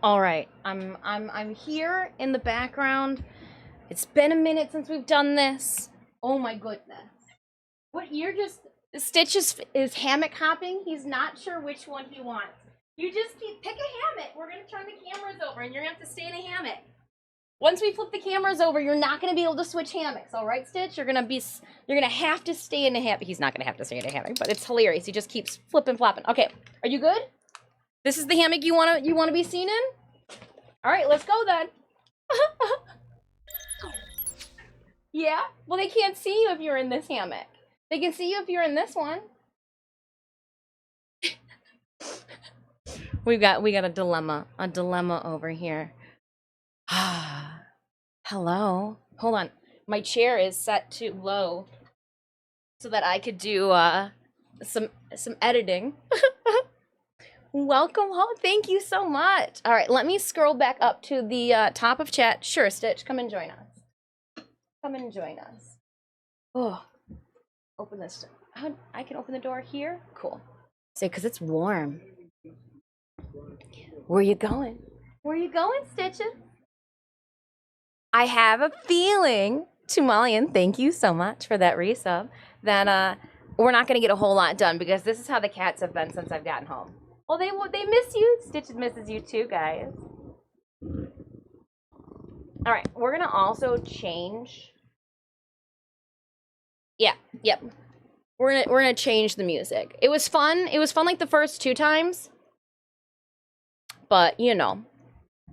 All right, I'm here in the background. It's been a minute since we've done this. Oh my goodness! What you're just Stitch is hammock hopping. He's not sure which one he wants. You just pick a hammock. We're gonna turn the cameras over, and you're gonna have to stay in a hammock. Once we flip the cameras over, you're not gonna be able to switch hammocks. All right, Stitch? You're gonna have to stay in a hammock. He's not gonna have to stay in a hammock, but it's hilarious. He just keeps flipping flopping. Okay, are you good? This is the hammock you wanna be seen in? All right, let's go then. Yeah? Well, they can't see you if you're in this hammock. They can see you if you're in this one. we got a dilemma over here. Hello. Hold on. My chair is set to low so that I could do some editing. Welcome home. Thank you so much. All right, let me scroll back up to the top of chat. Sure, Stitch, come and join us. Come and join us. Oh, open this. I can open the door here? Cool. Say, because it's warm. Where you going? Where you going, Stitches? I have a feeling, Tumalian, thank you so much for that resub, that we're not going to get a whole lot done because this is how the cats have been since I've gotten home. Well, they miss you. Stitches misses you too, guys. All right, we're gonna also change. Yeah, yep. We're gonna change the music. It was fun. It was fun like the first 2 times. But you know.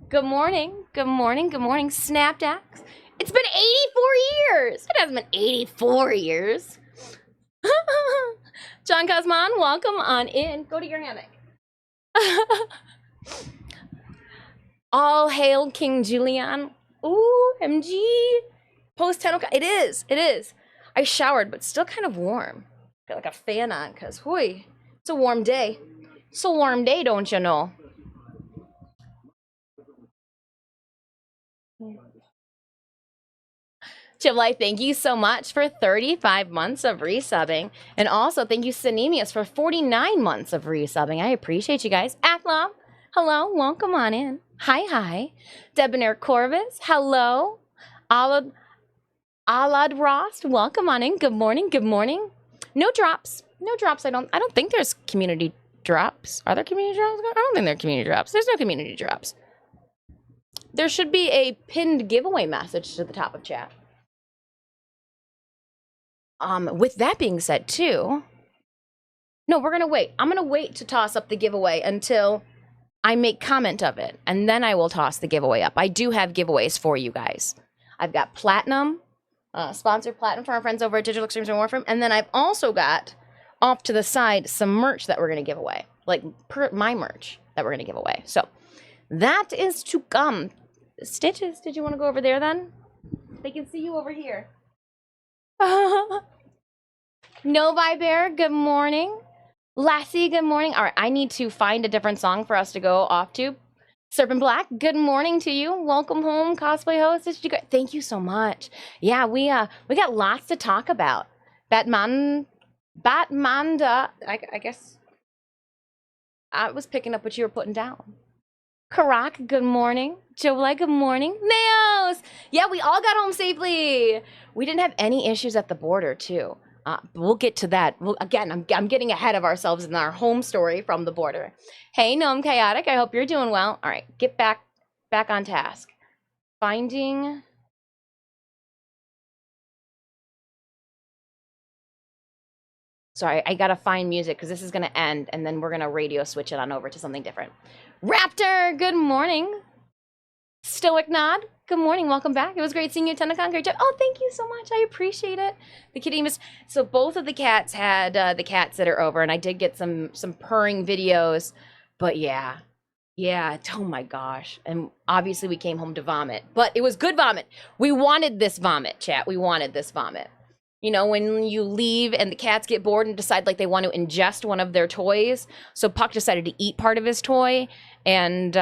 Good morning. Good morning. Good morning. Snapdax. It's been 84 years. It hasn't been 84 years. John Cosman, welcome on in. Go to your hammock. All hail King Julian. Ooh, MG. Post Tennocon. It is. I showered, but still kind of warm. Got like a fan on, because, whooey, it's a warm day. It's a warm day, don't you know? Chivlife, thank you so much for 35 months of resubbing. And also, thank you, Sinemius, for 49 months of resubbing. I appreciate you guys. Aklam, hello, welcome on in. Hi. Debonair Corvus, hello. Alad Ross, welcome on in. Good morning. No drops. I don't think there's community drops. Are there community drops? I don't think there are community drops. There's no community drops. There should be a pinned giveaway message to the top of chat. With that being said, too, no, we're gonna wait. I'm gonna wait to toss up the giveaway until I make comment of it, and then I will toss the giveaway up. I do have giveaways for you guys. I've got platinum, sponsored platinum for our friends over at Digital Extremes and Warframe, and then I've also got off to the side some merch that we're gonna give away, like my merch that we're gonna give away. So that is to come. Stitches, did you want to go over there then? They can see you over here. Novi Bear, good morning. Lassie, good morning. All right, I need to find a different song for us to go off to. Serpent Black, good morning to you. Welcome home, cosplay host. Thank you so much. Yeah, we got lots to talk about. Batmanda, I guess I was picking up what you were putting down. Karak, good morning. Joelle, good morning. Naos! Yeah, we all got home safely. We didn't have any issues at the border, too. We'll get to that. Again, I'm getting ahead of ourselves in our home story from the border. Hey, Gnome Chaotic, I hope you're doing well. All right, get back on task. Finding... Sorry, I gotta find music because this is gonna end, and then we're gonna radio switch it on over to something different. Raptor, good morning. Stoic Nod, good morning. Welcome back. It was great seeing you at Tennocon. Great job. Oh, thank you so much. I appreciate it. The kitty miss. So both of the cats had the cat sitter over, and I did get some purring videos. But yeah. Oh my gosh. And obviously we came home to vomit, but it was good vomit. We wanted this vomit, chat. We wanted this vomit. You know, when you leave and the cats get bored and decide like they want to ingest one of their toys. So Puck decided to eat part of his toy, and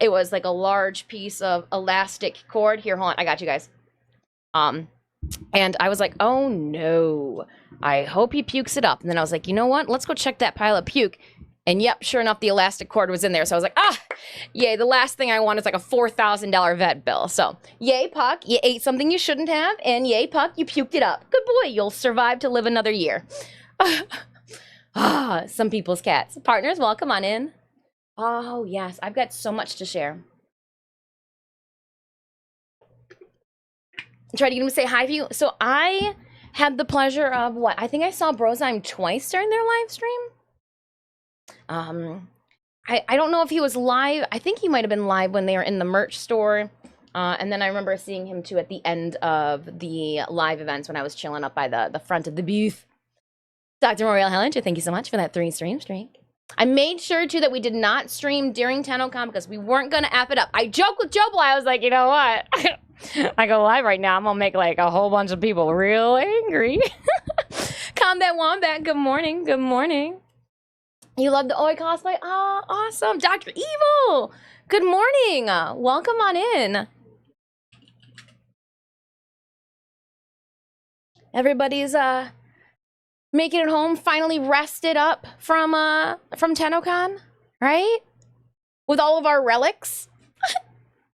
it was like a large piece of elastic cord. Here, hold on, I got you guys. And I was like, oh no, I hope he pukes it up. And then I was like, you know what? Let's go check that pile of puke. And yep, sure enough, the elastic cord was in there. So I was like, yay, the last thing I want is like a $4,000 vet bill. So yay, Puck, you ate something you shouldn't have. And yay, Puck, you puked it up. Good boy, you'll survive to live another year. Some people's cats. Partners, welcome on in. Oh, yes, I've got so much to share. Try to get him to say hi to you. So I had the pleasure of I think I saw Brozyme twice during their live stream. I don't know if he was live. I think he might have been live when they were in the merch store. And then I remember seeing him too at the end of the live events when I was chilling up by the front of the booth. Dr. Moriel Hellinger, thank you so much for that 3-stream streak. I made sure too that we did not stream during Tennocon because we weren't gonna F it up. I joked with Joe Bly, I was like, you know what? I go live right now, I'm gonna make like a whole bunch of people real angry. Combat Wombat, good morning, good morning. You love the Oi cosplay? Oh, awesome. Dr. Evil, good morning. Welcome on in. Everybody's making it home, finally rested up from Tennocon, right? With all of our relics.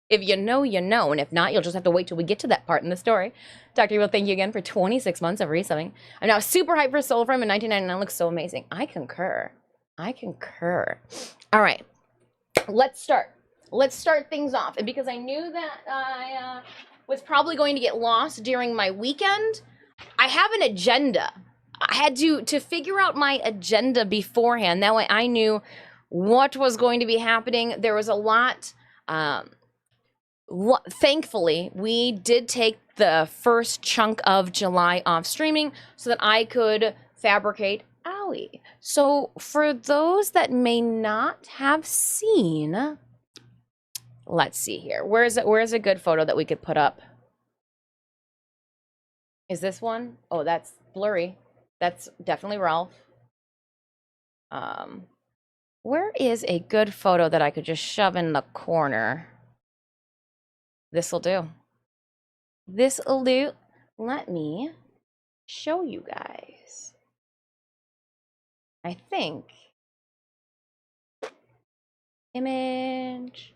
If you know, you know, and if not, you'll just have to wait till we get to that part in the story. Dr. Evil, thank you again for 26 months of resubbing. I'm now super hyped for Soul Frame in 1999. Looks so amazing. I concur. I concur. All right, let's start. Let's start things off. And because I knew that I was probably going to get lost during my weekend, I have an agenda. I had to figure out my agenda beforehand. That way I knew what was going to be happening. There was a lot. Thankfully, we did take the first chunk of July off streaming so that I could fabricate Owie. So for those that may not have seen, let's see here. Where's a good photo that we could put up? Is this one? Oh, that's blurry. That's definitely Ralph. Where is a good photo that I could just shove in the corner? This'll do. This'll do. Let me show you guys. I think. Image.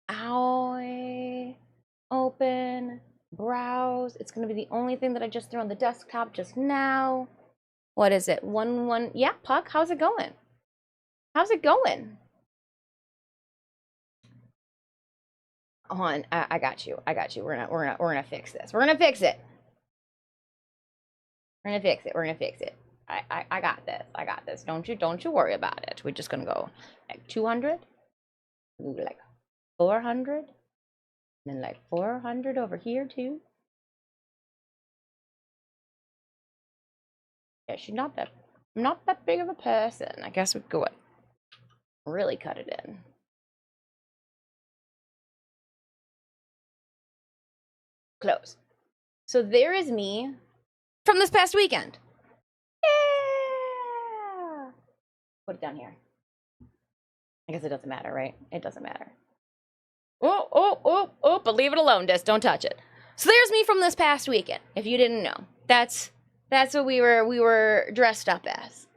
Owie. Open. Browse. It's going to be the only thing that I just threw on the desktop just now. What is it? 1-1. Yeah, Puck, how's it going? How's it going? Hold on, I got you. I got you. We're gonna fix this. We're gonna fix it. We're gonna fix it. We're gonna fix it. I got this. I got this. Don't you worry about it. We're just gonna go like 200, like 400, and then like 400 over here too. Yeah, she's not that big of a person. I guess we could go and really cut it in. Close. So there is me from this past weekend. Yeah. Put it down here. I guess it doesn't matter, right? It doesn't matter. Oh, but leave it alone, Des. Don't touch it. So there's me from this past weekend. If you didn't know, that's what we were dressed up as.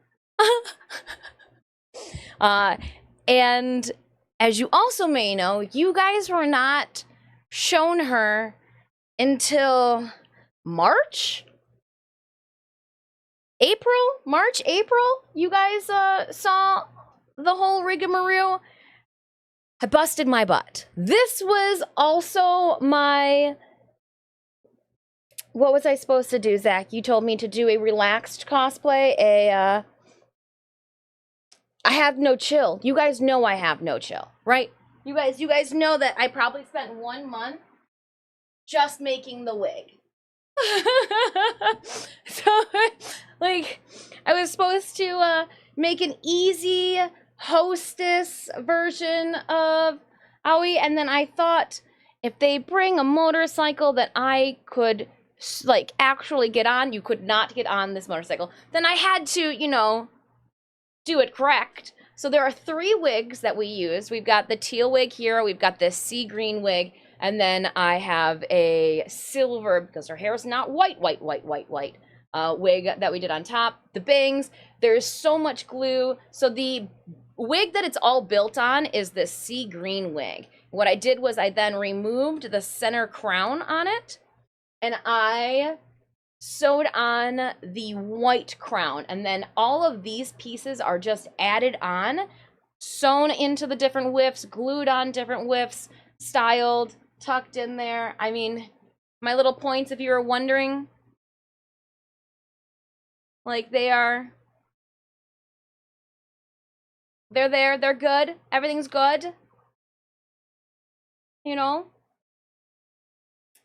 And as you also may know, you guys were not shown her until March, April. You guys saw the whole rigmarole. I busted my butt. This was also my. What was I supposed to do, Zach? You told me to do a relaxed cosplay. I have no chill. You guys know I have no chill, right? You guys know that I probably spent 1 month just making the wig. So, like, I was supposed to make an easy hostess version of Owie, and then I thought if they bring a motorcycle that I could, like, actually get on, you could not get on this motorcycle, then I had to, you know, do it correct. So there are 3 wigs that we use. We've got the teal wig here, we've got this sea green wig, and then I have a silver, because her hair is not white, wig that we did on top. The bangs, There's so much glue. So the wig that it's all built on is this sea green wig. What I did was I then removed the center crown on it, and I sewed on the white crown, and then all of these pieces are just added on, sewn into the different whiffs, glued on different whiffs, styled, tucked in there. I mean, my little points, if you were wondering, like they're there, they're good, everything's good, you know.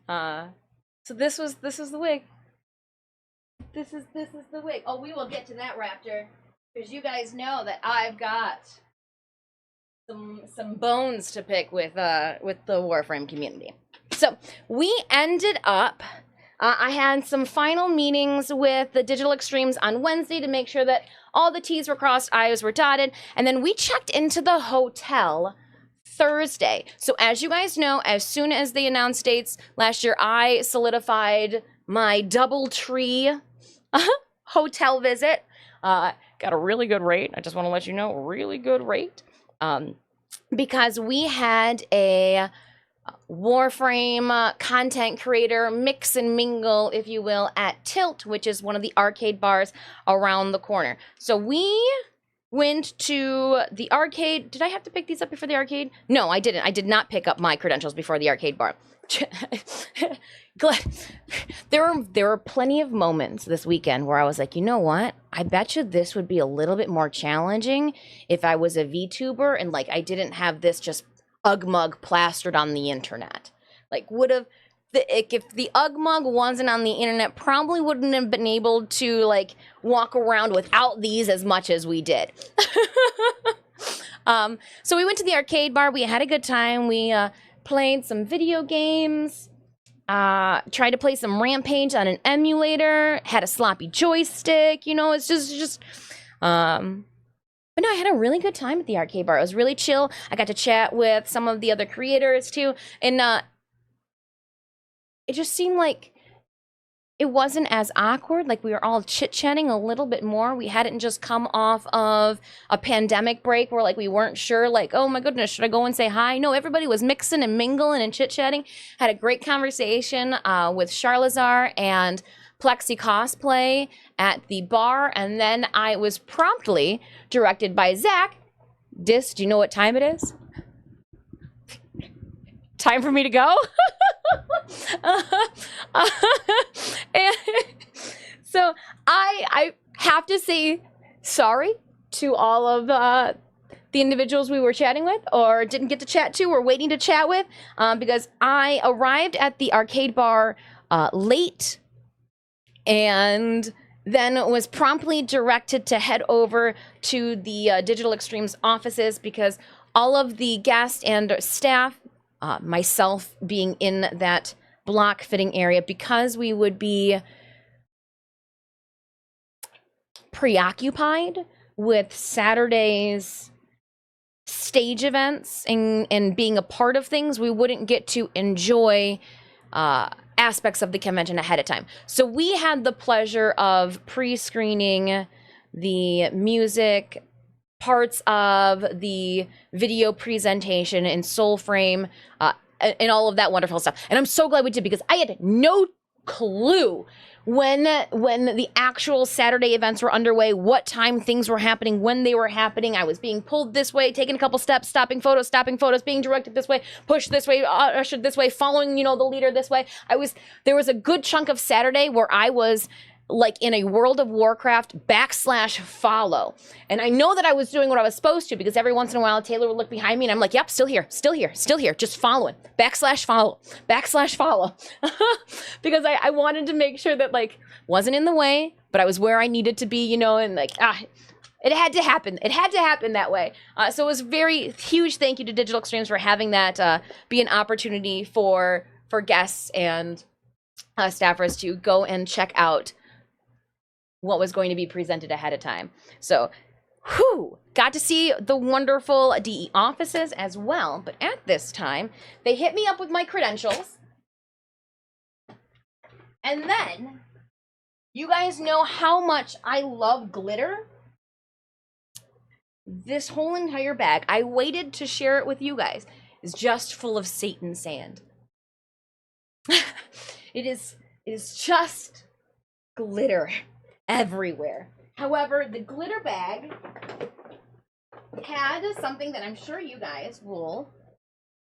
So this is the wig. This is the wig. Oh, we will get to that, Raptor, because you guys know that I've got some bones to pick with the Warframe community. So we ended up. I had some final meetings with the Digital Extremes on Wednesday to make sure that all the T's were crossed, I's were dotted, and then we checked into the hotel Thursday. So as you guys know, as soon as they announced dates last year, I solidified my DoubleTree hotel visit. Got a really good rate. I just want to let you know, really good rate. Because we had a Warframe content creator mix and mingle, if you will, at Tilt, which is one of the arcade bars around the corner. So we went to the arcade. Did I have to pick these up before the arcade? No, I didn't. I did not pick up my credentials before the arcade bar. There were plenty of moments this weekend where I was like, you know what? I bet you this would be a little bit more challenging if I was a VTuber and like I didn't have this just Ugmug plastered on the internet. Like if the Ugmug wasn't on the internet, probably wouldn't have been able to like walk around without these as much as we did. So we went to the arcade bar. We had a good time. We played some video games. Tried to play some Rampage on an emulator. Had a sloppy joystick. You know, it's just. But no, I had a really good time at the arcade bar. It was really chill. I got to chat with some of the other creators too, and it just seemed like it wasn't as awkward. Like we were all chit-chatting a little bit more. We hadn't just come off of a pandemic break where like we weren't sure, like, oh my goodness, should I go and say hi? No, everybody was mixing and mingling and chit-chatting. Had a great conversation with Charlazar and Plexi Cosplay at the bar, and then I was promptly directed by Zach. Do you know what time it is? Time for me to go? And so I have to say sorry to all of the individuals we were chatting with or didn't get to chat to or waiting to chat with, because I arrived at the arcade bar late and then was promptly directed to head over to the Digital Extremes offices because all of the guests and staff, myself being in that block fitting area, because we would be preoccupied with Saturday's stage events and being a part of things, we wouldn't get to enjoy aspects of the convention ahead of time. So we had the pleasure of pre-screening the music, parts of the video presentation in Soulframe, and all of that wonderful stuff. And I'm so glad we did because I had no clue when the actual Saturday events were underway, what time things were happening, when they were happening. I was being pulled this way, taking a couple steps, stopping photos, being directed this way, pushed this way, ushered this way, following, the leader this way. There was a good chunk of Saturday where I was like in a World of Warcraft /follow. And I know that I was doing what I was supposed to because every once in a while Taylor would look behind me and I'm like, yep, still here, just following, /follow. Because I wanted to make sure that like wasn't in the way, but I was where I needed to be, and like, it had to happen. It had to happen that way. So it was very huge thank you to Digital Extremes for having that be an opportunity for guests and staffers to go and check out what was going to be presented ahead of time. So, got to see the wonderful DE offices as well. But at this time, they hit me up with my credentials. And then, you guys know how much I love glitter. this whole entire bag, I waited to share it with you guys, is just full of Satan sand. It is just glitter everywhere. However, the glitter bag had something that I'm sure you guys will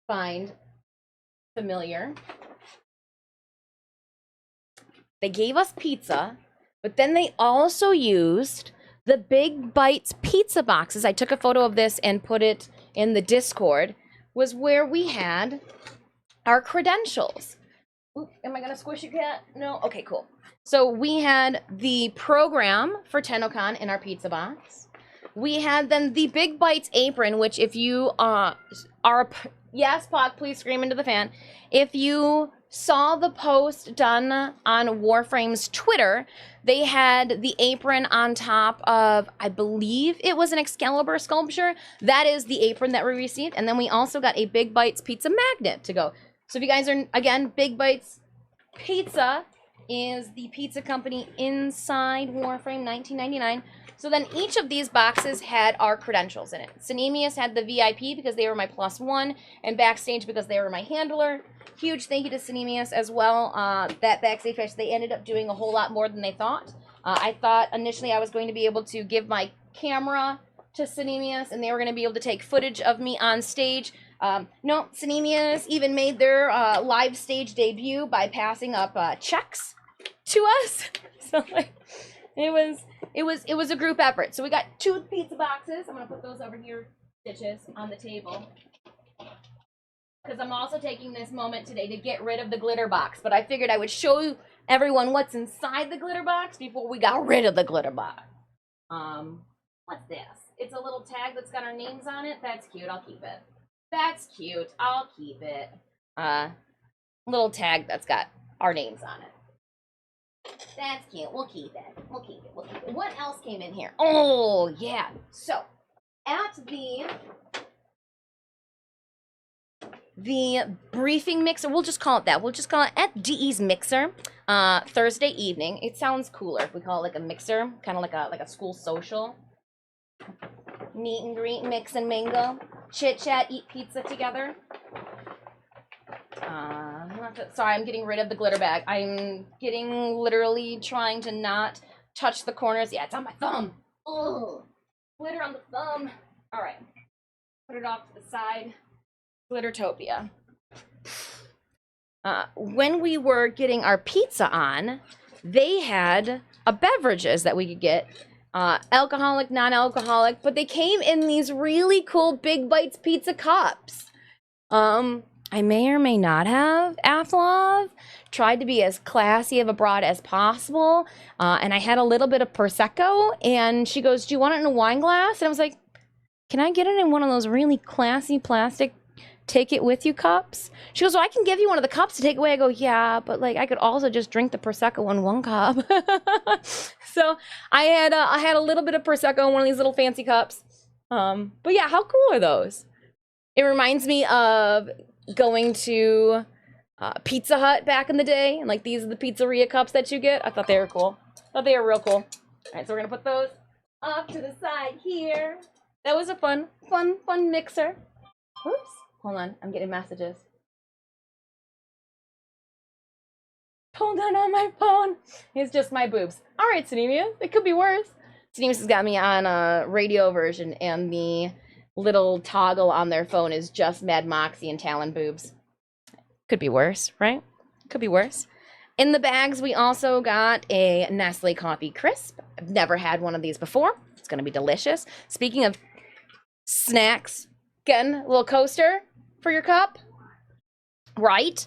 find familiar. They gave us pizza, but then they also used the Big Bites pizza boxes. I took a photo of this and put it in the Discord, was where we had our credentials. Oop, am I gonna squish you, cat? No? Okay, cool. So we had the program for Tennocon in our pizza box. We had then the Big Bites apron, which if you are, yes, Pock, please scream into the fan. If you saw the post done on Warframe's Twitter, they had the apron on top of, I believe it was an Excalibur sculpture. That is the apron that we received. And then we also got a Big Bites pizza magnet to go. So if you guys are, again, Big Bites Pizza is the pizza company inside Warframe 1999. So then each of these boxes had our credentials in it. Cinemius had the VIP because they were my +1, and Backstage because they were my handler. Huge thank you to Cinemius as well. That Backstage match, they ended up doing a whole lot more than they thought. I thought initially I was going to be able to give my camera to Cinemius and they were going to be able to take footage of me on stage. No, Cinemius even made their live stage debut by passing up checks to us. So like, it was a group effort. So we got 2 pizza boxes. I'm gonna put those over here, Stitches, on the table. Because I'm also taking this moment today to get rid of the glitter box. But I figured I would show everyone what's inside the glitter box before we got rid of the glitter box. What's this? It's a little tag that's got our names on it. That's cute. I'll keep it. That's cute. I'll keep it. Little tag that's got our names on it. That's cute. We'll keep it. We'll keep it. We'll keep it. What else came in here? Oh, yeah. So, at the briefing mixer, we'll just call it that. We'll just call it at DE's mixer, Thursday evening. It sounds cooler if we call it like a mixer, kind of like a school social. Meet and greet, mix and mingle, chit chat, eat pizza together. Sorry, I'm getting rid of the glitter bag. I'm literally trying to not touch the corners. Yeah, it's on my thumb. Ugh. Glitter on the thumb. All right. Put it off to the side. Glittertopia. When we were getting our pizza on, they had beverages that we could get. Alcoholic, non-alcoholic, but they came in these really cool Big Bites pizza cups. I may or may not have, Aflov, tried to be as classy of a broad as possible, and I had a little bit of Prosecco, and she goes, do you want it in a wine glass? And I was like, can I get it in one of those really classy plastic take it with you cups? She goes, well, I can give you one of the cups to take away. I go, yeah, but like I could also just drink the Prosecco in one cup. So I had a little bit of Prosecco in one of these little fancy cups. But yeah, how cool are those? It reminds me of going to Pizza Hut back in the day, and like these are the pizzeria cups that you get. I thought they were cool. I thought they were real cool. All right, so we're gonna put those off to the side here. That was a fun mixer. Oops, hold on, I'm getting messages. Hold on my phone. It's just my boobs. All right, Cinemius, it could be worse. Cinemius has got me on a radio version, and the little toggle on their phone is just Mad Moxie and Talon boobs. Could be worse, right? Could be worse. In the bags, we also got a Nestle Coffee Crisp. I've never had one of these before. It's going to be delicious. Speaking of snacks, again, a little coaster for your cup. Right?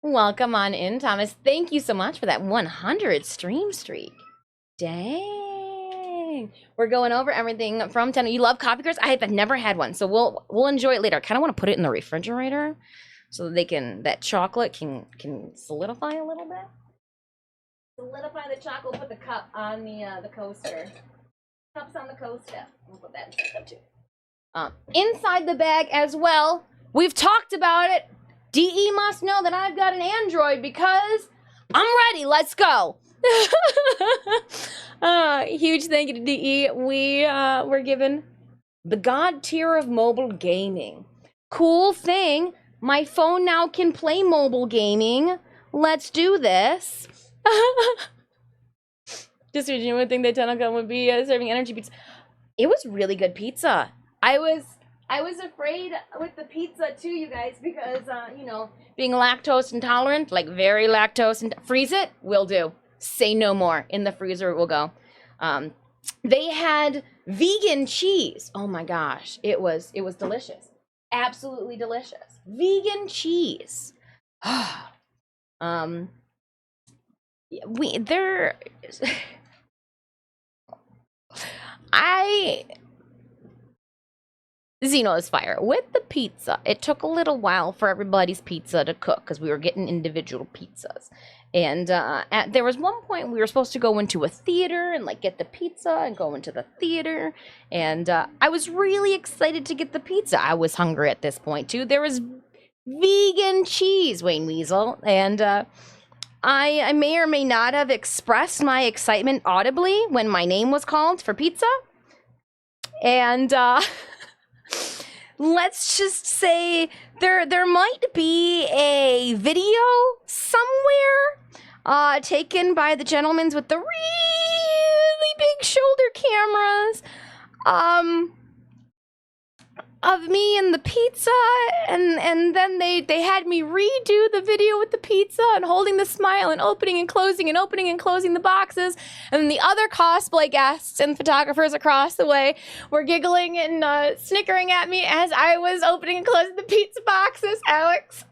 Welcome on in, Thomas. Thank you so much for that 100 stream streak. Dang. We're going over everything from 10. You love coffee crisps? I have never had one, so we'll enjoy it later. I kind of want to put it in the refrigerator so that that chocolate can solidify a little bit. Solidify the chocolate. Put the cup on the coaster. Cups on the coaster. We'll put that inside too. Inside the bag as well. We've talked about it. DE must know that I've got an Android because I'm ready. Let's go. Huge thank you to DE. We were given the God tier of mobile gaming. Cool thing. My phone now can play mobile gaming. Let's do this. Just you would think that Tennocon would be serving energy pizza. It was really good pizza. I was afraid with the pizza too, you guys, because you know, being lactose intolerant, like very lactose and freeze it will do. Say no more. In the freezer it will go. They had vegan cheese. Oh my gosh, it was delicious. Absolutely delicious. Vegan cheese. Zeno is fire. With the pizza, it took a little while for everybody's pizza to cook because we were getting individual pizzas. And there was one point we were supposed to go into a theater and like get the pizza and go into the theater. And I was really excited to get the pizza. I was hungry at this point too. There was vegan cheese, Wayne Weasel. And I may or may not have expressed my excitement audibly when my name was called for pizza. And let's just say there might be a video somewhere taken by the gentlemen with the really big shoulder cameras of me and the pizza, and then they had me redo the video with the pizza and holding the smile and opening and closing the boxes, and then the other cosplay guests and photographers across the way were giggling and snickering at me as I was opening and closing the pizza boxes. Alex.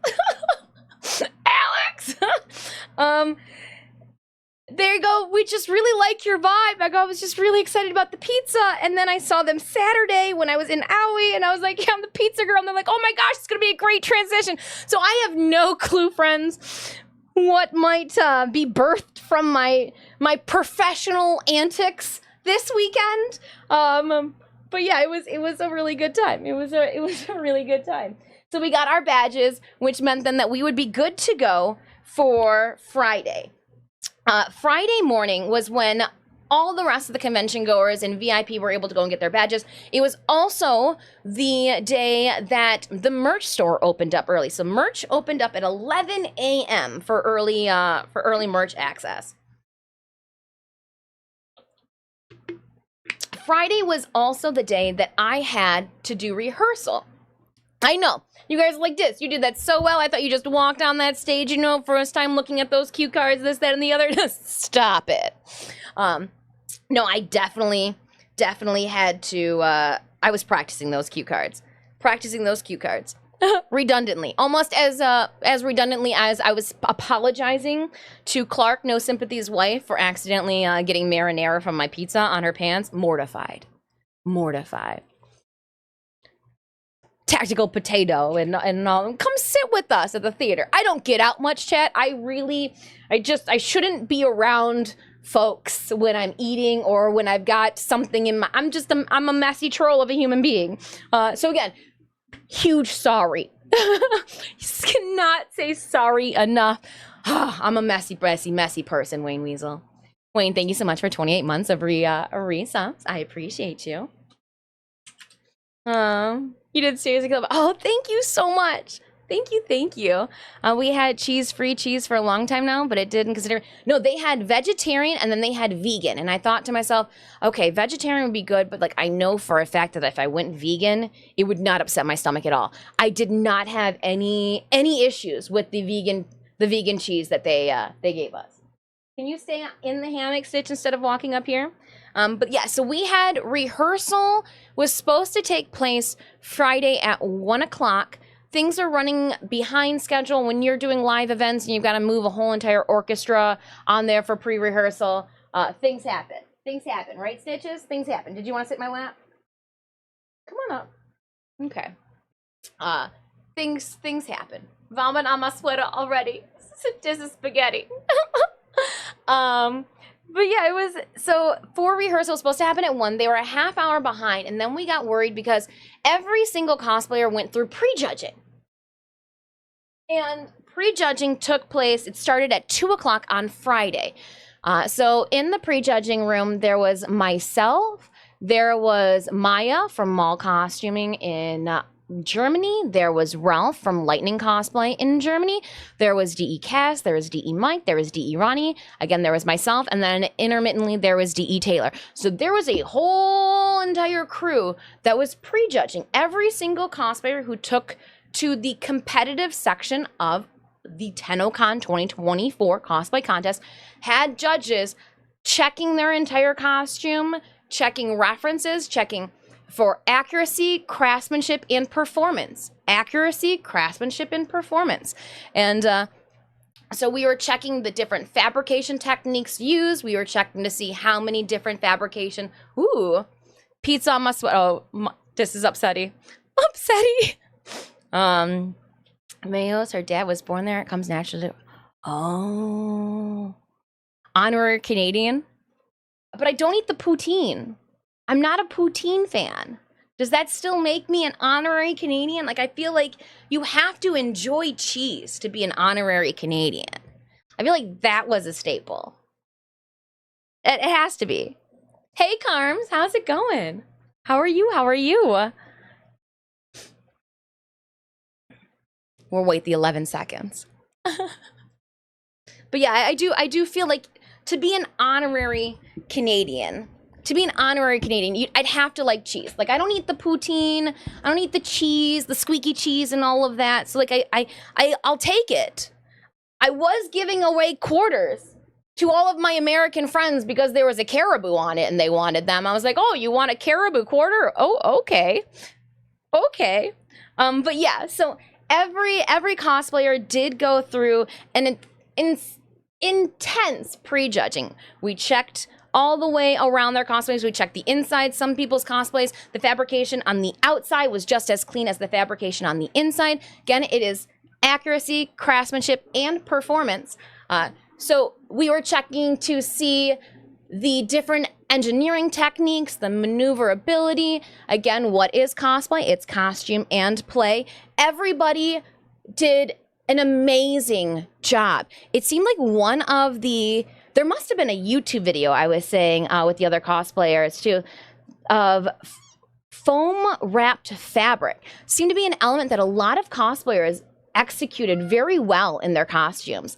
There you go. We just really like your vibe. I was just really excited about the pizza. And then I saw them Saturday when I was in Aui, and I was like, yeah, I'm the pizza girl. And they're like, oh my gosh, it's going to be a great transition. So I have no clue, friends, what might be birthed from my professional antics this weekend. But yeah, it was a really good time. It was a really good time. So we got our badges, which meant then that we would be good to go for Friday. Friday morning was when all the rest of the convention goers and VIP were able to go and get their badges. It was also the day that the merch store opened up early. So merch opened up at 11 a.m. for early merch access. Friday was also the day that I had to do rehearsal. I know. You guys are like, this, you did that so well. I thought you just walked on that stage, you know, first time looking at those cue cards, this, that, and the other. Stop it. No, I definitely had to, I was practicing those cue cards. Redundantly. Almost as redundantly as I was apologizing to Clark, No Sympathy's wife, for accidentally getting marinara from my pizza on her pants. Mortified. Tactical potato and all. Come sit with us at the theater. I don't get out much, chat. I shouldn't be around folks when I'm eating or when I've got something in my, I'm a messy troll of a human being. So again, huge sorry. Just cannot say sorry enough. I'm a messy person, Wayne Weasel. Wayne, thank you so much for 28 months of resubs. I appreciate you. You did seriously go. Oh, thank you so much. Thank you. We had free cheese for a long time now, but it didn't consider. No, they had vegetarian and then they had vegan. And I thought to myself, okay, vegetarian would be good, but like I know for a fact that if I went vegan, it would not upset my stomach at all. I did not have any issues with the vegan cheese that they gave us. Can you stay in the hammock, Stitch, instead of walking up here? But yeah, so we had rehearsal was supposed to take place Friday at 1 o'clock. Things are running behind schedule when you're doing live events and you've got to move a whole entire orchestra on there for pre-rehearsal. Things happen. Right, Stitches? Things happen. Did you want to sit in my lap? Come on up. Okay. Things happen. Vomit on my sweater already. This is spaghetti. But yeah, it was, so for rehearsal was supposed to happen at 1. They were a half hour behind, and then we got worried because every single cosplayer went through prejudging. And prejudging took place, it started at 2 o'clock on Friday. So in the prejudging room, there was myself, there was Maya from Mall Costuming in Germany, there was Ralph from Lightning Cosplay in Germany, there was DE Cass, there was DE Mike, there was DE Ronnie, again there was myself, and then intermittently there was DE Taylor. So there was a whole entire crew that was prejudging every single cosplayer who took to the competitive section of the Tennocon 2024 cosplay contest, had judges checking their entire costume, checking references, checking for accuracy, craftsmanship, and performance. Accuracy, craftsmanship, and performance. And so we were checking the different fabrication techniques used. We were checking to see how many different fabrication. Ooh, pizza on my sweat. Oh, this is upsetty. Upsetty. Mayos, her dad was born there. It comes naturally. Oh. Honorary Canadian. But I don't eat the poutine. I'm not a poutine fan. Does that still make me an honorary Canadian? Like, I feel like you have to enjoy cheese to be an honorary Canadian. I feel like that was a staple. It has to be. Hey, Carms, how's it going? How are you? How are you? We'll wait the 11 seconds. But yeah, I do feel like to be an honorary Canadian, I'd have to like cheese. Like, I don't eat the poutine, I don't eat the cheese, the squeaky cheese and all of that. So like I'll take it. I was giving away quarters to all of my American friends because there was a caribou on it and they wanted them. I was like, "Oh, you want a caribou quarter? Oh, okay." Okay. But yeah, so every cosplayer did go through an intense prejudging. We checked all the way around their cosplays. We checked the inside. Some people's cosplays, the fabrication on the outside was just as clean as the fabrication on the inside. Again, it is accuracy, craftsmanship, and performance. So we were checking to see the different engineering techniques, the maneuverability. Again, what is cosplay? It's costume and play. Everybody did an amazing job. It seemed like there must have been a YouTube video I was saying with the other cosplayers too, of foam wrapped fabric. Seemed to be an element that a lot of cosplayers executed very well in their costumes.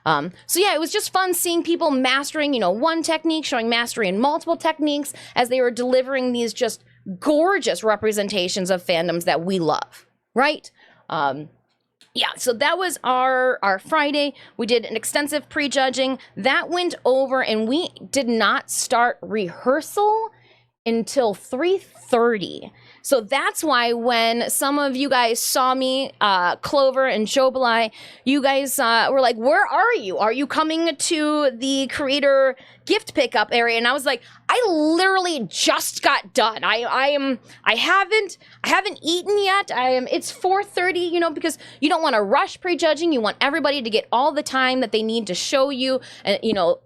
So yeah, it was just fun seeing people mastering, one technique, showing mastery in multiple techniques as they were delivering these just gorgeous representations of fandoms that we love, right? Yeah, so that was our Friday. We did an extensive prejudging. That went over, and we did not start rehearsal until 3:30. So that's why when some of you guys saw me, Clover and Jobalai, you guys were like, "Where are you? Are you coming to the creator gift pickup area?" And I was like, "I literally just got done. I haven't eaten yet. It's 4:30, because you don't want to rush prejudging. You want everybody to get all the time that they need to show you,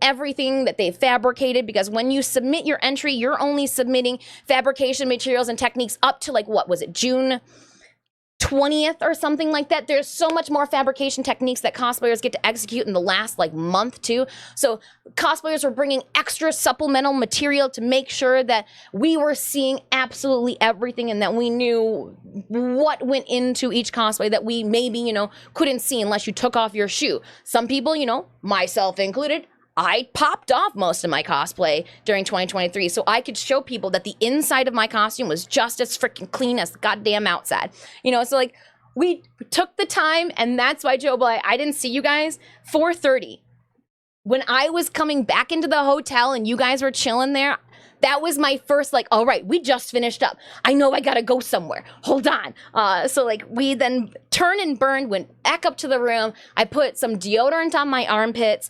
everything that they fabricated, because when you submit your entry, you're only submitting fabrication materials and techniques up to June 20th or something like that. There's so much more fabrication techniques that cosplayers get to execute in the last month too. So cosplayers were bringing extra supplemental material to make sure that we were seeing absolutely everything and that we knew what went into each cosplay that we maybe, couldn't see unless you took off your shoe. Some people, myself included, I popped off most of my cosplay during 2023 so I could show people that the inside of my costume was just as freaking clean as the goddamn outside. So we took the time, and that's why, Joe, I didn't see you guys 4:30. When I was coming back into the hotel and you guys were chilling there, that was my first, all right, we just finished up. I know I gotta go somewhere. Hold on. So we then turned and burned, went back up to the room. I put some deodorant on my armpits.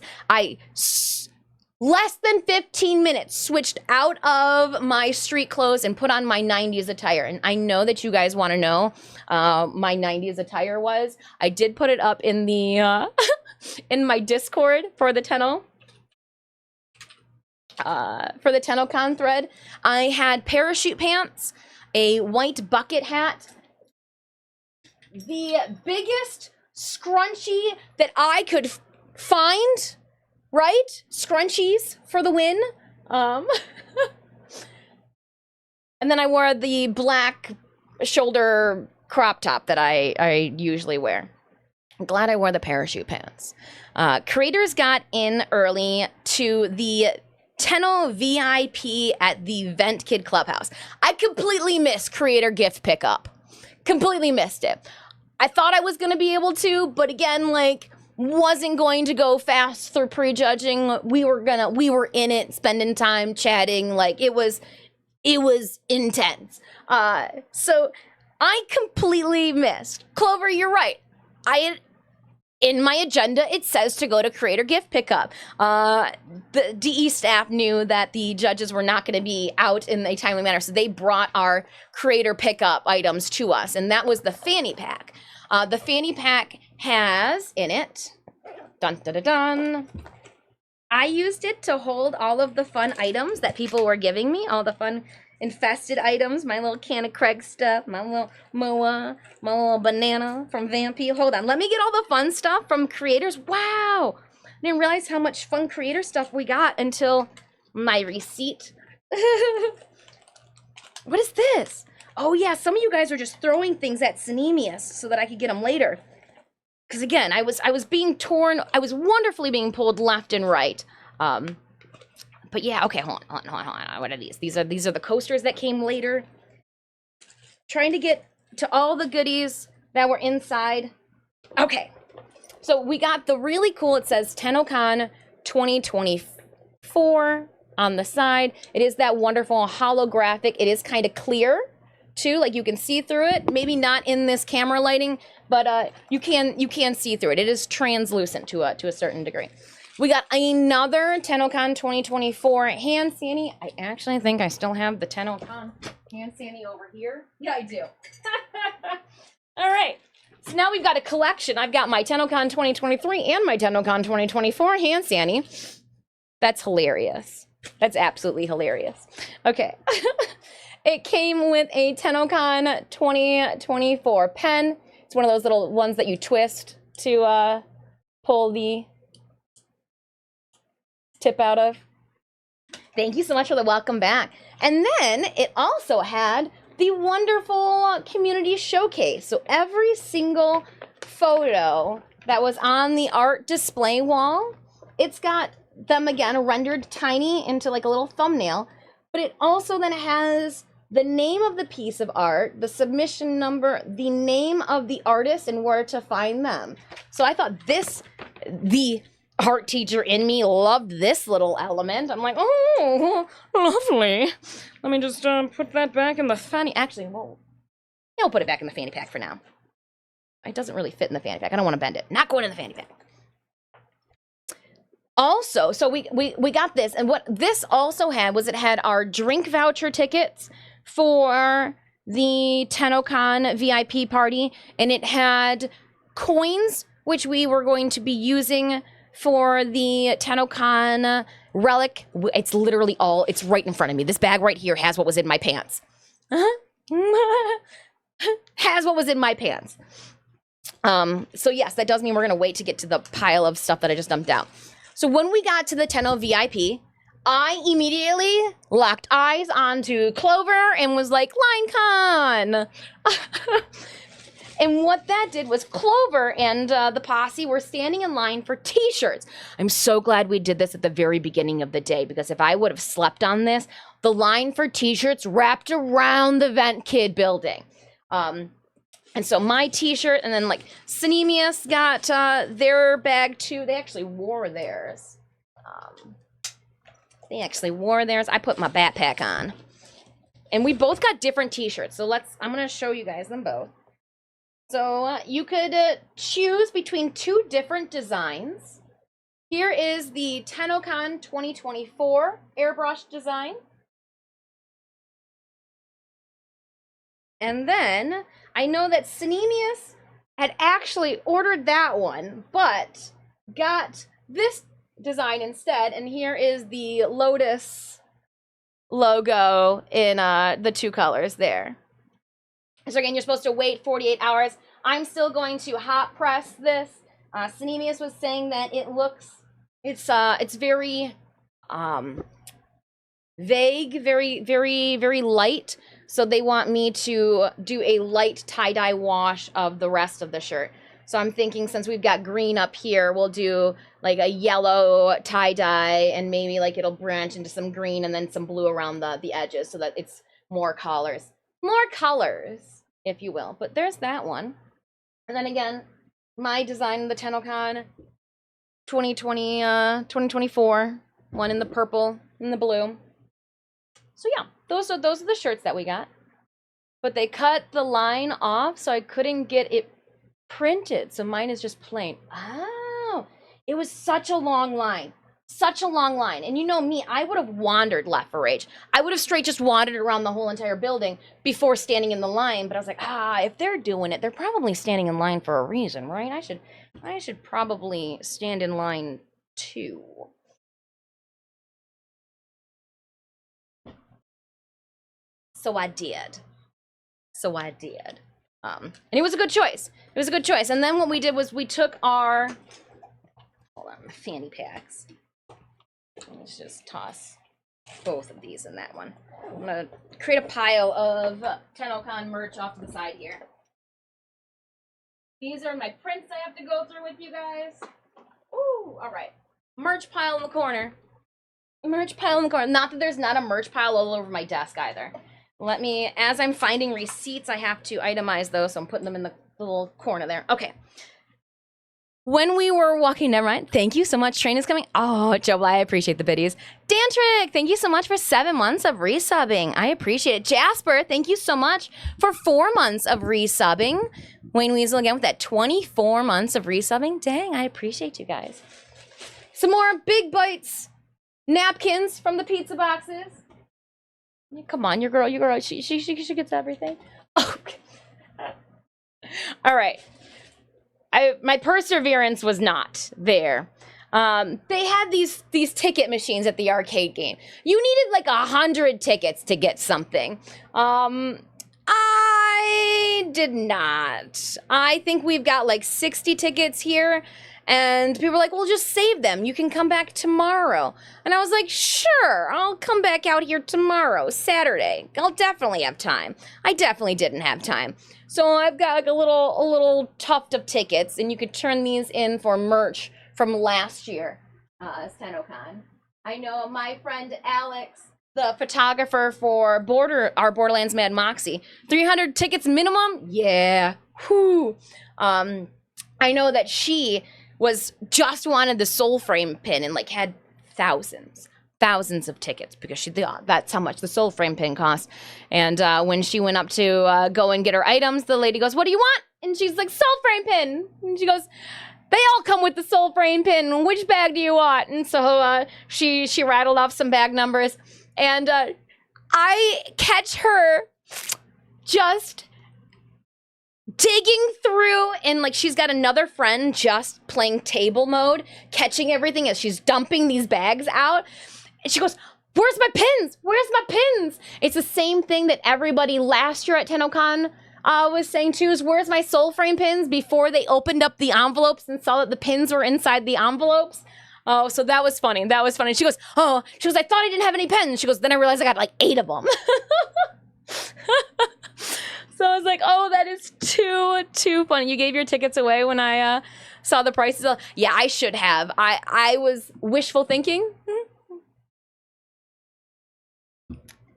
Less than 15 minutes, switched out of my street clothes and put on my 90s attire. And I know that you guys want to know my 90s attire was. I did put it up in the in my Discord for the Tennocon thread. I had parachute pants, a white bucket hat, the biggest scrunchie that I could find right? Scrunchies for the win. And then I wore the black shoulder crop top that I usually wear. I'm glad I wore the parachute pants. Creators got in early to the Tenno VIP at the Vent Kid Clubhouse. I completely missed creator gift pickup. Completely missed it. I thought I was going to be able to, but again, like, wasn't going to go fast through prejudging. We were in it, spending time chatting. Like, it was intense. So I completely missed. Clover, you're right. In my agenda, it says to go to creator gift pickup. The DE staff knew that the judges were not going to be out in a timely manner, so they brought our creator pickup items to us, and that was the fanny pack. The fanny pack has in it, dun dun dun dun, I used it to hold all of the fun items that people were giving me, all the fun infested items, my little Can of Craig stuff, my little Moa, my little banana from Vampy. Hold on, let me get all the fun stuff from creators. Wow, I didn't realize how much fun creator stuff we got until my receipt. What is this? Oh yeah, some of you guys are just throwing things at Synemius so that I could get them later. Because again, I was being torn, I was wonderfully being pulled left and right. But yeah, okay, hold on. What are these? These are the coasters that came later. Trying to get to all the goodies that were inside. Okay, so we got the really cool, it says Tennocon 2024 on the side. It is that wonderful holographic. It is kind of clear too, like you can see through it. Maybe not in this camera lighting, but you can see through it. It is translucent to a certain degree. We got another Tennocon 2024 hand sandy. I actually think I still have the Tennocon hand sandy over here. Yeah, I do. All right. So now we've got a collection. I've got my Tennocon 2023 and my Tennocon 2024 hand sandy. That's hilarious. That's absolutely hilarious. Okay. It came with a Tennocon 2024 pen. It's one of those little ones that you twist to pull the tip out of. Thank you so much for the welcome back. And then it also had the wonderful community showcase. So every single photo that was on the art display wall, it's got them again rendered tiny into like a little thumbnail, but it also then has the name of the piece of art, the submission number, the name of the artist, and where to find them. So I thought the art teacher in me loved this little element. I'm like, oh, lovely. Let me just put that back in the fanny. Actually, well, yeah, I'll put it back in the fanny pack for now. It doesn't really fit in the fanny pack. I don't want to bend it. Not going in the fanny pack. Also, so we got this, and what this also had was it had our drink voucher tickets for the Tennocon VIP party, and it had coins, which we were going to be using for the Tennocon relic. It's literally all, it's right in front of me. This bag right here has what was in my pants. Has what was in my pants. So yes, that does mean we're gonna wait to get to the pile of stuff that I just dumped out. So when we got to the Tenno VIP, I immediately locked eyes onto Clover and was like, LineCon! And what that did was Clover and the posse were standing in line for t-shirts. I'm so glad we did this at the very beginning of the day, because if I would have slept on this, the line for t-shirts wrapped around the Vent Kid building. And so my t-shirt, and then like Synemius got their bag too. They actually wore theirs. I put my backpack on. And we both got different t-shirts. So I'm gonna show you guys them both. So you could choose between two different designs. Here is the Tennocon 2024 airbrush design. And then I know that Synemius had actually ordered that one, but got this design instead. And here is the Lotus logo in the two colors there. So again, you're supposed to wait 48 hours. I'm still going to hot press this. Synemius was saying that it looks It's very vague, very light. So they want me to do a light tie-dye wash of the rest of the shirt. So I'm thinking since we've got green up here, we'll do like a yellow tie-dye and maybe like it'll branch into some green and then some blue around the edges so that it's more colors. More colors, if you will. But there's that one. And then again, my design, the Tennocon 2024, one in the purple and the blue. So yeah, those are the shirts that we got. But they cut the line off so I couldn't get it printed. So mine is just plain. Oh, it was such a long line. Such a long line. And you know me, I would have wandered left for Rage. I would have straight just wandered around the whole entire building before standing in the line. But I was like, if they're doing it, they're probably standing in line for a reason, right? I should probably stand in line too. So I did. And it was a good choice. It was a good choice. And then what we did was we took our, hold on, fanny packs. Let's just toss both of these in that one. I'm gonna create a pile of Tennocon merch off to the side here. These are my prints I have to go through with you guys. Ooh, all right. Merch pile in the corner. Merch pile in the corner. Not that there's not a merch pile all over my desk either. Let me, as I'm finding receipts, I have to itemize those, so I'm putting them in the little corner there. Okay. When we were walking, never mind. Thank you so much. Train is coming. Oh, Joe, I appreciate the biddies. Dantrick, thank you so much for 7 months of resubbing. I appreciate it. Jasper, thank you so much for 4 months of resubbing. Wayne Weasel again with that 24 months of resubbing. Dang, I appreciate you guys. Some more big bites napkins from the pizza boxes. Come on, your girl, she gets everything. Okay. All right. My perseverance was not there. They had these ticket machines at the arcade game. You needed like 100 tickets to get something. I did not. I think we've got like 60 tickets here. And people were like, well, just save them. You can come back tomorrow. And I was like, sure, I'll come back out here tomorrow, Saturday. I'll definitely have time. I definitely didn't have time. So I've got like a little tuft of tickets, and you could turn these in for merch from last year as Tennocon. I know my friend Alex, the photographer for our Borderlands Mad Moxie, 300 tickets minimum? Yeah. Whew. I know that she just wanted the soul frame pin and like had thousands of tickets because she thought that's how much the soul frame pin cost. And when she went up to go and get her items, the lady goes, what do you want? And she's like, soul frame pin. And she goes, they all come with the soul frame pin. Which bag do you want? And so she rattled off some bag numbers. And I catch her just digging through, and like she's got another friend just playing table mode, catching everything as she's dumping these bags out. And she goes, where's my pins? Where's my pins? It's the same thing that everybody last year at Tennocon was saying too, is where's my soul frame pins, before they opened up the envelopes and saw that the pins were inside the envelopes. Oh, so that was funny. That was funny. She goes, I thought I didn't have any pens. She goes, then I realized I got like 8 of them. So I was like, oh, that is too funny. You gave your tickets away when I saw the prices. Yeah, I should have. I was wishful thinking.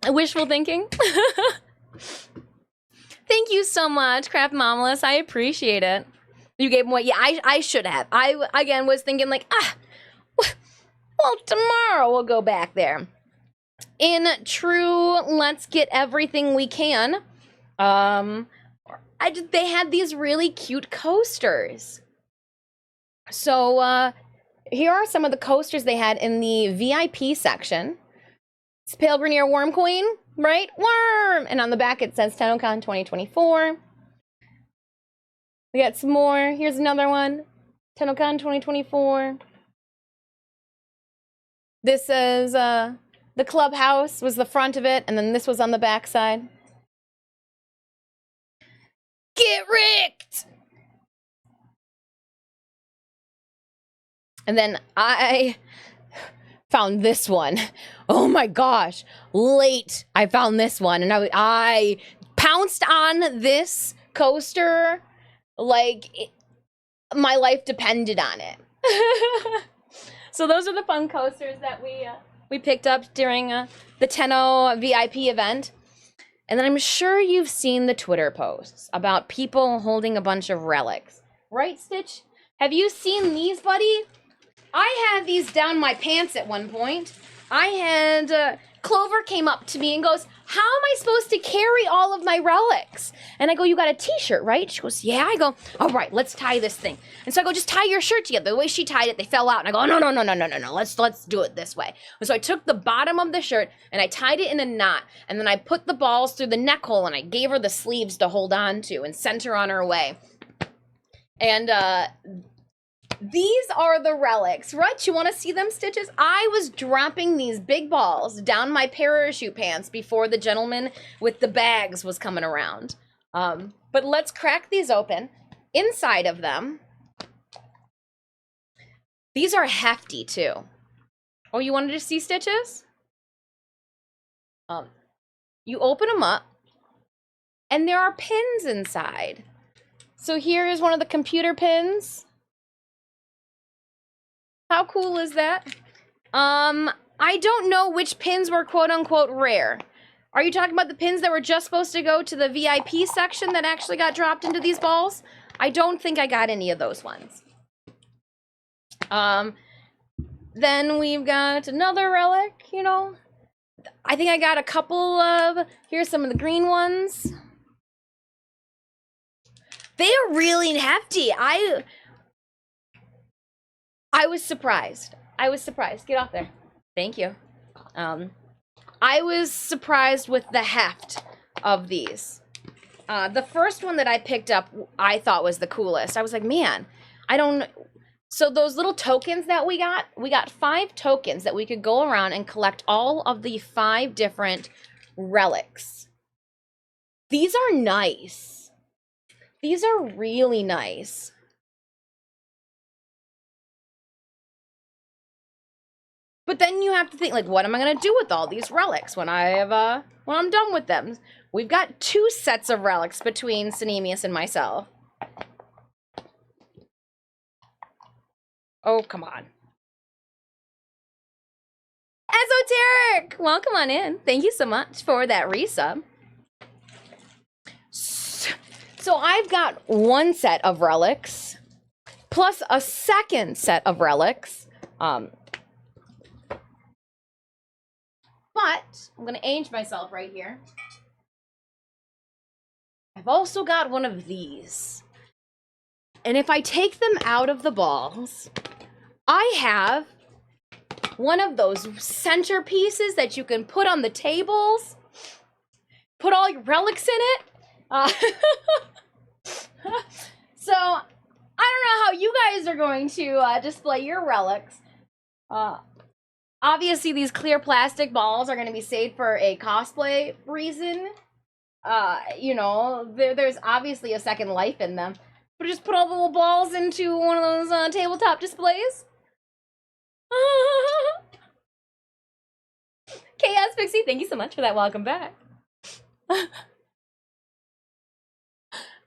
Wishful thinking. Thank you so much, Craft Mamalus. I appreciate it. You gave them away. Yeah, I should have. I, again, was thinking like, well, tomorrow we'll go back there. In true, let's get everything we can. They had these really cute coasters. So, here are some of the coasters they had in the VIP section. It's Pale Grenier Worm Queen, right? Worm! And on the back it says Tennocon 2024. We got some more. Here's another one. Tennocon 2024. This is, the clubhouse was the front of it, and then this was on the back side. Get wrecked! And then I found this one. Oh my gosh, late I found this one, and I pounced on this coaster like my life depended on it. So those are the fun coasters that we picked up during the Tenno VIP event. And then I'm sure you've seen the Twitter posts about people holding a bunch of relics. Right, Stitch? Have you seen these, buddy? I had these down my pants at one point. I had, Clover came up to me and goes, how am I supposed to carry all of my relics? And I go, you got a t-shirt, right? She goes, yeah. I go, all right, let's tie this thing. And so I go, just tie your shirt together. The way she tied it, they fell out. And I go, no. Let's do it this way. And so I took the bottom of the shirt and I tied it in a knot. And then I put the balls through the neck hole and I gave her the sleeves to hold on to and sent her on her way. And, these are the relics, right? You want to see them, Stitches? I was dropping these big balls down my parachute pants before the gentleman with the bags was coming around. But let's crack these open. Inside of them, these are hefty too. Oh, you wanted to see, Stitches? You open them up, and there are pins inside. So here is one of the computer pins. How cool is that? I don't know which pins were quote-unquote rare. Are you talking about the pins that were just supposed to go to the VIP section that actually got dropped into these balls? I don't think I got any of those ones. Then we've got another relic, you know. I think I got a couple of, here's some of the green ones. They are really hefty. I was surprised. Get off there. Thank you. I was surprised with the heft of these. The first one that I picked up, I thought was the coolest. I was like, man, I don't... So those little tokens that we got 5 tokens that we could go around and collect all of the 5 different relics. These are nice. These are really nice. But then you have to think, like, what am I going to do with all these relics when I'm done with them? We've got 2 sets of relics between Synemius and myself. Oh, come on. Esoteric! Welcome on in. Thank you so much for that resub. So I've got 1 set of relics, plus a second set of relics. But I'm going to age myself right here. I've also got one of these. And if I take them out of the balls, I have one of those centerpieces that you can put on the tables. Put all your relics in it. So, I don't know how you guys are going to display your relics. Obviously, these clear plastic balls are going to be saved for a cosplay reason. You know, there's obviously a second life in them. But just put all the little balls into one of those tabletop displays. Chaos Pixie, thank you so much for that. Welcome back.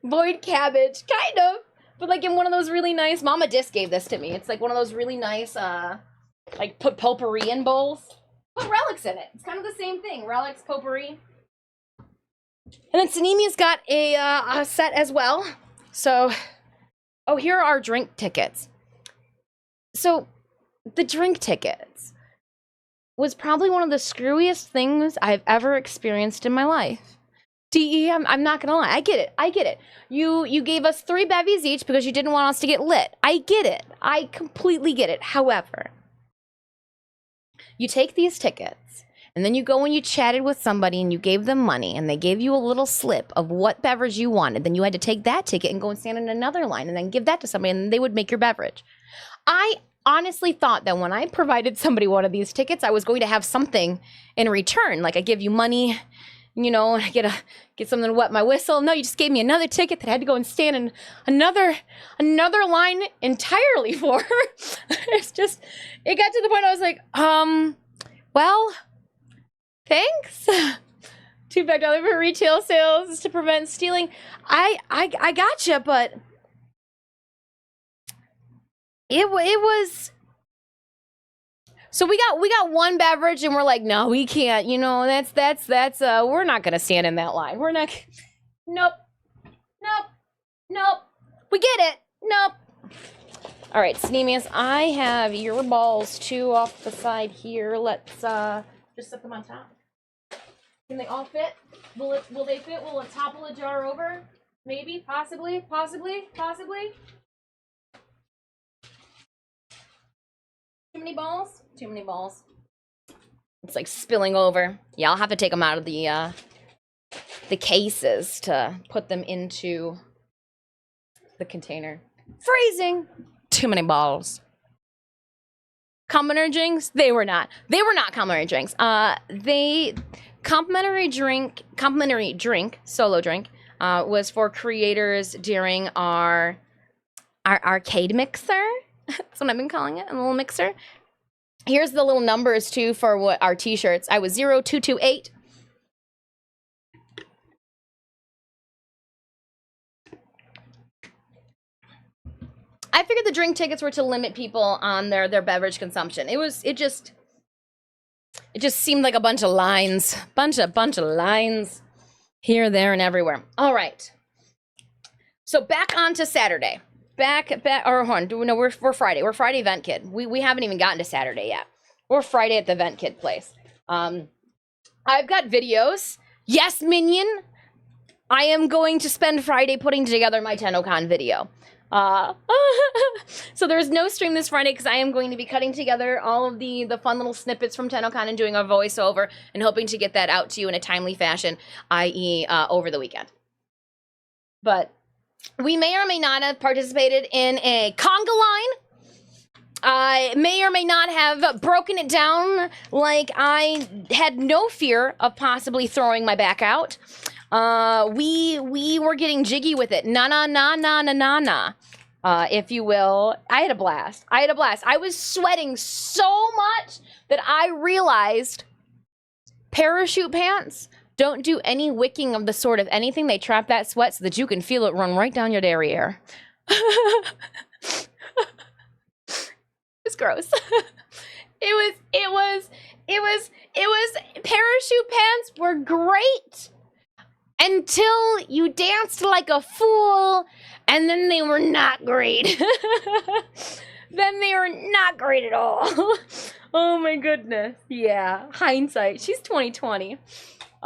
Void cabbage, kind of. But like in one of those really nice, Mama Disc gave this to me. It's like one of those really nice, like put potpourri in bowls. Put relics in it. It's kind of the same thing. Relics, potpourri. And then Synemia's got a set as well. So, oh, here are our drink tickets. So, the drink tickets was probably one of the screwiest things I've ever experienced in my life. DE, I'm not gonna lie. I get it. You gave us 3 bevies each because you didn't want us to get lit. I get it. I completely get it. However, you take these tickets, and then you go and you chatted with somebody and you gave them money and they gave you a little slip of what beverage you wanted. Then you had to take that ticket and go and stand in another line and then give that to somebody and they would make your beverage. I honestly thought that when I provided somebody one of these tickets, I was going to have something in return. Like I give you money, you know, and I get something to wet my whistle. No, you just gave me another ticket that I had to go and stand in another line entirely for. It's just, it got to the point I was like, well, thanks. $2 for retail sales to prevent stealing. I gotcha, but it was. So we got one beverage and we're like, no, we can't. You know, that's we're not gonna stand in that line. We're not. Nope. We get it. Nope. All right, Sneemius, I have your balls too off the side here. Let's just set them on top. Can they all fit? Will they fit? Will it topple a jar over? Maybe, possibly. Too many balls? Too many balls. It's like spilling over. Yeah, I'll have to take them out of the cases to put them into the container. Freezing. Too many balls. Complimentary drinks? They were not complimentary drinks. Complimentary drink, solo drink, was for creators during our arcade mixer. That's what I've been calling it, a little mixer. Here's the little numbers too for what our t-shirts. I was 0228. I figured the drink tickets were to limit people on their beverage consumption. It just seemed like a bunch of lines. Bunch of lines here, there, and everywhere. All right. So back on to Saturday. We're Friday. We're Friday Event Kid. We haven't even gotten to Saturday yet. We're Friday at the Event Kid place. I've got videos. Yes, Minion. I am going to spend Friday putting together my Tennocon video. So there's no stream this Friday because I am going to be cutting together all of the fun little snippets from Tennocon and doing a voiceover and hoping to get that out to you in a timely fashion, i.e. Over the weekend. But we may or may not have participated in a conga line. I may or may not have broken it down like I had no fear of possibly throwing my back out. We were getting jiggy with it. Na, if you will. I had a blast. I was sweating so much that I realized parachute pants don't do any wicking of the sort of anything. They trap that sweat so that you can feel it run right down your derriere. It's gross. It was parachute pants were great until you danced like a fool, and then they were not great. Then they were not great at all. Oh my goodness. Yeah, hindsight. She's 2020.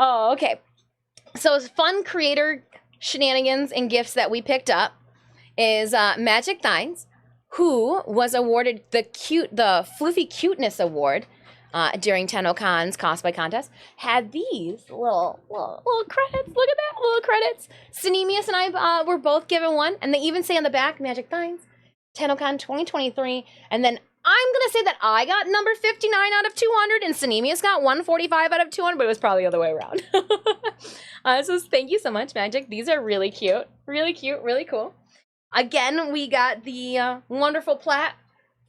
Oh, okay. So fun creator shenanigans and gifts that we picked up is Magic Thines, who was awarded the Floofy Cuteness Award during Tennocon's cosplay contest, had these little credits. Look at that, little credits. Synemius and I were both given one, and they even say on the back, Magic Thines, Tennocon 2023, and then I'm going to say that I got number 59 out of 200, and Synemius got 145 out of 200, but it was probably the other way around. So thank you so much, Magic. These are really cute, really cool. Again, we got the wonderful plat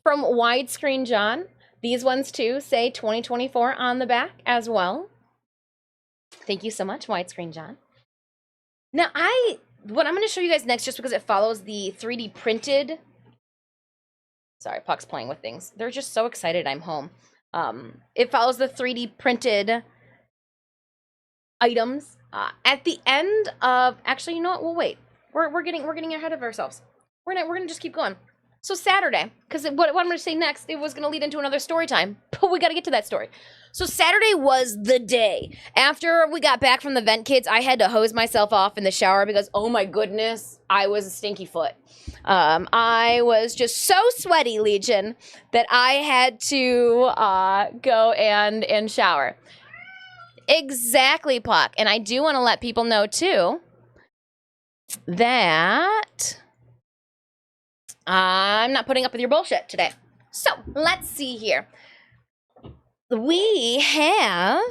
from Widescreen John. These ones, too, say 2024 on the back as well. Thank you so much, Widescreen John. Now, what I'm going to show you guys next, just because it follows the 3D printed... Sorry, Puck's playing with things. They're just so excited I'm home. It follows the 3D printed items. At the end of... Actually, you know what? We'll wait. We're getting ahead of ourselves. We're gonna just keep going. So Saturday, because what I'm gonna say next, it was gonna lead into another story time, but we gotta get to that story. So Saturday was the day. After we got back from the Vent Kids, I had to hose myself off in the shower because, oh my goodness, I was a stinky foot. I was just so sweaty, Legion, that I had to go and shower. Exactly, Puck. And I do want to let people know too that I'm not putting up with your bullshit today. So let's see here. We have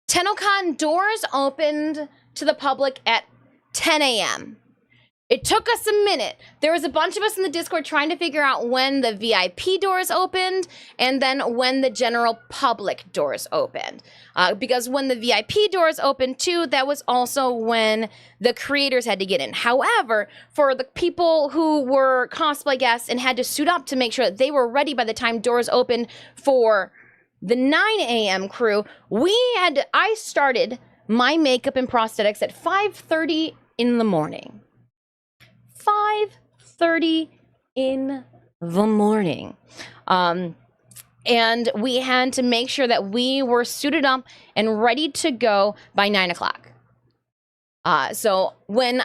Tennocon doors opened to the public at 10 a.m. It took us a minute. There was a bunch of us in the Discord trying to figure out when the VIP doors opened and then when the general public doors opened. Because when the VIP doors opened too, that was also when the creators had to get in. However, for the people who were cosplay guests and had to suit up to make sure that they were ready by the time doors opened for the 9 a.m. crew, I started my makeup and prosthetics at 5:30 in the morning. 5:30 in the morning. And we had to make sure that we were suited up and ready to go by 9 o'clock. So when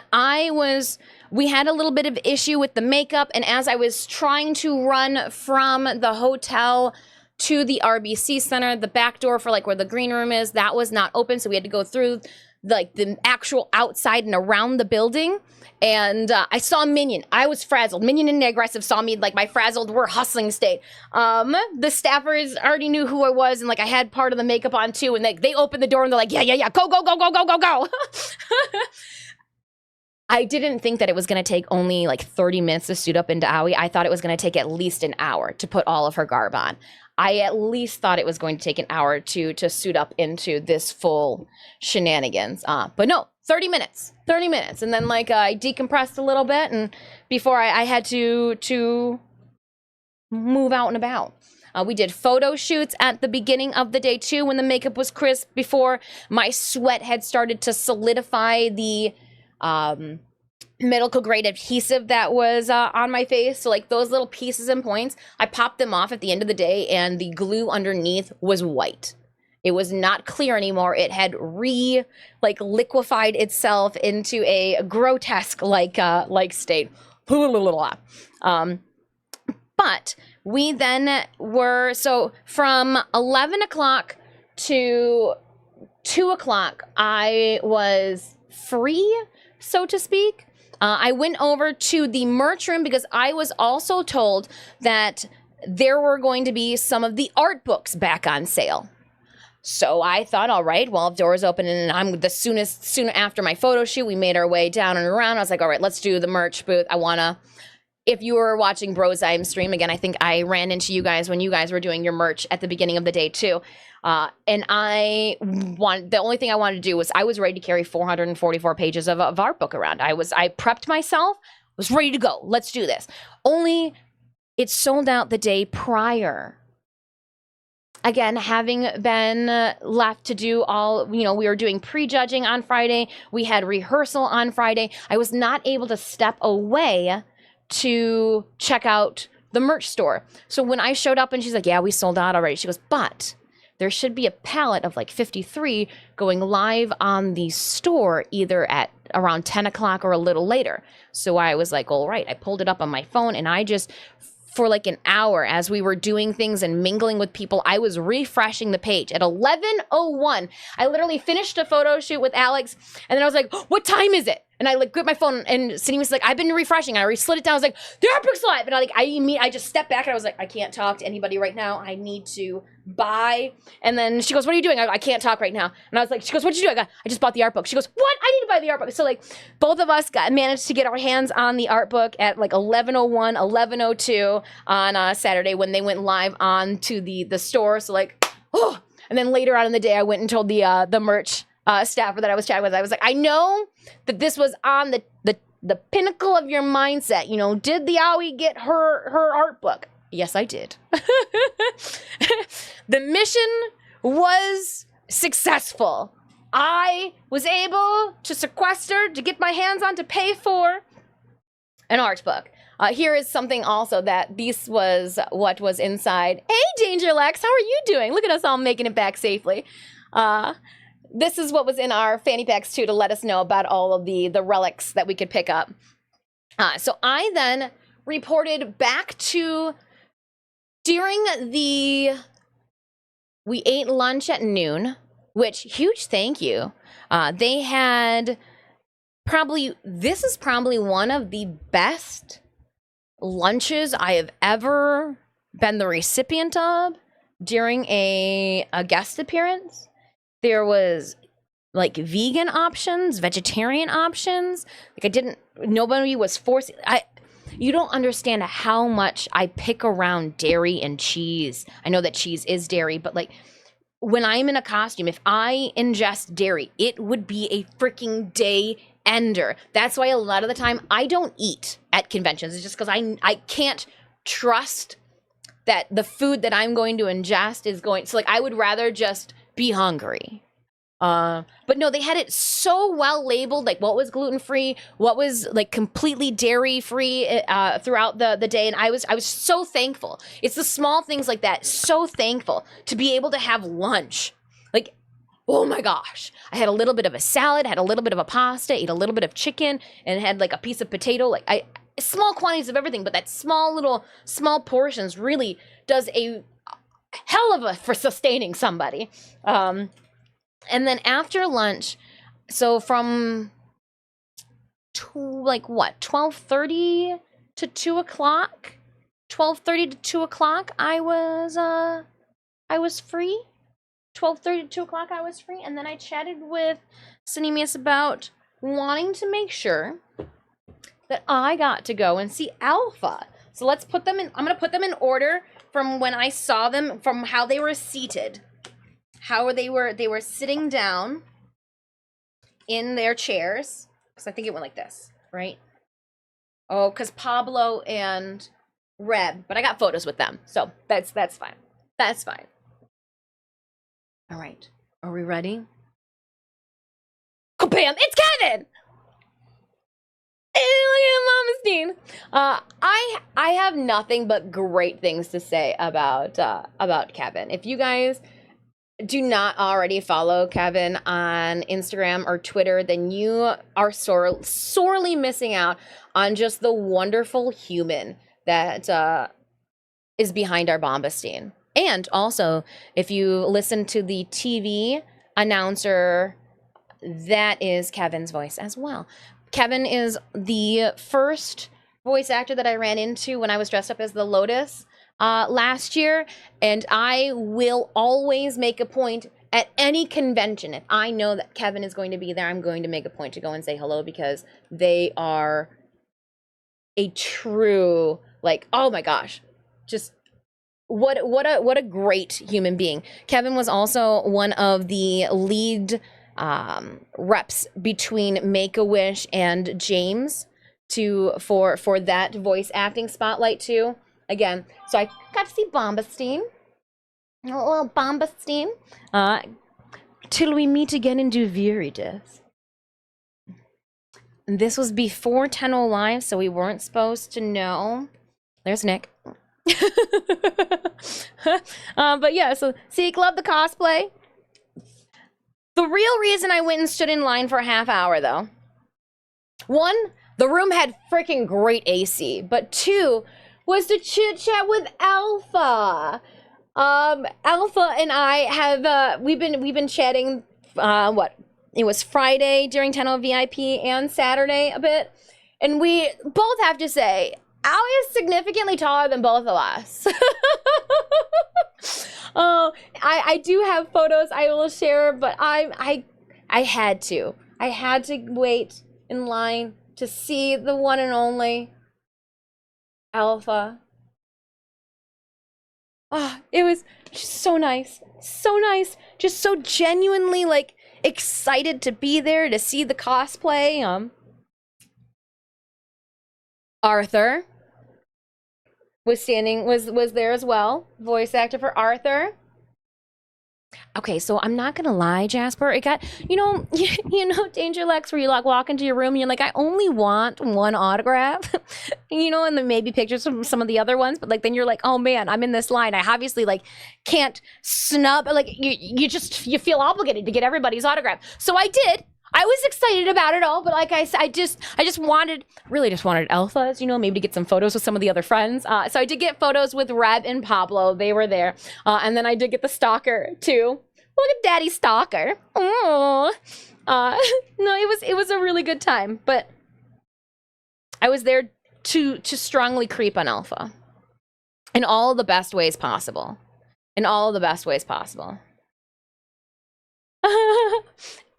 we had a little bit of issue with the makeup, and as I was trying to run from the hotel to the RBC Center, the back door for like where the green room is, that was not open, so we had to go through like the actual outside and around the building. And I saw Minion. I was frazzled. Minion and Aggressive saw me, like, my frazzled, we're hustling state. The staffers already knew who I was, and, like, I had part of the makeup on, too, and they opened the door, and they're like, yeah, go, go, go, go, go, go, go. I didn't think that it was going to take only, like, 30 minutes to suit up into Aoi. I thought it was going to take at least an hour to put all of her garb on. I at least thought it was going to take an hour to suit up into this full shenanigans. But no, 30 minutes. And then like I decompressed a little bit and before I had to move out and about. We did photo shoots at the beginning of the day too when the makeup was crisp before my sweat had started to solidify the medical grade adhesive that was on my face. So like those little pieces and points, I popped them off at the end of the day and the glue underneath was white. It was not clear anymore. It had liquefied itself into a grotesque like state. But we then were, so from 11 o'clock to 2 o'clock, I was free, so to speak. I went over to the merch room because I was also told that there were going to be some of the art books back on sale. So I thought, all right, well, if doors open and soon after my photo shoot, we made our way down and around. I was like, all right, let's do the merch booth. If you were watching Brozime stream, again, I think I ran into you guys when you guys were doing your merch at the beginning of the day too. And the only thing I wanted to do was I was ready to carry 444 pages of art book around. I prepped myself, was ready to go. Let's do this. Only it sold out the day prior. Again, having been left to do we were doing prejudging on Friday. We had rehearsal on Friday. I was not able to step away to check out the merch store. So when I showed up and she's like, yeah, we sold out already. She goes, but there should be a pallet of like 53 going live on the store either at around 10 o'clock or a little later. So I was like, all right. I pulled it up on my phone and I just, for like an hour as we were doing things and mingling with people, I was refreshing the page at 11:01. I literally finished a photo shoot with Alex and then I was like, what time is it? And I like gripped my phone and Cindy was like, I've been refreshing. I slid it down. I was like, the art book's live. And I just stepped back and I was like, I can't talk to anybody right now. I need to buy. And then she goes, what are you doing? I can't talk right now. And I was like, she goes, what'd you do? I just bought the art book. She goes, what? I need to buy the art book. So like both of us managed to get our hands on the art book at like 11:01, 11:02 on Saturday when they went live on to the store. So like, oh, and then later on in the day, I went and told the merch staffer that I was chatting with. I was like, I know that this was on the pinnacle of your mindset. You know, did the Aoi get her art book? Yes, I did. The mission was successful. I was able to sequester, to get my hands on, to pay for an art book. Here is something also that this was what was inside. Hey, Danger Lex, how are you doing? Look at us all making it back safely. This is what was in our fanny packs too to let us know about all of the relics that we could pick up. So I then reported back to we ate lunch at noon, which huge thank you. They had this is probably one of the best lunches I have ever been the recipient of during a guest appearance. There was like vegan options, vegetarian options. Like nobody was forced. You don't understand how much I pick around dairy and cheese. I know that cheese is dairy, but like when I'm in a costume, if I ingest dairy, it would be a freaking day ender. That's why a lot of the time I don't eat at conventions. It's just because I can't trust that the food that I'm going to ingest is going. So like I would rather just be hungry. But no, they had it so well labeled, like what was gluten free, what was like completely dairy free throughout the day, and I was so thankful. It's the small things like that. So thankful to be able to have lunch. Like, oh my gosh, I had a little bit of a salad, had a little bit of a pasta, ate a little bit of chicken, and had like a piece of potato. Like small quantities of everything, but that small portions really does a hell of a for sustaining somebody. And then after lunch, so from 12:30 to 2 o'clock, 12:30 to 2 o'clock, I was free. 12:30 to 2 o'clock, I was free. And then I chatted with Cinemius about wanting to make sure that I got to go and see Alpha. So let's put them in, I'm going to put them in order from when I saw them, from how they were seated. How they were sitting down in their chairs. Because I think it went like this, right? Oh, because Pablo and Reb, but I got photos with them, so that's fine. That's fine. All right, are we ready? Kabam! It's Kevin. Hey, look at Mama Steen. I have nothing but great things to say about Kevin. If you guys do not already follow Kevin on Instagram or Twitter, then you are sorely missing out on just the wonderful human that is behind our Bombasteen. And also, if you listen to the TV announcer, that is Kevin's voice as well. Kevin is the first voice actor that I ran into when I was dressed up as the Lotus last year, and I will always make a point at any convention, if I know that Kevin is going to be there, I'm going to make a point to go and say hello, because they are a true, like, oh my gosh, just what a great human being. Kevin was also one of the lead reps between Make-A-Wish and James for that voice acting spotlight too. Again, so I got to see Bombasteen, a little Bombasteen, till we meet again in Du Viritas. This was before Tenno Live, so we weren't supposed to know. There's Nick. But yeah, so Seek, love the cosplay. The real reason I went and stood in line for a half hour, though, one, the room had freaking great AC, but two, was to chit chat with Alpha. Alpha and I have we've been chatting. It was Friday during Tenno VIP and Saturday a bit, and we both have to say Al is significantly taller than both of us. Oh, I do have photos I will share, but I had to wait in line to see the one and only Alpha. Ah, it was just so nice, just so genuinely like excited to be there to see the cosplay. Arthur was there as well, voice actor for Arthur. Okay, so I'm not gonna lie, Jasper. It got, Danger Lex, where you like walk into your room and you're like, I only want one autograph, and then maybe pictures from some of the other ones. But like, then you're like, oh man, I'm in this line. I obviously like can't snub. Like you feel obligated to get everybody's autograph. So I did. I was excited about it all, but like I said, I just wanted Alpha's, maybe to get some photos with some of the other friends. So I did get photos with Reb and Pablo. They were there. And then I did get the stalker too. Look at Daddy Stalker. Oh. No, it was a really good time, but I was there to strongly creep on Alpha in all the best ways possible.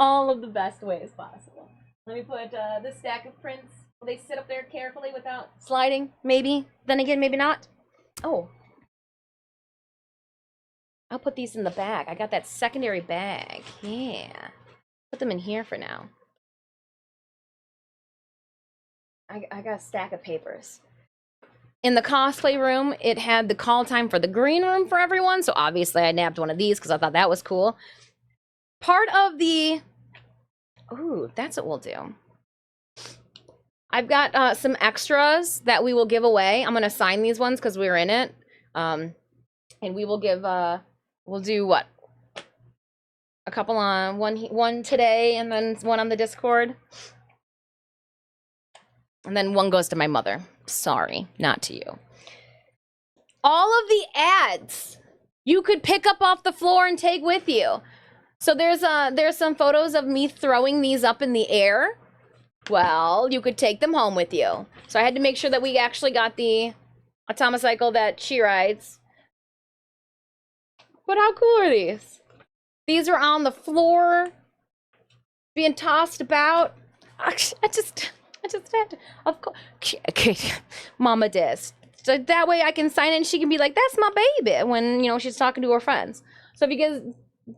All of the best ways possible. Let me put this stack of prints. Will they sit up there carefully without sliding? Maybe. Then again, maybe not. Oh. I'll put these in the bag. I got that secondary bag. Yeah. Put them in here for now. I got a stack of papers. In the cosplay room, it had the call time for the green room for everyone, so obviously I nabbed one of these because I thought that was cool. Part of the... Ooh, that's what we'll do. I've got some extras that we will give away. I'm going to sign these ones because we were in it. And we will give... we'll do what? A couple on... One today and then one on the Discord. And then one goes to my mother. Sorry, not to you. All of the ads you could pick up off the floor and take with you. So there's some photos of me throwing these up in the air. Well, you could take them home with you. So I had to make sure that we actually got the automocycle that she rides. But how cool are these? These are on the floor, being tossed about. I just had to, of course, okay, Mama does. So that way I can sign it and she can be like, that's my baby, when, you know, she's talking to her friends. So because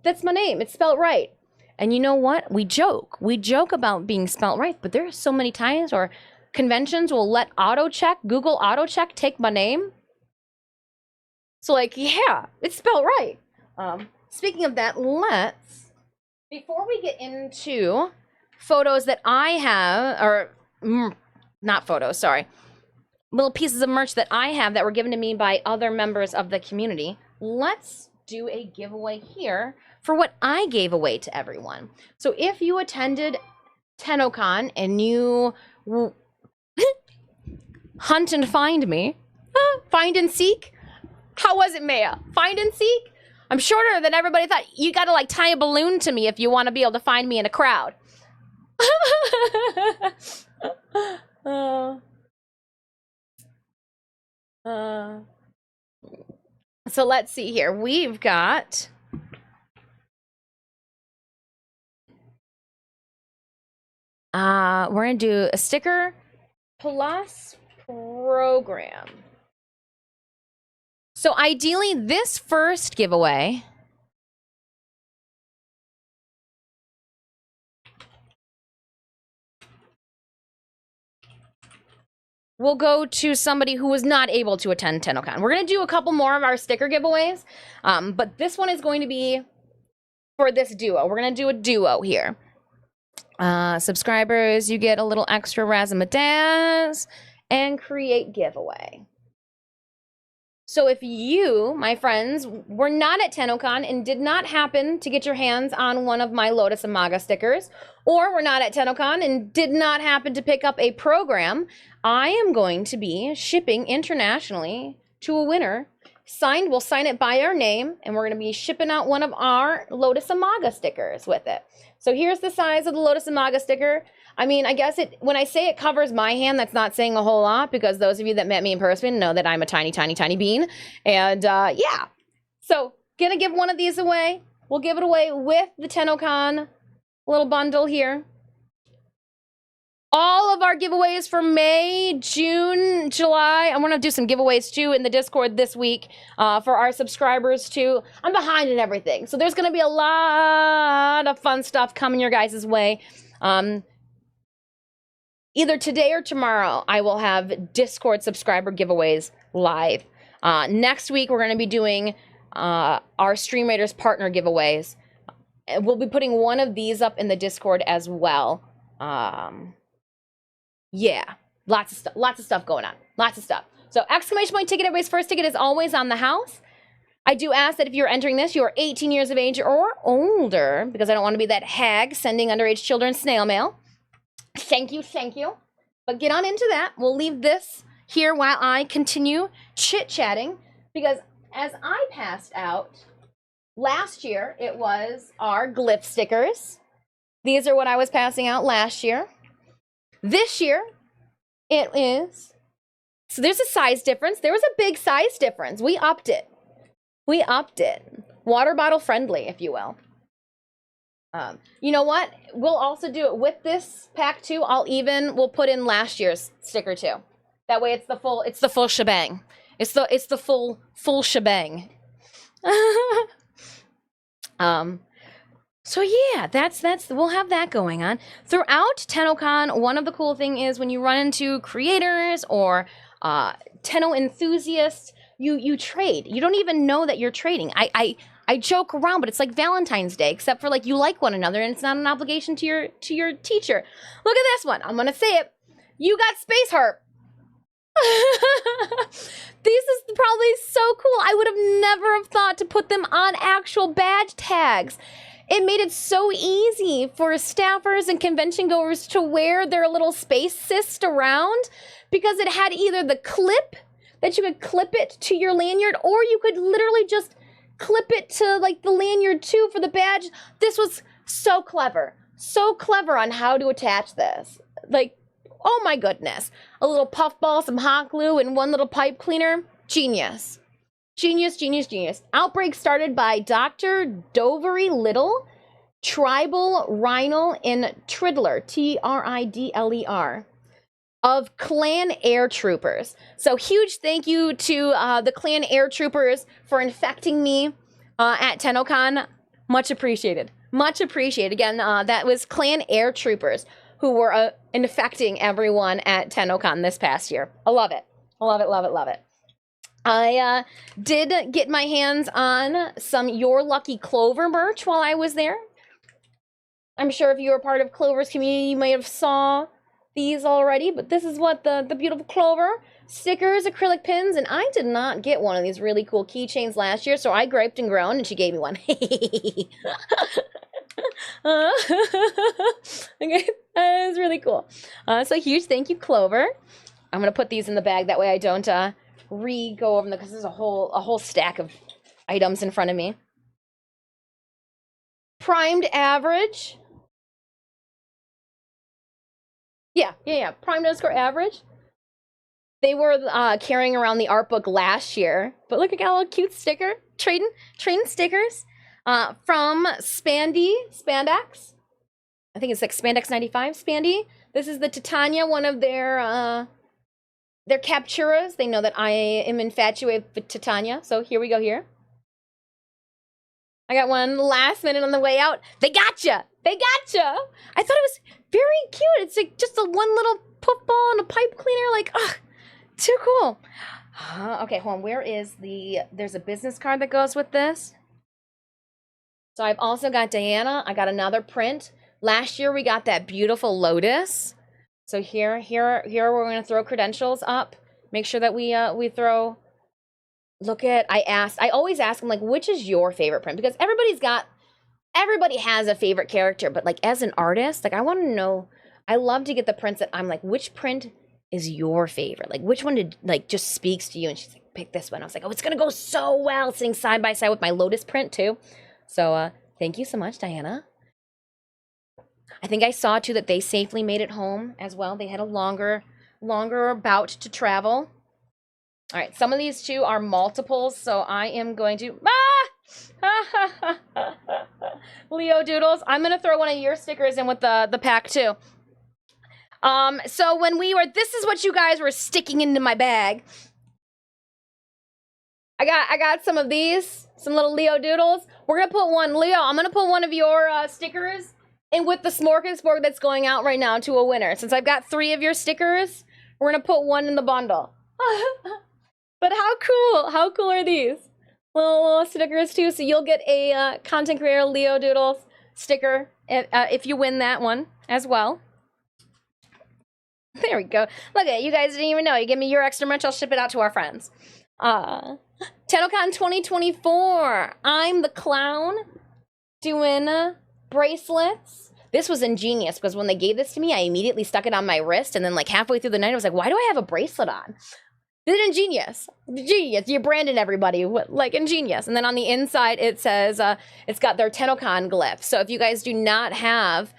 that's my name, it's spelled right. And you know what? We joke about being spelled right, but there are so many times where conventions will let Google auto check take my name. So like, yeah, it's spelled right. Speaking of that, before we get into photos that I have, or not photos, sorry, little pieces of merch that I have that were given to me by other members of the community, let's do a giveaway here for what I gave away to everyone. So if you attended Tennocon and you hunt and find me, find and seek, how was it, Maya? Find and seek? I'm shorter than everybody thought. You gotta like tie a balloon to me if you want to be able to find me in a crowd. So let's see here. We've got we're gonna do a sticker plus program. So ideally this first giveaway will go to somebody who was not able to attend Tennocon. We're going to do a couple more of our sticker giveaways, but this one is going to be for this duo. We're going to do a duo here. Subscribers, you get a little extra razzmatazz and create giveaway. So if you, my friends, were not at Tennocon and did not happen to get your hands on one of my Lotus Amaga stickers, or were not at Tennocon and did not happen to pick up a program, I am going to be shipping internationally to a winner. We'll sign it by our name, and we're going to be shipping out one of our Lotus Amaga stickers with it. So here's the size of the Lotus Amaga sticker. I mean, I guess when I say it covers my hand, that's not saying a whole lot, because those of you that met me in person know that I'm a tiny, tiny, tiny bean. And yeah, so gonna give one of these away. We'll give it away with the Tennocon little bundle here. All of our giveaways for May, June, July. I'm gonna do some giveaways too in the Discord this week for our subscribers too. I'm behind in everything, so there's gonna be a lot of fun stuff coming your guys' way. Either today or tomorrow, I will have Discord subscriber giveaways live. Next week, we're going to be doing our Stream Raiders partner giveaways. We'll be putting one of these up in the Discord as well. Yeah, lots of stuff going on. Lots of stuff. So exclamation point ticket, everybody's first ticket is always on the house. I do ask that if you're entering this, you are 18 years of age or older, because I don't want to be that hag sending underage children snail mail. Thank you, thank you. But get on into that. We'll leave this here while I continue chit-chatting, because as I passed out last year, it was our glyph stickers. These are what I was passing out last year. This year, it is... So there's a size difference. There was a big size difference. We upped it. We upped it. Water bottle friendly, if you will. You know what? We'll also do it with this pack too. We'll put in last year's sticker too. That way it's the full shebang. It's the full shebang. So yeah, that's we'll have that going on. Throughout Tennocon, one of the cool thing is when you run into creators or Tenno enthusiasts, you trade. You don't even know that you're trading. I joke around, but it's like Valentine's Day, except for like you like one another and it's not an obligation to your teacher. Look at this one. I'm gonna say it. You got space herp. This is probably so cool. I would have never have thought to put them on actual badge tags. It made it so easy for staffers and convention goers to wear their little space cyst around because it had either the clip that you could clip it to your lanyard or you could literally just clip it to like the lanyard too for the badge. This was so clever on how to attach this. Like, oh my goodness. A little puffball, some hot glue, and one little pipe cleaner. Genius. Genius, genius, genius. Outbreak started by Dr. Dovery Little, Tribal Rhinal and Tridler, Tridler, of Clan Air Troopers. So huge thank you to the Clan Air Troopers for infecting me at Tennocon. Much appreciated. Much appreciated. Again, that was Clan Air Troopers who were infecting everyone at Tennocon this past year. I love it. I love it, love it, love it. I did get my hands on some Your Lucky Clover merch while I was there. I'm sure if you were part of Clover's community, you may have saw these already, but this is what the beautiful Clover stickers, acrylic pins, and I did not get one of these really cool keychains last year, so I griped and groaned, and she gave me one. Okay, that is really cool. So huge thank you, Clover. I'm gonna put these in the bag, that way I don't go over them because there's a whole stack of items in front of me. Primed average. Yeah. Primed underscore average. They were carrying around the art book last year, but look, I got a little cute sticker. Trading stickers from Spandex. I think it's like Spandex 95. Spandy. This is the Titania, one of their capturas. They know that I am infatuated with Titania, so here we go here. I got one last minute on the way out. They gotcha! They gotcha! I thought it was very cute. It's like just a one little puffball and a pipe cleaner. Like, ugh, too cool. Okay, hold on. Where is there's a business card that goes with this. So I've also got Diana. I got another print. Last year we got that beautiful lotus. So here we're going to throw credentials up. Make sure that we throw. I always ask them, like, which is your favorite print? Because everybody has a favorite character, but like as an artist, like I want to know, I love to get the prints that I'm like, which print is your favorite? Like which one just speaks to you? And she's like, pick this one. I was like, oh, it's going to go so well sitting side by side with my lotus print too. So thank you so much, Diana. I think I saw too that they safely made it home as well. They had a longer bout to travel. All right, some of these two are multiples, so I am going to Leo Doodles. I'm gonna throw one of your stickers in with the pack too. So when this is what you guys were sticking into my bag. I got some of these, some little Leo Doodles. We're gonna put one, Leo. I'm gonna put one of your stickers in with the smorgasbord that's going out right now to a winner. Since I've got 3 of your stickers, we're gonna put one in the bundle. But how cool are these? Little stickers too, so you'll get a content creator Leo Doodles sticker if you win that one as well. There we go. Look at it, you guys didn't even know. You give me your extra merch, I'll ship it out to our friends. Tennocon 2024. I'm the clown doing bracelets. This was ingenious because when they gave this to me, I immediately stuck it on my wrist, and then like halfway through the night, I was like, why do I have a bracelet on? It's ingenious. Genius. You're branding everybody like ingenious. And then on the inside, it says it's got their Tennocon glyph. So if you guys do not have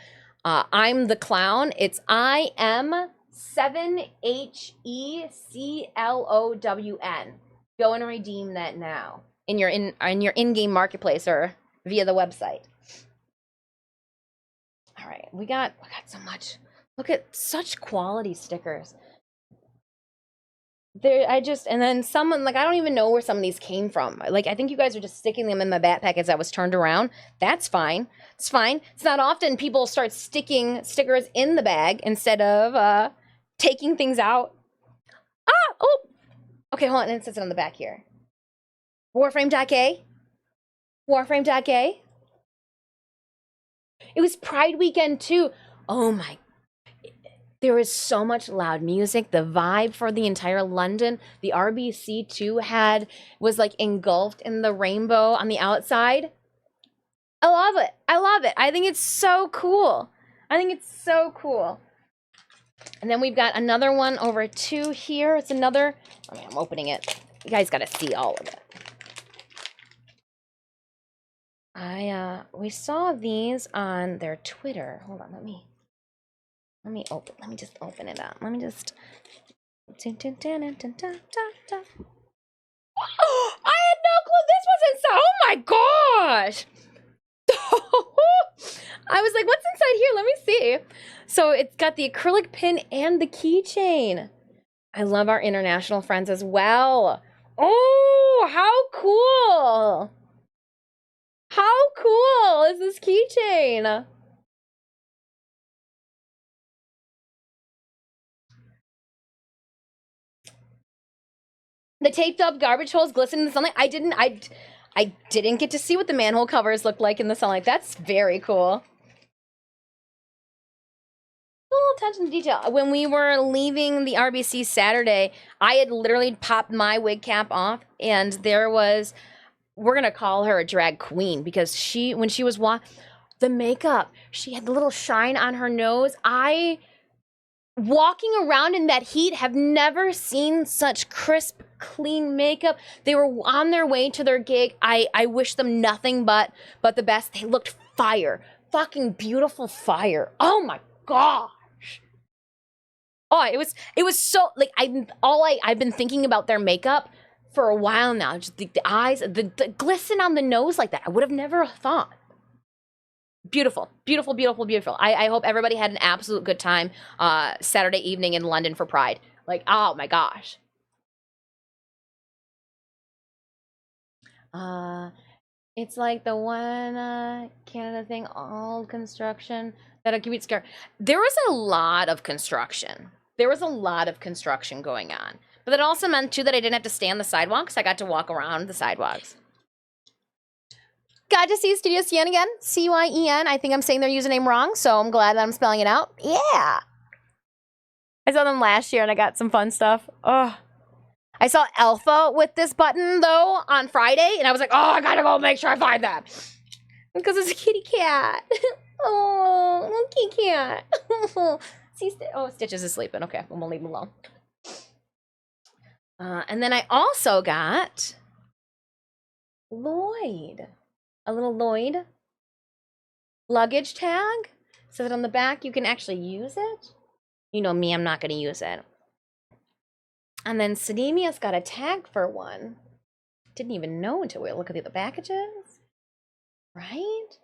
I'm the Clown, it's IM7HECLOWN. Go and redeem that now in your in-game marketplace or via the website. All right, we got so much. Look at such quality stickers. There, and then someone, like, I don't even know where some of these came from. Like, I think you guys are just sticking them in my backpack as I was turned around. That's fine. It's fine. It's not often people start sticking stickers in the bag instead of taking things out. Ah! Oh! Okay, hold on. It says it on the back here. Warframe.k. Warframe.k. It was Pride weekend, too. Oh, my. There was so much loud music. The vibe for the entire London, the RBC too was like engulfed in the rainbow on the outside. I love it. I love it. I think it's so cool. I think it's so cool. And then we've got another one over two here. It's another, I mean, I'm opening it. You guys got to see all of it. We saw these on their Twitter. Hold on, let me just open it up. Let me just. Oh, I had no clue this was inside. Oh my gosh. I was like, what's inside here? Let me see. So it's got the acrylic pin and the keychain. I love our international friends as well. Oh, how cool. How cool is this keychain? The taped up garbage holes glisten in the sunlight. I didn't get to see what the manhole covers look like in the sunlight. That's very cool. A little attention to detail. When we were leaving the RBC Saturday, I had literally popped my wig cap off, and there was, we're gonna call her a drag queen because when she was the makeup, she had the little shine on her nose. Walking around in that heat, have never seen such crisp, clean makeup. They were on their way to their gig. I wish them nothing but the best. They looked fire. Fucking beautiful fire. Oh my gosh. Oh, it was so, like, I've been thinking about their makeup for a while now. Just the eyes, the glisten on the nose like that. I would have never thought. Beautiful, beautiful, beautiful, beautiful. I hope everybody had an absolute good time Saturday evening in London for Pride. Like, oh my gosh. It's like the one Canada thing, all construction that a commute scare. There was a lot of construction. There was a lot of construction going on. But that also meant too that I didn't have to stay on the sidewalks. I got to walk around the sidewalks. Got to see Studio Cyen again. C-Y-E-N. I think I'm saying their username wrong, so I'm glad that I'm spelling it out. Yeah. I saw them last year and I got some fun stuff. Oh. I saw Alpha with this button, though, on Friday, and I was like, oh, I gotta go make sure I find that. Because it's a kitty cat. Oh, kitty cat. See, Stitches is sleeping. Okay, I'm gonna leave him alone. And then I also got Lloyd. A little Lloyd luggage tag so that on the back you can actually use it. You know me, I'm not going to use it. And then Sidemia's got a tag for one. Didn't even know until we look at the other packages. Right?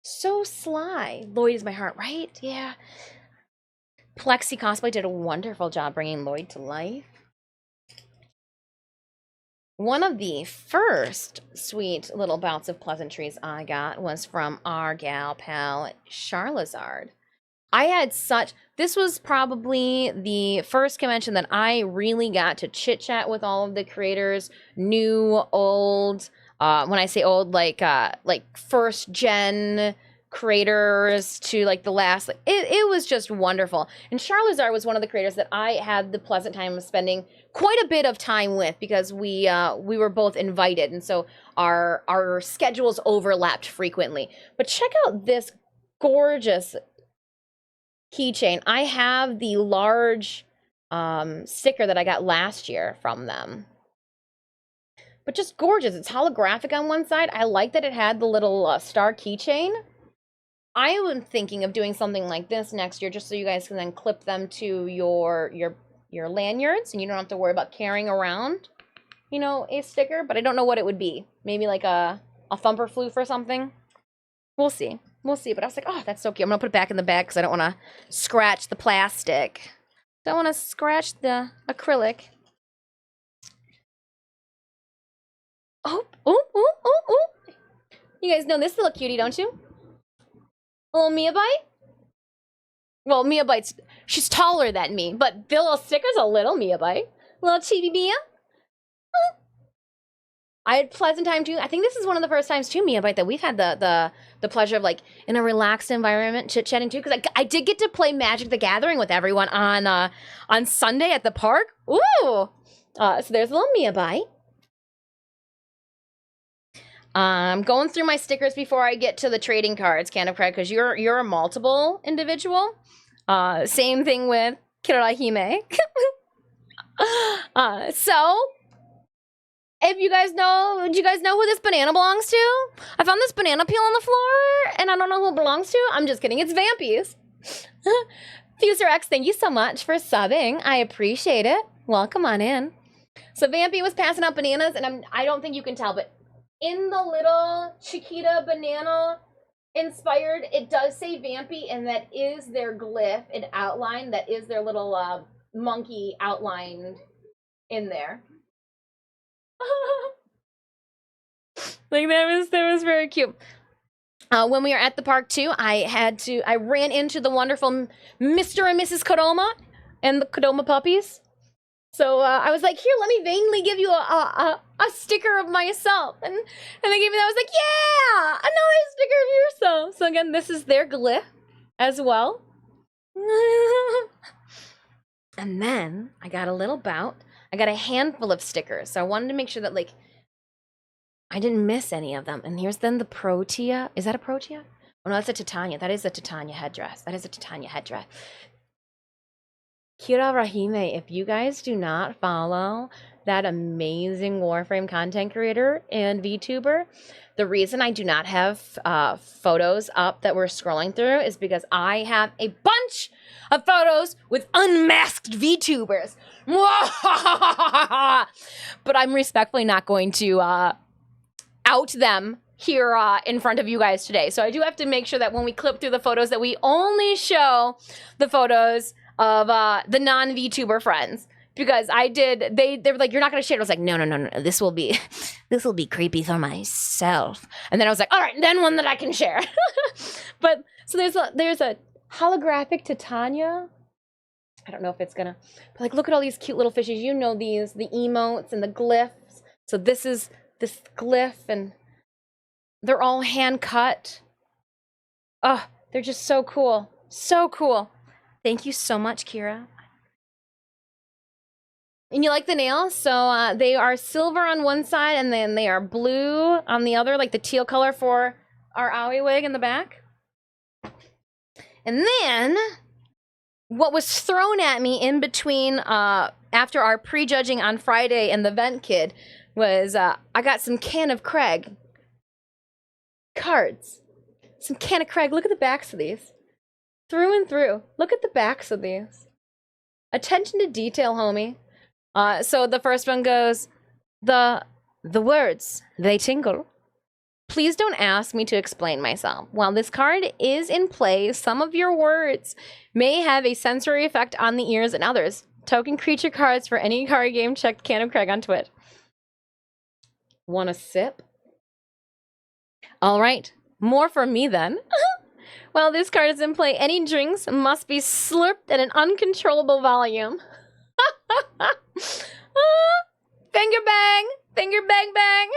So sly. Lloyd is my heart, right? Yeah. Plexi Cosplay did a wonderful job bringing Lloyd to life. One of the first sweet little bouts of pleasantries I got was from our gal pal, Charlazard. This was probably the first convention that I really got to chit chat with all of the creators, new, old, when I say old, like first gen creators to like the last, it was just wonderful. And Charlazard was one of the creators that I had the pleasant time of spending quite a bit of time with because we were both invited, and so our schedules overlapped frequently. But check out this gorgeous keychain. I have the large sticker that I got last year from them. But just gorgeous. It's holographic on one side. I like that it had the little star keychain. I am thinking of doing something like this next year, just so you guys can then clip them to your lanyards, and you don't have to worry about carrying around, you know, a sticker. But I don't know what it would be. Maybe like a thumper floof or something. We'll see. We'll see. But I was like, oh, that's so cute. I'm going to put it back in the bag because I don't want to scratch the plastic. Don't want to scratch the acrylic. Oh, oh, oh, oh, oh. You guys know this little cutie, don't you? A little Mia Bite? Well, Mia Bite's, she's taller than me, but the little sticker's a little Mia Bite. Little chibi Mia. I had pleasant time too. I think this is one of the first times too, Mia Bite, that we've had the pleasure of like in a relaxed environment chit-chatting too. Because I did get to play Magic the Gathering with everyone on Sunday at the park. Ooh! So there's a little Mia Bite. Going through my stickers before I get to the trading cards, Can of Craig, because you're a multiple individual. Same thing with Kirahime. So if you guys know, do you guys know who this banana belongs to? I found this banana peel on the floor, and I don't know who it belongs to. I'm just kidding. It's Vampy's. Fuser X, thank you so much for subbing. I appreciate it. Welcome on in. So Vampy was passing out bananas, and I don't think you can tell, but in the little Chiquita banana inspired, it does say Vampy, and that is their glyph and outline. That is their little monkey outlined in there. Like that was very cute. When we were at the park too, I ran into the wonderful Mr. and Mrs. Kodoma and the Kodoma puppies. So I was like, here, let me vainly give you a sticker of myself. And they gave me that. I was like, yeah, another sticker of yourself. So again, this is their glyph as well. And then I got a little bout. I got a handful of stickers. So I wanted to make sure that like I didn't miss any of them. And here's then the Protea. Is that a Protea? Oh no, that's a Titania. That is a Titania headdress. That is a Titania headdress. Kirahime, if you guys do not follow that amazing Warframe content creator and VTuber, the reason I do not have photos up that we're scrolling through is because I have a bunch of photos with unmasked VTubers. But I'm respectfully not going to out them here in front of you guys today. So I do have to make sure that when we clip through the photos that we only show the photos of the non-VTuber friends, because they were like, you're not gonna share it. I was like, no, this will be creepy for myself. And then I was like, all right, then one that I can share. But so there's a holographic Titania. I don't know if it's gonna, but like, look at all these cute little fishes. You know these, the emotes and the glyphs. So this is this glyph, and they're all hand cut. Oh, they're just so cool, so cool. Thank you so much, Kira. And you like the nails? So they are silver on one side, and then they are blue on the other, like the teal color for our owie wig in the back. And then what was thrown at me in between after our prejudging on Friday and the Vent Kid was I got some Can of Craig cards. Some Can of Craig. Look at the backs of these. Through and through. Look at the backs of these. Attention to detail, homie. So the first one goes, the words, they tingle. Please don't ask me to explain myself. While this card is in play, some of your words may have a sensory effect on the ears and others. Token creature cards for any card game, check Can of Craig on Twitch. Want a sip? All right, more for me then. While this card is in play, any drinks must be slurped at an uncontrollable volume. Finger bang! Finger bang bang!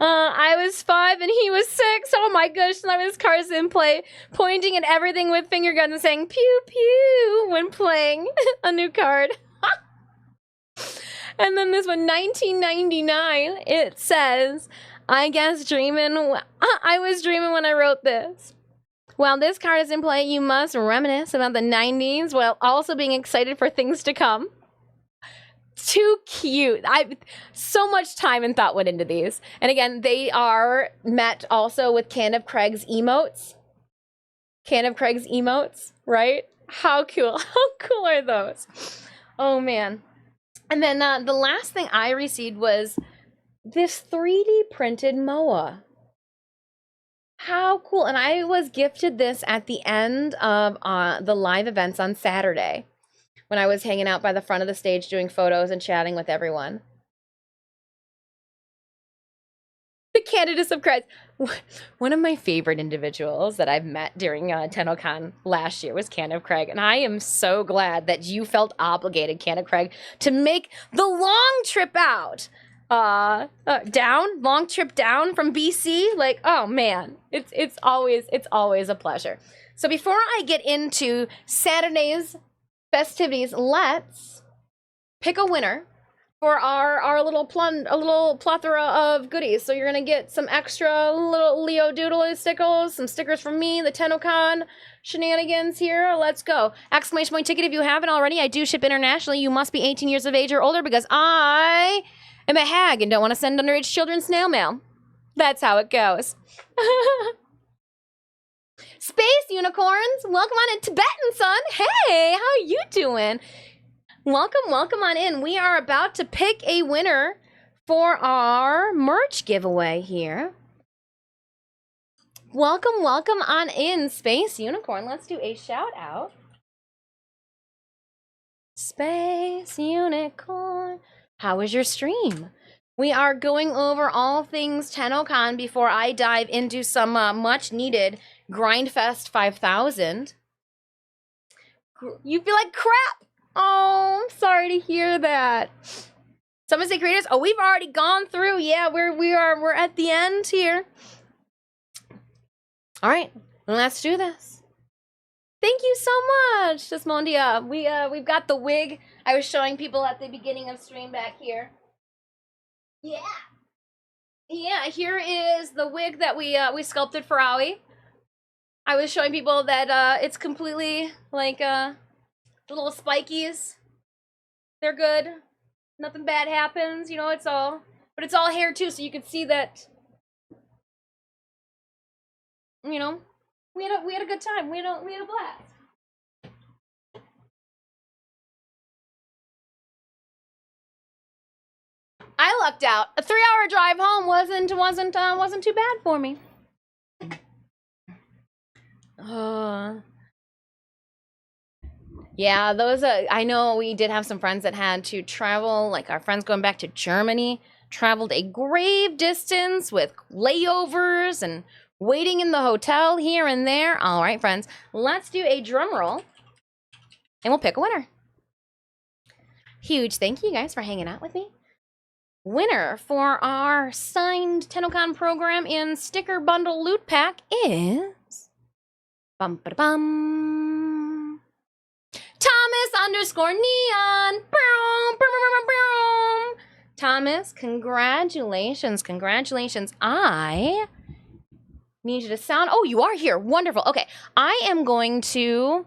I was 5 and he was 6. Oh my gosh, now his card's in play, pointing at everything with finger guns and saying pew pew when playing a new card. And then this one, 1999, it says, I was dreaming when I wrote this. While this card is in play, you must reminisce about the 90s while also being excited for things to come. Too cute. So much time and thought went into these. And again, they are met also with Can of Craig's emotes. Can of Craig's emotes, right? How cool. How cool are those? Oh, man. And then the last thing I received was this 3D printed MOA. How cool. And I was gifted this at the end of the live events on Saturday when I was hanging out by the front of the stage doing photos and chatting with everyone. The Candidates of Christ. One of my favorite individuals that I've met during Tennocon last year was Candace Craig, and I am so glad that you felt obligated, Candace Craig, to make the long trip out, long trip down from BC. Like, oh man, it's always a pleasure. So before I get into Saturday's festivities, let's pick a winner for our little plethora of goodies. So you're gonna get some extra little Leo Doodle stickers, some stickers from me, the Tennocon shenanigans here. Let's go. Exclamation point ticket if you haven't already. I do ship internationally. You must be 18 years of age or older because I am a hag and don't want to send underage children snail mail. That's how it goes. Space unicorns, welcome on in, Tibetan son. Hey, how you doing? Welcome on in. We are about to pick a winner for our merch giveaway here. Welcome on in, Space Unicorn. Let's do a shout out. Space Unicorn. How was your stream? We are going over all things Tennocon before I dive into some much needed Grindfest 5000. You feel like crap. Oh, I'm sorry to hear that. Someone say creators. Oh, we've already gone through. Yeah, we're at the end here. All right, let's do this. Thank you so much, Desmondia. We've got the wig I was showing people at the beginning of stream back here. Yeah. Here is the wig that we sculpted for Aoi. I was showing people that it's completely like the little spikies, they're good. Nothing bad happens, you know, but it's all hair too, so you can see that, you know, we had a good time. We had a blast. I lucked out. A 3-hour drive home wasn't too bad for me. Yeah, those I know we did have some friends that had to travel, like our friends going back to Germany, traveled a grave distance with layovers and waiting in the hotel here and there. All right, friends, let's do a drum roll and we'll pick a winner. Huge thank you guys for hanging out with me. Winner for our signed Tennocon program and sticker bundle loot pack is Thomas_Neon. Thomas, congratulations. I need you to sound. Oh, you are here. Wonderful. Okay, I am going to,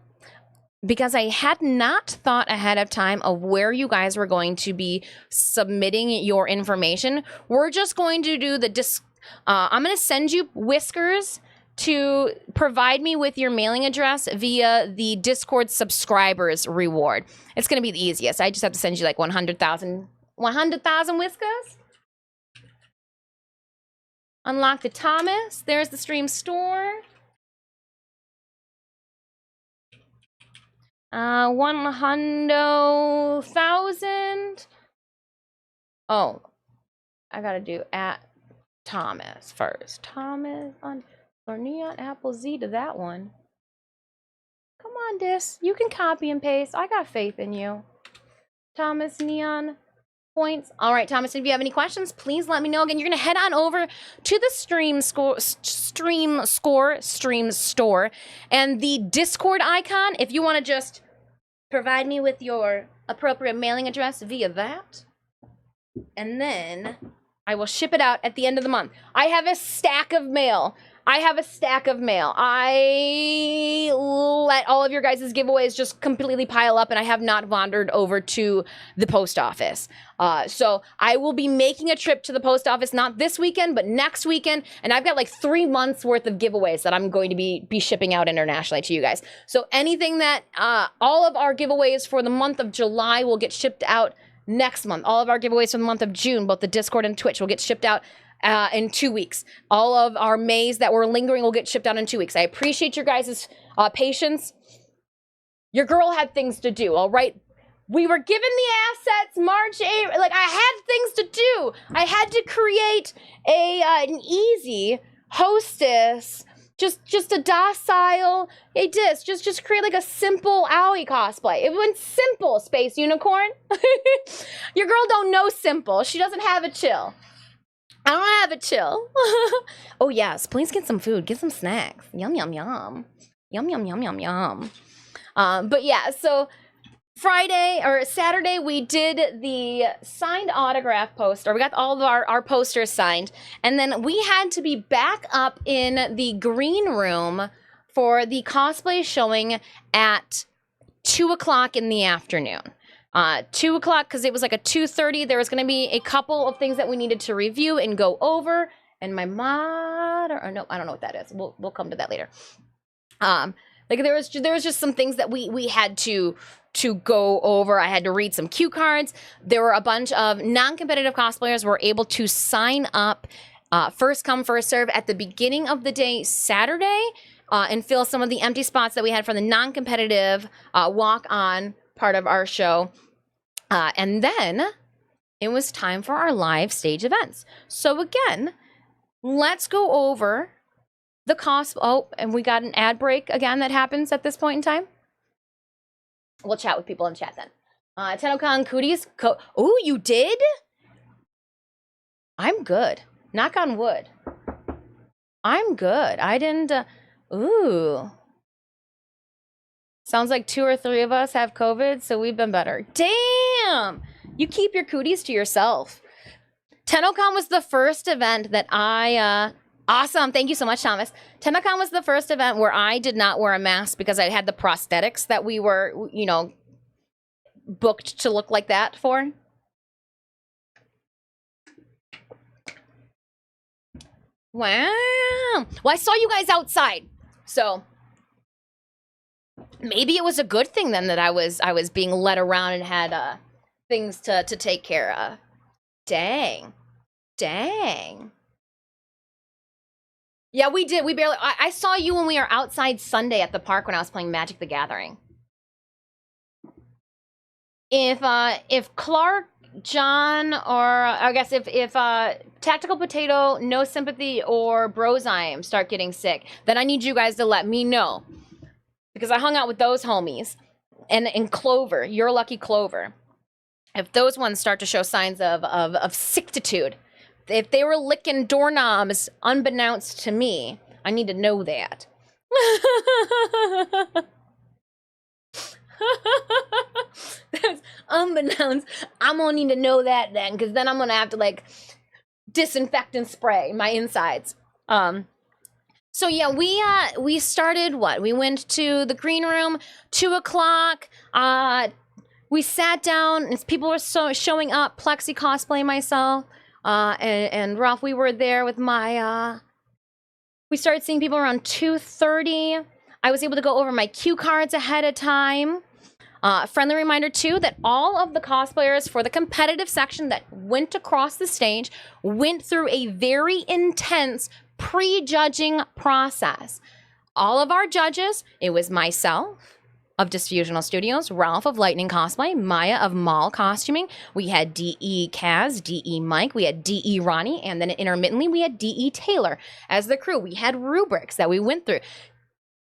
because I had not thought ahead of time of where you guys were going to be submitting your information, we're just going to do the I'm going to send you whiskers to provide me with your mailing address via the Discord subscribers reward. It's going to be the easiest. I just have to send you like 100,000 whiskers. Unlock the Thomas. There's the stream store. 100,000. Oh, I got to do at Thomas first. Thomas on. Or Neon Apple Z to that one. Come on, Dis. You can copy and paste. I got faith in you. Thomas Neon points. All right, Thomas, if you have any questions, please let me know. Again, you're going to head on over to the stream store and the Discord icon. If you want to just provide me with your appropriate mailing address via that. And then I will ship it out at the end of the month. I have a stack of mail. I let all of your guys' giveaways just completely pile up, and I have not wandered over to the post office. So I will be making a trip to the post office, not this weekend, but next weekend. And I've got like 3 months worth of giveaways that I'm going to be shipping out internationally to you guys. So anything that, all of our giveaways for the month of July will get shipped out next month. All of our giveaways for the month of June, both the Discord and Twitch, will get shipped out in 2 weeks. All of our Mays that were lingering will get shipped out in 2 weeks. I appreciate your guys' patience. Your girl had things to do, all right? We were given the assets March 8th. Like, I had things to do. I had to create an easy hostess, just a docile, just create like a simple owie cosplay. It went simple, Space Unicorn. Your girl don't know simple. She doesn't have a chill. I don't have a chill. Oh yes, please get some food. Get some snacks. Yum, yum, yum. Yum, yum, yum, yum, yum. But yeah, so Friday or Saturday, we did the signed autograph poster. We got all of our posters signed. And then we had to be back up in the green room for the cosplay showing at 2 o'clock in the afternoon. 2 o'clock, because it was like a 2:30. There was going to be a couple of things that we needed to review and go over. And my mod, or no, I don't know what that is. We'll come to that later. Like there was just some things that we had to go over. I had to read some cue cards. There were a bunch of non-competitive cosplayers who were able to sign up first come, first serve at the beginning of the day, Saturday, and fill some of the empty spots that we had from the non-competitive walk-on part of our show. And then it was time for our live stage events. So again, let's go over the oh, and we got an ad break again that happens at this point in time. We'll chat with people in chat then. Tennocon cooties. Oh, you did? I'm good. Knock on wood. I'm good. I didn't. Ooh. Sounds like 2 or 3 of us have COVID, so we've been better. Damn! You keep your cooties to yourself. Tennocon was the first event that I. Awesome. Thank you so much, Thomas. Tennocon was the first event where I did not wear a mask because I had the prosthetics that we were, booked to look like that for. Wow. Well, I saw you guys outside. So maybe it was a good thing then that I was being led around and had things to take care of. Dang. Yeah, we did. We barely. I saw you when we were outside Sunday at the park when I was playing Magic the Gathering. If Clark, John, or I guess if Tactical Potato, No Sympathy, or Brozyme start getting sick, then I need you guys to let me know, because I hung out with those homies, and Clover, Your Lucky Clover. If those ones start to show signs of sickitude. If they were licking doorknobs unbeknownst to me, I need to know that. That's unbeknownst. I'm gonna need to know that then, because then I'm gonna have to disinfect and spray my insides. So yeah, we started what? We went to the green room, 2 o'clock. We sat down and people were showing up. Plexi cosplay myself. And Ralph, we were there with my, we started seeing people around 2:30. I was able to go over my cue cards ahead of time. Friendly reminder too, that all of the cosplayers for the competitive section that went across the stage went through a very intense pre-judging process. All of our judges, it was myself of Disfusional Studios, Ralph of Lightning Cosplay, Maya of Mall Costuming. We had D.E. Kaz, D.E. Mike, we had D.E. Ronnie, and then intermittently we had D.E. Taylor as the crew. We had rubrics that we went through.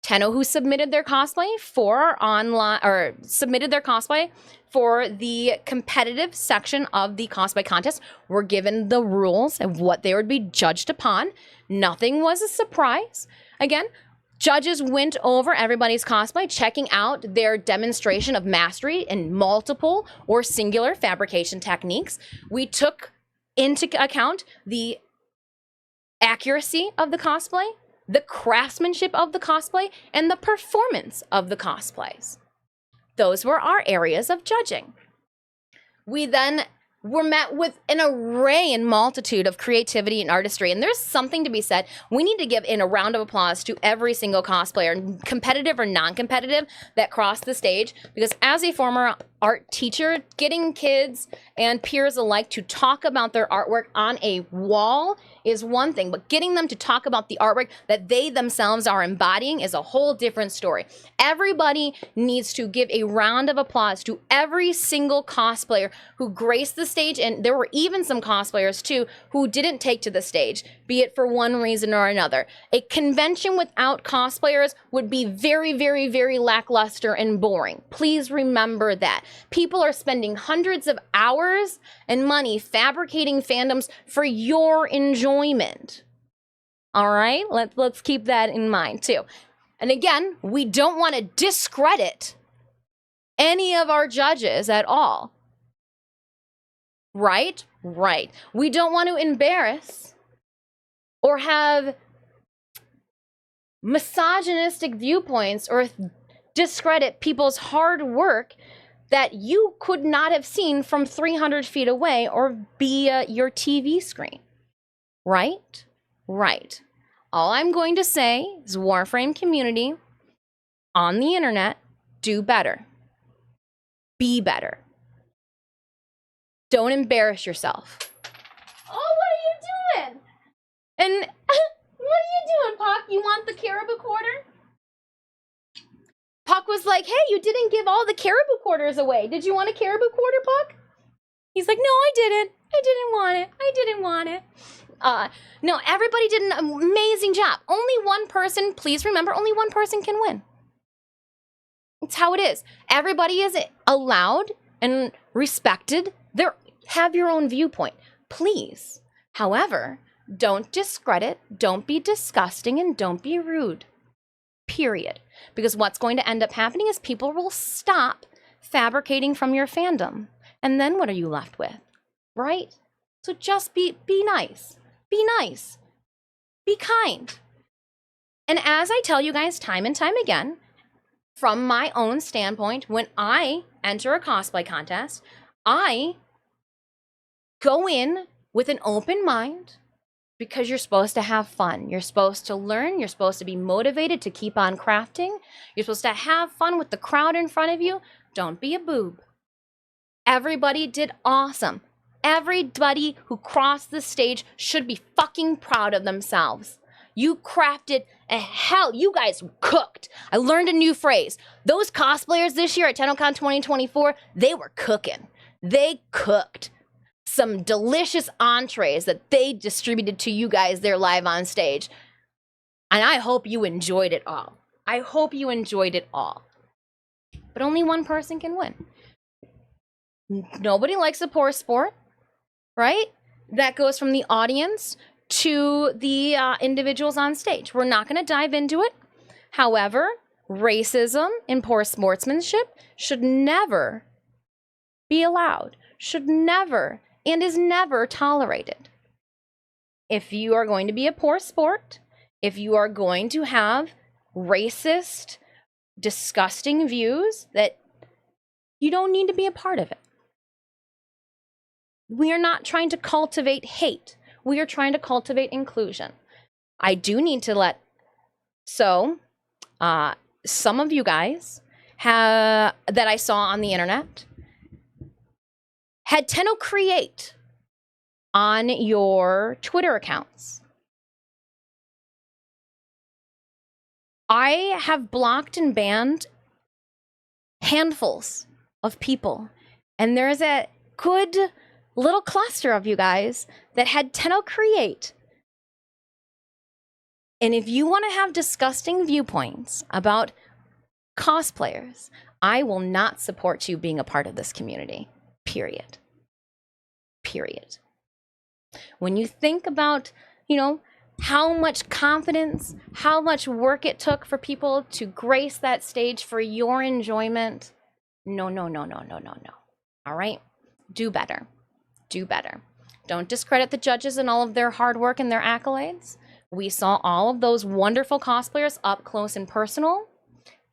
Tenno, who submitted their cosplay for the competitive section of the cosplay contest, were given the rules of what they would be judged upon. Nothing was a surprise. Again, judges went over everybody's cosplay, checking out their demonstration of mastery in multiple or singular fabrication techniques. We took into account the accuracy of the cosplay, the craftsmanship of the cosplay, and the performance of the cosplays. Those were our areas of judging. We then were met with an array and multitude of creativity and artistry. And there's something to be said. We need to give in a round of applause to every single cosplayer, competitive or non-competitive, that crossed the stage. Because as a former art teacher, getting kids and peers alike to talk about their artwork on a wall is one thing, but getting them to talk about the artwork that they themselves are embodying is a whole different story. Everybody needs to give a round of applause to every single cosplayer who graced the stage, and there were even some cosplayers too who didn't take to the stage, be it for one reason or another. A convention without cosplayers would be very, very, very lackluster and boring. Please remember that. People are spending hundreds of hours and money fabricating fandoms for your enjoyment. All right, let's keep that in mind too. And again, we don't want to discredit any of our judges at all. Right? Right. We don't want to embarrass or have misogynistic viewpoints or discredit people's hard work that you could not have seen from 300 feet away or via your TV screen. Right? Right. All I'm going to say is, Warframe community on the internet, do better. Be better. Don't embarrass yourself. Oh, what are you doing? And what are you doing, Puck? You want the caribou quarter? Puck was like, hey, you didn't give all the caribou quarters away. Did you want a caribou quarter, Puck? He's like, no, I didn't. I didn't want it. I didn't want it. No, everybody did an amazing job. Only one person, please remember, only one person can win. It's how it is. Everybody is allowed and respected. Have your own viewpoint, please. However, don't discredit, don't be disgusting, and don't be rude. Period. Because what's going to end up happening is people will stop fabricating from your fandom. And then what are you left with? Right? So just be nice. Be nice. Be kind. And as I tell you guys time and time again, from my own standpoint, when I enter a cosplay contest, I go in with an open mind because you're supposed to have fun. You're supposed to learn. You're supposed to be motivated to keep on crafting. You're supposed to have fun with the crowd in front of you. Don't be a boob. Everybody did awesome. Everybody who crossed the stage should be fucking proud of themselves. You crafted, and hell, you guys cooked. I learned a new phrase. Those cosplayers this year at Tennocon 2024, they were cooking. They cooked some delicious entrees that they distributed to you guys there live on stage. And I hope you enjoyed it all. I hope you enjoyed it all. But only one person can win. Nobody likes a poor sport, right? That goes from the audience to the individuals on stage. We're not going to dive into it. However, racism and poor sportsmanship should never be allowed, should never and is never tolerated. If you are going to be a poor sport, if you are going to have racist, disgusting views, that you don't need to be a part of it. We are not trying to cultivate hate. We are trying to cultivate inclusion. I do need to some of you guys that I saw on the internet had Tenno create on your Twitter accounts. I have blocked and banned handfuls of people, and there's a good little cluster of you guys that had Tenno create. And if you want to have disgusting viewpoints about cosplayers, I will not support you being a part of this community. Period. Period. When you think about, how much confidence, how much work it took for people to grace that stage for your enjoyment, no. All right? Do better. Do better. Don't discredit the judges and all of their hard work and their accolades. We saw all of those wonderful cosplayers up close and personal.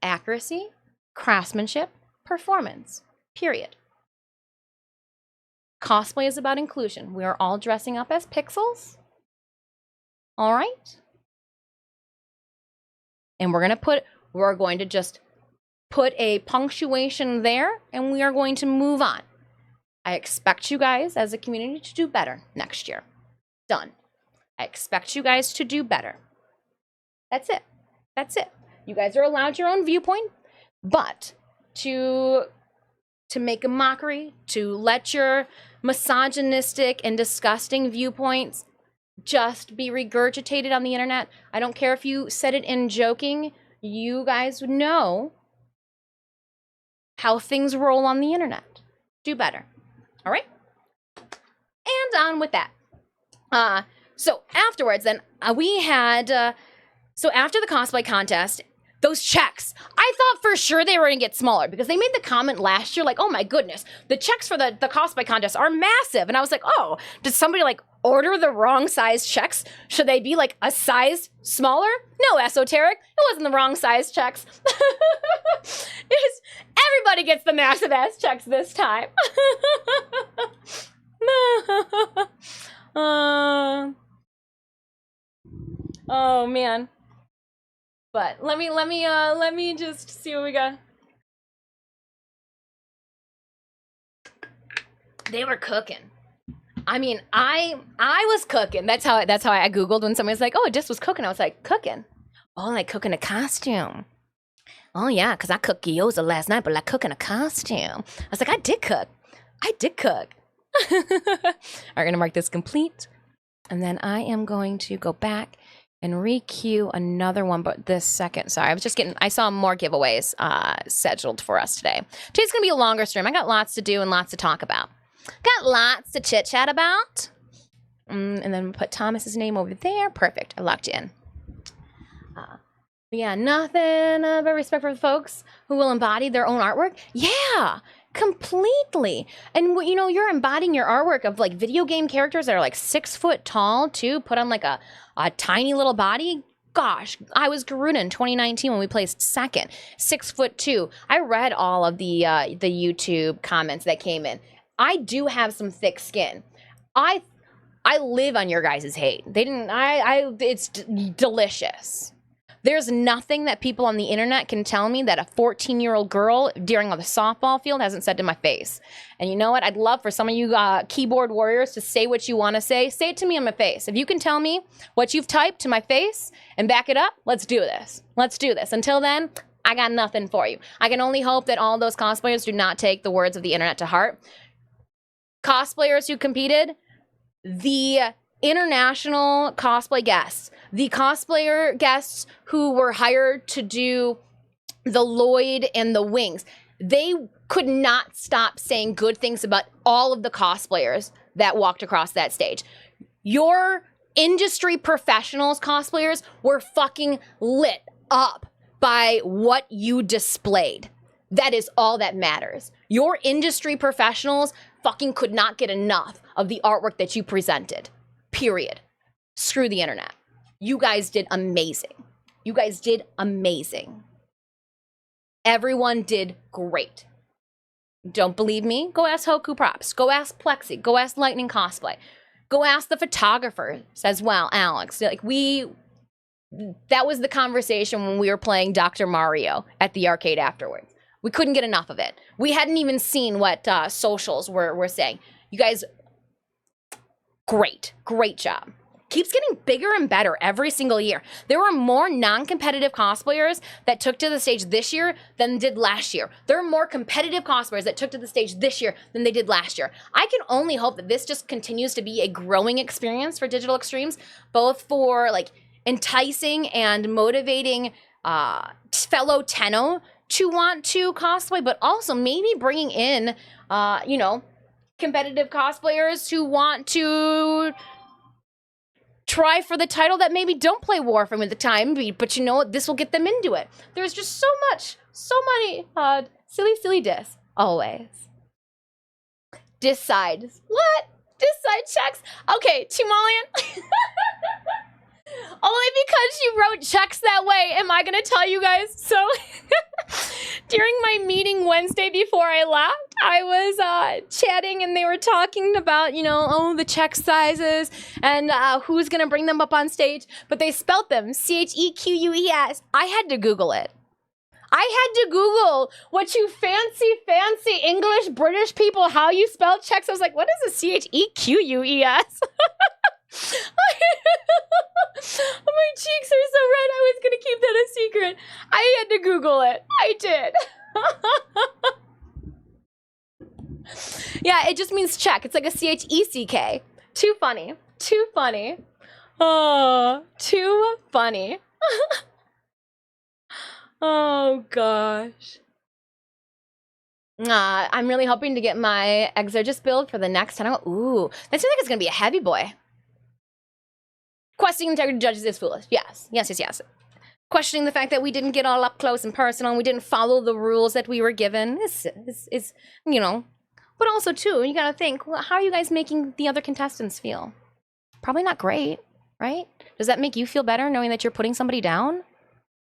Accuracy, craftsmanship, performance. Period. Cosplay is about inclusion. We are all dressing up as pixels. All right? And we're going to just put a punctuation there, and we are going to move on. I expect you guys as a community to do better next year. Done. I expect you guys to do better. That's it. That's it. You guys are allowed your own viewpoint, but to make a mockery, to let your misogynistic and disgusting viewpoints just be regurgitated on the internet. I don't care if you said it in joking. You guys would know how things roll on the internet. Do better. All right? And on with that. So afterwards, then we had, so after the cosplay contest, those checks, I thought for sure they were going to get smaller because they made the comment last year like, oh my goodness, the checks for the cosplay contest are massive. And I was like, oh, did somebody like order the wrong size checks? Should they be like a size smaller? No, esoteric. It wasn't the wrong size checks. Everybody gets the massive ass checks this time. Oh man. But let me just see what we got. They were cooking. I mean, I was cooking. That's how I Googled when somebody was like, "Oh, it just was cooking." I was like, "Cooking? Oh, like cooking a costume." Oh yeah, because I cooked gyoza last night, but like cooking a costume. I was like, I did cook. All right, gonna mark this complete, and then I am going to go back and re-queue another one, but this second. Sorry, I saw more giveaways scheduled for us today. Today's gonna be a longer stream. I got lots to do and lots to talk about. Got lots to chit-chat about. And then put Thomas's name over there. Perfect, I locked you in. Yeah, nothing but respect for the folks who will embody their own artwork. Yeah, completely. And you know, you're embodying your artwork of like video game characters that are like 6 foot tall too, put on like a tiny little body. Gosh, I was Garuda in 2019 when we placed second, 6'2". I read all of the YouTube comments that came in. I do have some thick skin. I live on your guys' hate. They didn't. It's delicious. There's nothing that people on the internet can tell me that a 14-year-old girl during the softball field hasn't said to my face. And you know what? I'd love for some of you keyboard warriors to say what you want to say. Say it to me on my face. If you can tell me what you've typed to my face and back it up, let's do this. Let's do this. Until then, I got nothing for you. I can only hope that all those cosplayers do not take the words of the internet to heart. Cosplayers who competed, the international cosplay guests, the cosplayer guests who were hired to do the Lloyd and the Wings, they could not stop saying good things about all of the cosplayers that walked across that stage. Your industry professionals, cosplayers, were fucking lit up by what you displayed. That is all that matters. Your industry professionals fucking could not get enough of the artwork that you presented. Period. Screw the internet. You guys did amazing. You guys did amazing. Everyone did great. Don't believe me? Go ask Hoku Props. Go ask Plexi. Go ask Lightning Cosplay. Go ask the photographers as well, Alex. Like that was the conversation when we were playing Dr. Mario at the arcade afterwards. We couldn't get enough of it. We hadn't even seen what socials were saying. You guys, great job. Keeps getting bigger and better every single year. There were more non-competitive cosplayers that took to the stage this year than did last year. There are more competitive cosplayers that took to the stage this year than they did last year. I can only hope that this just continues to be a growing experience for Digital Extremes, both for like enticing and motivating fellow Tenno to want to cosplay, but also maybe bringing in, competitive cosplayers who want to try for the title that maybe don't play Warframe at the time, but you know what? This will get them into it. There's just so many silly dis. Always. Decide. What? Decide checks? Okay, Timalian. Only because you wrote checks that way am I going to tell you guys. So during my meeting Wednesday before I left, I was chatting and they were talking about, the check sizes and who's going to bring them up on stage. But they spelt them Cheques. I had to Google it. I had to Google what you fancy English British people, how you spell checks. I was like, what is a CHEQUES? My cheeks are so red. I was going to keep that a secret. I had to Google it. I did. Yeah, it just means check. It's like a CHECK. Too funny. Too funny. Oh, too funny. Oh, gosh. I'm really hoping to get my Exorgist build for the next time. Ooh, that seems like it's going to be a heavy boy. Questioning integrity judges is foolish. Yes. Questioning the fact that we didn't get all up close and personal and we didn't follow the rules that we were given is you know. But also, too, you got to think, well, how are you guys making the other contestants feel? Probably not great, right? Does that make you feel better knowing that you're putting somebody down?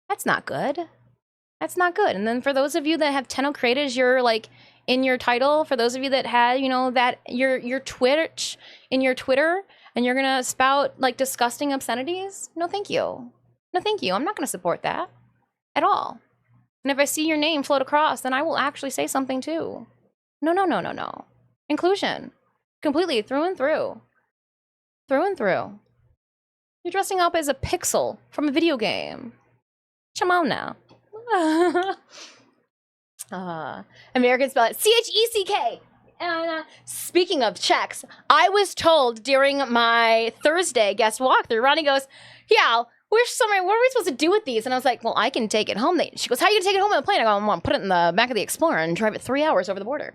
That's not good. That's not good. And then for those of you that have Tenno created as your, like, in your title, for those of you that had, you know, that your Twitch in your Twitter, and you're gonna spout, like, disgusting obscenities, no thank you. No thank you. I'm not gonna support that at all. And if I see your name float across, then I will actually say something too. No. Inclusion. Completely, through and through. Through and through. You're dressing up as a pixel from a video game. Come on now. American spell it CHECK. And speaking of checks, I was told during my Thursday guest walkthrough, Ronnie goes, yeah, what are we supposed to do with these? And I was like, well, I can take it home. She goes, how are you going to take it home on the plane? I go, I'm going to put it in the back of the Explorer and drive it 3 hours over the border.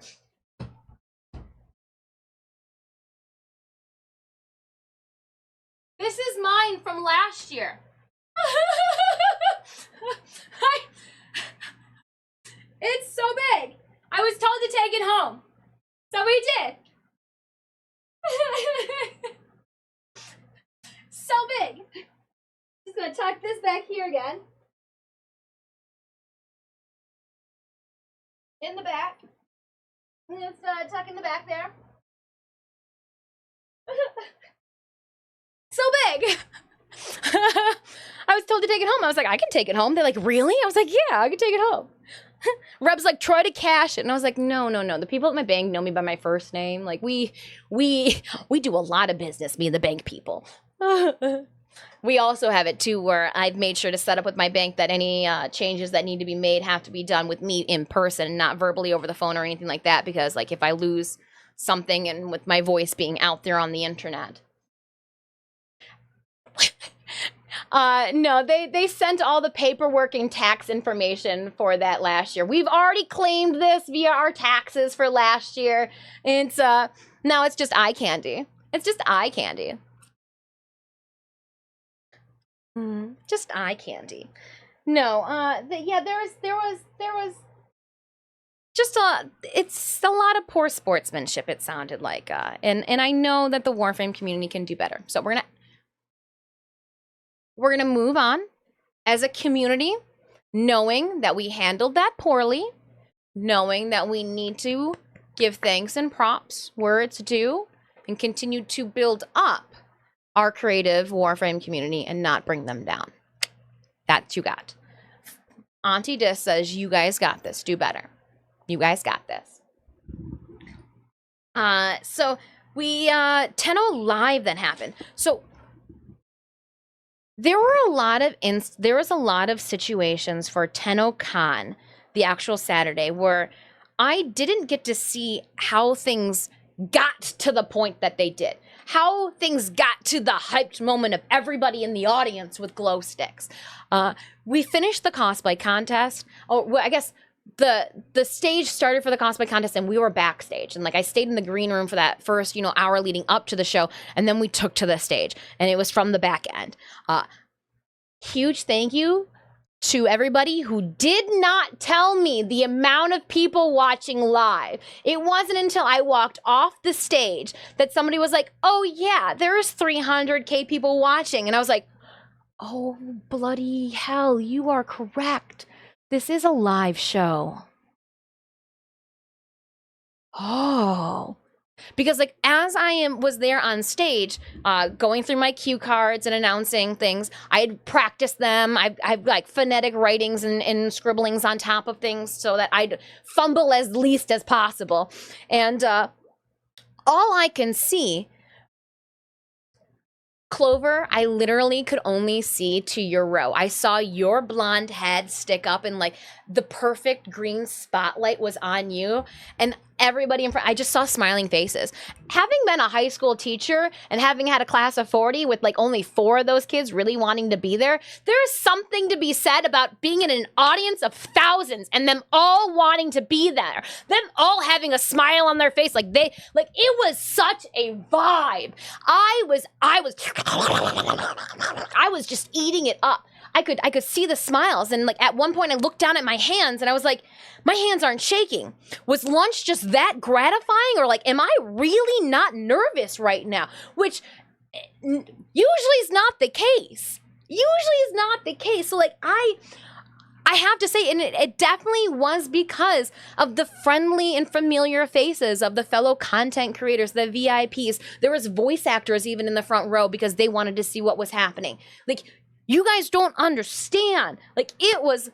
This is mine from last year. It's so big. I was told to take it home. So we did. So big. Just gonna tuck this back here again. In the back. Let's tuck in the back there. So big. I was told to take it home. I was like, I can take it home. They're like, really? I was like, yeah, I can take it home. Reb's like, try to cash it. And I was like, no. The people at my bank know me by my first name. Like, we do a lot of business, me and the bank people. We also have it, too, where I've made sure to set up with my bank that any changes that need to be made have to be done with me in person and not verbally over the phone or anything like that. Because, like, if I lose something and with my voice being out there on the internet. No, they sent all the paperwork and tax information for that last year. We've already claimed this via our taxes for last year. It's now it's just eye candy. It's just eye candy. Just eye candy. No, yeah, there was just it's a lot of poor sportsmanship, it sounded like, and I know that the Warframe community can do better. So we're gonna move on as a community, knowing that we handled that poorly, knowing that we need to give thanks and props where it's due, and continue to build up our creative Warframe community and not bring them down. That's you got. Auntie Dis says, you guys got this. Do better. You guys got this. So we, Tenno Live then happened. So there was a lot of situations for Tennocon, the actual Saturday, where I didn't get to see how things got to the point that they did. How things got to the hyped moment of everybody in the audience with glow sticks. We finished the cosplay contest. Oh, well, I guess the stage started for the cosplay contest and we were backstage. And like I stayed in the green room for that first, hour leading up to the show. And then we took to the stage and it was from the back end. Huge thank you to everybody who did not tell me the amount of people watching live. It wasn't until I walked off the stage that somebody was like, oh yeah, there's 300K people watching. And I was like, oh, bloody hell, you are correct. This is a live show. Oh, Because like as was there on stage, going through my cue cards and announcing things, I had practiced them. I've like phonetic writings and scribblings on top of things so that I'd fumble as least as possible. And all I can see, Clover, I literally could only see to your row. I saw your blonde head stick up and like the perfect green spotlight was on you, and everybody in front, I just saw smiling faces. Having been a high school teacher and having had a class of 40 with like only 4 of those kids really wanting to be there, there is something to be said about being in an audience of thousands and them all wanting to be there. Them all having a smile on their face. Like it was such a vibe. I was just eating it up. I could see the smiles, and like at one point I looked down at my hands and I was like, my hands aren't shaking. Was lunch just that gratifying, or like am I really not nervous right now? Which usually is not the case. So like I have to say, and it definitely was because of the friendly and familiar faces of the fellow content creators, the VIPs. There was voice actors even in the front row because they wanted to see what was happening. Like, you guys don't understand. Like, it was,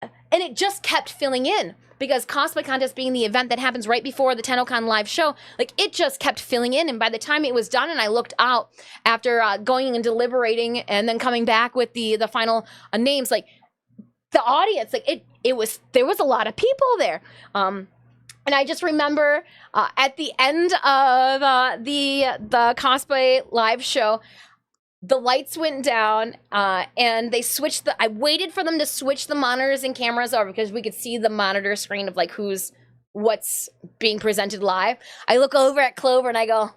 and it just kept filling in because Cosplay Contest being the event that happens right before the Tennocon live show, like, it just kept filling in. And by the time it was done and I looked out after going and deliberating and then coming back with the final names, like, the audience, like there was a lot of people there. And I just remember at the end of the cosplay live show, the lights went down and they switched I waited for them to switch the monitors and cameras over because we could see the monitor screen of like what's being presented live. I look over at Clover and I go,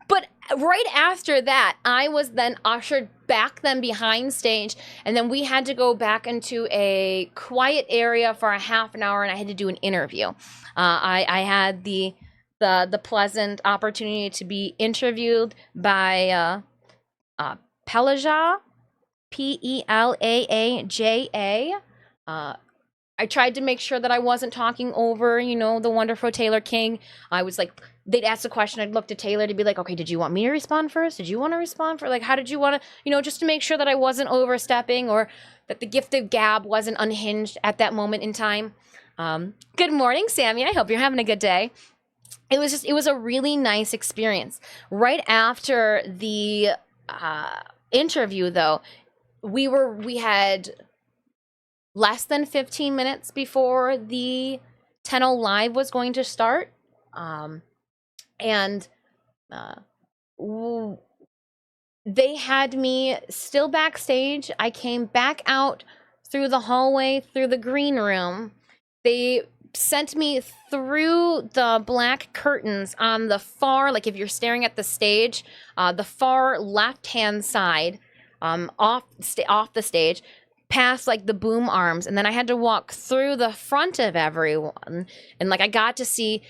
but right after that, I was then ushered back then behind stage, and then we had to go back into a quiet area for a half an hour, and I had to do an interview. I had the pleasant opportunity to be interviewed by Pelaaja, Pelaaja. I tried to make sure that I wasn't talking over, the wonderful Taylor King. I was like, they'd ask a question, I'd look to Taylor to be like, okay, did you want me to respond first? Did you want to respond first? Like, how did you want to, just to make sure that I wasn't overstepping or that the gift of gab wasn't unhinged at that moment in time. Good morning, Sammy. I hope you're having a good day. It was a really nice experience. Right after the interview, though, we had less than 15 minutes before the Tenno Live was going to start. And they had me still backstage. I came back out through the hallway, through the green room. They sent me through the black curtains on the far, like if you're staring at the stage, the far left-hand side, off the stage, past like the boom arms, and then I had to walk through the front of everyone, and like I got to see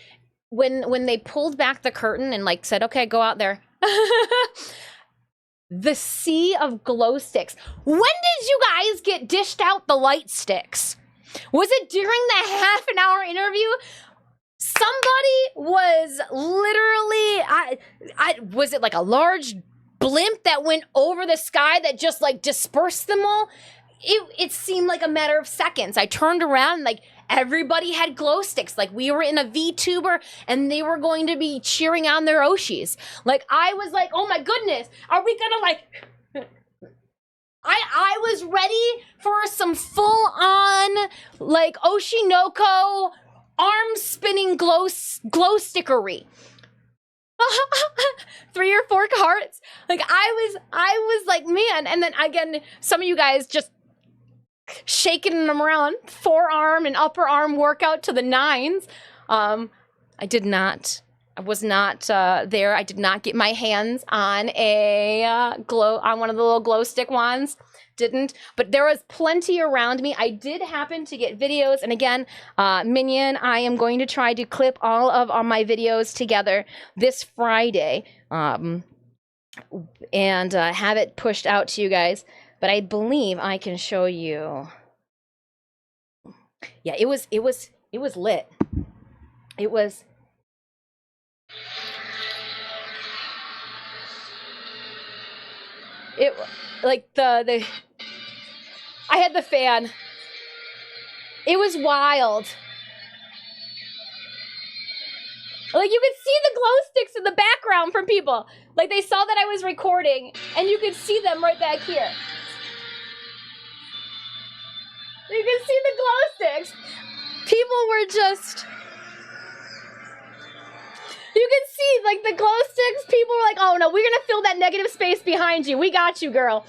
when they pulled back the curtain and like said, okay, go out there. The sea of glow sticks. When did you guys get dished out the light sticks? Was it during the half an hour interview? Somebody was literally, was it like a large blimp that went over the sky that just like dispersed them all? It seemed like a matter of seconds. I turned around and like everybody had glow sticks. Like we were in a VTuber and they were going to be cheering on their Oshis. Like I was like, oh my goodness, are we gonna like... I was ready for some full-on like Oshinoko arm spinning glow stickery. 3 or 4 carts. Like I was like, man. And then again, some of you guys just shaking them around, forearm and upper arm workout to the 9s. I was not there. I did not get my hands on on one of the little glow stick wands. Didn't, but there was plenty around me. I did happen to get videos, and again, Minion, I am going to try to clip all of my videos together this Friday, and have it pushed out to you guys. But I believe I can show you Yeah, it was lit. It was it like the I had the fan. It was wild. Like you could see the glow sticks in the background from people. Like they saw that I was recording and you could see them right back here. You can see the glow sticks. People were just, you can see like the glow sticks. People were like, oh no, we're going to fill that negative space behind you. We got you, girl.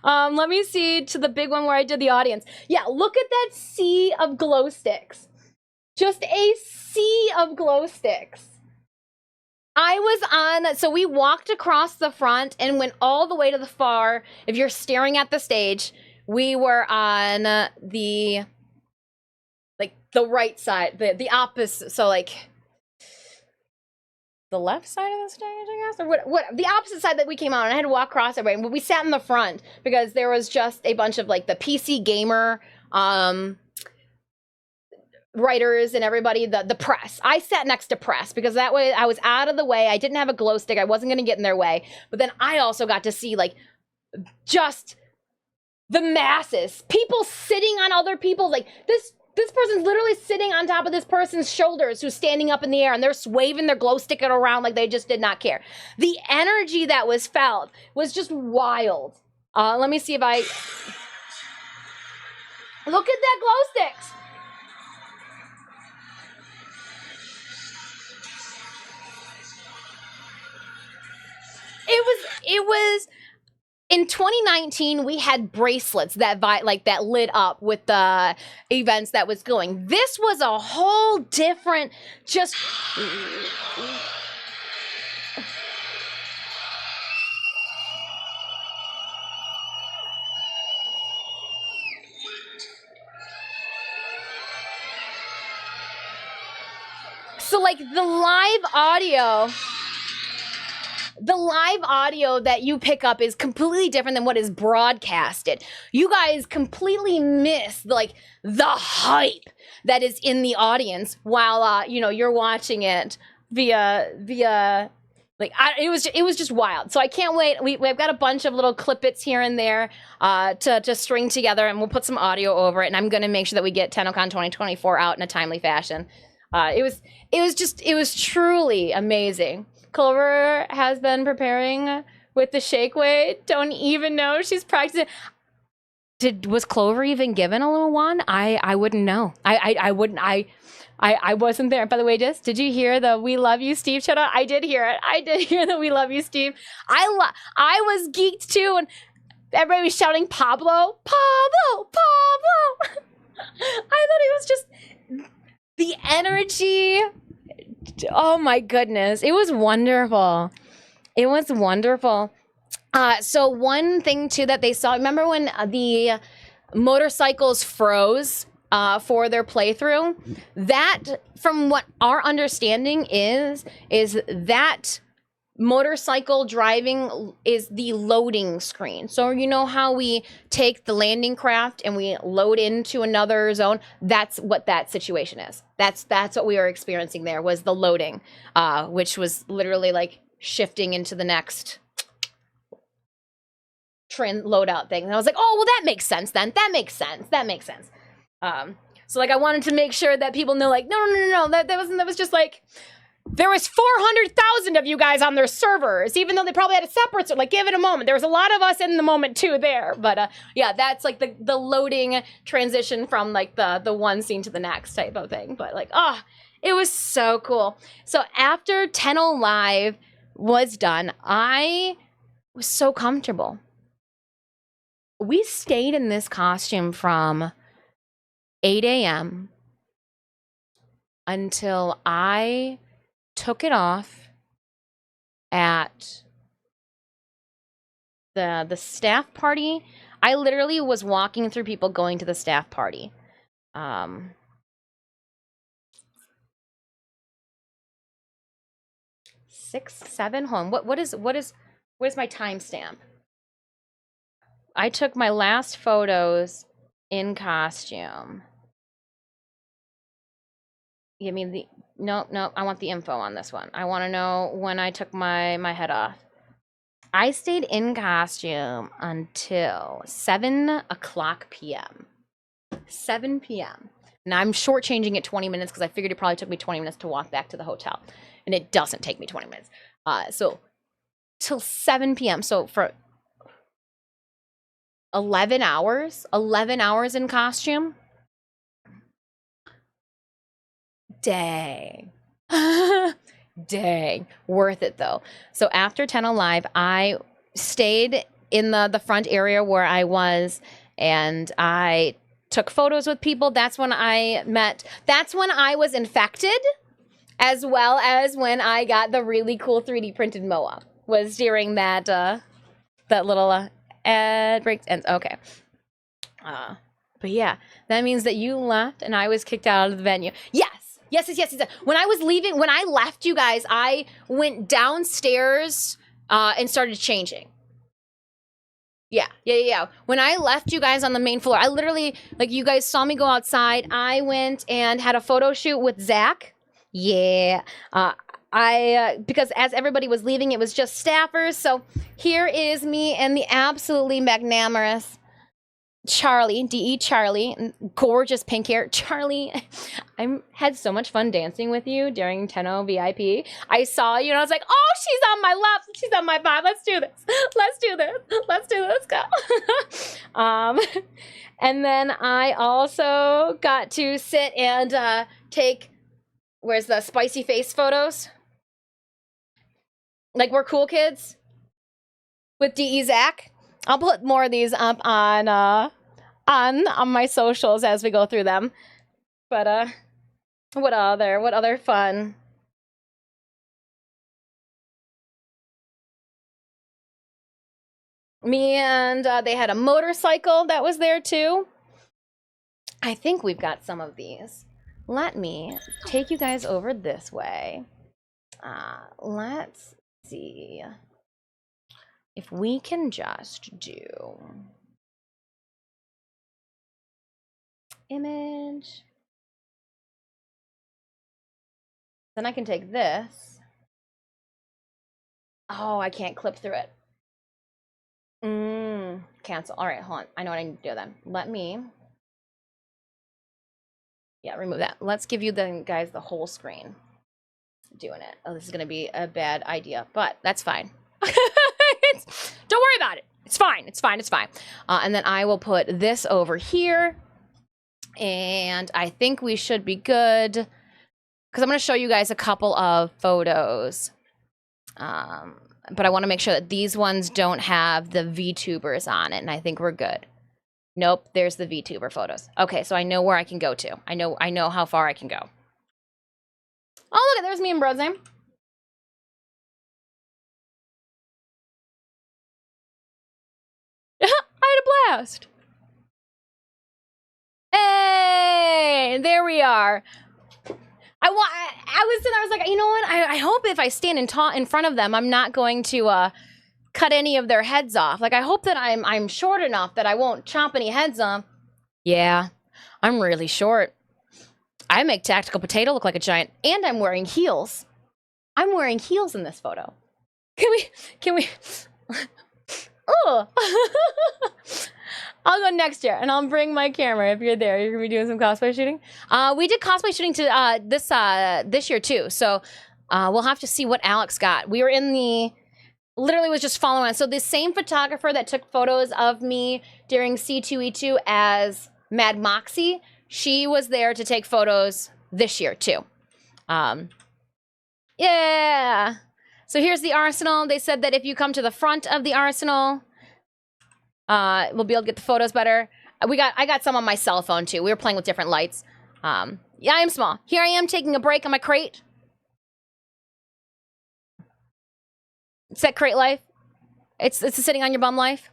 Let me see to the big one where I did the audience. Yeah, look at that sea of glow sticks. Just a sea of glow sticks. I was on, so we walked across the front and went all the way to the far. If you're staring at the stage, we were on the right side, the opposite, so like the left side of the stage, I guess, or what the opposite side that we came out on. I had to walk across everybody, but we sat in the front because there was just a bunch of like the PC gamer writers and everybody, the press. I sat next to press because that way I was out of the way. I didn't have a glow stick. I wasn't going to get in their way. But then I also got to see like just the masses, people sitting on other people. Like this person's literally sitting on top of this person's shoulders who's standing up in the air and they're waving their glow stick around like they just did not care. The energy that was felt was just wild. Let me see if I look at that glow sticks. It was in 2019 we had bracelets that that lit up with the events that was going. This was a whole different just so like the live audio that you pick up is completely different than what is broadcasted. You guys completely miss like the hype that is in the audience while you're watching it via like it was just wild. So I can't wait. We've got a bunch of little clippets here and there to string together, and we'll put some audio over it. And I'm gonna make sure that we get Tennocon 2024 out in a timely fashion. It was truly amazing. Clover has been preparing with the shake weight. Don't even know she's practicing. Was Clover even given a little one? I wouldn't know. I wouldn't. I wasn't there. By the way, did you hear the "We love you, Steve" shout out? I did hear it. I did hear the "We love you, Steve." I was geeked too, and everybody was shouting Pablo. I thought it was just the energy. Oh my goodness. It was wonderful. It was wonderful. So one thing too that they saw, remember when the motorcycles froze for their playthrough? That, from what our understanding is that motorcycle driving is the loading screen. So you know how we take the landing craft and we load into another zone? That's what that situation is. That's what we were experiencing there, was the loading, which was literally like shifting into the next loadout thing. And I was like, oh, well, that makes sense then. That makes sense. So like I wanted to make sure that people know, like, no, that was just like, there was 400,000 of you guys on their servers, even though they probably had a separate, like, give it a moment. There was a lot of us in the moment too there. But yeah, that's like the loading transition from like the one scene to the next type of thing. But like, it was so cool. So after Tenno Live was done, I was so comfortable. We stayed in this costume from 8 a.m. until I took it off at the staff party. I literally was walking through people going to the staff party. 6, 7 home. What is my timestamp? I took my last photos in costume. Give me the, no, I want the info on this one. I want to know when I took my head off. I stayed in costume until 7 o'clock p.m. 7 p.m. Now I'm shortchanging it 20 minutes because I figured it probably took me 20 minutes to walk back to the hotel. And it doesn't take me 20 minutes. So till 7 p.m. So for 11 hours in costume. Dang. Dang. Worth it though. So after 10 Live, I stayed in the front area where I was, and I took photos with people. That's when I was infected, as well as when I got the really cool 3D printed MOA. Was during that that little ad break ends. Okay. But yeah, that means that you left and I was kicked out of the venue. Yes. When I left you guys, I went downstairs and started changing. Yeah. When I left you guys on the main floor, I literally, like, you guys saw me go outside. I went and had a photo shoot with Zach. Yeah. Because as everybody was leaving, it was just staffers. So here is me and the absolutely magnanimous Charlie, D.E. Charlie, gorgeous pink hair. Charlie, I had so much fun dancing with you during Tenno VIP. I saw you and I was like, oh, she's on my left. She's on my vibe. Let's do this. Go. And then I also got to sit and take, where's the spicy face photos? Like, we're cool kids with D.E. Zach. I'll put more of these up on my socials as we go through them. But what other fun? Me and they had a motorcycle that was there too. I think we've got some of these. Let me take you guys over this way. Let's see if we can just do image. Then I can take this. Oh, I can't clip through it. Cancel. All right, hold on. I know what I need to do then. Let me. Yeah, remove that. Let's give you the guys the whole screen. Doing it. Oh, this is gonna be a bad idea, but that's fine. Don't worry about it. It's fine. And then I will put this over here, and I think we should be good because I'm gonna show you guys a couple of photos. But I want to make sure that these ones don't have the VTubers on it, and I think we're good. Nope, there's the VTuber photos. Okay, so I know where I can go to. I know how far I can go. Oh, look, there's me and Brose. I had a blast. Hey, there we are. I was like, you know what? I hope if I stand in front of them, I'm not going to cut any of their heads off. Like, I hope that I'm short enough that I won't chomp any heads off. Yeah, I'm really short. I make Tactical Potato look like a giant, and I'm wearing heels. I'm wearing heels in this photo. Can we? Oh. I'll go next year, and I'll bring my camera if you're there. You're gonna be doing some cosplay shooting. We did cosplay shooting to this year too, so we'll have to see what Alex got. We were in the, literally was just following. So the same photographer that took photos of me during C2E2 as Mad Moxie, she was there to take photos this year too. Yeah. So here's the arsenal. They said that if you come to the front of the arsenal, we'll be able to get the photos better. I got some on my cell phone too. We were playing with different lights. Yeah, I am small. Here I am taking a break on my crate. It's that crate life. It's a sitting on your bum life.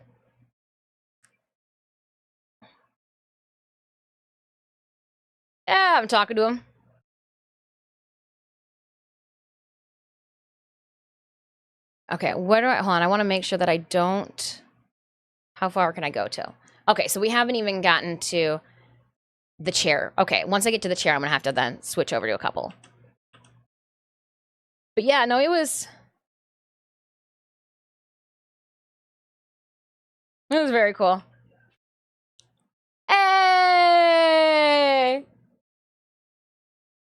Yeah, I'm talking to him. Okay, where do I, hold on, I want to make sure that I don't, How far can I go to? Okay, so we haven't even gotten to the chair. Okay, once I get to the chair, I'm gonna have to then switch over to a couple. But yeah, no, it was very cool. Hey!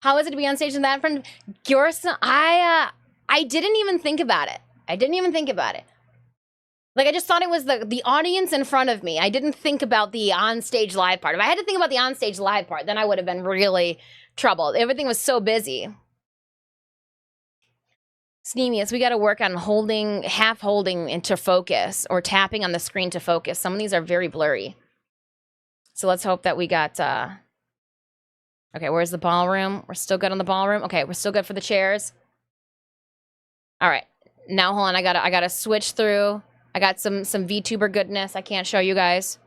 How is it to be on stage in that front? I didn't even think about it. Like, I just thought it was the audience in front of me. I didn't think about the on-stage live part. If I had to think about the on-stage live part, then I would have been really troubled. Everything was so busy. Sneemius, we got to work on half holding into focus or tapping on the screen to focus. Some of these are very blurry. So let's hope that we got, okay, where's the ballroom? We're still good on the ballroom. Okay, we're still good for the chairs. All right, now hold on, I gotta switch through. I got some VTuber goodness I can't show you guys.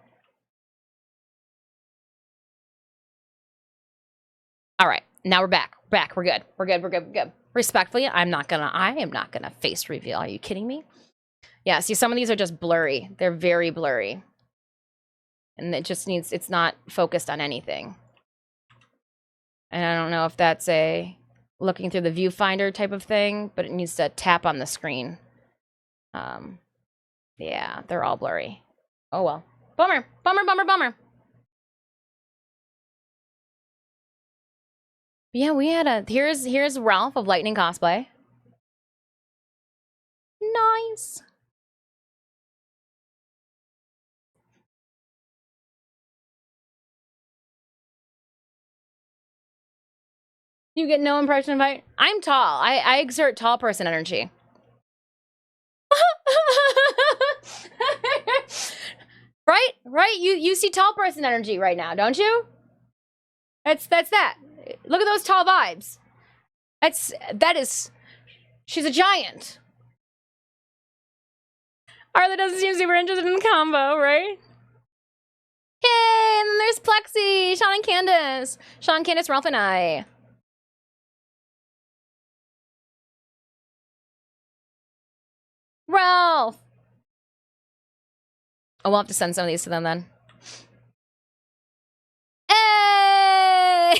All right, now we're back. We're good. We're good. Respectfully, I am not gonna face reveal. Are you kidding me? Yeah, see, some of these are just blurry. They're very blurry. And it's not focused on anything. And I don't know if that's a looking through the viewfinder type of thing, but it needs to tap on the screen. Yeah, they're all blurry. Oh well. Bummer. Yeah, we had here's Ralph of Lightning Cosplay. Nice. You get no impression of height? I'm tall. I exert tall person energy. Right? You see tall person energy right now, don't you? That's that. Look at those tall vibes. That is she's a giant. Arla doesn't seem super interested in the combo, right? Hey, and then there's Plexi, Sean and Candace, Ralph and I. Ralph! Oh, we'll have to send some of these to them then. Hey!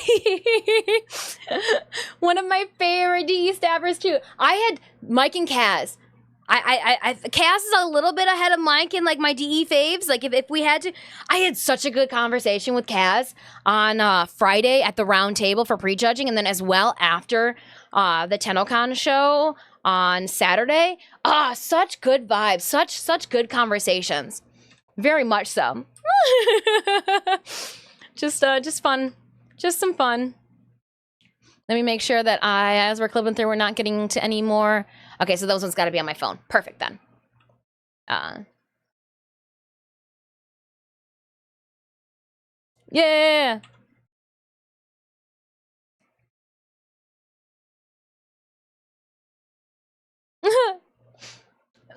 One of my favorite DE stabbers too. I had Mike and Kaz. Kaz is a little bit ahead of Mike in like my DE faves. Like if we had to, I had such a good conversation with Kaz on Friday at the round table for prejudging, and then as well after the Tennocon show on Saturday. Such good vibes, such good conversations. Very much so. Just fun, just some fun. Let me make sure that as we're clipping through, we're not getting to any more. Okay, so those ones got to be on my phone. Perfect then. Yeah.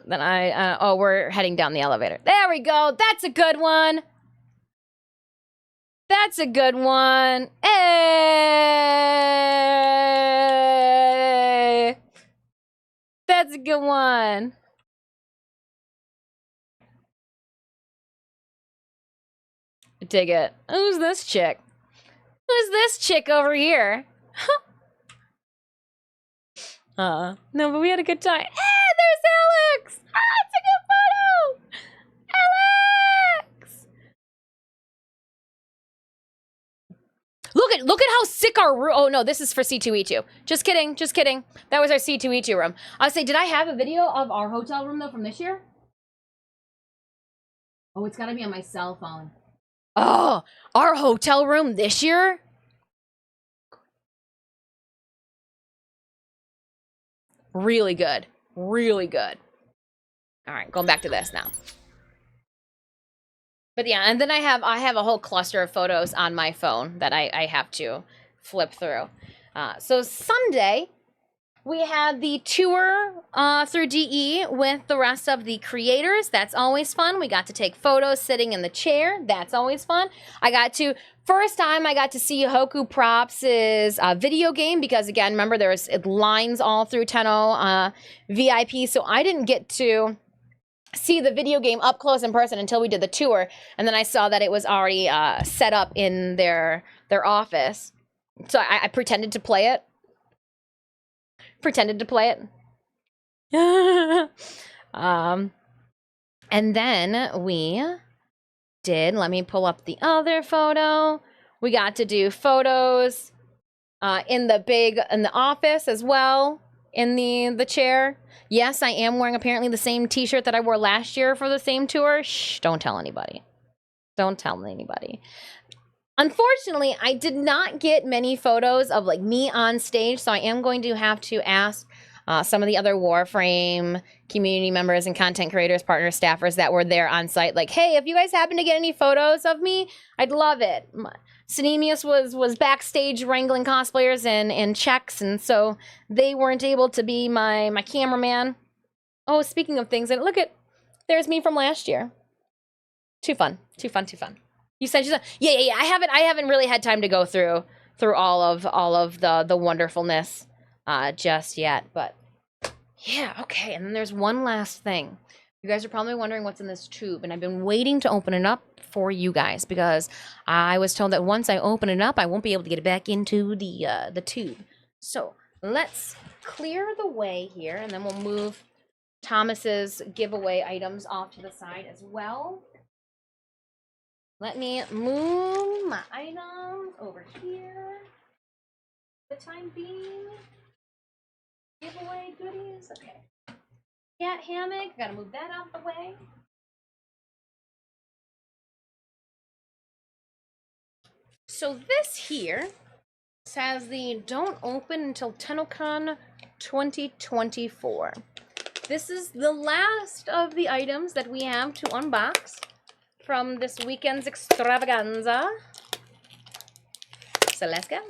Then we're heading down the elevator. There we go. That's a good one. Hey! That's a good one. Dig it. Who's this chick? Who's this chick over here? No, but we had a good time. Hey, there's Alex! It's a good photo! Alex! Look at how sick our room. Oh no, this is for C2E2. Just kidding. That was our C2E2 room. I was saying, did I have a video of our hotel room though from this year? Oh, it's gotta be on my cell phone. Oh, our hotel room this year? Really good. All right, going back to this now. But yeah, and then I have a whole cluster of photos on my phone that I have to flip through. So Sunday, we had the tour through DE with the rest of the creators. That's always fun. We got to take photos sitting in the chair. That's always fun. First time I got to see Hoku Props' video game because, again, remember there was lines all through Tenno VIP, so I didn't get to see the video game up close in person until we did the tour, and then I saw that it was already set up in their office. So I pretended to play it. And then we did, let me pull up the other photo. We got to do photos in the office as well, in the chair. Yes, I am wearing apparently the same t-shirt that I wore last year for the same tour. Shh, don't tell anybody. Don't tell anybody. Unfortunately, I did not get many photos of like me on stage, so I am going to have to ask some of the other Warframe community members and content creators, partners, staffers that were there on site, like, hey, if you guys happen to get any photos of me, I'd love it. Cinemius was backstage wrangling cosplayers and checks, and so they weren't able to be my cameraman. Oh, speaking of things, and look at, there's me from last year. Too fun. You said yeah. I haven't really had time to go through all of the wonderfulness just yet, but yeah, okay. And then there's one last thing. You guys are probably wondering what's in this tube, and I've been waiting to open it up for you guys because I was told that once I open it up, I won't be able to get it back into the tube. So let's clear the way here, and then we'll move Thomas's giveaway items off to the side as well. Let me move my items over here. For the time being. Giveaway goodies. Okay. Cat hammock. Gotta move that out the way. So this here says the don't open until Tennocon 2024. This is the last of the items that we have to unbox from this weekend's extravaganza. So let's go.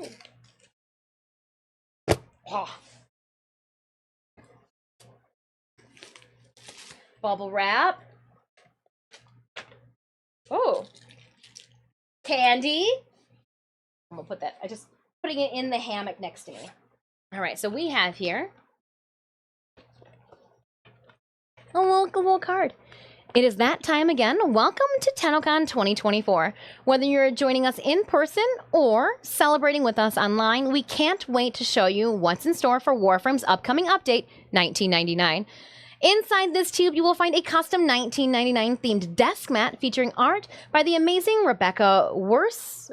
Oh. Bubble wrap. Oh. Candy. I'm gonna put that, I just putting it in the hammock next to me. All right, so we have here a little card. It is that time again. Welcome to Tennocon 2024. Whether you're joining us in person or celebrating with us online, we can't wait to show you what's in store for Warframe's upcoming update, 1999. Inside this tube, you will find a custom 1999 themed desk mat featuring art by the amazing Rebecca Weiras.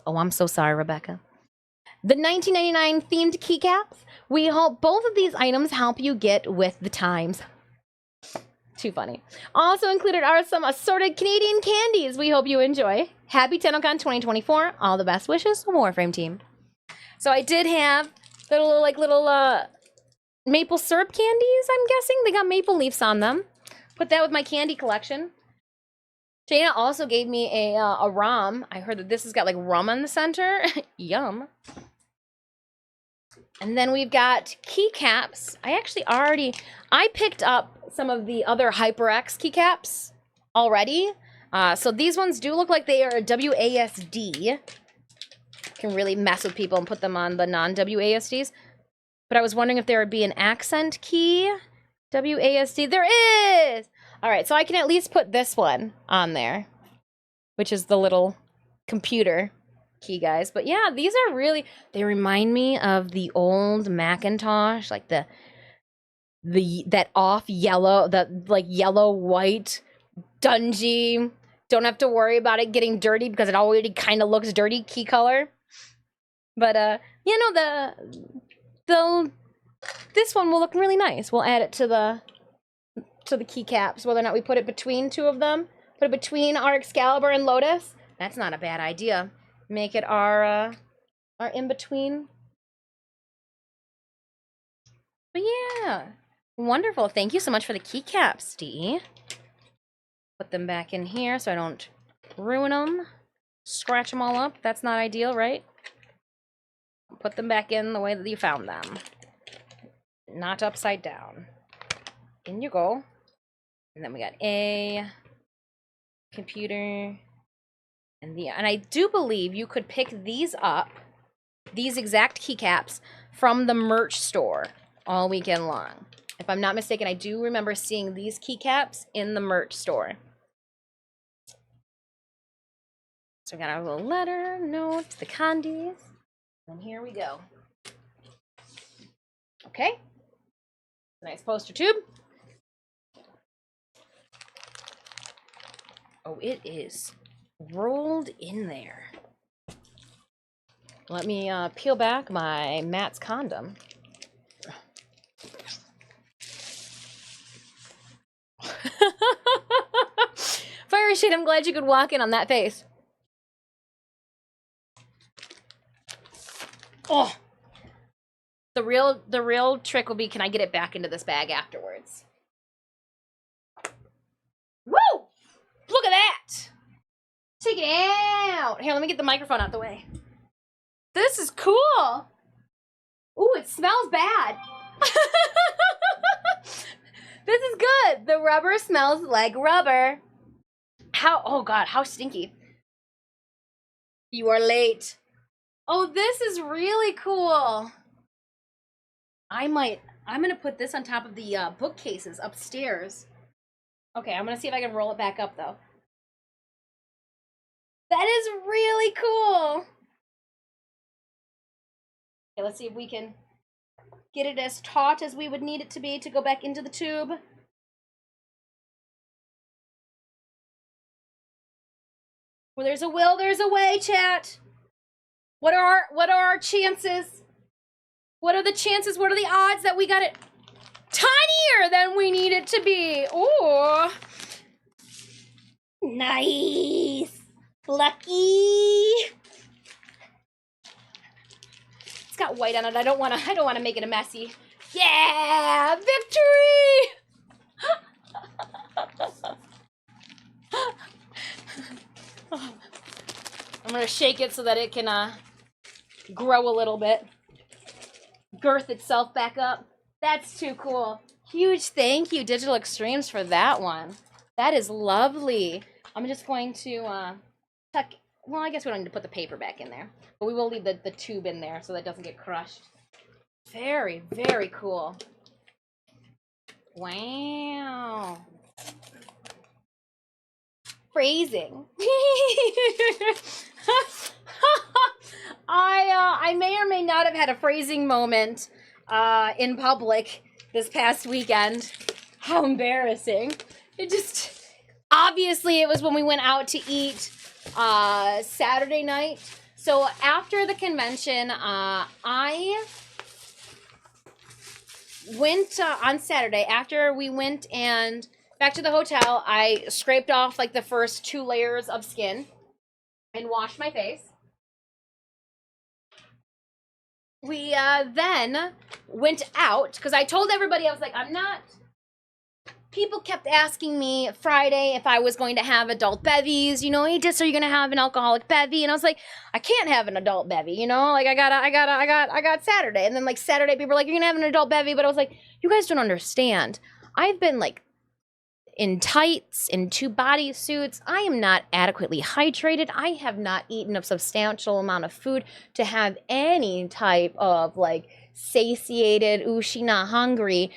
Oh, I'm so sorry, Rebecca. The 1999 themed keycaps. We hope both of these items help you get with the times. Too funny. Also included are some assorted Canadian candies we hope you enjoy. Happy Tennocon 2024. All the best wishes, Warframe team. So I did have little maple syrup candies, I'm guessing. They got maple leaves on them. Put that with my candy collection. Jana also gave me a rum. I heard that this has got like rum on the center. Yum. And then we've got keycaps. I picked up some of the other HyperX keycaps already. So these ones do look like they are WASD. Can really mess with people and put them on the non-WASDs. But I was wondering if there would be an accent key. WASD. There is! All right, so I can at least put this one on there, which is the little computer key, guys. But yeah, these are really, they remind me of the old Macintosh, like that off yellow, that like yellow white dungy, don't have to worry about it getting dirty because it already kind of looks dirty key color. But you know, this one will look really nice. We'll add it to the keycaps, whether or not we put it between two of them. Put it between our Excalibur and Lotus. That's not a bad idea. Make it our in-between. But yeah, wonderful. Thank you so much for the keycaps, Dee. Put them back in here so I don't ruin them. Scratch them all up. That's not ideal, right? Put them back in the way that you found them. Not upside down. In you go. And then we got a computer. And I do believe you could pick these up, these exact keycaps, from the merch store all weekend long. If I'm not mistaken, I do remember seeing these keycaps in the merch store. So we got our little letter, note, the candies, and here we go. Okay. Nice poster tube. Oh, it is rolled in there. Let me peel back my Matt's condom. Fire shit, I'm glad you could walk in on that face. Oh. The real trick will be, can I get it back into this bag afterwards? Woo! Look at that! Take it out! Here, let me get the microphone out the way. This is cool! Ooh, it smells bad. This is good. The rubber smells like rubber. Oh God, how stinky. You are late. Oh, this is really cool. I'm gonna put this on top of the bookcases upstairs. Okay, I'm gonna see if I can roll it back up though. That is really cool. Okay, let's see if we can get it as taut as we would need it to be to go back into the tube. Where there's a will, there's a way, chat. What are our chances? What are the chances? What are the odds that we got it tinier than we need it to be? Ooh. Nice. Lucky. It's got white on it. I don't want to make it a messy. Yeah, victory. I'm going to shake it so that it can grow a little bit. Girth itself back up. That's too cool. Huge thank you, Digital Extremes, for that one. That is lovely. I'm just going to tuck. Well, I guess we don't need to put the paper back in there, but we will leave the tube in there so that it doesn't get crushed. Very, very cool. Wow. Phrasing. I may or may not have had a phrasing moment in public this past weekend. How embarrassing. It just, obviously it was when we went out to eat Saturday night. So after the convention, I went on Saturday, after we went and back to the hotel, I scraped off like the first 2 layers of skin and washed my face. We then went out, because I told everybody, I was like, people kept asking me Friday if I was going to have adult bevies, you know, hey, Dis, are you going to have an alcoholic bevy? And I was like, I can't have an adult bevy, you know, like I got Saturday. And then like Saturday, people were like, you're going to have an adult bevy. But I was like, you guys don't understand. I've been like in tights, in 2 bodysuits. I am not adequately hydrated. I have not eaten a substantial amount of food to have any type of like satiated, ooh, she not hungry,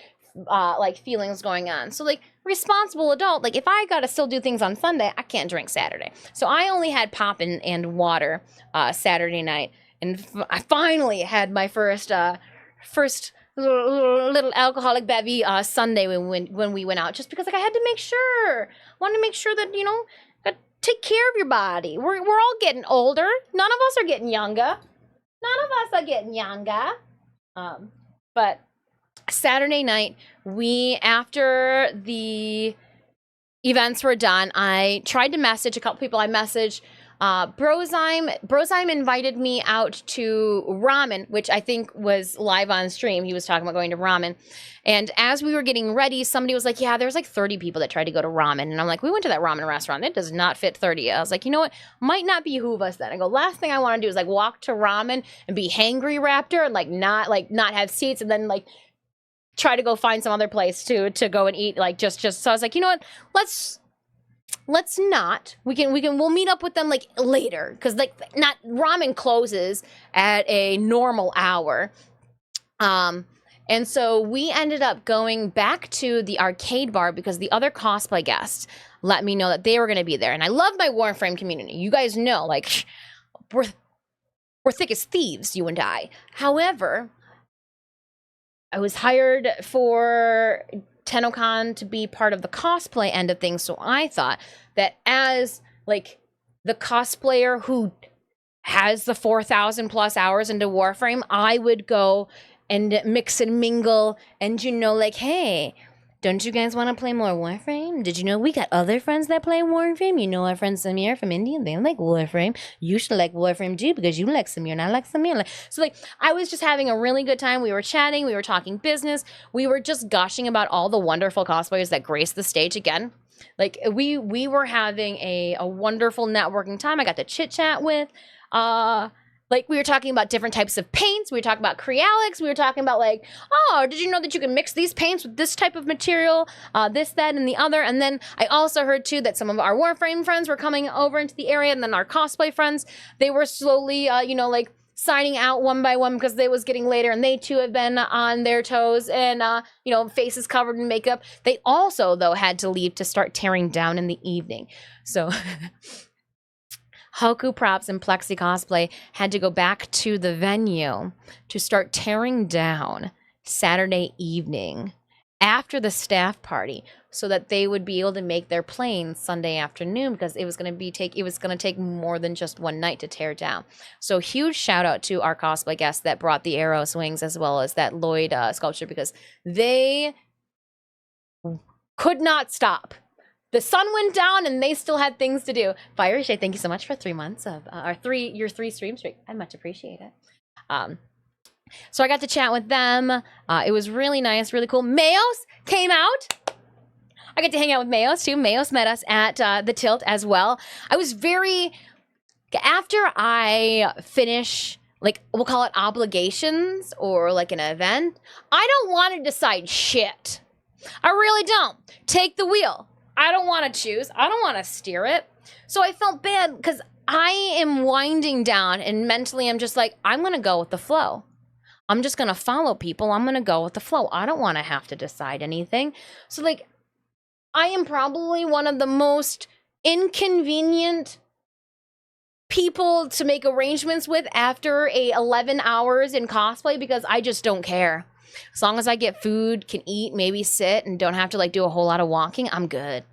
like feelings going on. So like responsible adult, like if I gotta still do things on Sunday, I can't drink Saturday. So I only had pop and water Saturday night, and I finally had my first little alcoholic bevy Sunday when we went out, just because like I had to make sure, wanted to make sure that, you know, take care of your body. We're all getting older. None of us are getting younger. But Saturday night, after the events were done, I tried to message a couple people. I messaged Brozyme invited me out to ramen, which I think was live on stream. He was talking about going to ramen. And as we were getting ready, somebody was like, yeah, there's like 30 people that tried to go to ramen. And I'm like, we went to that ramen restaurant. It does not fit 30. I was like, you know what? Might not behoove us then. I go, last thing I want to do is like walk to ramen and be hangry raptor and like not have seats and then like try to go find some other place to go and eat. Like just so I was like, you know what? Let's not. We'll meet up with them like later, because like not ramen closes at a normal hour. And so we ended up going back to the arcade bar because the other cosplay guests let me know that they were going to be there. And I love my Warframe community. You guys know, like, we're thick as thieves, you and I. However, I was hired for Tennocon to be part of the cosplay end of things. So I thought that as, like, the cosplayer who has the 4,000 plus hours into Warframe, I would go and mix and mingle and, you know, like, hey, don't you guys want to play more Warframe? Did you know we got other friends that play Warframe? You know our friend Samir from India, they like Warframe. You should like Warframe too because you like Samir and I like Samir. So, like, I was just having a really good time. We were chatting, we were talking business, we were just gushing about all the wonderful cosplayers that graced the stage again. Like, we were having a wonderful networking time. I got to chit chat with, like, we were talking about different types of paints. We were talking about Crealix. We were talking about, like, oh, did you know that you can mix these paints with this type of material, this, that, and the other? And then I also heard, too, that some of our Warframe friends were coming over into the area, and then our cosplay friends, they were slowly, you know, like, signing out one by one because it was getting later, and they, too, have been on their toes and, you know, faces covered in makeup. They also, though, had to leave to start tearing down in the evening. So... Hoku Props and Plexi Cosplay had to go back to the venue to start tearing down Saturday evening after the staff party so that they would be able to make their plane Sunday afternoon because it was going to take more than just one night to tear down. So huge shout out to our cosplay guests that brought the arrow swings as well as that Lloyd sculpture because they could not stop. The sun went down and they still had things to do. Fireshay, thank you so much for 3 months of your 3 stream streak. I much appreciate it. So I got to chat with them. It was really nice, really cool. Mayos came out. I got to hang out with Mayos too. Mayos met us at the Tilt as well. I was after I finish, like, we'll call it obligations or like an event, I don't want to decide shit. I really don't. Take the wheel. I don't want to choose. I don't want to steer it. So I felt bad because I am winding down and mentally I'm just like, I'm going to go with the flow. I'm just going to follow people. I'm going to go with the flow. I don't want to have to decide anything. So, like, I am probably one of the most inconvenient people to make arrangements with after 11 hours in cosplay because I just don't care. As long as I get food, can eat, maybe sit, and don't have to, like, do a whole lot of walking, I'm good.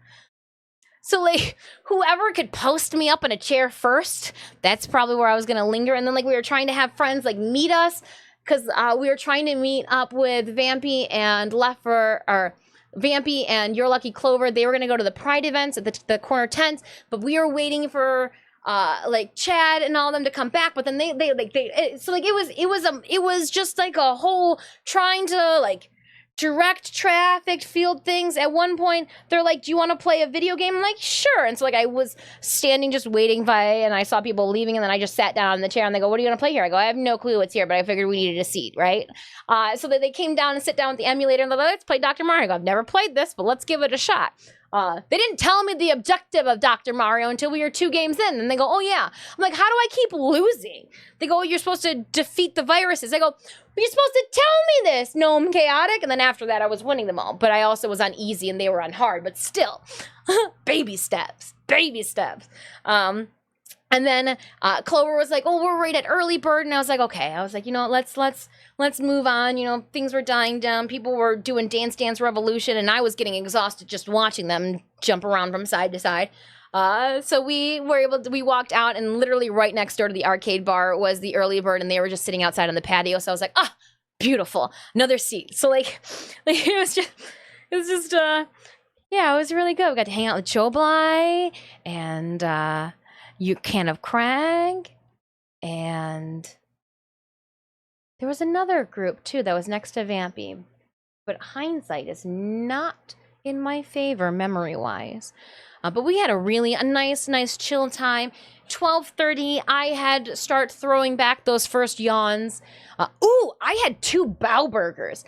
So, like, whoever could post me up in a chair first, that's probably where I was going to linger. And then, like, we were trying to have friends, like, meet us, because we were trying to meet up with Vampy and Vampy and Your Lucky Clover. They were going to go to the Pride events at the corner tents, but we were waiting for... like Chad and all them to come back, but then it was just like a whole trying to like direct traffic field things. At one point they're like, do you want to play a video game? I'm like, sure. And so like I was standing just waiting and I saw people leaving, and then I just sat down in the chair and they go, what are you gonna play here? I go, I have no clue what's here, but I figured we needed a seat, right? So they came down and sit down with the emulator and they're like, let's play Dr. Mario. I go, I've never played this, but let's give it a shot. They didn't tell me the objective of Dr. Mario until we were 2 games in. And they go, oh yeah. I'm like, how do I keep losing? They go, you're supposed to defeat the viruses. I go, you're supposed to tell me this, Gnome Chaotic. And then after that, I was winning them all. But I also was on easy and they were on hard. But still, baby steps. And then Clover was like, oh, we're right at early bird. And I was like, okay. I was like, you know, let's move on. You know, things were dying down. People were doing Dance Dance Revolution. And I was getting exhausted just watching them jump around from side to side. So we walked out, and literally right next door to the arcade bar was the early bird. And they were just sitting outside on the patio. So I was like, ah, beautiful. Another seat. So like it was just, yeah, it was really good. We got to hang out with Choblai and, you Can of Crag, and there was another group too that was next to Vampy, but hindsight is not in my favor memory-wise. But we had a nice chill time. 12:30, I had to start throwing back those first yawns. I had 2 Bao burgers.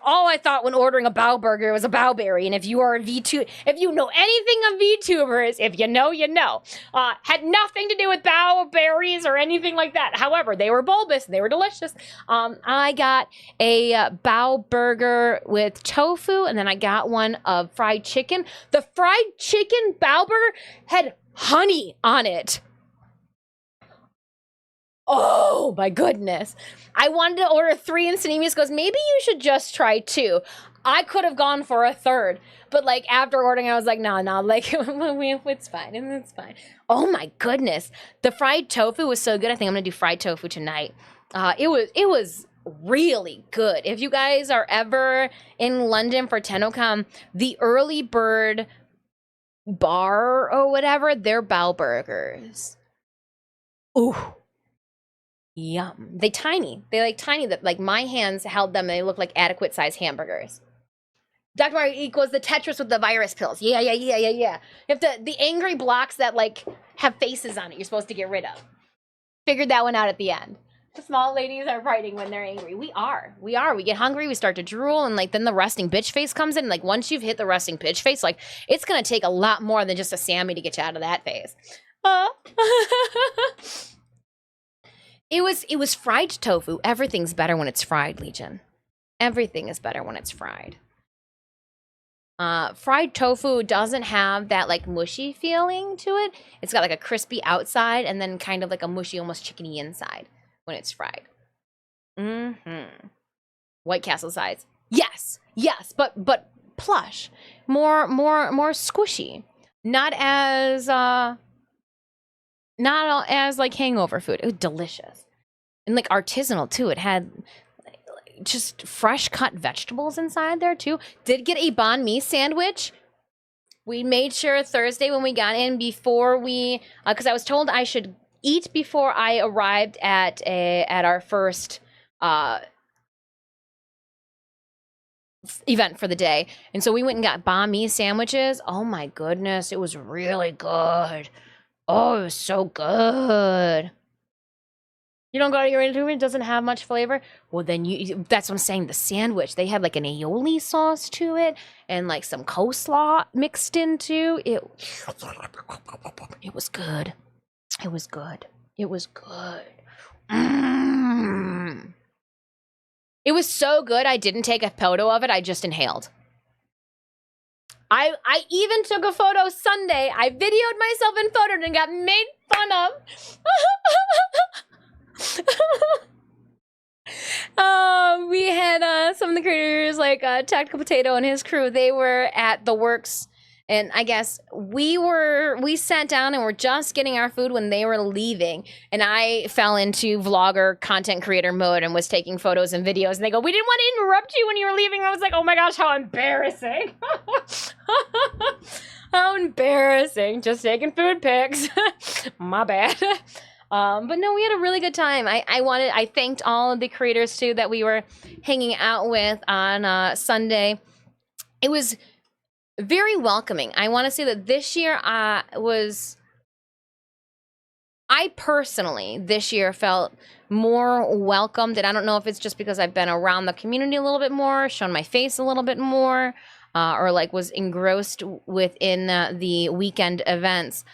all I thought when ordering a bao burger was a bao berry. And if you are a if you know anything of VTubers, if you know, you know. Had nothing to do with bao berries or anything like that. However, they were bulbous and they were delicious. I got a bao burger with tofu, and then I got one of fried chicken. The fried chicken bao burger had honey on it. Oh my goodness. I wanted to order 3, and Sanemius goes, maybe you should just try 2. I could have gone for a 3rd, but like after ordering, I was like, no, like it's fine. It's fine. Oh my goodness. The fried tofu was so good. I think I'm going to do fried tofu tonight. It was really good. If you guys are ever in London for Tennocon, the early bird bar or whatever, they're bao burgers. Ooh. Yum. They tiny. They like tiny. That like my hands held them. And they look like adequate size hamburgers. Dr. Mario equals the Tetris with the virus pills. Yeah. You have the angry blocks that like have faces on it. You're supposed to get rid of. Figured that one out at the end. The small ladies are fighting when they're angry. We are. We get hungry. We start to drool, and like then the resting bitch face comes in. Like once you've hit the resting bitch face, like it's gonna take a lot more than just a Sammy to get you out of that phase. It was fried tofu. Everything's better when it's fried, Legion. Everything is better when it's fried. Fried tofu doesn't have that like mushy feeling to it. It's got like a crispy outside and then kind of like a mushy, almost chickeny inside when it's fried. White Castle size. Yes, but plush. More squishy. Not as like hangover food. It was delicious. And like artisanal too. It had just fresh cut vegetables inside there too. Did get a banh mi sandwich. We made sure Thursday when we got in before we, because I was told I should eat before I arrived at our first event for the day. And so we went and got banh mi sandwiches. Oh my goodness, it was really good. Oh, it was so good. You don't go to your interview, it doesn't have much flavor? Well, then that's what I'm saying, the sandwich. They had like an aioli sauce to it and like some coleslaw mixed into it. It was good. It was good. It was good. It was so good, I didn't take a photo of it. I just inhaled. I even took a photo Sunday. I videoed myself and photoed and got made fun of. We had some of the creators like Tactical Potato and his crew. They were at the works, and I guess we sat down and we're just getting our food when they were leaving, and I fell into vlogger content creator mode and was taking photos and videos, and they go, we didn't want to interrupt you when you were leaving. I was like, oh my gosh, how embarrassing. How embarrassing. Just taking food pics. My bad. But no, we had a really good time. I thanked all of the creators too that we were hanging out with on Sunday. It was very welcoming. I want to say that this year I personally this year felt more welcomed, and I don't know if it's just because I've been around the community a little bit more, shown my face a little bit more, or like was engrossed within the weekend events.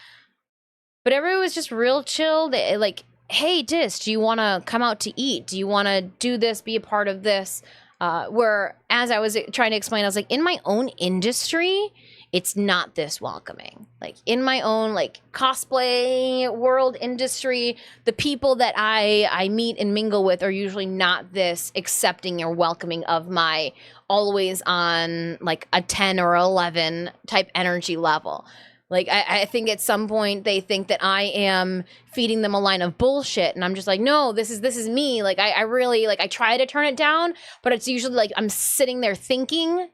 But everyone was just real chill. They, like, hey, Dis, do you want to come out to eat? Do you want to do this, be a part of this? Where, as I was trying to explain, I was like, in my own industry, it's not this welcoming. Like, in my own, like, cosplay world industry, the people that I meet and mingle with are usually not this accepting or welcoming of my always on, like, a 10 or 11 type energy level. Like, I think at some point they think that I am feeding them a line of bullshit. And I'm just like, no, this is me. Like, I really, like, I try to turn it down, but it's usually like I'm sitting there thinking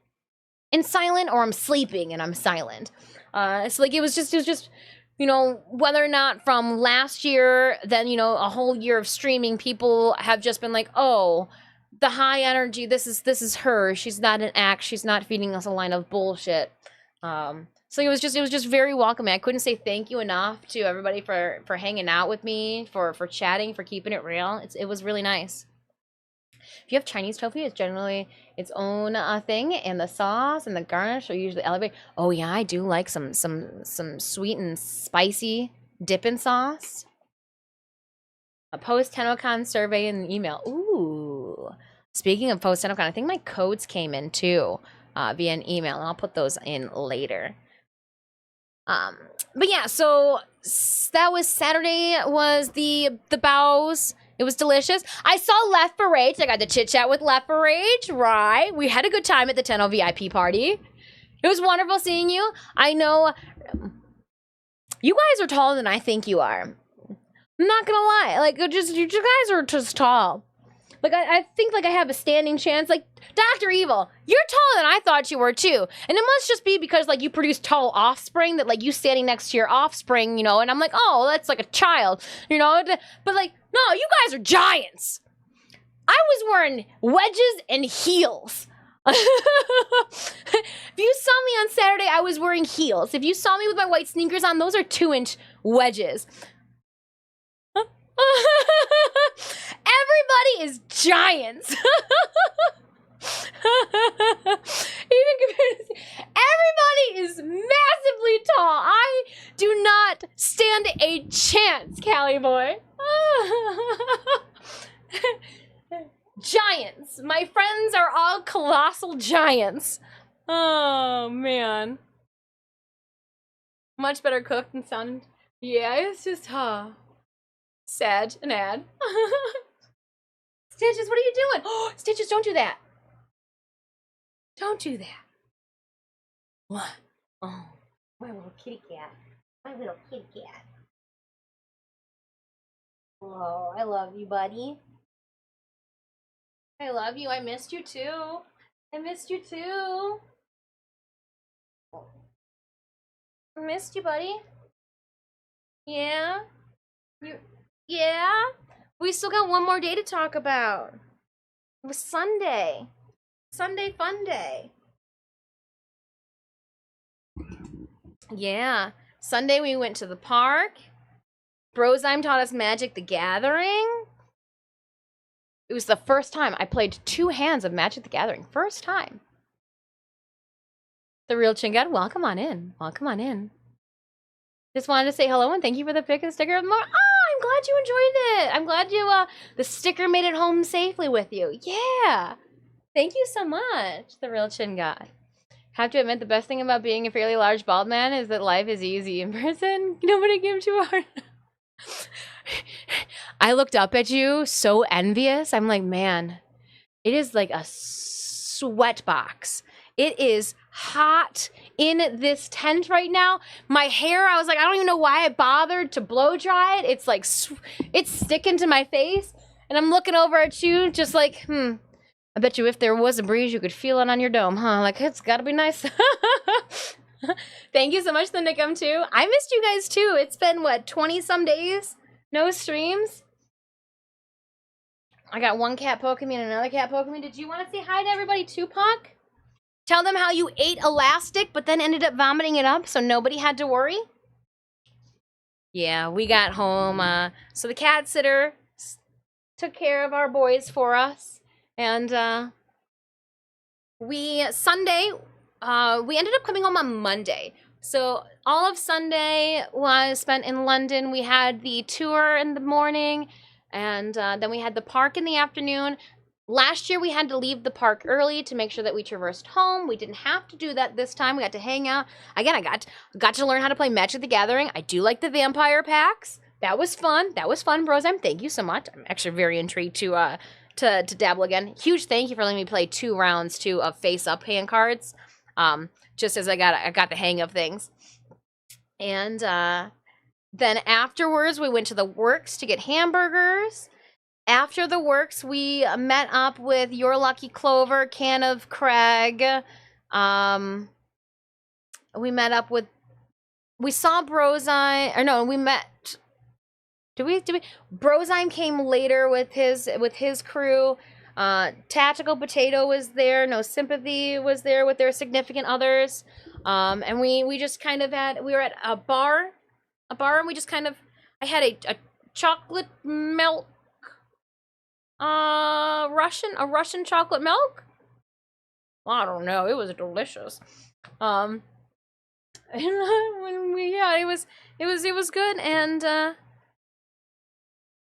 in silent, or I'm sleeping and I'm silent. It's like, it was just, you know, whether or not from last year, then, you know, a whole year of streaming, people have just been like, oh, the high energy, this is her. She's not an act. She's not feeding us a line of bullshit. So it was just very welcoming. I couldn't say thank you enough to everybody for hanging out with me, for chatting, for keeping it real. It was really nice. If you have Chinese tofu, it's generally its own thing, and the sauce and the garnish are usually elevated. Oh yeah, I do like some sweet and spicy dipping sauce. A post Tennocon survey in the email. Ooh. Speaking of post Tennocon, I think my codes came in too via an email, and I'll put those in later. But yeah, so that was Saturday. Was the bows. It was delicious. I saw Left for Rage. I got to chit chat with Left for Rage. Right, we had a good time at the Tenno VIP party. It was wonderful seeing you. I know you guys are taller than I think you are. I'm not gonna lie. Like, you guys are just tall. Like, I think, like, I have a standing chance. Like, Dr. Evil, you're taller than I thought you were, too. And it must just be because, like, you produce tall offspring that, like, you standing next to your offspring, you know, and I'm like, oh, that's like a child, you know? But, like, no, you guys are giants. I was wearing wedges and heels. If you saw me on Saturday, I was wearing heels. If you saw me with my white sneakers on, those are 2-inch wedges. Everybody is giants. Even compared to, everybody is massively tall. I do not stand a chance, Callie boy. Giants. My friends are all colossal giants. Oh man. Much better cooked and sounded. Yeah, it's just sad and ad. Stitches, what are you doing? Oh, Stitches, don't do that. Don't do that. What? Oh, my little kitty cat. My little kitty cat. Oh, I love you, buddy. I love you. I missed you too. I missed you too. I missed you, buddy. Yeah? Yeah? We still got one more day to talk about. It was Sunday. Sunday fun day. Yeah. Sunday we went to the park. Brozyme taught us Magic the Gathering. It was the first time I played 2 hands of Magic the Gathering. First time. The real Chingad, welcome on in. Welcome on in. Just wanted to say hello and thank you for the pick and sticker of the morning. Oh, I'm glad you enjoyed it. I'm glad you, the sticker made it home safely with you. Yeah. Thank you so much, the real Chingad. Have to admit, the best thing about being a fairly large bald man is that life is easy in person. Nobody gives you a hard. I looked up at you so envious. I'm like, man, it is like a sweat box. It is hot in this tent right now. My hair, I was like, I don't even know why I bothered to blow dry it. It's like, it's sticking to my face. And I'm looking over at you just like, I bet you if there was a breeze, you could feel it on your dome, huh? Like, it's gotta be nice. Thank you so much, the Nickum, too. I missed you guys, too. It's been, what, 20-some days? No streams? I got one cat poking me and another cat poking me. Did you want to say hi to everybody, Tupac? Tell them how you ate elastic, but then ended up vomiting it up, so nobody had to worry? Yeah, we got home. So the cat sitter took care of our boys for us. And Sunday, we ended up coming home on Monday. So all of Sunday was spent in London. We had the tour in the morning, and then we had the park in the afternoon. Last year, we had to leave the park early to make sure that we traversed home. We didn't have to do that this time. We got to hang out. Again, I got to learn how to play Magic the Gathering. I do like the vampire packs. That was fun. That was fun, Brozyme. Thank you so much. I'm actually very intrigued to dabble again. Huge thank you for letting me play 2 rounds, too, of face-up hand cards. Just as I got the hang of things. And then afterwards, we went to the Works to get hamburgers. After the Works, we met up with Your Lucky Clover, Can of Craig. We met up with... We saw Brozyme... Or no, we met... Did we? Brozyme came later with his crew. Tactical Potato was there. No Sympathy was there with their significant others. And we just kind of we were at a bar, and we just kind of... I had a chocolate milk A Russian chocolate milk? I don't know. It was delicious. And it was good. And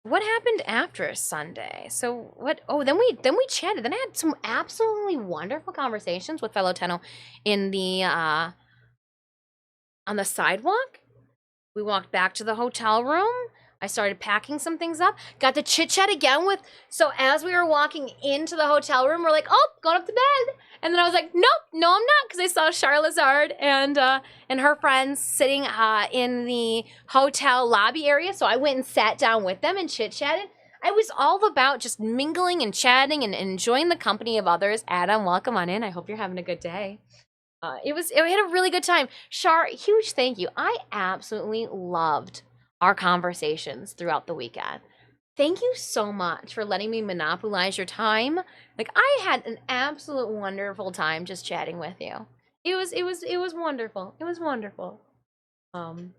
what happened after Sunday? So what? Oh, then we chatted. Then I had some absolutely wonderful conversations with fellow Tenno in the on the sidewalk. We walked back to the hotel room. I started packing some things up. Got to chit chat again with. So as we were walking into the hotel room, we're like, "Oh, going up to bed." And then I was like, "Nope, no, I'm not," because I saw Charlazard and her friends sitting in the hotel lobby area. So I went and sat down with them and chit chatted. I was all about just mingling and chatting and enjoying the company of others. Adam, welcome on in. I hope you're having a good day. We had a really good time. Char, huge thank you. I absolutely loved our conversations throughout the weekend. Thank you so much for letting me monopolize your time. Like, I had an absolute wonderful time just chatting with you. It was wonderful. It was wonderful. But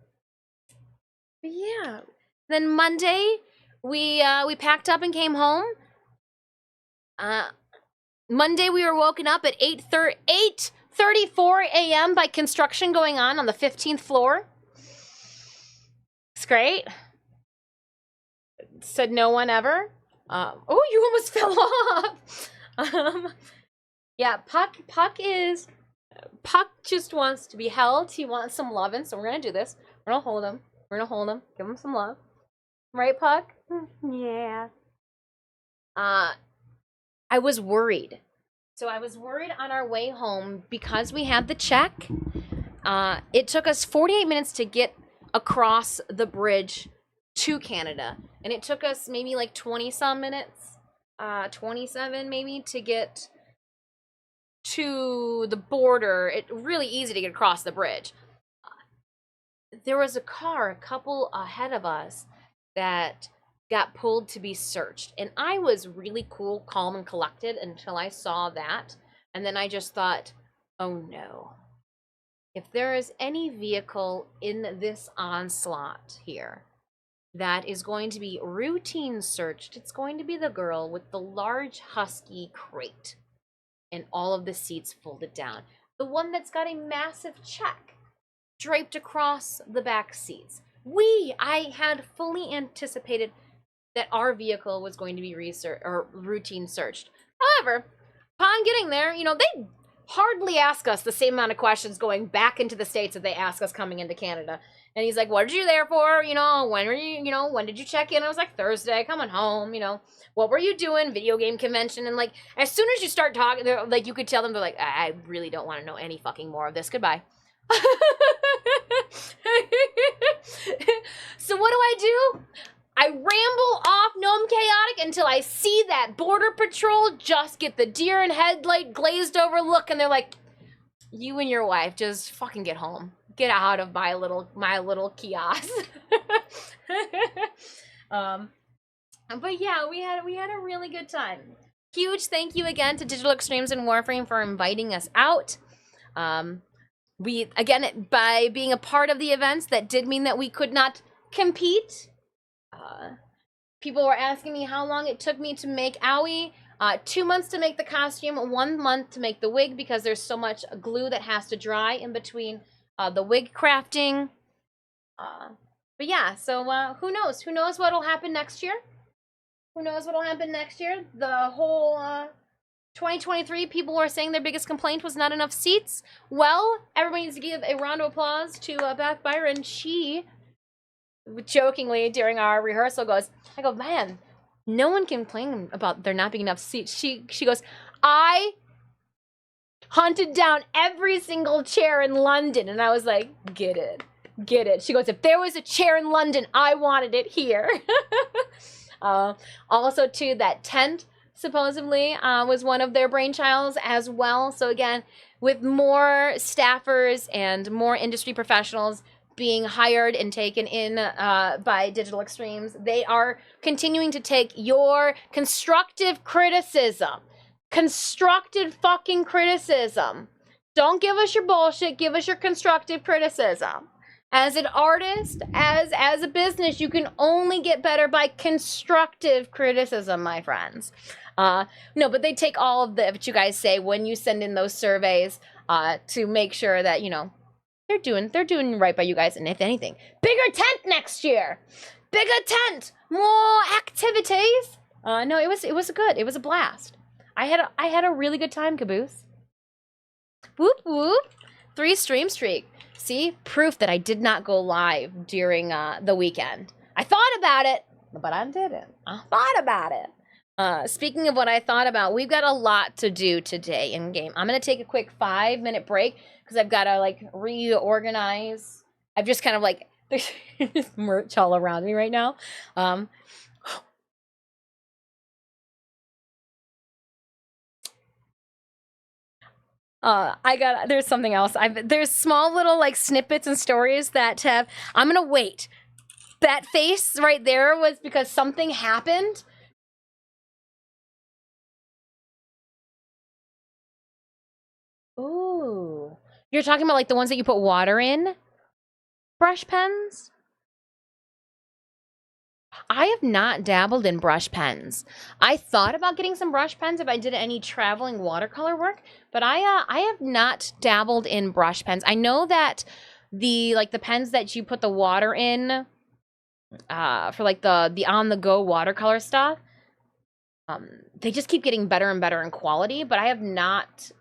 yeah. Then Monday, we packed up and came home. Monday we were woken up at 8:34 a.m. by construction going on the 15th floor. It's great. Said no one ever. Oh, you almost fell off. Yeah, Puck just wants to be held. He wants some loving, so we're gonna do this. We're gonna hold him. Give him some love. Right, Puck? Yeah. I was worried. So I was worried on our way home because we had the check. It took us 48 minutes to get across the bridge to Canada. And it took us maybe like 20-some minutes, 27 maybe, to get to the border. It's really easy to get across the bridge. There was a car a couple ahead of us that got pulled to be searched. And I was really cool, calm, and collected until I saw that. And then I just thought, oh no. If there is any vehicle in this onslaught here that is going to be routine searched, it's going to be the girl with the large husky crate and all of the seats folded down. The one that's got a massive check draped across the back seats. I had fully anticipated that our vehicle was going to be routine searched. However, upon getting there, they hardly ask us the same amount of questions going back into the States that they ask us coming into Canada. And he's like, what are you there for? When were you, when did you check in? I was like, Thursday, coming home, what were you doing? Video game convention. And like, as soon as you start talking, like, you could tell them, they're like, I really don't want to know any fucking more of this. Goodbye. So what do? I ramble off Gnome Chaotic until I see that border patrol just get the deer in headlight glazed over look, and they're like, you and your wife just fucking get home. Get out of my little kiosk. But yeah, we had a really good time. Huge thank you again to Digital Extremes and Warframe for inviting us out. We, again, by being a part of the events, that did mean that we could not compete. People were asking me how long it took me to make Owie. 2 months to make the costume, 1 month to make the wig, because there's so much glue that has to dry in between the wig crafting. But yeah, so who knows? Who knows what'll happen next year? The whole 2023, people were saying their biggest complaint was not enough seats. Well, everybody needs to give a round of applause to Beth Byron. She jokingly during our rehearsal I go, man, no one complained about there not being enough seats. She goes, I hunted down every single chair in London. And I was like, get it. She goes, if there was a chair in London, I wanted it here. Also, too, that tent supposedly was one of their brainchilds as well. So again, with more staffers and more industry professionals being hired and taken in by Digital Extremes, they are continuing to take your constructive criticism. Constructive fucking criticism. Don't give us your bullshit, give us your constructive criticism. As an artist, as a business, you can only get better by constructive criticism, my friends. No, but they take all of what you guys say when you send in those surveys to make sure that, you know, they're doing right by you guys. And if anything, bigger tent next year. Bigger tent, more activities. No, it was good. It was a blast. I had a really good time, Caboose. Whoop whoop. 3 stream streak. See, proof that I did not go live during the weekend. I thought about it, but I didn't. I thought about it. Speaking of what I thought about, we've got a lot to do today in game. I'm gonna take a quick 5-minute break because I've got to like reorganize. I've just kind of like there's merch all around me right now. There's something else. There's small little like snippets and stories that have, I'm gonna wait. That face right there was because something happened. Ooh. You're talking about like the ones that you put water in? Brush pens? I have not dabbled in brush pens. I thought about getting some brush pens if I did any traveling watercolor work, but I have not dabbled in brush pens. I know that the pens that you put the water in for like the on the go watercolor stuff, they just keep getting better and better in quality, but I have not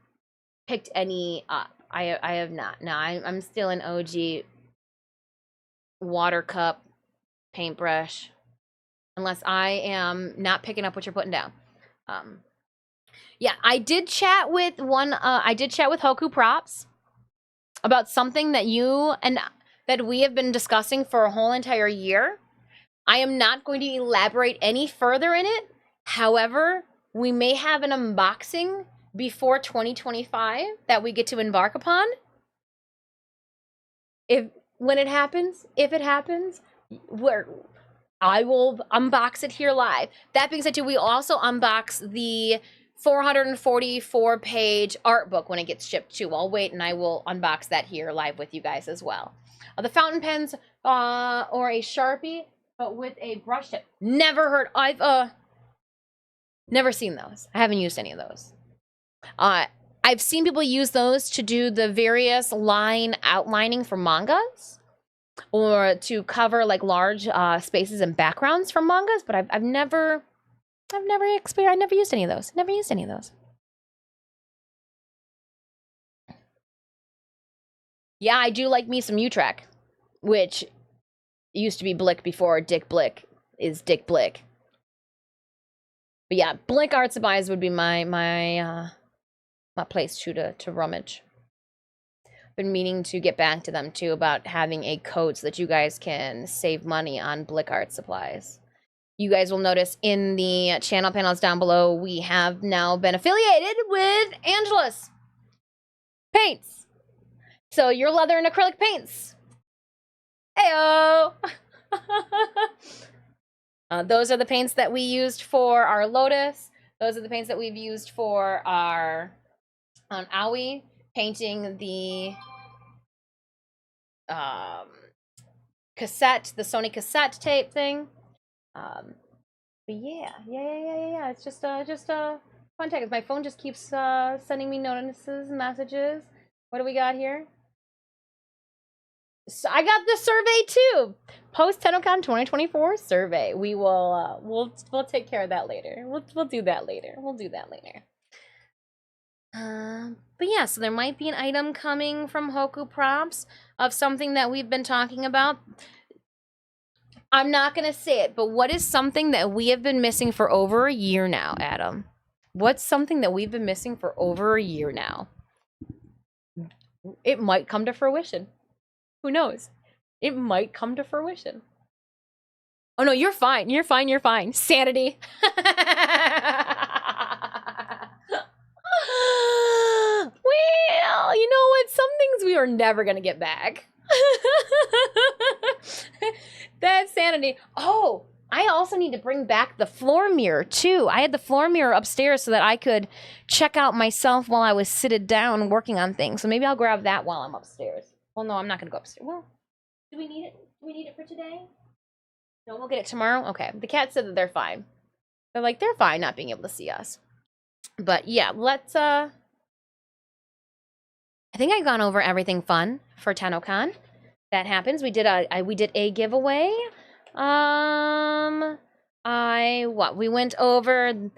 picked any up. I have not. No, I'm still an OG water cup paintbrush. Unless I am not picking up what you're putting down. Yeah, I did chat with Hoku Props about something that you and that we have been discussing for a whole entire year. I am not going to elaborate any further in it. However, we may have an unboxing before 2025 that we get to embark upon. If it happens, I will unbox it here live. That being said, too, we also unbox the 444-page art book when it gets shipped, too. I'll wait, and I will unbox that here live with you guys as well. The fountain pens or a Sharpie, but with a brush tip. I've never seen those. I haven't used any of those. I've seen people use those to do the various line outlining for mangas, or to cover like large spaces and backgrounds from mangas, but I've never used any of those. Never used any of those. Yeah, I do like me some Utrecht, which used to be Blick before Dick Blick is Dick Blick. But yeah, Blick Art Supplies would be my place to rummage. Been meaning to get back to them too about having a code so that you guys can save money on Blick Art Supplies. You guys will notice in the channel panels down below, we have now been affiliated with Angela's Paints. So your leather and acrylic paints. Heyo! Those are the paints that we used for our Lotus. Those are the paints that we've used for our Aoi. Painting the cassette, the Sony cassette tape thing. But yeah. It's just fun tech. My phone just keeps sending me notices, messages. What do we got here? So I got the survey too. Post Tennocon 2024 survey. We will we'll take care of that later. We'll do that later. But yeah, so there might be an item coming from Hoku Props of something that we've been talking about. I'm not going to say it, but what is something that we have been missing for over a year now, Adam? What's something that we've been missing for over a year now? It might come to fruition. Who knows? It might come to fruition. Oh no, you're fine. Sanity. Well, you know what? Some things we are never going to get back. That's sanity. Oh, I also need to bring back the floor mirror, too. I had the floor mirror upstairs so that I could check out myself while I was seated down working on things. So maybe I'll grab that while I'm upstairs. Well, no, I'm not going to go upstairs. Well, Do we need it? Do we need it for today? No, we'll get it tomorrow. Okay. The cat said that they're fine. They're fine not being able to see us. But yeah, let's I think I've gone over everything fun for Tennocon. That happens. We did a giveaway. We went over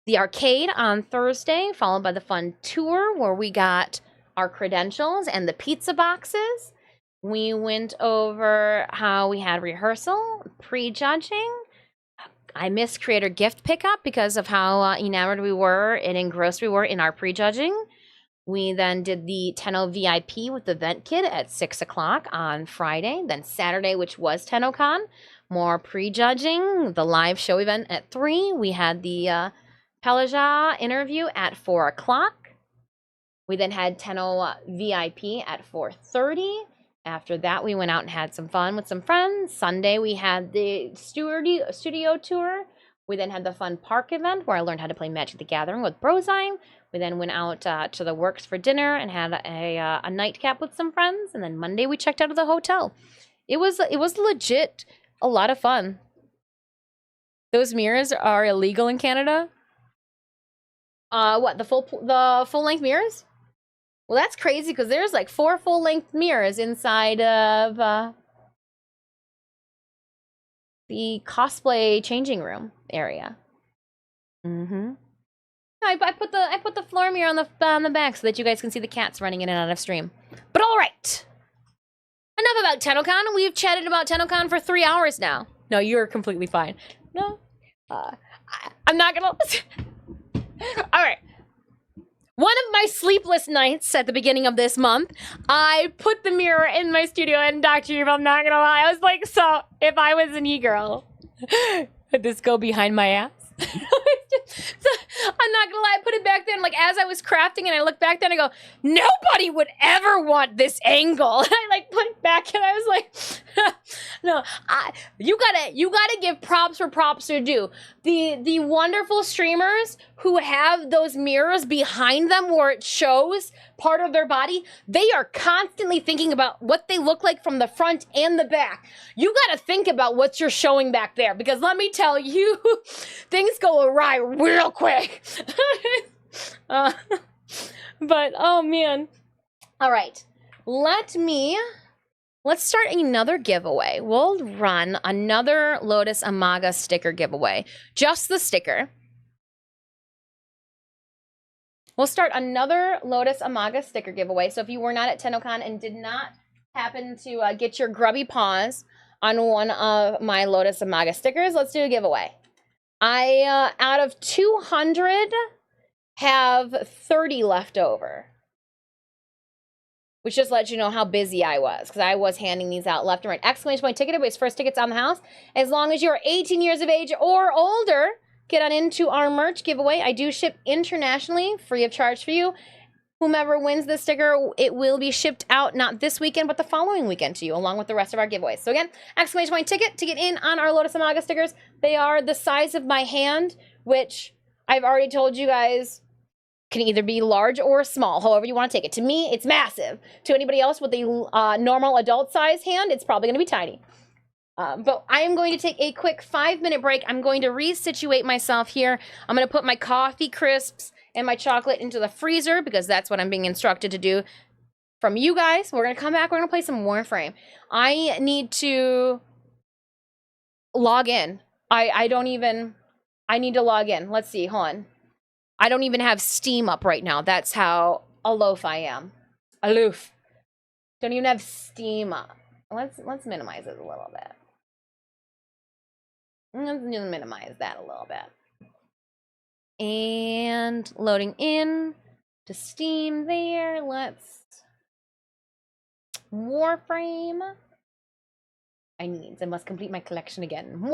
the arcade on Thursday, followed by the fun tour where we got our credentials and the pizza boxes. We went over how we had rehearsal, prejudging. I missed creator gift pickup because of how enamored we were and engrossed we were in our prejudging. We then did the Tenno VIP with the Vent Kid at 6 o'clock on Friday. Then Saturday, which was Tennocon, more prejudging. The live show event at 3. We had the Pelaja interview at 4 o'clock. We then had Tenno VIP at 4:30. After that, we went out and had some fun with some friends. Sunday, we had the studio tour. We then had the fun park event where I learned how to play Magic the Gathering with Brozime. We then went out to the Works for dinner and had a nightcap with some friends. And then Monday, we checked out of the hotel. It was legit a lot of fun. Those mirrors are illegal in Canada. What, the full length mirrors? Well, that's crazy because there's like 4 full-length mirrors inside of the cosplay changing room area. Mm-hmm. I put the floor mirror on the back so that you guys can see the cats running in and out of stream. But all right, enough about Tennocon. We've chatted about Tennocon for 3 hours now. No, you're completely fine. No, I'm not gonna. All right. One of my sleepless nights at the beginning of this month, I put the mirror in my studio, and Dr. Eve, I'm not gonna lie, I was like, so if I was an e-girl, would this go behind my ass? So, I'm not gonna lie, I put it back there, and like as I was crafting, and I look back there and I go, nobody would ever want this angle. And I like put it back, and I was like, no, you gotta give props where props are due. The wonderful streamers who have those mirrors behind them where it shows part of their body, they are constantly thinking about what they look like from the front and the back. You gotta think about what you're showing back there, because let me tell you, things go awry real quick. But oh man. All right, let's start another giveaway. We'll run another Lotus Amaga sticker giveaway. Just the sticker. We'll start another Lotus Amaga sticker giveaway. So if you were not at Tennocon and did not happen to get your grubby paws on one of my Lotus Amaga stickers, let's do a giveaway. I, out of 200, have 30 left over. Which just lets you know how busy I was, because I was handing these out left and right. Exclamation point ticket, everybody's first tickets on the house. As long as you're 18 years of age or older, get on into our merch giveaway. I do ship internationally, free of charge for you. Whomever wins this sticker, it will be shipped out not this weekend, but the following weekend to you, along with the rest of our giveaways. So again, exclamation point ticket to get in on our Lotus Amaga stickers. They are the size of my hand, which I've already told you guys can either be large or small, however you want to take it. To me, it's massive. To anybody else with a normal adult size hand, it's probably going to be tiny. But I am going to take a quick 5-minute break. I'm going to resituate myself here. I'm going to put my coffee crisps and my chocolate into the freezer because that's what I'm being instructed to do from you guys. We're going to come back. We're going to play some Warframe. I need to log in. I need to log in. Let's see. Hold on. I don't even have Steam up right now. That's how aloof I am. Aloof. Don't even have Steam up. Let's minimize it a little bit. Let's minimize that a little bit. And loading in to Steam there. Let's Warframe. I must complete my collection again.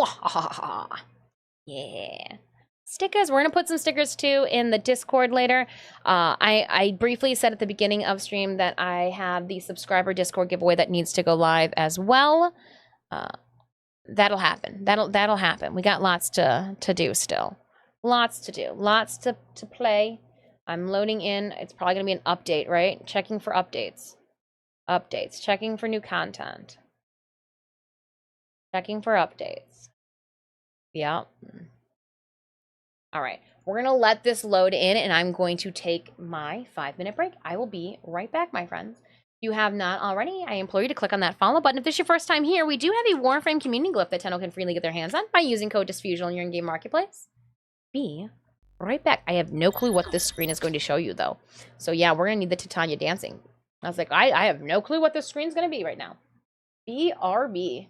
Yeah. Stickers. We're going to put some stickers too in the Discord later. I briefly said at the beginning of stream that I have the subscriber Discord giveaway that needs to go live as well. That'll happen. That'll happen. We got lots to do still. Lots to do. Lots to play. I'm loading in. It's probably going to be an update, right? Checking for updates. Updates. Checking for new content. Checking for updates. Yeah. All right. We're going to let this load in, and I'm going to take my 5-minute break. I will be right back, my friends. If you have not already, I implore you to click on that follow button. If this is your first time here, we do have a Warframe community glyph that Tennocon can freely get their hands on by using code Disfusional in your in-game marketplace. Be right back. I have no clue what this screen is going to show you, though. So, yeah, we're going to need the Titania dancing. I was like, I have no clue what this screen's going to be right now. BRB.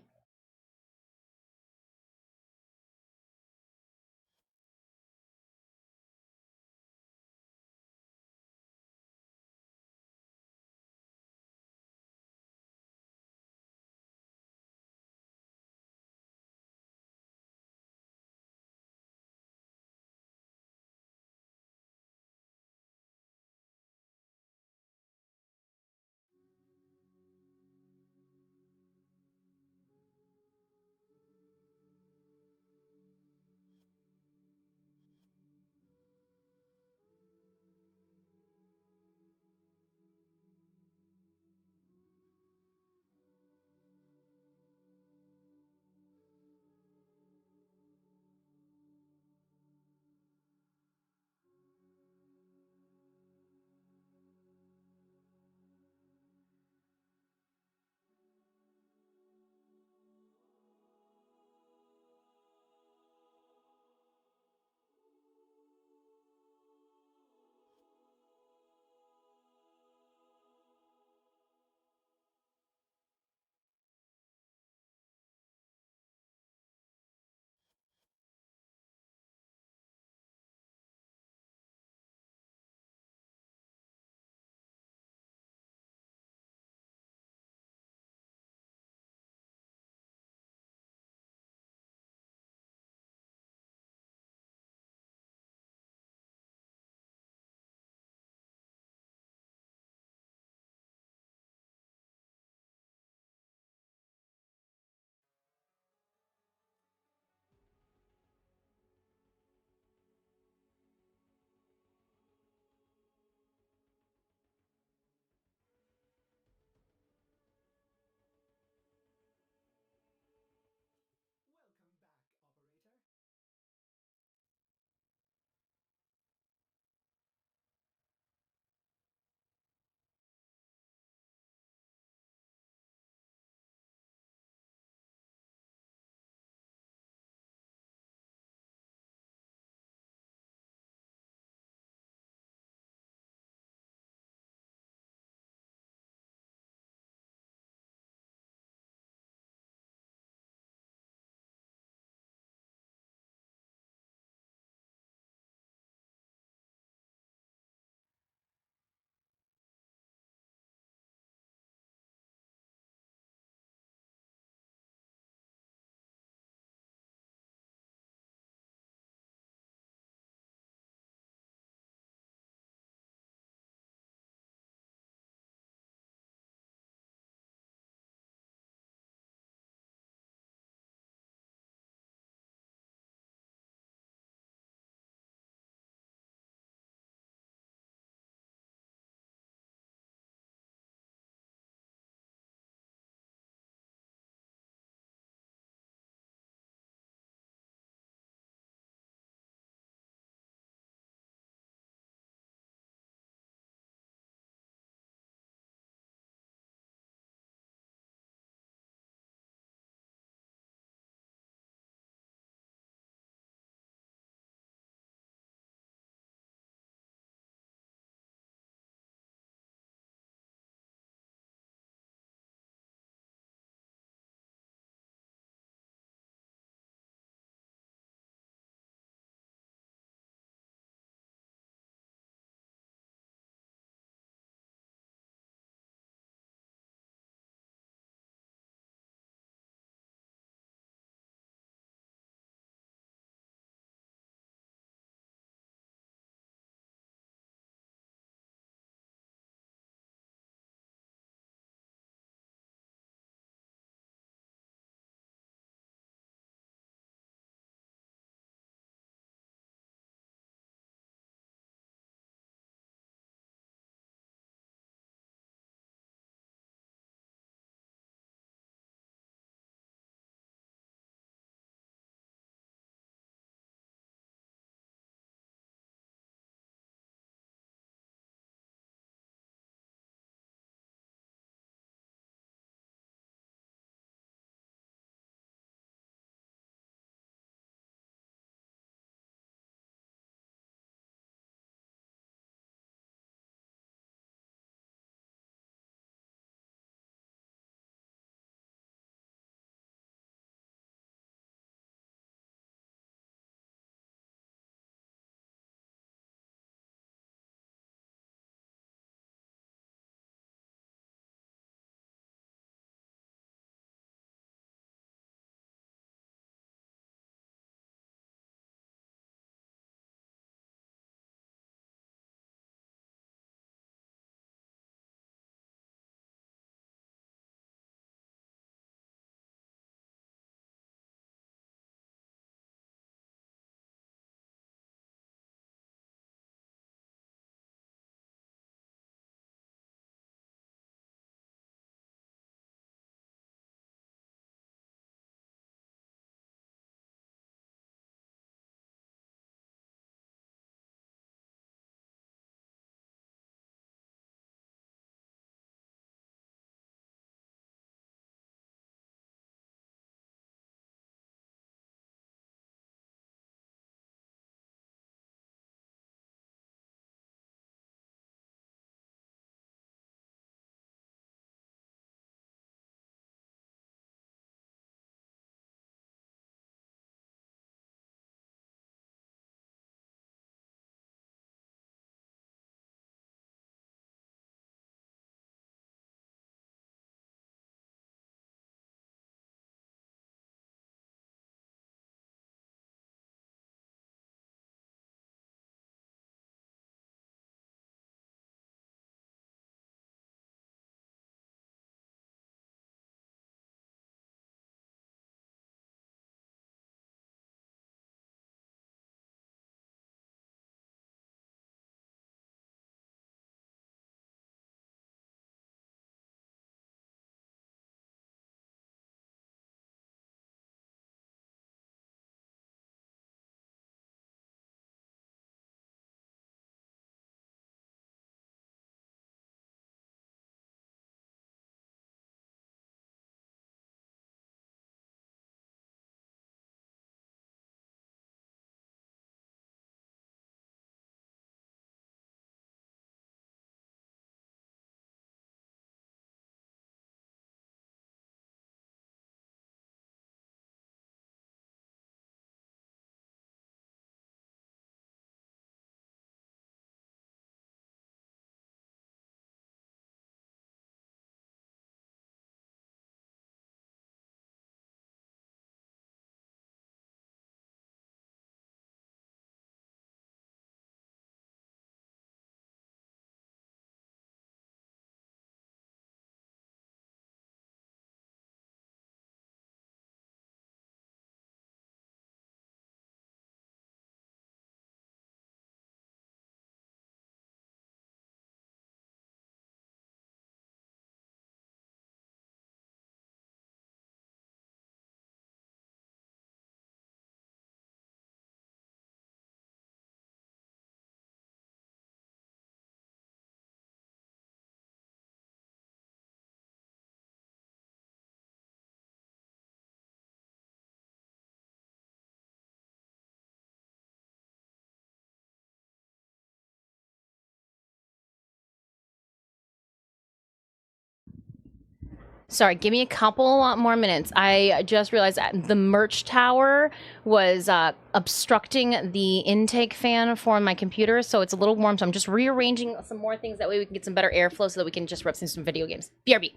Sorry, give me a couple more minutes. I just realized that the merch tower was obstructing the intake fan for my computer, so it's a little warm, so I'm just rearranging some more things. That way we can get some better airflow so that we can just rip some video games. BRB.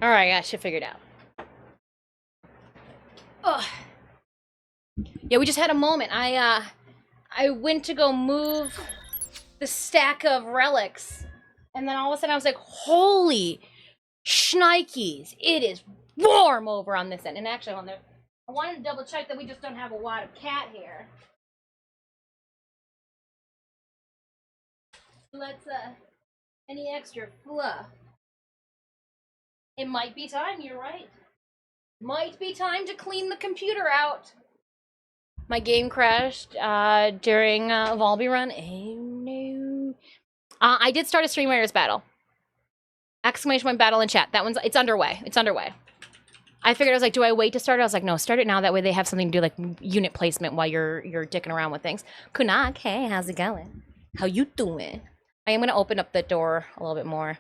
All right, I should figure it out. Ugh. Yeah, we just had a moment. I went to go move the stack of relics, and then all of a sudden I was like, holy shnikes, it is warm over on this end. And actually, I wanted to double check that we just don't have a wad of cat hair. Let's, any extra fluff. It might be time, you're right. Might be time to clean the computer out. My game crashed during Volby run. Oh no. I did start a Stream Raiders battle. Exclamation point battle in chat. That one's, it's underway. It's underway. I figured, I was like, do I wait to start it? I was like, no, start it now. That way they have something to do, like unit placement while you're dicking around with things. Kunak, hey, how's it going? How you doing? I am going to open up the door a little bit more.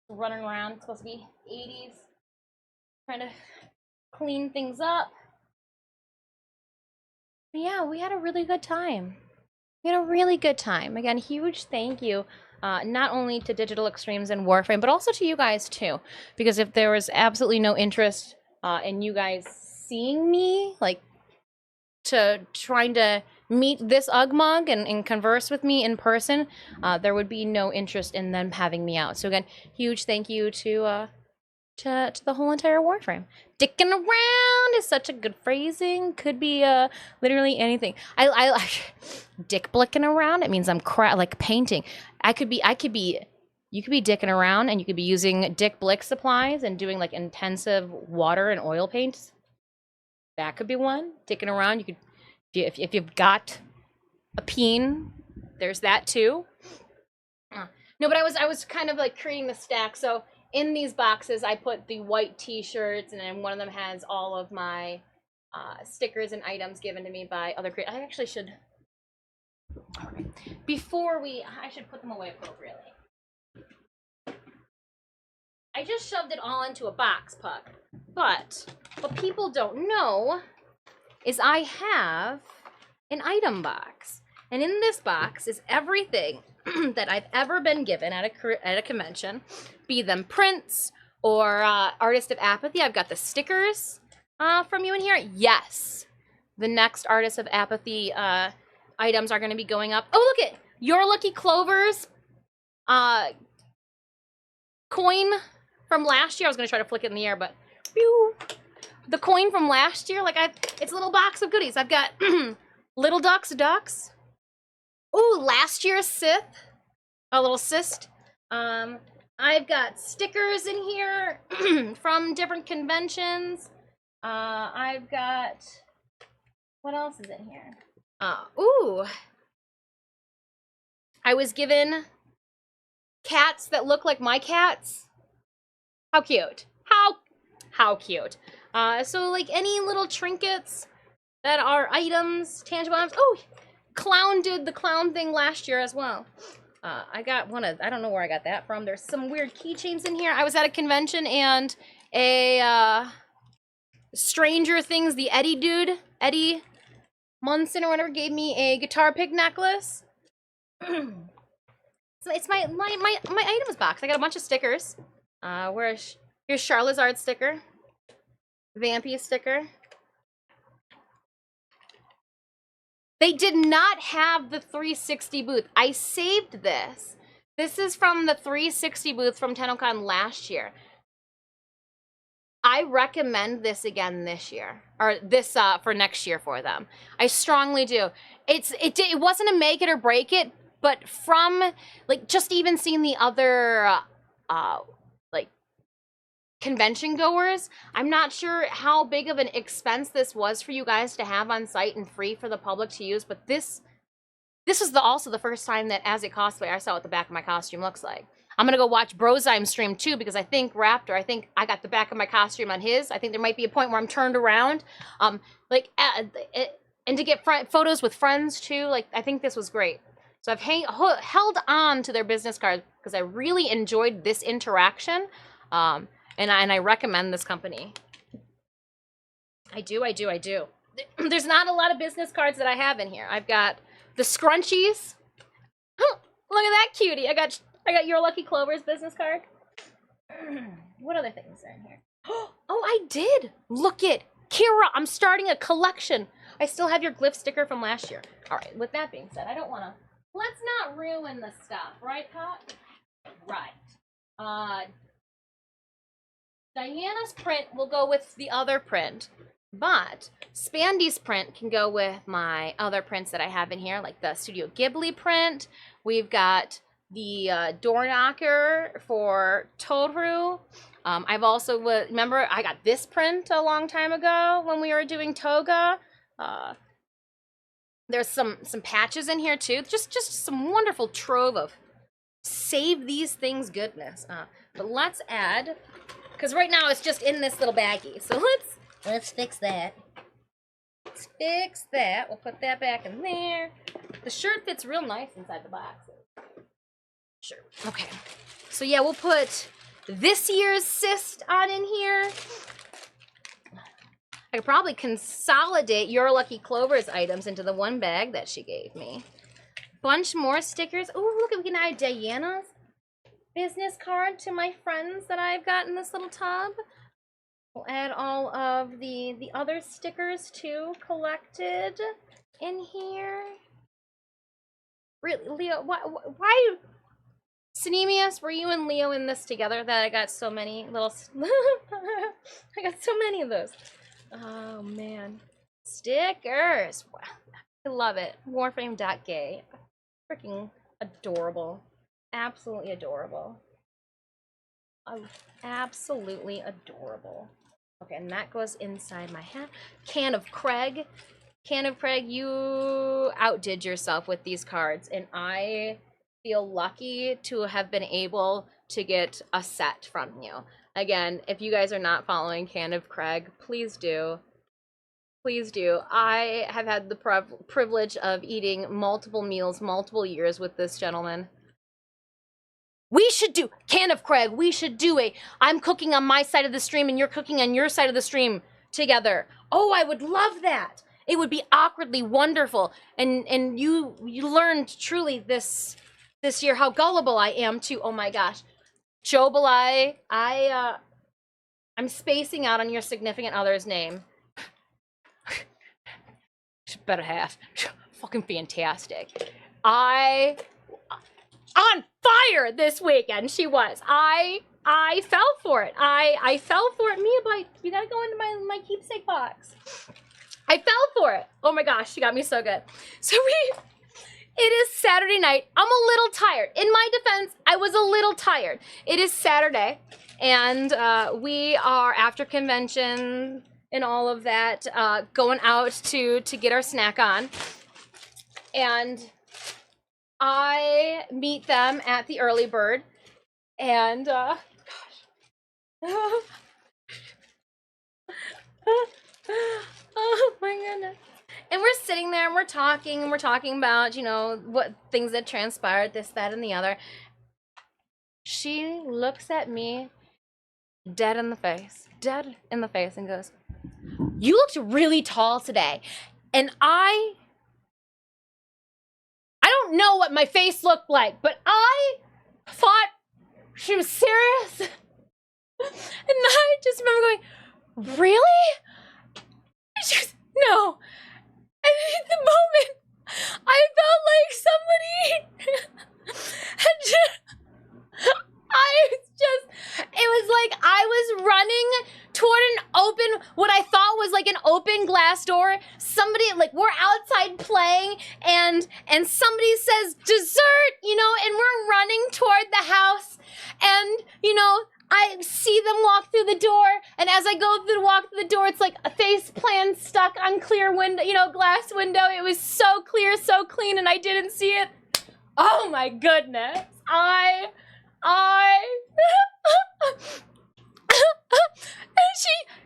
Running around. It's supposed to be 80s. Trying to clean things up. But yeah, we had a really good time. We had a really good time. Again, huge thank you. Not only to Digital Extremes and Warframe, but also to you guys too. Because if there was absolutely no interest in you guys seeing me, like, to trying to meet this Ugmug and converse with me in person, there would be no interest in them having me out. So again, huge thank you to the whole entire Warframe. Dicking around is such a good phrasing. Could be literally anything. I dick blicking around. It means I'm like painting. You could be dicking around and you could be using Dick Blick supplies and doing like intensive water and oil paints. That could be one. Dicking around, you could, if you've got a peen, there's that too. No, but I was kind of like creating the stack. So in these boxes, I put the white t-shirts, and then one of them has all of my stickers and items given to me by other creators. I actually should, okay. I should put them away appropriately. I just shoved it all into a box, Puck. But what people don't know is I have an item box. And in this box is everything that I've ever been given at a convention, be them prints or Artist of Apathy. I've got the stickers from you in here. Yes, the next Artist of Apathy items are going to be going up. Oh, look at Your Lucky Clover's coin from last year. I was going to try to flick it in the air, but pew. The coin from last year, like it's a little box of goodies. I've got little ducks. Ooh, last year's Sith, a little cyst. I've got stickers in here from different conventions. I've got, what else is in here? Ooh, I was given cats that look like my cats. How cute? How cute? So like any little trinkets that are items, tangible items. Oh, Clown did the clown thing last year as well. I got one of, I don't know where I got that from. There's some weird keychains in here. I was at a convention and a Stranger Things, the Eddie dude, Eddie Munson or whatever, gave me a guitar pick necklace. So it's my items box. I got a bunch of stickers. Here's Charlazard sticker, Vampy sticker. They did not have the 360 booth. I saved this. This is from the 360 booth from Tennocon last year. I recommend this again this year, or this for next year for them. I strongly do. It wasn't a make it or break it, but from like just even seeing the other like convention goers, I'm not sure how big of an expense this was for you guys to have on site and free for the public to use, but this was also the first time that as a cosplay I saw what the back of my costume looks like. I'm gonna go watch Brozyme stream too, because I think Raptor, I think I got the back of my costume on his. I think there might be a point where I'm turned around, and to get photos with friends too. Like, I think this was great. So I've held on to their business cards because I really enjoyed this interaction. And I recommend this company. I do. There's not a lot of business cards that I have in here. I've got the scrunchies. Look at that cutie. I got I got Your Lucky Clover's business card. What other things are in here? Oh, I did. Look it. Kira, I'm starting a collection. I still have your glyph sticker from last year. All right, with that being said, I don't want to... Let's not ruin the stuff, right, Pat? Right. Diana's print will go with the other print, but Spandy's print can go with my other prints that I have in here, like the Studio Ghibli print. We've got the door knocker for Toru. I've also, remember, I got this print a long time ago when we were doing Toga. There's some patches in here too. Just some wonderful trove of save these things goodness. But let's add, because right now it's just in this little baggie. So let's fix that. Let's fix that. We'll put that back in there. The shirt fits real nice inside the box. Sure. Okay. So yeah, we'll put this year's cyst on in here. I could probably consolidate Your Lucky Clover's items into the one bag that she gave me. Bunch more stickers. Oh, look, we can add Diana's business card to my friends that I've got in this little tub. We'll add all of the other stickers too, collected in here. Really, Leo, why Synemius, were you and Leo in this together that I got so many little... I got so many of those. Oh, man. Stickers. Wow. I love it. Warframe.gay. Freaking adorable. Absolutely adorable. Absolutely adorable. Okay, and that goes inside my hat. Can of Craig. Can of Craig, you outdid yourself with these cards, and I feel lucky to have been able to get a set from you. Again, if you guys are not following Can of Craig, please do. Please do. I have had the privilege of eating multiple meals, multiple years with this gentleman. We should do, Can of Craig, we should do I'm cooking on my side of the stream and you're cooking on your side of the stream together. Oh, I would love that. It would be awkwardly wonderful. And you learned truly this year how gullible I am to, oh my gosh. Jobalai, I'm spacing out on your significant other's name. Better half. Fucking fantastic. On fire this weekend, she was. I fell for it. I fell for it. Mia Bite, you gotta go into my keepsake box. I fell for it. Oh my gosh, she got me so good. So it is Saturday night. I'm a little tired. In my defense, I was a little tired. It is Saturday, and we are after convention and all of that, going out to get our snack on. And I meet them at the Early Bird, and gosh. Oh my goodness. And we're sitting there and we're talking about, you know, what things that transpired, this, that, and the other. She looks at me dead in the face and goes, "You looked really tall today." And I don't know what my face looked like, but I thought she was serious. And I just remember going, "Really?" She goes, "No." And at the moment, I felt like somebody had just, it was like I was running toward an open, what I thought was like an open glass door. Somebody, like, we're outside playing, and somebody says, "Dessert," you know, and we're running toward the house, and, you know, I see them walk through the door, and as I go through walk through the door, it's like a face plant stuck on clear window, you know, glass window. It was so clear, so clean, and I didn't see it. Oh my goodness. And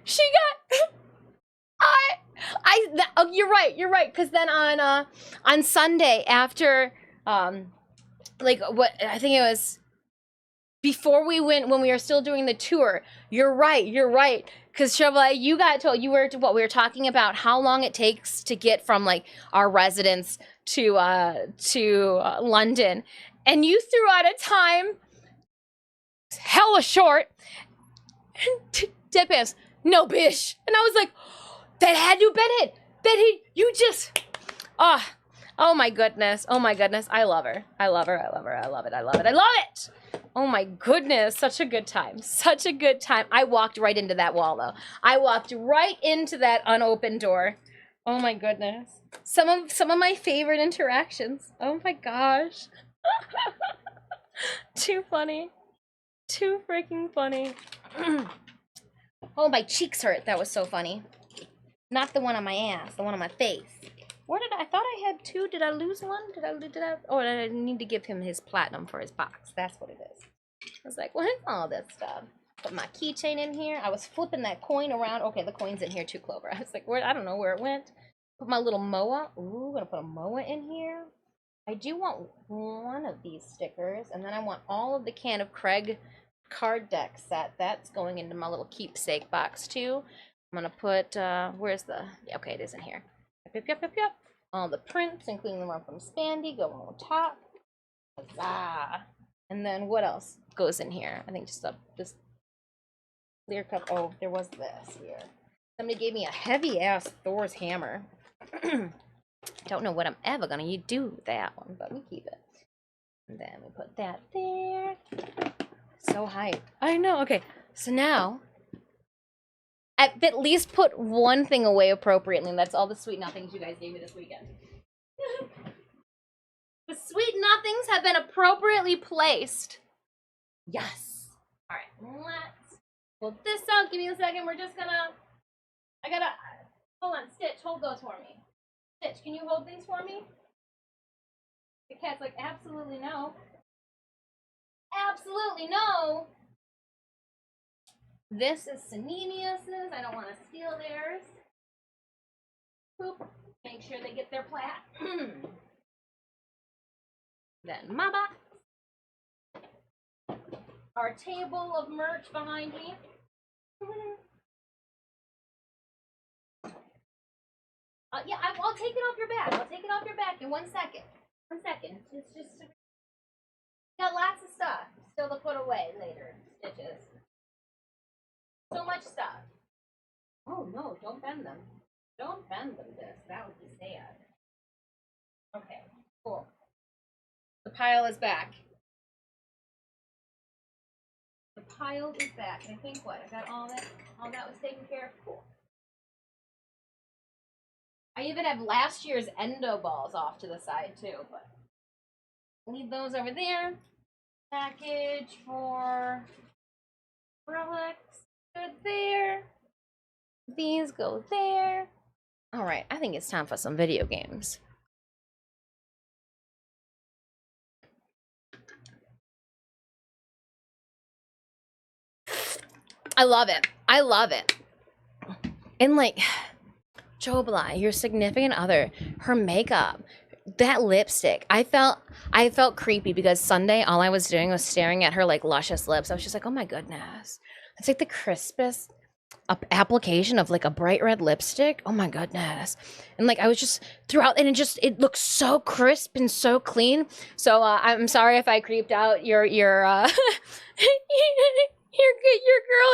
she got, oh, you're right, because then on Sunday after, like, what, I think it was, before we went, when we were still doing the tour, you're right. Because Chevrolet, you got told, we were talking about how long it takes to get from, like, our residence to London. and you threw out a time hella short. Deadpans, no bish. And I was like, that had to have been it. You just, oh my goodness. Oh my goodness. I love her. I love her. I love her. I love it. I love it. I love it. Oh my goodness. Such a good time. Such a good time. I walked right into that wall though. I walked right into that unopened door. Oh my goodness. Some of my favorite interactions. Oh my gosh. Too funny. Too freaking funny. Oh, my cheeks hurt. That was so funny. Not the one on my ass, the one on my face. Where did I thought I had two. Did I lose one? Did I? Oh, I need to give him his platinum for his box. That's what it is. I was like, what is all this stuff? Put my keychain in here. I was flipping that coin around. Okay, the coin's in here too, Clover. I was like, where? I don't know where it went. Put my little MOA. Ooh, gonna put a MOA in here. I do want one of these stickers, and then I want all of the Can of Craig card deck set. That's going into my little keepsake box too. I'm gonna put where's the okay, it is in here. Yep. All the prints, including the one from Spandy, go on top. Huzzah. And then what else goes in here? I think just clear cup. Oh, there was this here. Somebody gave me a heavy ass Thor's hammer. Don't know what I'm ever gonna do with that one, but we keep it. And then we put that there. So hype. I know. Okay, so now I've at least put one thing away appropriately, and that's all the sweet nothings you guys gave me this weekend. The sweet nothings have been appropriately placed. Yes. All right, let's pull this out. Give me a second. We're just gonna. Hold on, Stitch. Hold those for me. Stitch, can you hold these for me? The cat's like, absolutely no. Absolutely no. This is Sanemius's. I don't want to steal theirs. Boop. Make sure they get their plat. Then my box. Our table of merch behind me. Yeah, I'll take it off your back. I'll take it off your back in 1 second. 1 second. It's just got lots of stuff still to put away later. Stitches. So much stuff. Oh no, don't bend them. Don't bend them, this. That would be sad. Okay, cool. The pile is back. The pile is back. And I think what? I got all that was taken care of. Cool. I even have last year's endo balls off to the side too, but leave those over there. Package for relics. Good there. These go there. All right, I think it's time for some video games. I love it. I love it. And like, Jobli, your significant other, her makeup, that lipstick, I felt creepy because Sunday all I was doing was staring at her like luscious lips. I was just like, oh my goodness. It's like the crispest application of like a bright red lipstick. Oh my goodness. And like I was just throughout, and it looks so crisp and so clean. So I'm sorry if I creeped out your your girl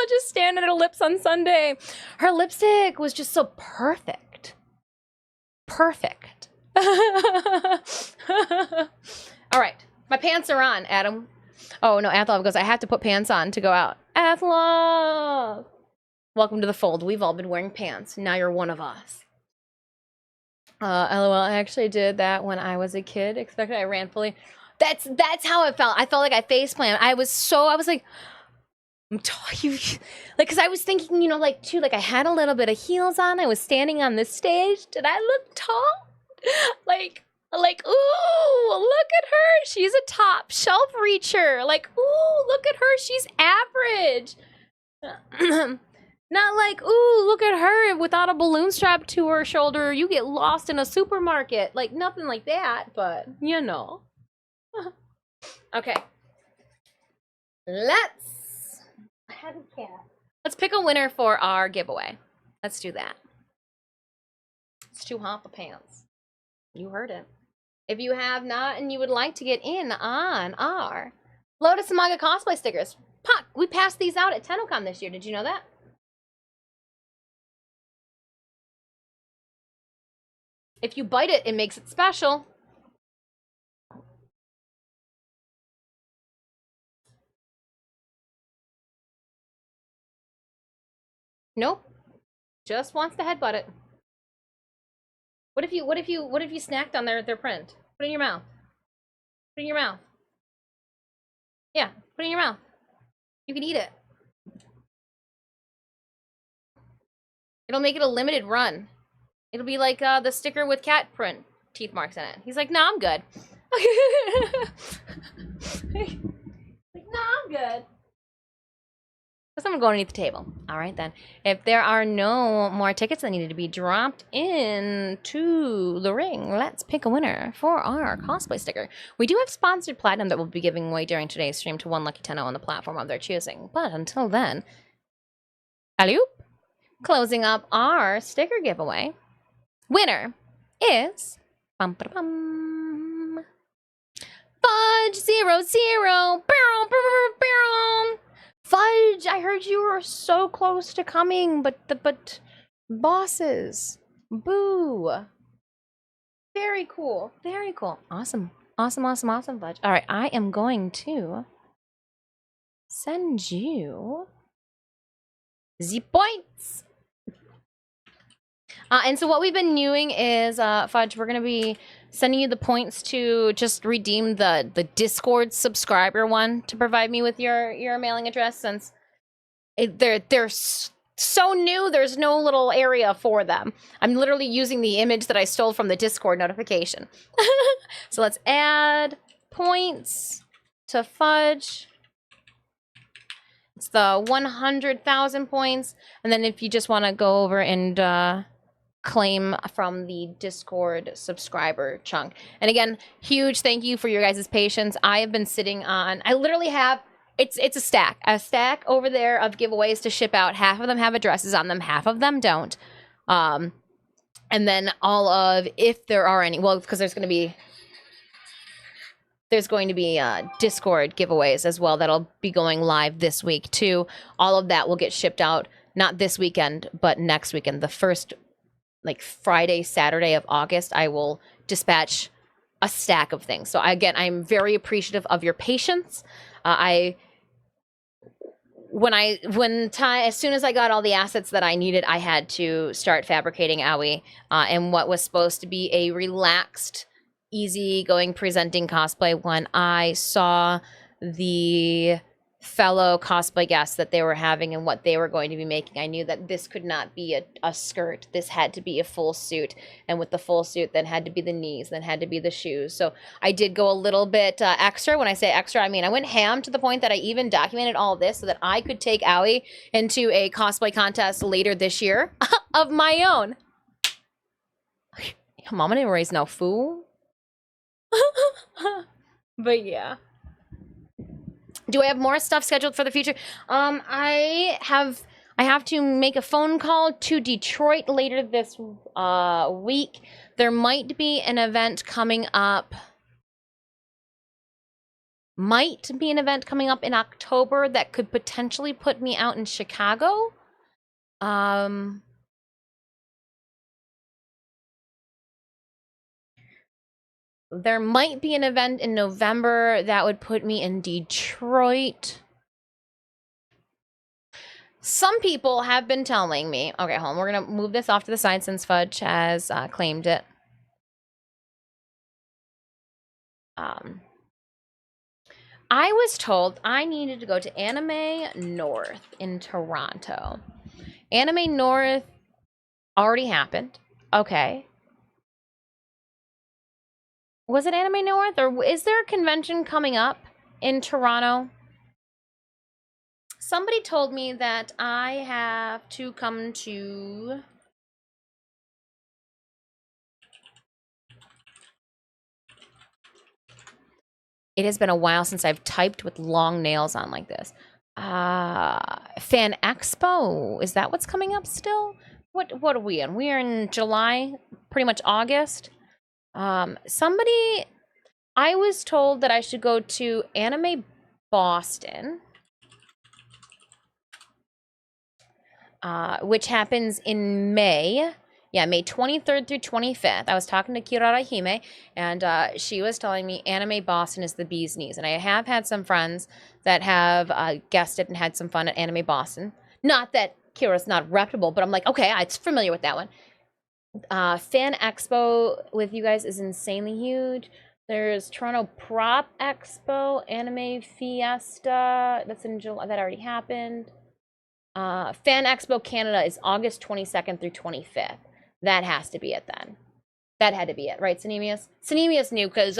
just standing at her lips on Sunday. Her lipstick was just so perfect. Perfect. All right, my pants are on, Adam. Oh no, Athlov goes, I have to put pants on to go out. Athlov! Welcome to the fold. We've all been wearing pants. Now you're one of us. LOL, I actually did that when I was a kid. Expected I ran fully. That's how it felt. I felt like I faceplanted. I was like, I'm talking, like, cause I was thinking, you know, like too, like I had a little bit of heels on. I was standing on this stage. Did I look tall? like, ooh, look at her. She's a top shelf reacher. Like, ooh, look at her. She's average. Not like, ooh, look at her without a balloon strap to her shoulder. You get lost in a supermarket. Like, nothing like that, but, you know. Okay. Let's pick a winner for our giveaway. Let's do that. It's too hot for pants. You heard it. If you have not and you would like to get in on our Lotus and Manga cosplay stickers, Puck, we passed these out at Tennocon this year. Did you know that? If you bite it, it makes it special. Nope. Just wants to headbutt it. What if you snacked on their print? Put it in your mouth. Put it in your mouth. Yeah, put it in your mouth. You can eat it. It'll make it a limited run. It'll be like the sticker with cat print teeth marks in it. He's like, nah, I'm good. Like, nah, I'm good. Because I'm going underneath the table. All right, then. If there are no more tickets that needed to be dropped into the ring, let's pick a winner for our cosplay sticker. We do have sponsored platinum that we'll be giving away during today's stream to one lucky tenno on the platform of their choosing. But until then, alley-oop. Closing up our sticker giveaway. Winner is Fudge00. Fudge, I heard you were so close to coming, but bosses. Boo. Very cool. Very cool. Awesome. Awesome, Fudge. All right, I am going to send you the points. And so what we've been doing is, Fudge, we're going to be sending you the points to just redeem the Discord subscriber one to provide me with your mailing address, since they're so new, there's no little area for them. I'm literally using the image that I stole from the Discord notification. So let's add points to Fudge. It's the 100,000 points. And then if you just want to go over and claim from the Discord subscriber chunk. And again, huge thank you for your guys' patience. I have been sitting on, I literally have, it's a stack over there of giveaways to ship out. Half of them have addresses on them, half of them don't. And then all of, if there are any, well, because there's going to be Discord giveaways as well that'll be going live this week too. All of that will get shipped out, not this weekend, but next weekend. The first like Friday, Saturday of August, I will dispatch a stack of things. So again, I'm very appreciative of your patience. As soon as I got all the assets that I needed, I had to start fabricating Aoi, and what was supposed to be a relaxed, easy-going presenting cosplay. When I saw the fellow cosplay guests that they were having and what they were going to be making, I knew that this could not be a skirt. This had to be a full suit, and with the full suit, then had to be the knees, then had to be the shoes. So I did go a little bit extra. When I say extra, I mean I went ham to the point that I even documented all of this so that I could take Aoi into a cosplay contest later this year of my own. Mama didn't raise no fool. But yeah. Do I have more stuff scheduled for the future? I have to make a phone call to Detroit later this week. There might be an event coming up. In October that could potentially put me out in Chicago. There might be an event in November that would put me in Detroit. Some people have been telling me, okay, hold on, we're going to move this off to the side since Fudge has claimed it. I was told I needed to go to Anime North in Toronto. Anime North already happened. Okay. Was it Anime North, or is there a convention coming up in Toronto? Somebody told me that I have to come to... It has been a while since I've typed with long nails on like this. Fan Expo. Is that what's coming up still? What are we in? We are in July, pretty much August. Somebody, I was told that I should go to Anime Boston, which happens in May. Yeah, May 23rd through 25th. I was talking to Kirara Hime, and she was telling me Anime Boston is the bee's knees. And I have had some friends that have guessed it and had some fun at Anime Boston. Not that Kira's not reputable, but I'm like, okay, I'm familiar with that one. Fan Expo with you guys is insanely huge. There's Toronto Prop Expo, Anime Fiesta. That's in July. That already happened. Fan Expo Canada is August 22nd through 25th. That has to be it then. That had to be it, right, Sinemius? Sinemius knew because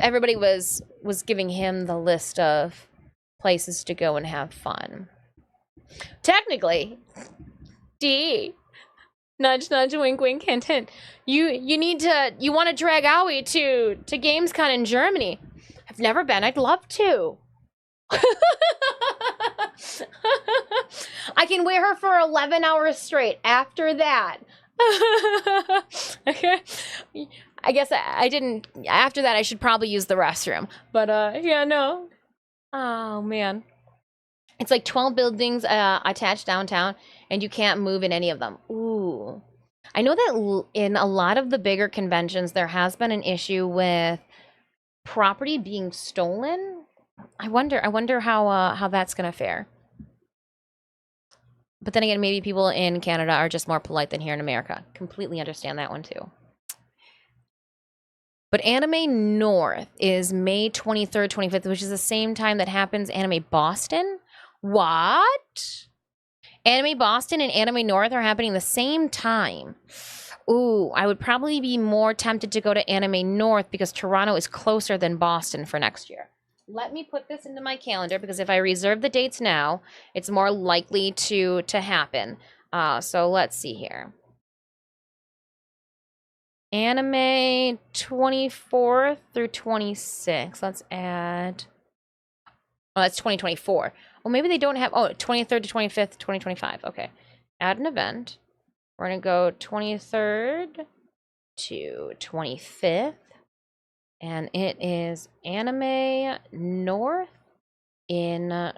everybody was giving him the list of places to go and have fun. Technically, D. Nudge, nudge, wink, wink, hint, hint. You want to drag Aoi to Gamescom in Germany. I've never been. I'd love to. I can wear her for 11 hours straight. After that. Okay. I guess I didn't. After that, I should probably use the restroom. But, yeah, no. Oh, man. It's like 12 buildings attached downtown, and you can't move in any of them. Ooh. I know that in a lot of the bigger conventions, there has been an issue with property being stolen. I wonder how that's gonna fare. But then again, maybe people in Canada are just more polite than here in America. Completely understand that one too. But Anime North is May 23rd, 25th, which is the same time that happens Anime Boston. What? Anime Boston and Anime North are happening the same time. Ooh, I would probably be more tempted to go to Anime North because Toronto is closer than Boston for next year. Let me put this into my calendar because if I reserve the dates now, it's more likely to happen. So let's see here. Anime 24th through 26th. Let's add. Oh, that's 2024. Well, maybe they don't have. Oh, 23rd to 25th, 2025. Okay. Add an event. We're going to go 23rd to 25th. And it is Anime North in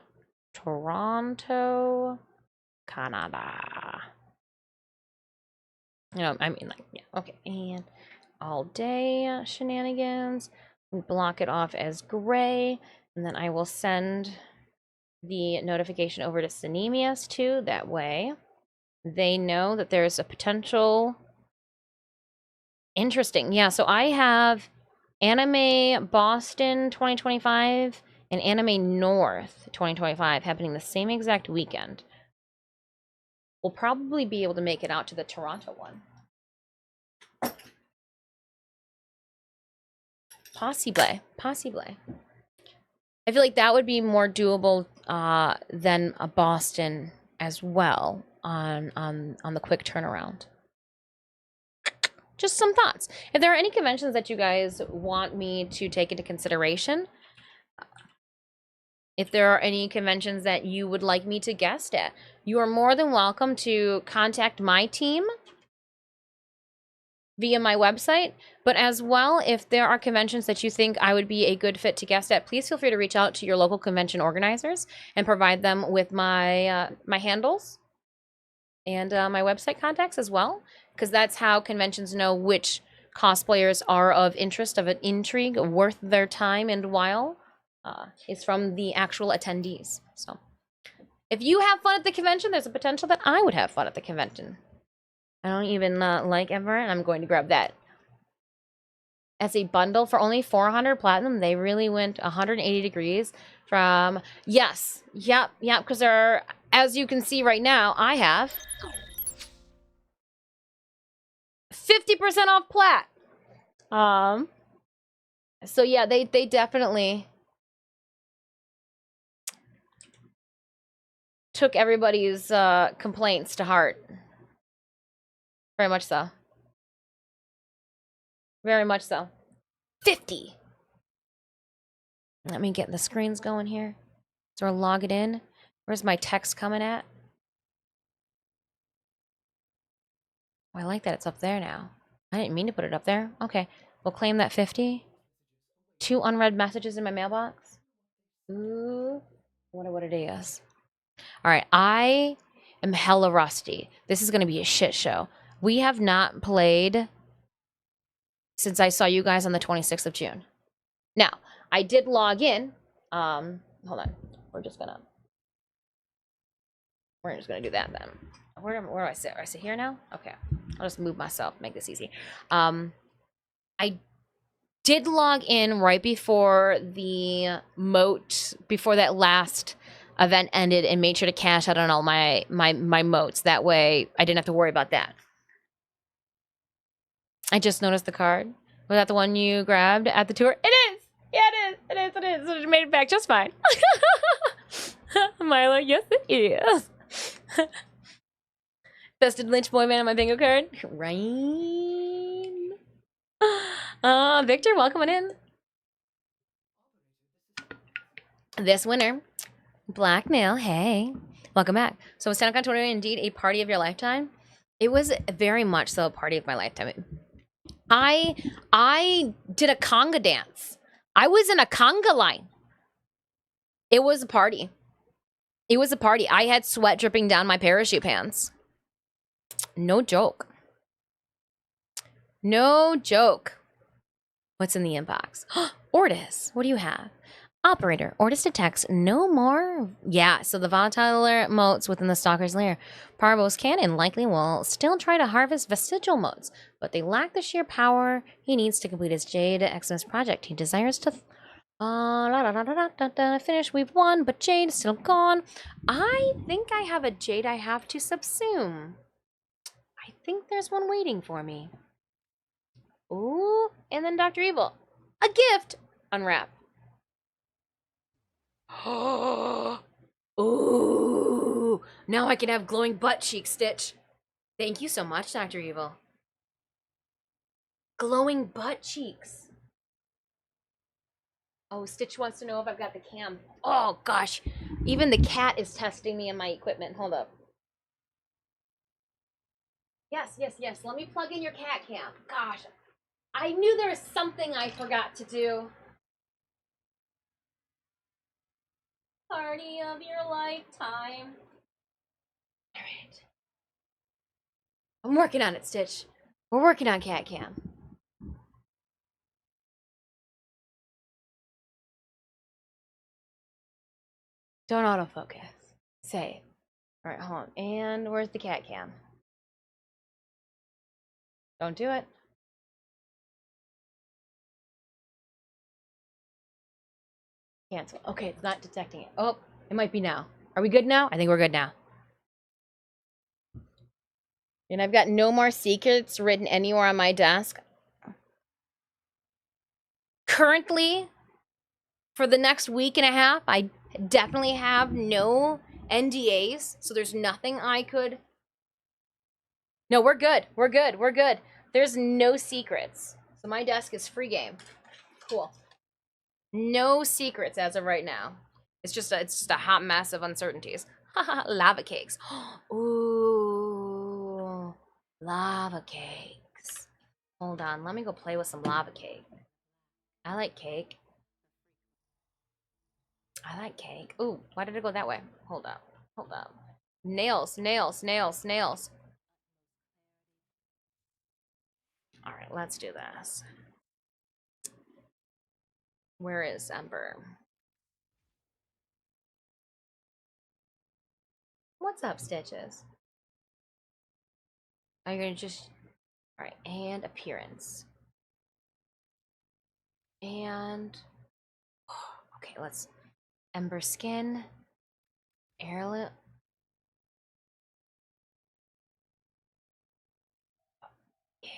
Toronto, Canada. You know, I mean, like, yeah, okay. And all day shenanigans. We block it off as gray. And then I will send the notification over to Sinemius too. That way they know that there's a potential. Interesting. Yeah, so I have Anime Boston 2025 and Anime North 2025 happening the same exact weekend. We'll probably be able to make it out to the Toronto one. Possibly. I feel like that would be more doable than a Boston as well on the quick turnaround. Just some thoughts. If there are any conventions that you guys want me to take into consideration, if there are any conventions that you would like me to guest at, you are more than welcome to contact my team via my website. But as well, if there are conventions that you think I would be a good fit to guest at, please feel free to reach out to your local convention organizers and provide them with my my handles and my website contacts as well, because that's how conventions know which cosplayers are of interest, of an intrigue, worth their time and while, is from the actual attendees. So if you have fun at the convention, there's a potential that I would have fun at the convention. I don't even like Everett. I'm going to grab that. As a bundle for only 400 platinum, they really went 180 degrees from, yes, yep, because there are, as you can see right now, I have 50% off plat. So yeah, they definitely took everybody's complaints to heart. Very much so. Very much so. 50. Let me get the screens going here. So we're logging in. Where's my text coming at? Oh, I like that it's up there now. I didn't mean to put it up there. Okay. We'll claim that 50. 2 unread messages in my mailbox. Ooh. I wonder what it is. All right. I am hella rusty. This is going to be a shit show. We have not played since I saw you guys on the 26th of June. Now, I did log in. Hold on. We're just gonna do that then. Where do I sit? I sit here now? Okay. I'll just move myself, make this easy. I did log in right before the moat, before that last event ended, and made sure to cash out on all my moats. That way I didn't have to worry about that. I just noticed the card. Was that the one you grabbed at the tour? It is! Yeah, it is. It made it back just fine. Milo, yes it is. Bested Lynch Boy Man on my bingo card. Rain. Victor, welcome on in. This winner, Blackmail, hey. Welcome back. So was Tennocon 20 indeed a party of your lifetime? It was very much so a party of my lifetime. I did a conga dance. I was in a conga line. It was a party. It was a party. I had sweat dripping down my parachute pants. No joke. No joke. What's in the inbox? Ortis, what do you have? Operator, Ortis detects no more. Yeah, so the volatile motes within the stalker's lair. Parvos can and likely will still try to harvest vestigial motes, but they lack the sheer power he needs to complete his Jade Xmas project. He desires to finish We've won, but Jade is still gone. I think I have a Jade I have to subsume. I think there's one waiting for me. Ooh, and then Dr. Evil. A gift! Unwrap. Ooh, now I can have glowing butt cheek, Stitch. Thank you so much, Dr. Evil. Glowing butt cheeks. Oh, Stitch wants to know if I've got the cam. Oh, gosh. Even the cat is testing me and my equipment. Hold up. Yes. Let me plug in your cat cam. Gosh, I knew there was something I forgot to do. Party of your lifetime. All right. I'm working on it, Stitch. We're working on cat cam. Don't autofocus. Save. All right, hold on. And where's the cat cam? Don't do it. Cancel. Okay, it's not detecting it. Oh, it might be now. Are we good now? I think we're good now. And I've got no more secrets written anywhere on my desk. Currently, for the next week and a half, I definitely have no NDAs, so there's nothing I could... No, we're good. We're good. We're good. There's no secrets. So my desk is free game. Cool. No secrets as of right now. It's just a hot mess of uncertainties. Lava cakes. Ooh, lava cakes. Hold on, let me go play with some lava cake. I like cake. I like cake. Ooh, why did it go that way? Hold up. Hold up. Nails, nails, nails, nails. All right, let's do this. Where is Ember? What's up, Stitches? Are you gonna just... All right, and appearance. And... Okay, let's... Ember skin. Heirloom. Yeah.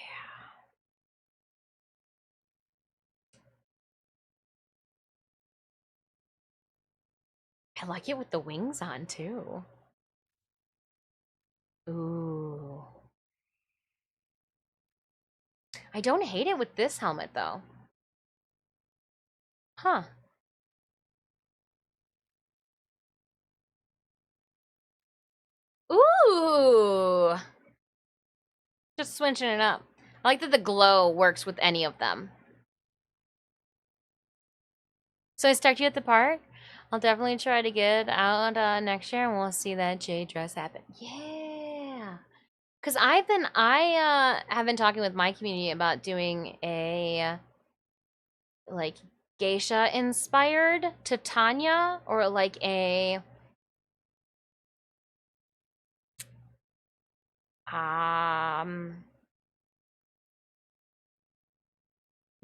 I like it with the wings on, too. Ooh. I don't hate it with this helmet, though. Huh. Ooh. Just switching it up. I like that the glow works with any of them. So I stuck you at the park. I'll definitely try to get out next year, and we'll see that jade dress happen. Yeah, because I have been talking with my community about doing a like geisha inspired Titania, or like a um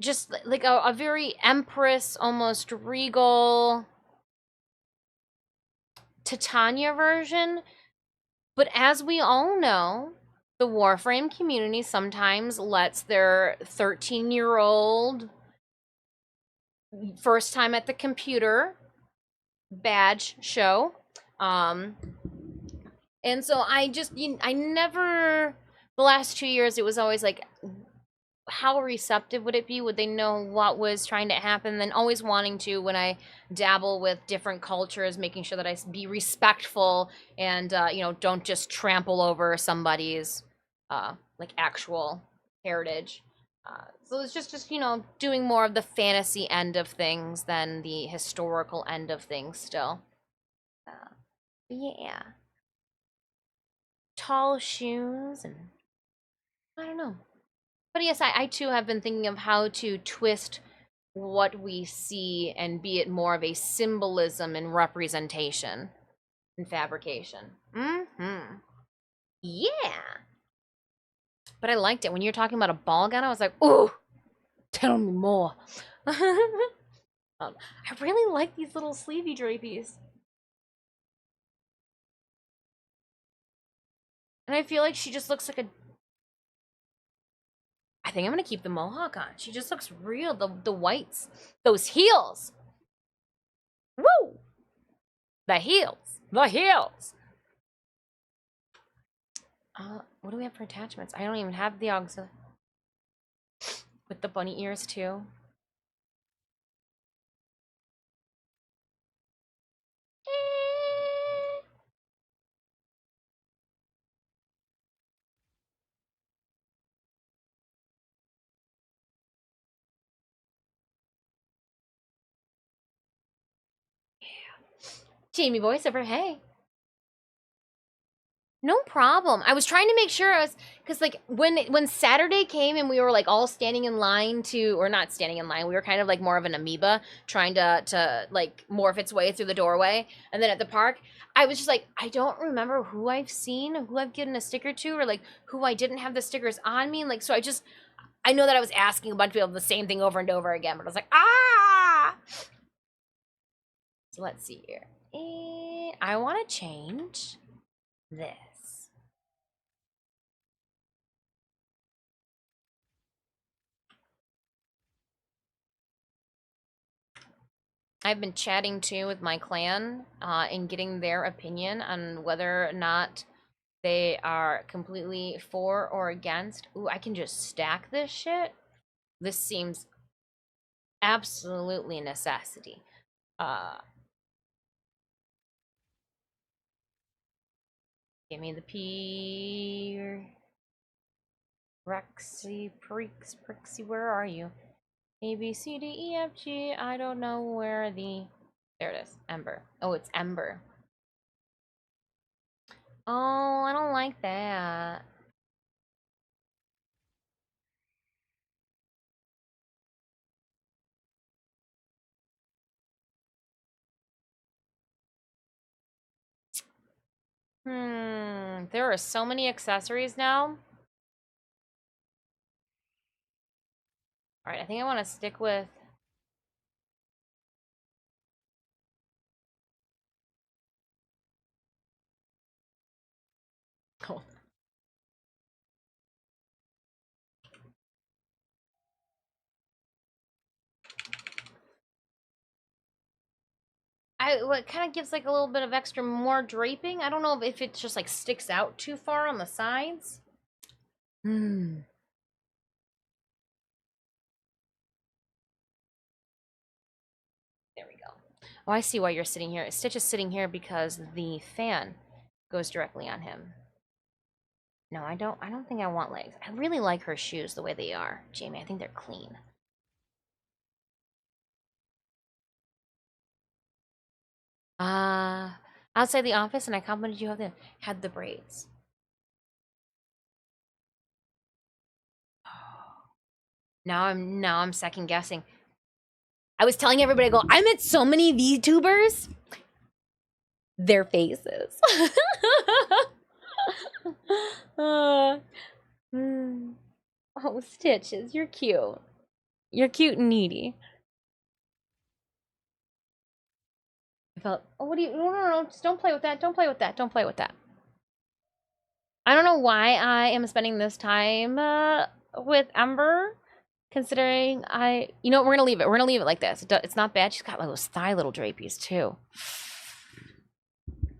just like a very empress, almost regal Titania version. But as we all know, the Warframe community sometimes lets their 13-year-old first time at the computer badge show. And so I never, the last 2 years, it was always like, how receptive would it be? Would they know what was trying to happen? Then always wanting to, when I dabble with different cultures, making sure that I be respectful and, don't just trample over somebody's, like actual heritage. So it's just doing more of the fantasy end of things than the historical end of things still. Yeah. Tall shoes and I don't know. But yes, I too have been thinking of how to twist what we see and be it more of a symbolism and representation and fabrication. Mm-hmm. Yeah. But I liked it. When you were talking about a ball gown, I was like, ooh, tell me more. I really like these little sleevey drapies. And I feel like she just looks like a... I think I'm going to keep the mohawk on. She just looks real. The whites. Those heels. Woo! The heels. The heels. What do we have for attachments? I don't even have the auxiliary. With the bunny ears, too. Jamie voiceover, hey. No problem. I was trying to make sure I was, because like when Saturday came and we were like all standing in line to, or not standing in line, we were kind of like more of an amoeba trying to like morph its way through the doorway. And then at the park, I was just like, I don't remember who I've seen, who I've given a sticker to, or like who I didn't have the stickers on me. Like, so I know that I was asking a bunch of people the same thing over and over again, but I was like, ah. So let's see here. I want to change this. I've been chatting too with my clan and getting their opinion on whether or not they are completely for or against. Ooh, I can just stack this shit. This seems absolutely a necessity. Give me the P. Rexy, Prixie, where are you? A, B, C, D, E, F, G. I don't know where the... There it is. Ember. Oh, it's Ember. Oh, I don't like that. There are so many accessories now. All right, I think I want to stick with... Oh. What kind of gives like a little bit of extra more draping. I don't know if it just like sticks out too far on the sides. There we go. Oh, I see why you're sitting here. Stitch is sitting here because the fan goes directly on him. No, I don't think I want legs. I really like her shoes the way they are, Jamie. I think they're clean. Outside the office, and I complimented you had the braids. Now I'm second guessing. I was telling everybody, I go, I met so many VTubers. Their faces. Oh, Stitches, you're cute. You're cute and needy. I felt, oh, what do you, no, just don't play with that. Don't play with that. Don't play with that. I don't know why I am spending this time with Ember, considering you know, we're gonna leave it. We're gonna leave it like this. It's not bad. She's got those thigh little drapies too.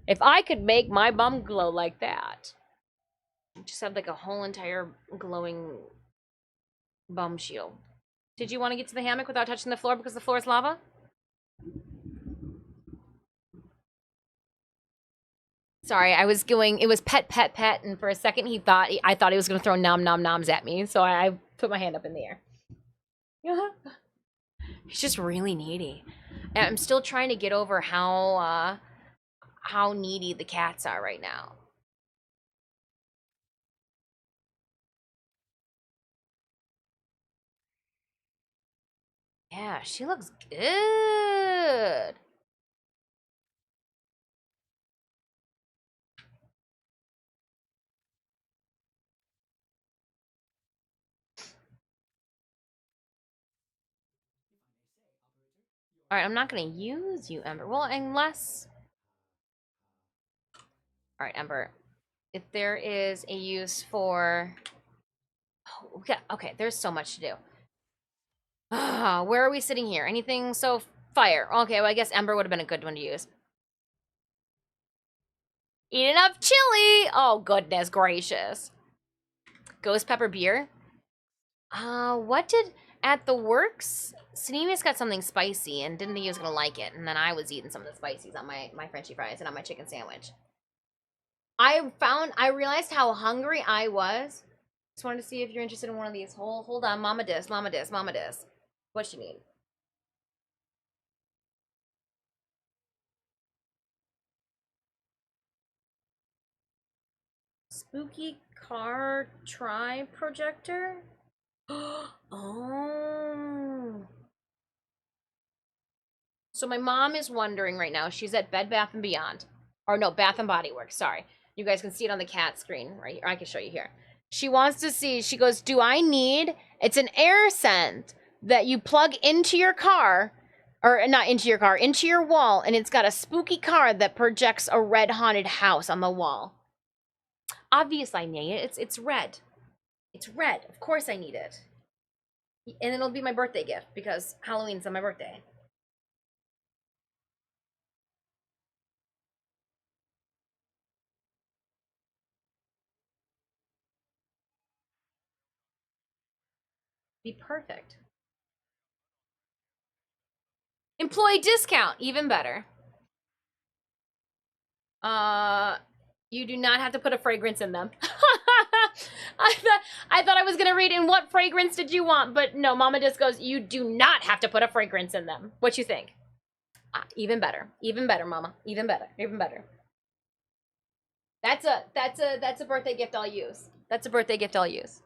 If I could make my bum glow like that, just have like a whole entire glowing bum shield. Did you want to get to the hammock without touching the floor because the floor is lava? Sorry, I was going, it was pet, pet, pet, and for a second I thought he was going to throw nom nom noms at me, so I put my hand up in the air. He's just really needy. And I'm still trying to get over how needy the cats are right now. Yeah, she looks good. All right, I'm not going to use you, Ember. Well, unless... All right, Ember. If there is a use for... Oh, okay, there's so much to do. Where are we sitting here? Anything? So, fire. Okay, well, I guess Ember would have been a good one to use. Eat enough chili! Oh, goodness gracious. Ghost pepper beer? What did... At the works, Sneemius got something spicy and didn't think he was gonna like it. And then I was eating some of the spices on my Frenchie fries and on my chicken sandwich. I realized how hungry I was. Just wanted to see if you're interested in one of these. Hold on, Mama Dis. What you need? Spooky car tri projector? Oh. So my mom is wondering right now. She's at Bed Bath & Beyond. Or no, Bath & Body Works. Sorry. You guys can see it on the cat screen right here. I can show you here. She wants to see. She goes, do I need... It's an air scent that you plug into your car. Or not into your car. Into your wall. And it's got a spooky card that projects a red haunted house on the wall. Obviously I need it. It's red. It's red. Of course I need it. And it'll be my birthday gift because Halloween's on my birthday. Be perfect. Employee discount, even better. You do not have to put a fragrance in them. I thought I was gonna read in what fragrance did you want, but no, Mama Disc goes, you do not have to put a fragrance in them. What you think? Even better, Mama, even better. That's a birthday gift I'll use. That's a birthday gift I'll use.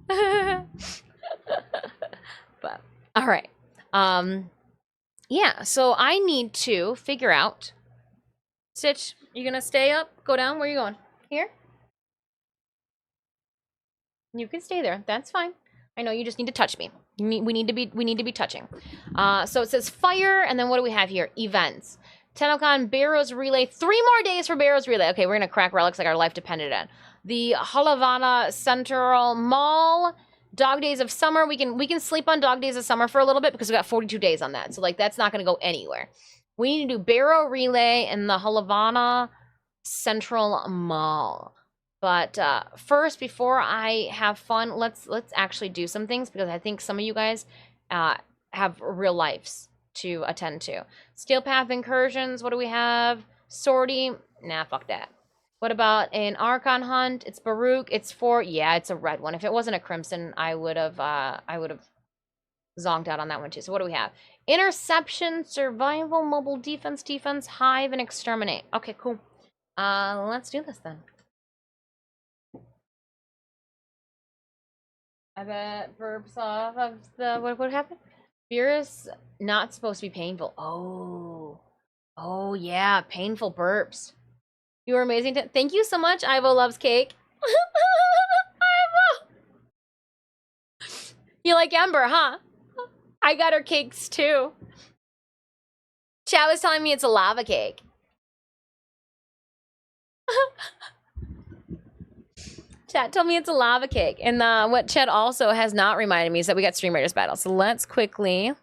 But all right, yeah. So I need to figure out. Stitch, you gonna stay up? Go down? Where are you going? Here? You can stay there. That's fine. I know you just need to touch me. We need to be touching. So it says fire, and then what do we have here? Events. Tennocon Barrows Relay. 3 more days for Barrows Relay. Okay, we're gonna crack relics like our life depended on. The Halavana Central Mall. Dog Days of Summer. We can sleep on Dog Days of Summer for a little bit because we got 42 days on that. So like that's not gonna go anywhere. We need to do Barrow Relay in the Halavana Central Mall. But first, before I have fun, let's actually do some things because I think some of you guys have real lives to attend to. Steel Path Incursions, what do we have? Sortie, nah, fuck that. What about an Archon Hunt? It's Baruch. It's for, yeah, it's a red one. If it wasn't a Crimson, I would have zonked out on that one too. So what do we have? Interception, Survival, Mobile Defense, Hive, and Exterminate. Okay, cool. Let's do this then. I bet burps off of the, what happened? Beer is not supposed to be painful. Oh yeah, painful burps. You were amazing. Thank you so much. Ivo loves cake. Ivo! You like Ember, huh? I got her cakes too. Chat was telling me it's a lava cake. Chat told me it's a lava cake. And what Chet also has not reminded me is that we got Stream Raiders battle. So let's quickly.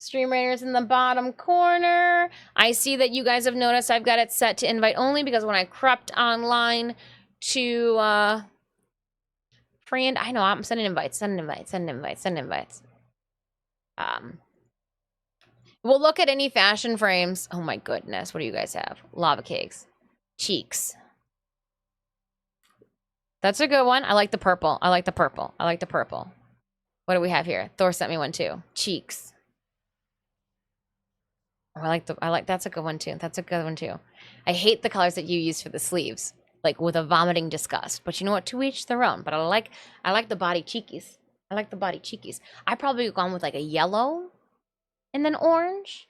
Stream Raiders in the bottom corner. I see that you guys have noticed I've got it set to invite only because when I crept online to friend, I know I'm sending invites. We'll look at any fashion frames. Oh my goodness, what do you guys have? Lava cakes. Cheeks. That's a good one. I like the purple. What do we have here? Thor sent me one too. Cheeks. Oh, that's a good one too. I hate the colors that you use for the sleeves, like with a vomiting disgust. But you know what? To each their own. But I like the body cheekies. I probably have gone with like a yellow and then orange,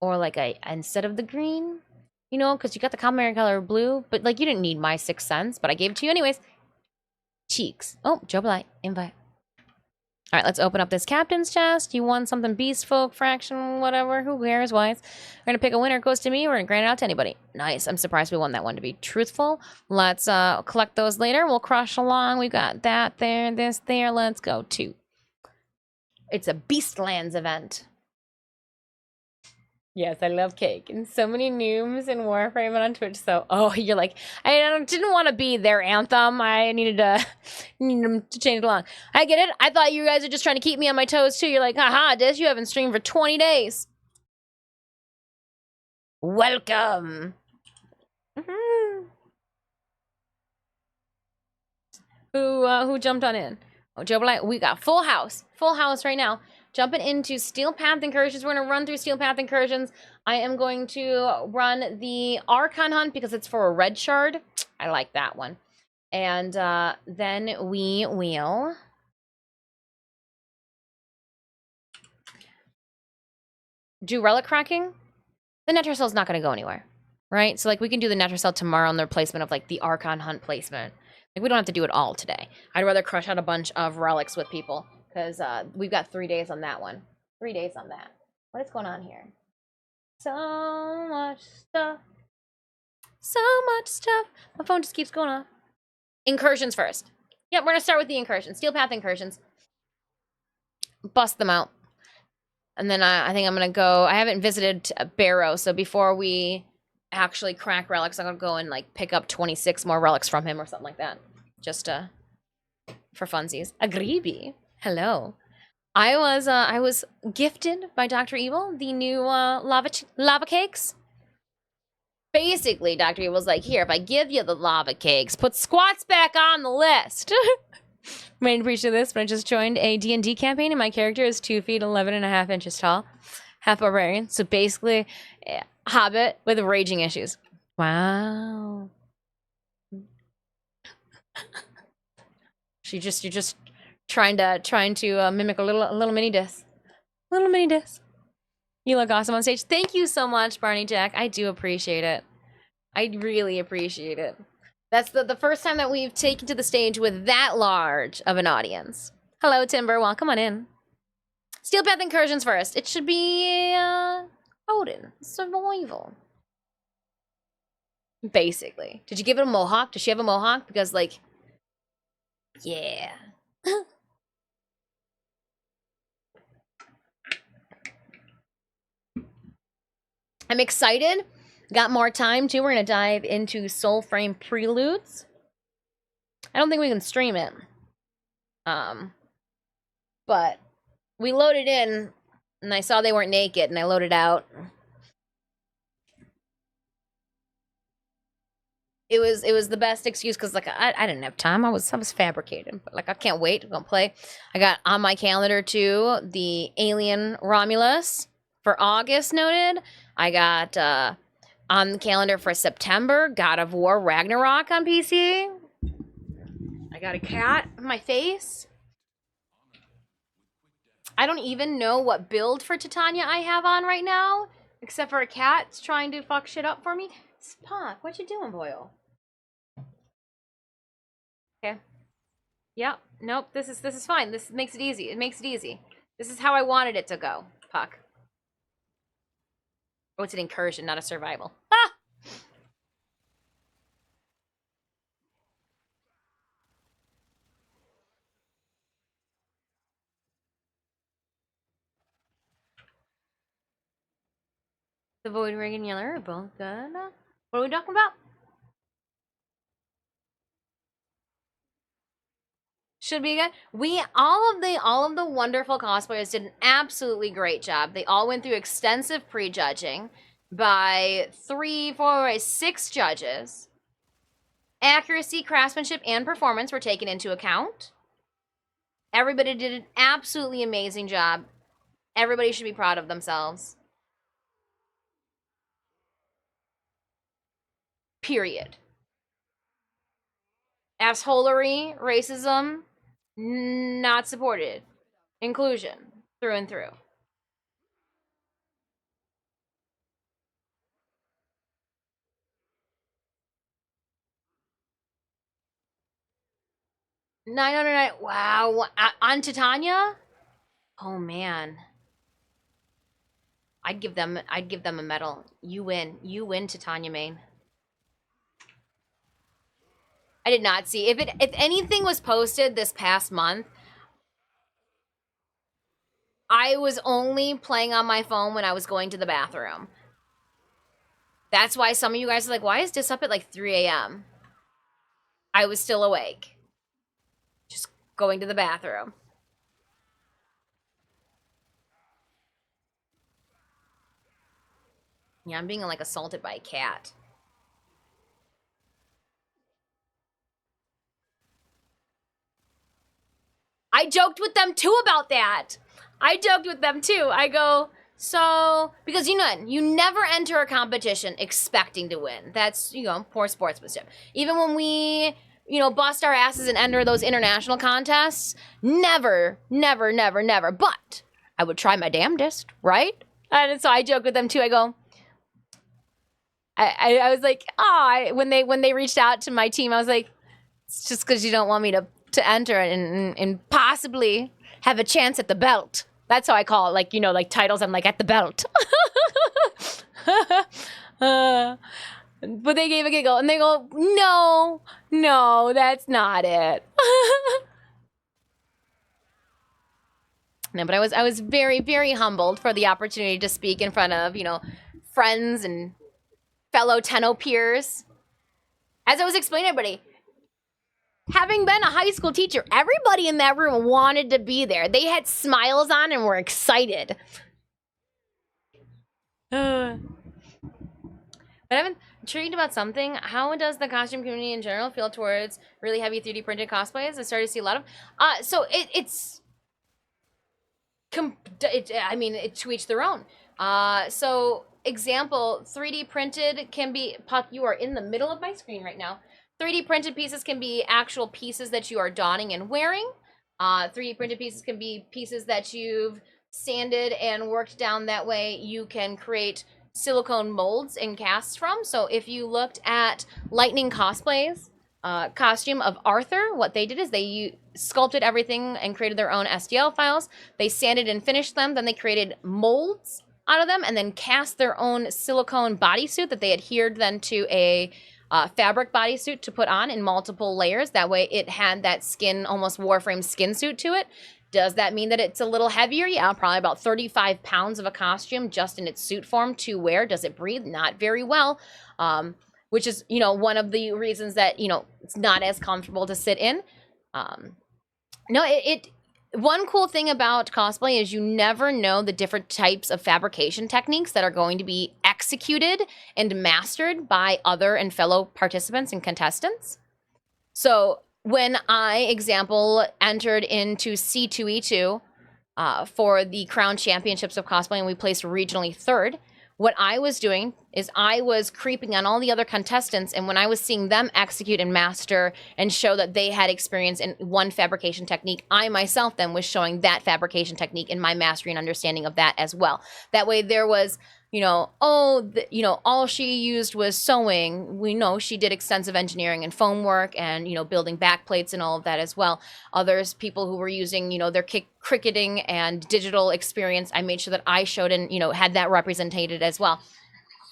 or like instead of the green, you know, because you got the complementary color blue. But like you didn't need my 6 cents, but I gave it to you anyways. Cheeks. Oh, Joe Blight, invite. All right, let's open up this captain's chest. You won something beast folk, fraction, whatever. Who cares, wise? We're going to pick a winner. It goes to me. We're going to grant it out to anybody. Nice. I'm surprised we won that one, to be truthful. Let's collect those later. We'll crush along. We've got that there, this there. Let's go to. It's a Beastlands event. Yes, I love cake. And so many noobs in Warframe and on Twitch. So, you're like, I didn't want to be their anthem. I needed them to change it along. I get it. I thought you guys are just trying to keep me on my toes too. You're like, haha, Diz, you haven't streamed for 20 days. Welcome. Who jumped on in? Oh, Joe Blight, we got full house right now. Jumping into Steel Path Incursions. We're going to run through Steel Path Incursions. I am going to run the Archon Hunt because it's for a red shard. I like that one. And then we will... do relic cracking. The Nether Cell's not going to go anywhere, right? So, like, we can do the Nether Cell tomorrow on their placement of, like, the Archon Hunt placement. Like, we don't have to do it all today. I'd rather crush out a bunch of relics with people. Because we've got 3 days on that one. 3 days on that. What is going on here? So much stuff. My phone just keeps going off. Incursions first. Yep, we're going to start with the incursions. Steel Path Incursions. Bust them out. And then I think I'm going to go... I haven't visited Barrow, so before we actually crack relics, I'm going to go and like pick up 26 more relics from him or something like that. Just for funsies. Agreeby. Hello. I was gifted by Dr. Evil the new lava cakes. Basically, Dr. Evil's like, here, if I give you the lava cakes, put squats back on the list. Main preach of this, but I just joined a D&D campaign, and my character is 2 feet 11.5 inches tall, half barbarian. So basically, hobbit with raging issues. Wow. You're just trying to mimic a little mini Dis. You look awesome on stage. Thank you so much, Barney Jack. I do appreciate it. I really appreciate it. That's the first time that we've taken to the stage with that large of an audience. Hello, Timber. Welcome on in. Steel Path Incursions first. It should be Odin. Survival. Basically. Did you give it a mohawk? Does she have a mohawk? Because, like, yeah. I'm excited. Got more time, too. We're going to dive into Soulframe Preludes. I don't think we can stream it. But we loaded in, and I saw they weren't naked, and I loaded out. it was the best excuse because like I didn't have time. I was fabricating, but like I can't wait to go play. I got on my calendar too the Alien Romulus for August noted. I got on the calendar for September God of War Ragnarok on PC. I got a cat in my face. I don't even know what build for Titania I have on right now, except for a cat's trying to fuck shit up for me. Spock, what you doing, boyo? Okay. Yep. Nope. This is fine. This makes it easy. It makes it easy. This is how I wanted it to go, Puck. Oh, it's an incursion, not a survival. Ah! The Void Ring and Yeller are both good. What are we talking about? Should be good. All of the wonderful cosplayers did an absolutely great job. They all went through extensive prejudging by 3, 4, 6 judges. Accuracy, craftsmanship, and performance were taken into account. Everybody did an absolutely amazing job. Everybody should be proud of themselves. Period. Assholery, racism, not supported. Inclusion, through and through. $909. Wow. On Titania? Oh man. I'd give them a medal. You win, Titania main. I did not see if anything was posted this past month. I was only playing on my phone when I was going to the bathroom. That's why some of you guys are like, why is Dis up at like 3 a.m.? I was still awake. Just going to the bathroom. Yeah, I'm being like assaulted by a cat. I joked with them too about that. I joked with them too. I go, so, because you never enter a competition expecting to win. That's, poor sportsmanship. Even when we, bust our asses and enter those international contests, never. But I would try my damnedest, right? And so I joke with them too. I go, I was like, when they reached out to my team, I was like, it's just because you don't want me to enter and possibly have a chance at the belt. That's how I call it, like titles. I'm like, at the belt. But they gave a giggle and they go, no, that's not it. No, but I was very, very humbled for the opportunity to speak in front of, friends and fellow Tenno peers. As I was explaining to everybody, having been a high school teacher, everybody in that room wanted to be there. They had smiles on and were excited. But I'm intrigued about something. How does the costume community in general feel towards really heavy 3D printed cosplays? I started to see a lot of. So it's. I mean, it's to each their own. So example, 3D printed can be. Puck, you are in the middle of my screen right now. 3D printed pieces can be actual pieces that you are donning and wearing. 3D printed pieces can be pieces that you've sanded and worked down. That way you can create silicone molds and casts from. So if you looked at Lightning Cosplay's costume of Arthur, what they did is they sculpted everything and created their own STL files. They sanded and finished them. Then they created molds out of them and then cast their own silicone bodysuit that they adhered then to a fabric bodysuit to put on in multiple layers. That way it had that skin, almost Warframe skin suit to it. Does that mean that it's a little heavier? Yeah, probably about 35 pounds of a costume just in its suit form to wear. Does it breathe? Not very well. Which is, one of the reasons that, it's not as comfortable to sit in. No, one cool thing about cosplay is you never know the different types of fabrication techniques that are going to be executed and mastered by other and fellow participants and contestants. So when I, example, entered into C2E2 for the Crown Championships of Cosplay and we placed regionally third, what I was doing is I was creeping on all the other contestants, and when I was seeing them execute and master and show that they had experience in one fabrication technique, I myself then was showing that fabrication technique in my mastery and understanding of that as well. That way there was, all she used was sewing. We know she did extensive engineering and foam work and, building back plates and all of that as well. Others, people who were using, their cricketing and digital experience, I made sure that I showed and, had that represented as well.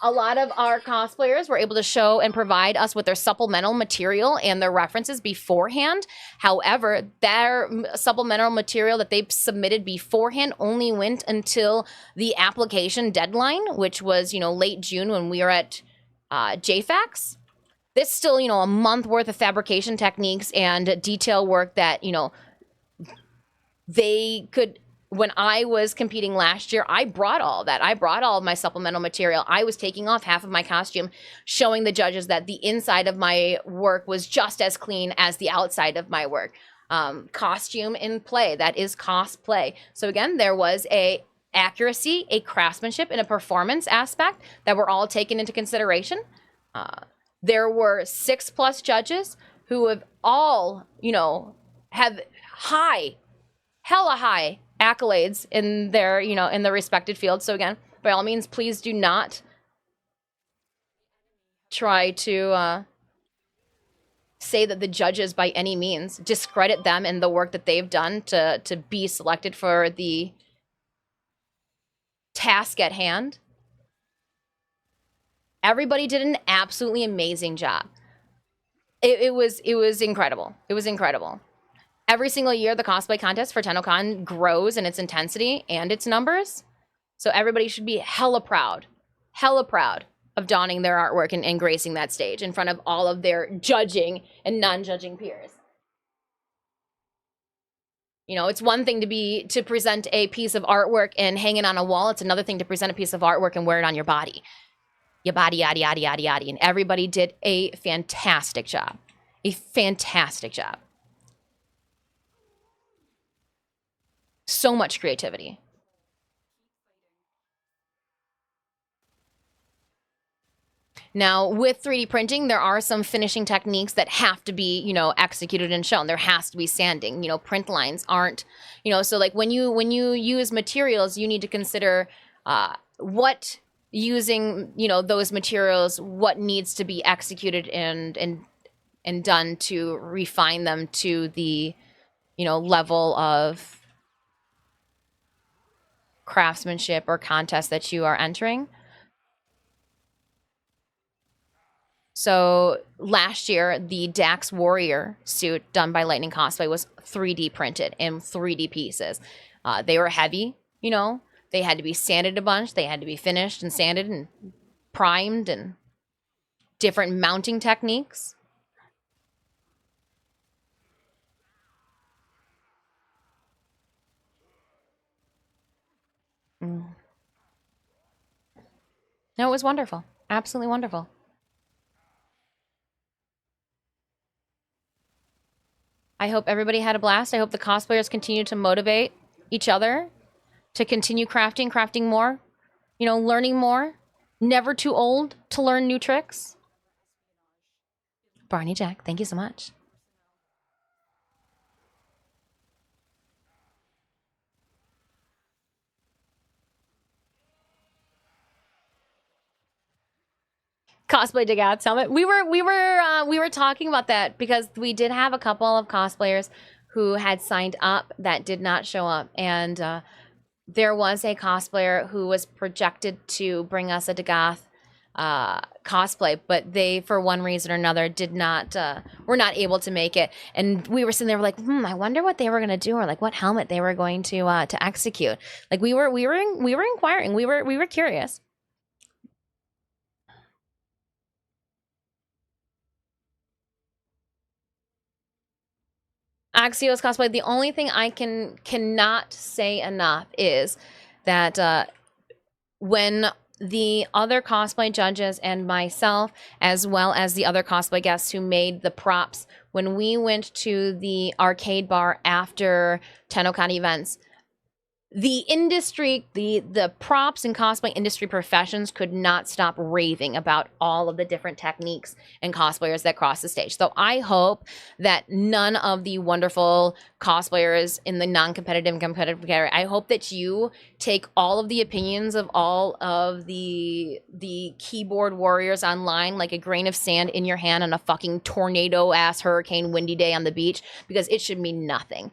A lot of our cosplayers were able to show and provide us with their supplemental material and their references beforehand. However, their supplemental material that they submitted beforehand only went until the application deadline, which was, late June when we were at JFAX. There's still, a month worth of fabrication techniques and detail work that, they could. When I was competing last year, I brought all that. I brought all of my supplemental material. I was taking off half of my costume, showing the judges that the inside of my work was just as clean as the outside of my work. Costume in play, that is cosplay. So again, there was a accuracy, a craftsmanship, and a performance aspect that were all taken into consideration. There were 6+ judges who have all, have hella high accolades in their, in the respected fields. So again, by all means, please do not try to say that the judges by any means discredit them and the work that they've done to be selected for the task at hand. Everybody did an absolutely amazing job. It was incredible. It was incredible. Every single year, the cosplay contest for Tennocon grows in its intensity and its numbers. So everybody should be hella proud of donning their artwork and gracing that stage in front of all of their judging and non-judging peers. It's one thing to present a piece of artwork and hang it on a wall. It's another thing to present a piece of artwork and wear it on your body. Your body, yada, yada, yada, yada. And everybody did a fantastic job. A fantastic job. So much creativity. Now, with 3D printing, there are some finishing techniques that have to be, executed and shown. There has to be sanding. Print lines aren't, so like when you use materials, you need to consider what using, those materials, what needs to be executed and done to refine them to the, level of craftsmanship or contest that you are entering. So last year, the Dax Warrior suit done by Lightning Cosplay was 3D printed in 3D pieces. They were heavy, they had to be sanded a bunch. They had to be finished and sanded and primed and different mounting techniques. No, it was wonderful. Absolutely wonderful. I hope everybody had a blast. I hope the cosplayers continue to motivate each other to continue crafting more, learning more. Never too old to learn new tricks. Barney Jack, thank you so much. Cosplay dig out helmet. We were talking about that because we did have a couple of cosplayers who had signed up that did not show up, and there was a cosplayer who was projected to bring us a Degath cosplay, but they, for one reason or another, were not able to make it. And we were sitting there like, I wonder what they were gonna do, or like what helmet they were going to execute. Like we were inquiring, we were curious. Axios cosplay. The only thing I cannot say enough is that when the other cosplay judges and myself, as well as the other cosplay guests who made the props, when we went to the arcade bar after Tennocon events, the industry, the props and cosplay industry professions could not stop raving about all of the different techniques and cosplayers that cross the stage. So I hope that none of the wonderful cosplayers in the non-competitive and competitive category, I hope that you take all of the opinions of all of the keyboard warriors online like a grain of sand in your hand on a fucking tornado ass hurricane windy day on the beach, because it should mean nothing.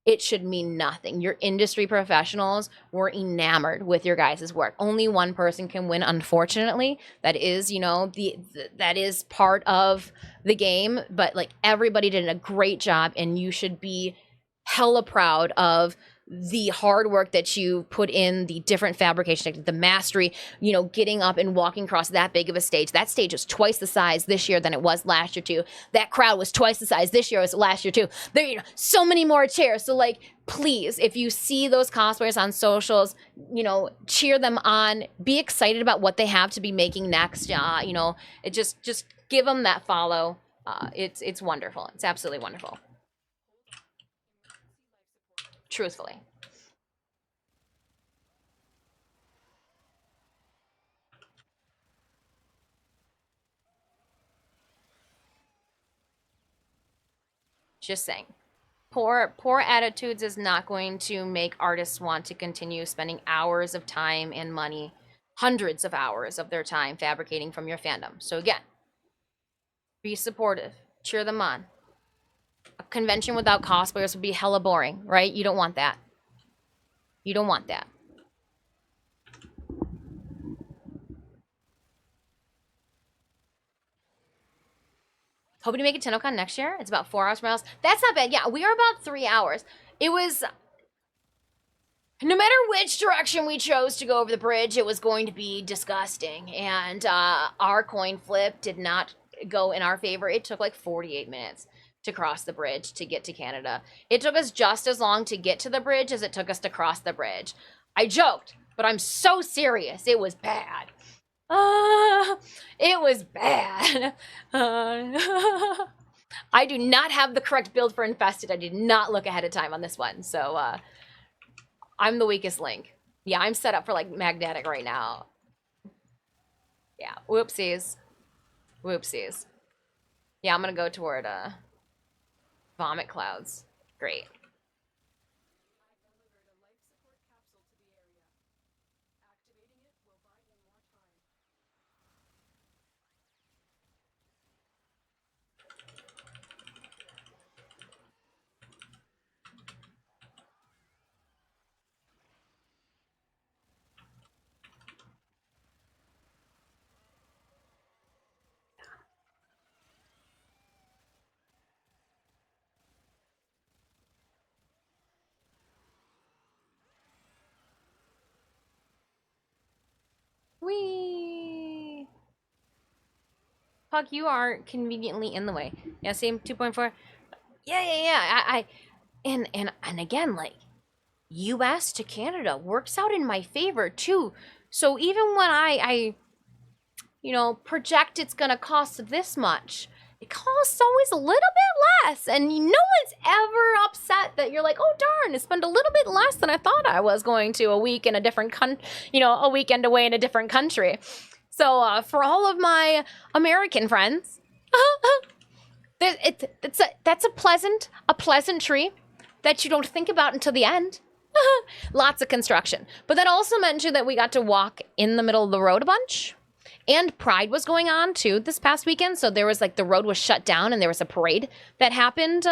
It should mean nothing. Your industry professionals were enamored with your guys' work. Only one person can win, unfortunately. That is, that is part of the game. But like, everybody did a great job, and you should be hella proud of the hard work that you put in, the different fabrication techniques, the mastery, getting up and walking across that big of a stage. That stage was twice the size this year than it was last year too. That crowd was twice the size this year as last year too. There, so many more chairs. So like, please, if you see those cosplayers on socials, cheer them on. Be excited about what they have to be making next. It just give them that follow. It's wonderful. It's absolutely wonderful. Truthfully. Just saying. Poor attitudes is not going to make artists want to continue spending hours of time and money, hundreds of hours of their time fabricating from your fandom. So again, be supportive. Cheer them on. A convention without cosplayers would be hella boring, right? You don't want that. You don't want that. Hoping to make it Tennocon next year. It's about 4 hours from my house. That's not bad. Yeah, we are about 3 hours. It was, no matter which direction we chose to go over the bridge, it was going to be disgusting. And our coin flip did not go in our favor. It took like 48 minutes to cross the bridge to get to Canada. It took us just as long to get to the bridge as it took us to cross the bridge. I joked, but I'm so serious. It was bad. It was bad. I do not have the correct build for Infested. I did not look ahead of time on this one. So I'm the weakest link. Yeah, I'm set up for like magnetic right now. Yeah, whoopsies. Whoopsies. Yeah, I'm gonna go toward vomit clouds. Great. Whee! Puck, you are conveniently in the way. Yeah, same 2.4. Yeah. And again, like, US to Canada works out in my favor too. So even when I project it's gonna cost this much, it costs always a little bit less. And no one's ever upset that you're like, oh darn, I spent a little bit less than I thought I was going to a week in a different a weekend away in a different country. So for all of my American friends, that's a pleasantry that you don't think about until the end. Lots of construction. But that also mentioned that we got to walk in the middle of the road a bunch. And Pride was going on too this past weekend. So there was like, the road was shut down and there was a parade that happened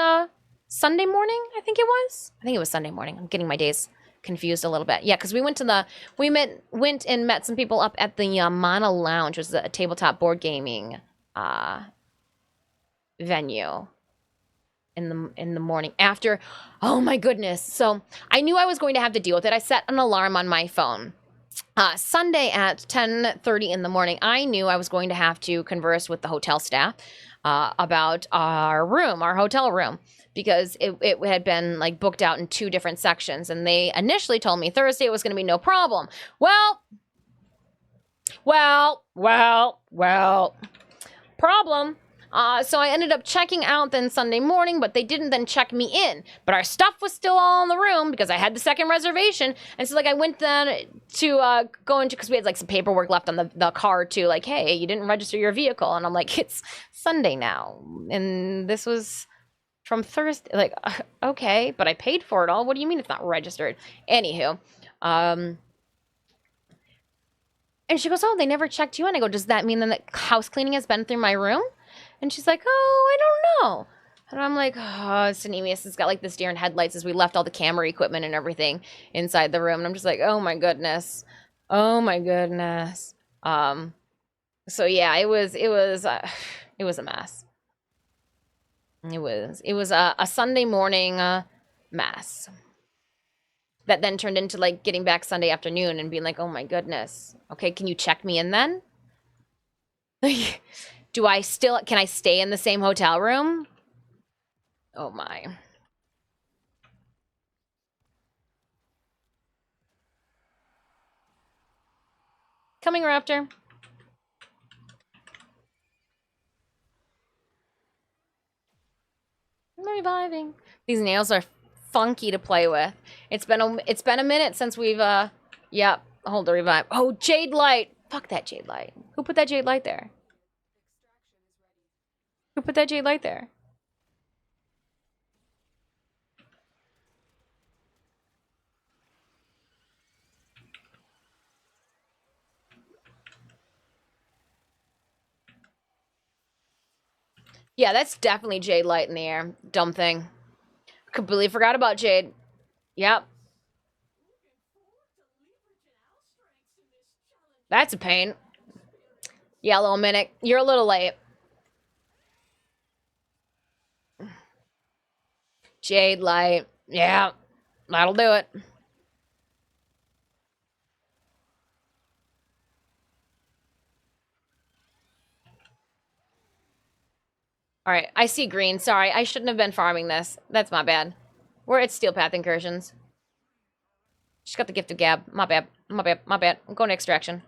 Sunday morning, I think it was. I think it was Sunday morning. I'm getting my days confused a little bit. Yeah, because we went and met some people up at the Mana Lounge, which is a tabletop board gaming venue in the morning after. Oh my goodness. So I knew I was going to have to deal with it. I set an alarm on my phone. Sunday at 10:30 in the morning, I knew I was going to have to converse with the hotel staff about our hotel room, because it had been like booked out in 2 different sections, and they initially told me Thursday it was going to be no problem. Well, problem. So I ended up checking out then Sunday morning, but they didn't then check me in. But our stuff was still all in the room because I had the second reservation. And so like I went then to go into, because we had like some paperwork left on the car too, like, hey, you didn't register your vehicle. And I'm like, it's Sunday now. And this was from Thursday. Like, okay, but I paid for it all. What do you mean it's not registered? Anywho, and she goes, oh, they never checked you in. I go, does that mean then that house cleaning has been through my room? And she's like, oh, I don't know. And I'm like, oh, Sanemius has got like this deer in headlights as we left all the camera equipment and everything inside the room. And I'm just like, oh my goodness. Oh my goodness. So yeah, it was a mess. It was a Sunday morning mess that then turned into like getting back Sunday afternoon and being like, oh my goodness. Okay, can you check me in then? Can I stay in the same hotel room? Oh my. Coming, Raptor. I'm reviving. These nails are funky to play with. It's been a minute since we've yep, hold the revive. Oh, jade light. Fuck that jade light. Who put that jade light there? Who put that jade light there? Yeah, that's definitely jade light in the air. Dumb thing. Completely forgot about jade. Yep. That's a pain. Yeah, little minute. You're a little late. Jade light. Yeah, that'll do it. All right, I see green. Sorry, I shouldn't have been farming this. That's my bad. We're at Steel Path Incursions. She's got the gift of gab. My bad. My bad. My bad. I'm going to extraction.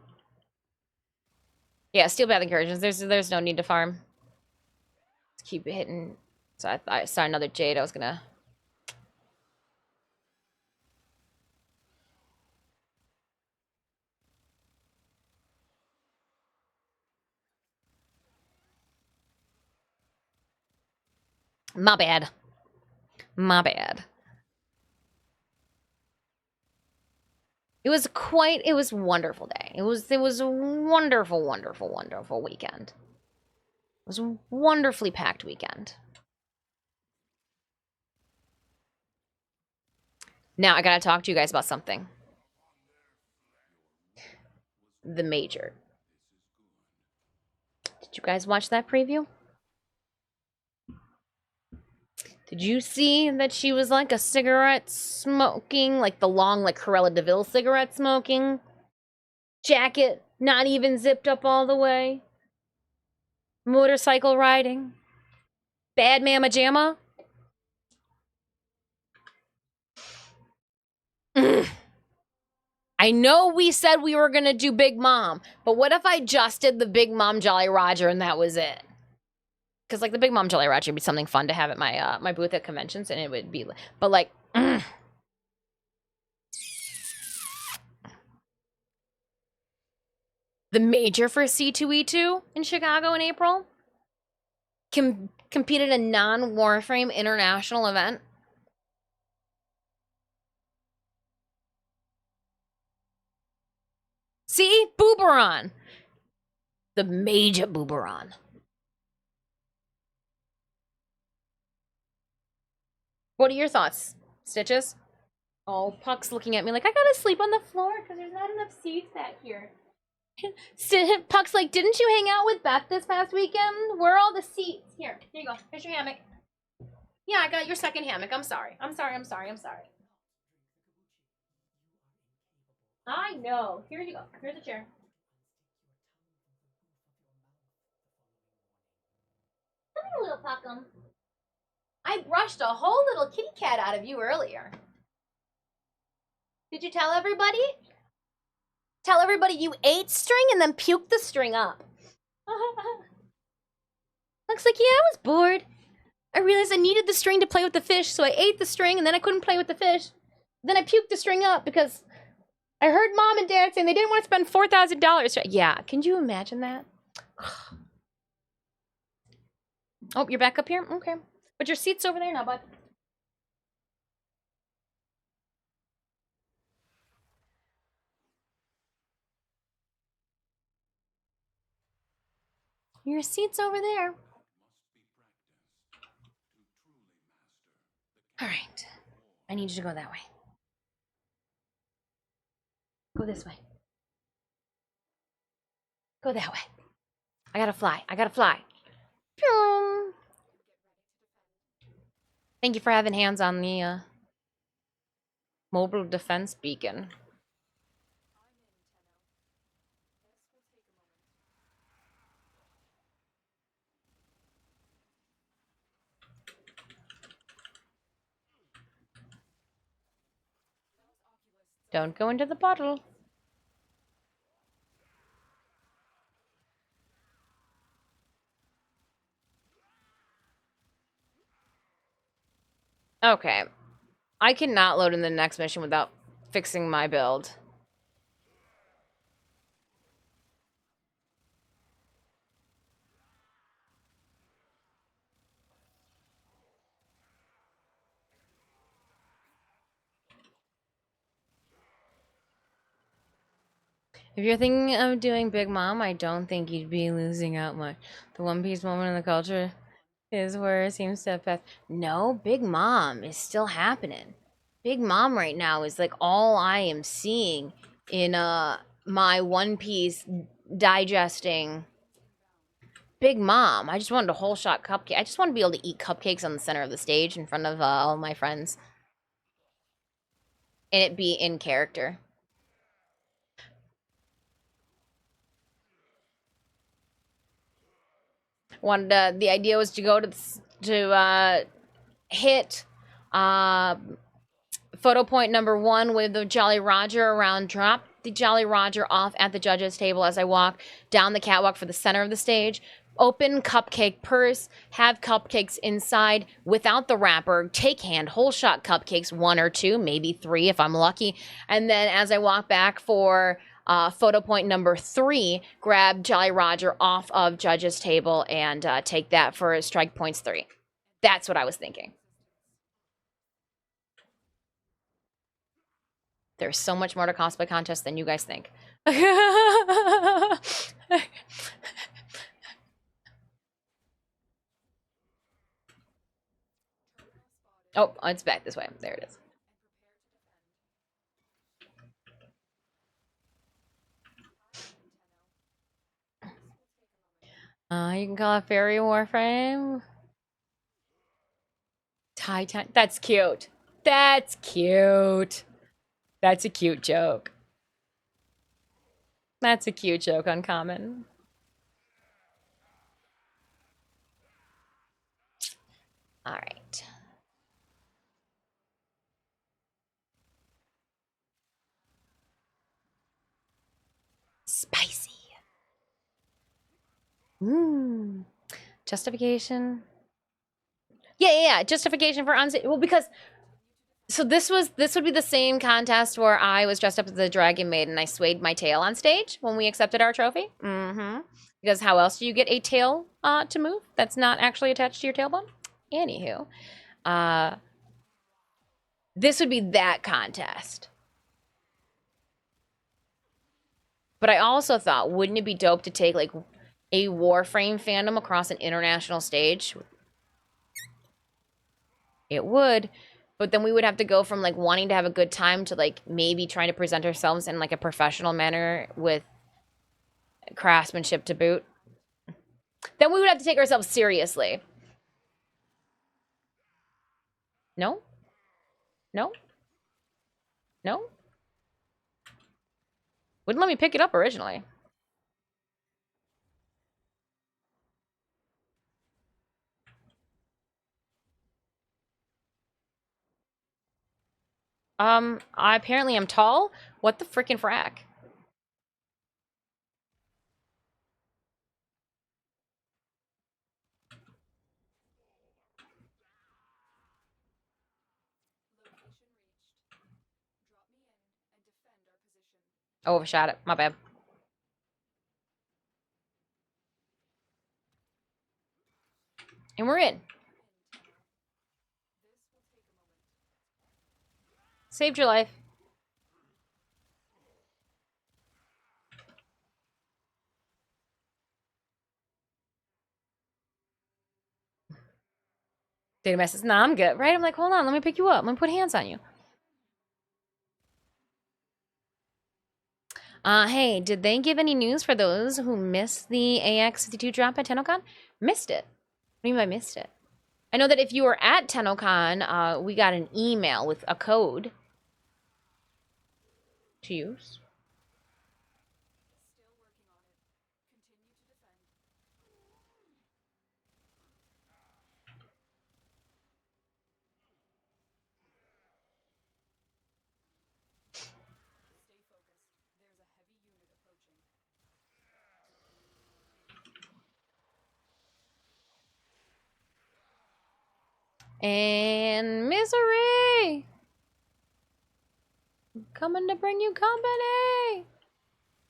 Yeah, Steel Path Incursions. There's no need to farm. Let's keep hitting. So I saw another jade. I was gonna. My bad. My bad. It was a wonderful day. It was a wonderful, wonderful, wonderful weekend. It was a wonderfully packed weekend. Now I gotta talk to you guys about something. The Major. Did you guys watch that preview? Did you see that she was like a cigarette smoking, like the long, like Cruella de Vil cigarette smoking? Jacket, not even zipped up all the way. Motorcycle riding. Bad Mama Jamma. I know we said we were gonna do Big Mom, but what if I just did the Big Mom Jolly Roger and that was it? Because like the Big Mom Jolly Roger would be something fun to have at my my booth at conventions, and it would be, but like, the Major for C2E2 in Chicago in April competed in a non-Warframe international event. See? Booberon. The Major Booberon. What are your thoughts, Stitches? Oh, Puck's looking at me like, I gotta sleep on the floor because there's not enough seats back here. Puck's like, didn't you hang out with Beth this past weekend? Where are all the seats? Here you go. Here's your hammock. Yeah, I got your second hammock. I'm sorry. I'm sorry. I know. Here you go. Here's a chair. Come here, little Puckum. I brushed a whole little kitty cat out of you earlier. Did you tell everybody? Tell everybody you ate string and then puked the string up. Looks like, yeah, I was bored. I realized I needed the string to play with the fish, so I ate the string and then I couldn't play with the fish. Then I puked the string up because I heard Mom and Dad saying they didn't want to spend $4,000. Yeah, can you imagine that? Oh, you're back up here? Okay. But your seat's over there now, bud. Your seat's over there. All right. I need you to go that way. Go this way. Go that way. I gotta fly. I gotta fly. Pew. Thank you for having hands on the mobile defense beacon. Don't go into the bottle. Okay. I cannot load in the next mission without fixing my build. If you're thinking of doing Big Mom, I don't think you'd be losing out much. The One Piece moment in the culture is where it seems to affect. No, Big Mom is still happening. Big Mom right now is like all I am seeing in my One Piece digesting. Big Mom. I just wanted a whole shot cupcake. I just want to be able to eat cupcakes on the center of the stage in front of all my friends. And it be in character. Wanted the idea was to go to hit photo point number 1 with the Jolly Roger around, drop the Jolly Roger off at the judges table as I walk down the catwalk for the center of the stage, open cupcake purse, have cupcakes inside without the wrapper, take hand, whole shot cupcakes, 1 or 2, maybe 3 if I'm lucky, and then as I walk back for photo point number 3, grab Jolly Roger off of judges table and take that for strike points 3. That's what I was thinking. There's so much more to cosplay contest than you guys think. Oh, it's back this way. There it is. You can call it Fairy Warframe. Titan. That's cute. That's cute. That's a cute joke. That's a cute joke, Uncommon. All right. Spicy. Justification. Yeah. Justification for unsafe. Well, because so this would be the same contest where I was dressed up as the Dragon Maiden and I swayed my tail on stage when we accepted our trophy. Because how else do you get a tail to move that's not actually attached to your tailbone? Anywho, this would be that contest. But I also thought, wouldn't it be dope to take like a Warframe fandom across an international stage? It would, but then we would have to go from like wanting to have a good time to like maybe trying to present ourselves in like a professional manner with craftsmanship to boot. Then we would have to take ourselves seriously. No? No? No? Wouldn't let me pick it up originally. I apparently am tall. What the frickin' frack? Oh, overshot it. My bad. And we're in. Saved your life. Data message. Nah, I'm good, right? I'm like, hold on, let me pick you up. Let me put hands on you. Hey, did they give any news for those who missed the AX52 drop at Tennocon? Missed it? What do you mean by missed it? I know that if you were at Tennocon, we got an email with a code to use. And misery! Coming to bring you company!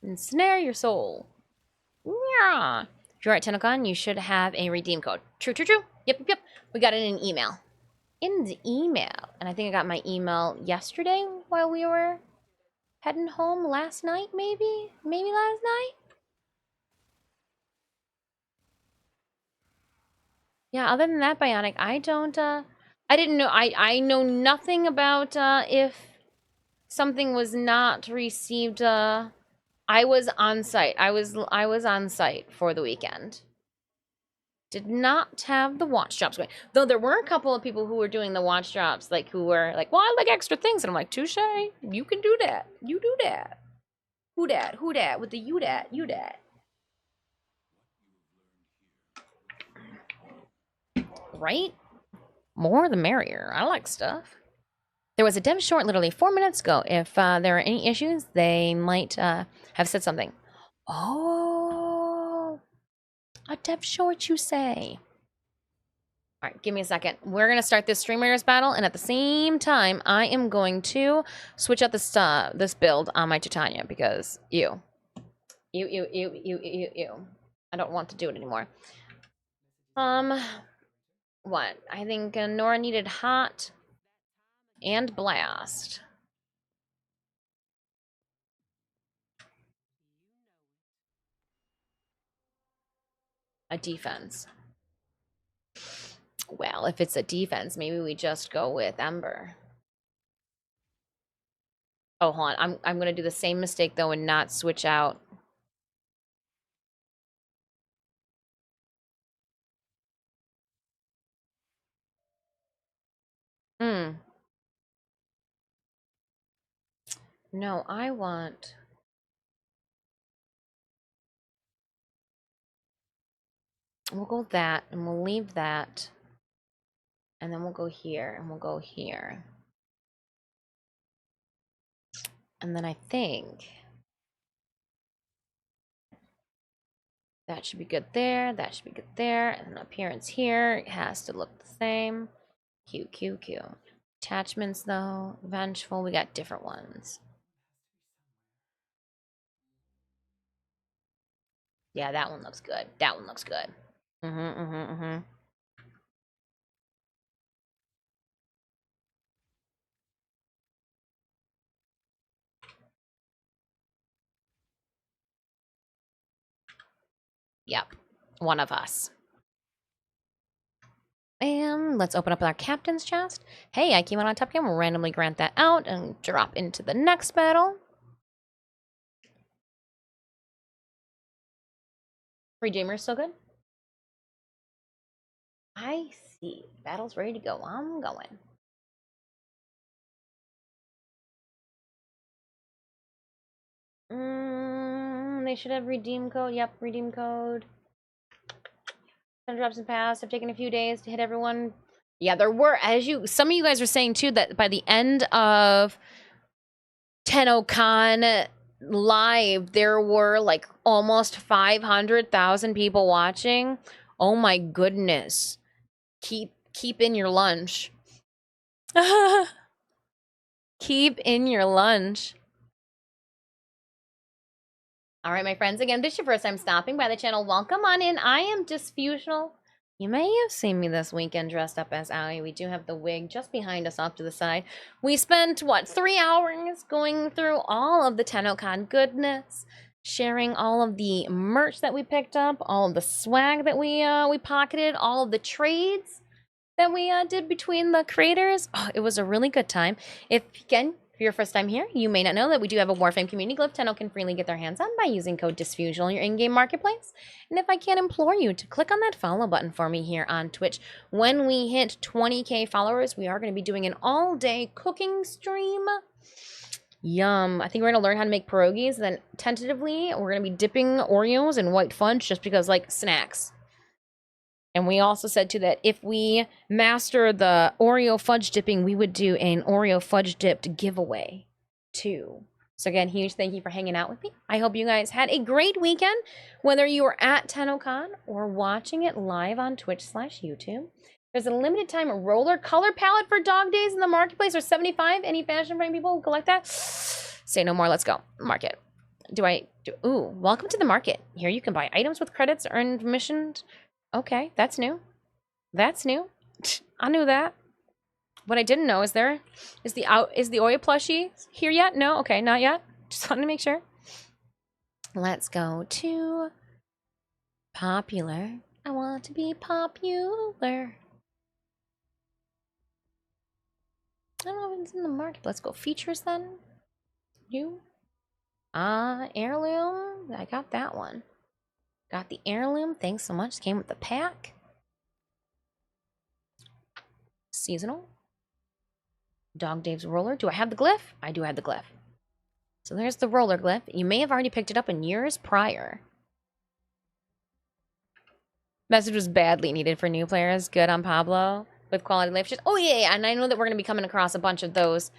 Ensnare your soul. Yeah. If you're at Tennocon, you should have a redeem code. True, true, true. Yep, yep. We got it in an email. In the email. And I think I got my email yesterday while we were heading home last night, maybe? Maybe last night? Yeah, other than that, Bionic, I don't, I didn't know, I know nothing about, if something was not received, I was on site. I was on site for the weekend. Did not have the watch drops going. Though there were a couple of people who were doing the watch drops, like who were like, well, I like extra things. And I'm like, touche, you can do that. You do that. Who dat? Who dat? With the you dat? You dat. Right? More the merrier. I like stuff. There was a dev short literally 4 minutes ago. If there are any issues, they might have said something. Oh, a dev short, you say? All right, give me a second. We're going to start this Stream Raiders battle, and at the same time, I am going to switch out this this build on my Titania, because you. I don't want to do it anymore. What? I think Nora needed hot and blast. A defense. Well, if it's a defense, maybe we just go with Ember. Oh, hold on. I'm gonna do the same mistake though and not switch out. No, I want. We'll go that, and we'll leave that. And then we'll go here, and we'll go here. And then I think that should be good there, that should be good there, and then appearance here, it has to look the same. Q, Q, Q. Attachments though, vengeful, we got different ones. Yeah, that one looks good. That one looks good. Yep, one of us. And let's open up our captain's chest. Hey, I came out on top again. We'll randomly grant that out and drop into the next battle. Redeemer's still good? I see. Battle's ready to go. I'm going. They should have redeem code. Yep, redeem code. 10 drops and pass. I've taken a few days to hit everyone. Yeah, there were, some of you guys were saying too, that by the end of Tennocon live, there were like almost 500,000 people watching. Oh my goodness. Keep in your lunch. Keep in your lunch. All right, my friends, again, this is your first time stopping by the channel. Welcome on in. I am Disfusional. You may have seen me this weekend dressed up as Allie. We do have the wig just behind us off to the side. We spent, what, 3 hours going through all of the Tennocon goodness, sharing all of the merch that we picked up, all of the swag that we pocketed, all of the trades that we did between the creators. Oh, it was a really good time. If your first time here, you may not know that we do have a Warframe community glyph Tenno can freely get their hands on by using code Disfusional in your in-game marketplace. And if I can implore you to click on that follow button for me here on Twitch. When we hit 20k followers, we are going to be doing an all-day cooking stream. Yum. I think we're going to learn how to make pierogies. Then tentatively, we're going to be dipping Oreos in white fudge just because, like, snacks. And we also said, too, that if we master the Oreo fudge dipping, we would do an Oreo fudge dipped giveaway, too. So again, huge thank you for hanging out with me. I hope you guys had a great weekend, whether you were at Tennocon or watching it live on Twitch/YouTube. There's a limited time roller color palette for Dog Days in the marketplace for 75. Any fashion brand people who collect that? Say no more. Let's go. Market. Ooh, welcome to the market. Here you can buy items with credits earned missioned. Okay, that's new. That's new. I knew that. What I didn't know is the Oya plushie here yet? No? Okay, not yet. Just wanted to make sure. Let's go to popular. I want to be popular. I don't know if it's in the market. Let's go features then. You. Heirloom. I got that one. Got the heirloom. Thanks so much. Came with the pack. Seasonal. Dog Dave's roller. Do I have the glyph? I do have the glyph. So there's the roller glyph. You may have already picked it up in years prior. Message was badly needed for new players. Good on Pablo with quality life. Oh yeah, and I know that we're going to be coming across a bunch of those.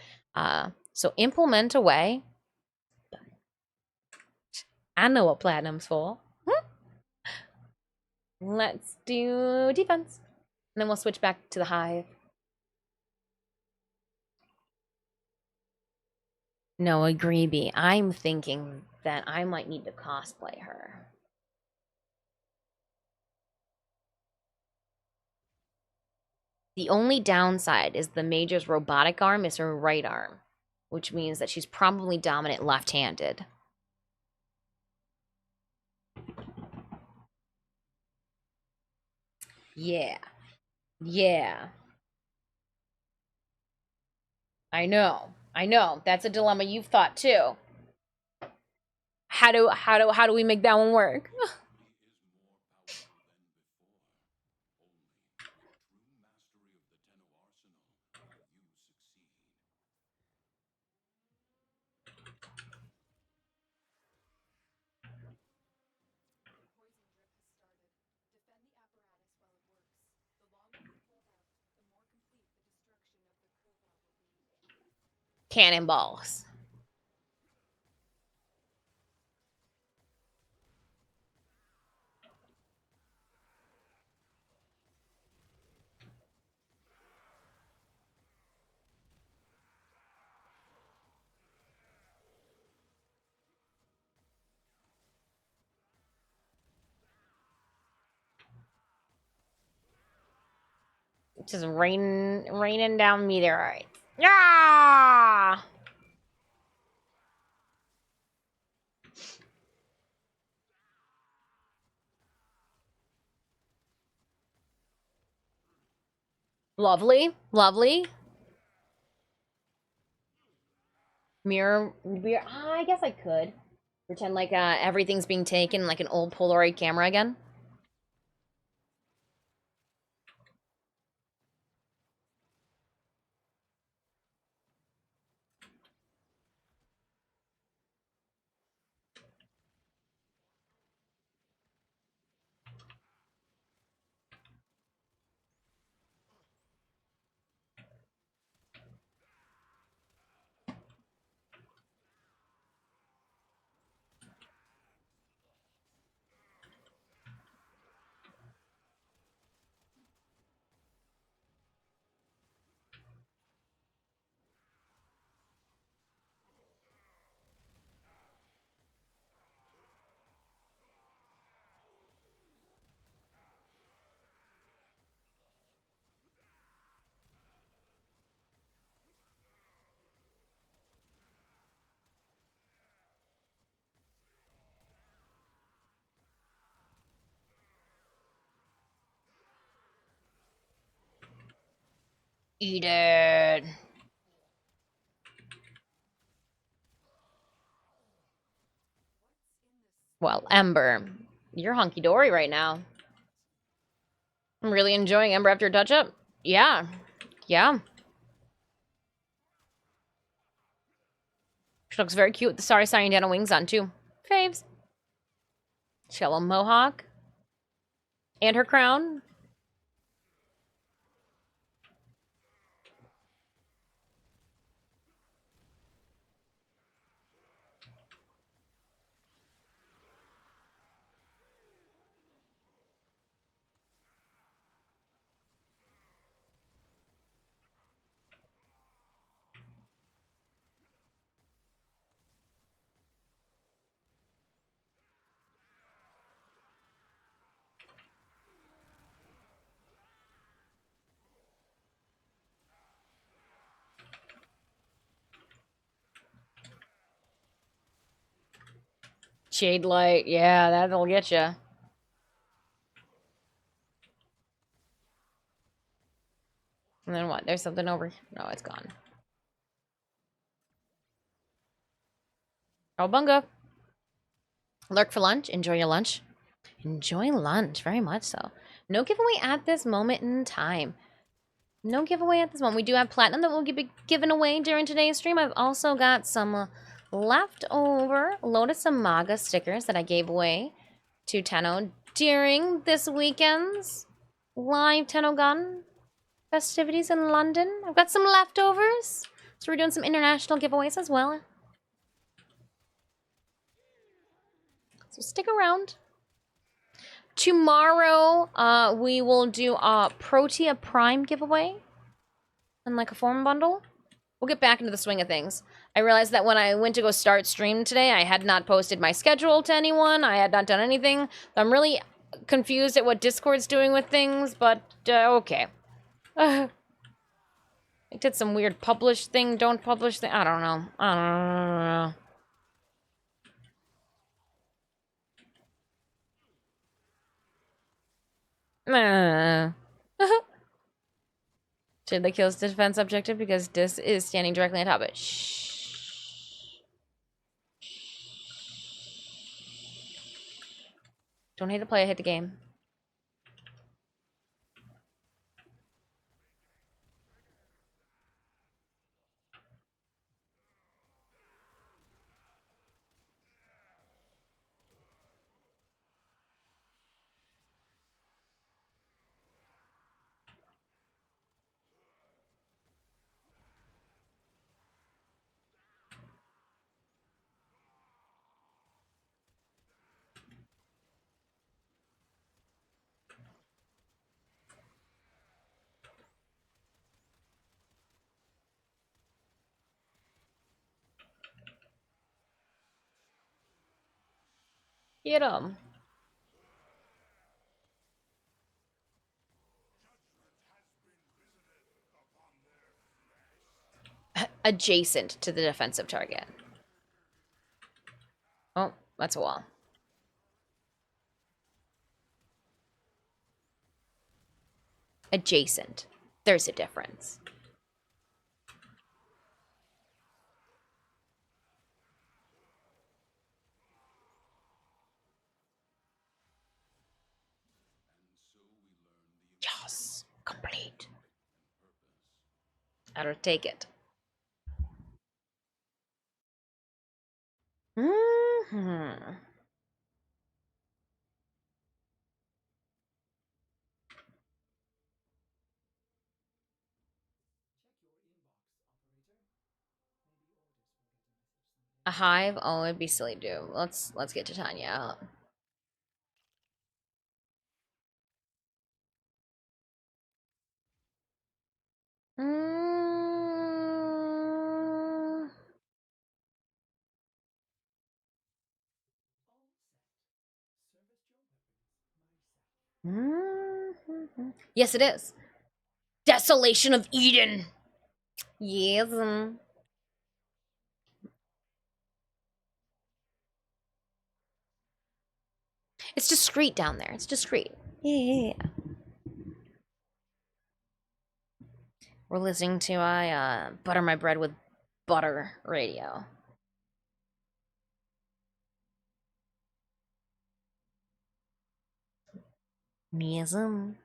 So implement away. I know what platinum's for. Let's do defense. And then we'll switch back to the hive. No, agree, B. I'm thinking that I might need to cosplay her. The only downside is the Major's robotic arm is her right arm, which means that she's probably dominant left-handed. Yeah. Yeah. I know. That's a dilemma you've thought too. How do we make that one work? Cannonballs. Just raining down meteorites. Yeah. Lovely. Mirror. I guess I could pretend like everything's being taken like an old Polaroid camera again. Eat it. Well, Ember, you're hunky-dory right now. I'm really enjoying Ember after a touch-up. Yeah. Yeah. She looks very cute with the Sorry Sayandana wings on, too. Faves. Shallow mohawk. And her crown. Shade light. Yeah, that'll get you. And then what? There's something over here. No, it's gone. Oh, bunga. Lurk for lunch. Enjoy your lunch. Enjoy lunch. Very much so. No giveaway at this moment in time. No giveaway at this moment. We do have platinum that will be given away during today's stream. I've also got some leftover Lotus Amaga stickers that I gave away to Tenno during this weekend's live Tennocon festivities in London. I've got some leftovers. So we're doing some international giveaways as well. So stick around. Tomorrow, we will do a Protea Prime giveaway and like a form bundle. We'll get back into the swing of things. I realized that when I went to go start stream today, I had not posted my schedule to anyone. I had not done anything. I'm really confused at what Discord's doing with things, but okay. I did some weird publish thing, don't publish thing. I don't know. I don't know. Should they kill his defense objective because Dis is standing directly on top of it? Shh. Don't hate to play, I hate the game. Get him. Adjacent to the defensive target. Oh, that's a wall. Adjacent. There's a difference. Yes. Complete. I'll take it. Mm-hmm. A hive? Oh, it'd be silly to. Let's get Titania out. Yes, it is. Desolation of Eden. Yes. It's discreet down there. It's discreet. Yeah. We're listening to Butter My Bread with Butter radio. Meism.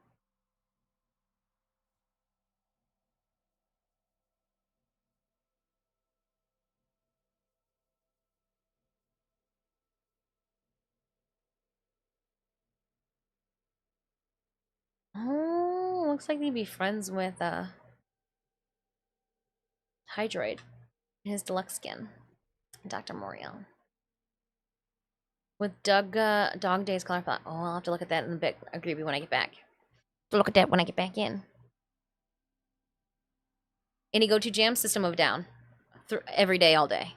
Oh, looks like he'd be friends with Hydroid in his deluxe skin. Dr. Moriel. With Dog Days color palette. Oh, I'll have to look at that in a bit. Agree when I get back. Look at that when I get back in. Any go-to jam? System of a Down. Every day, all day.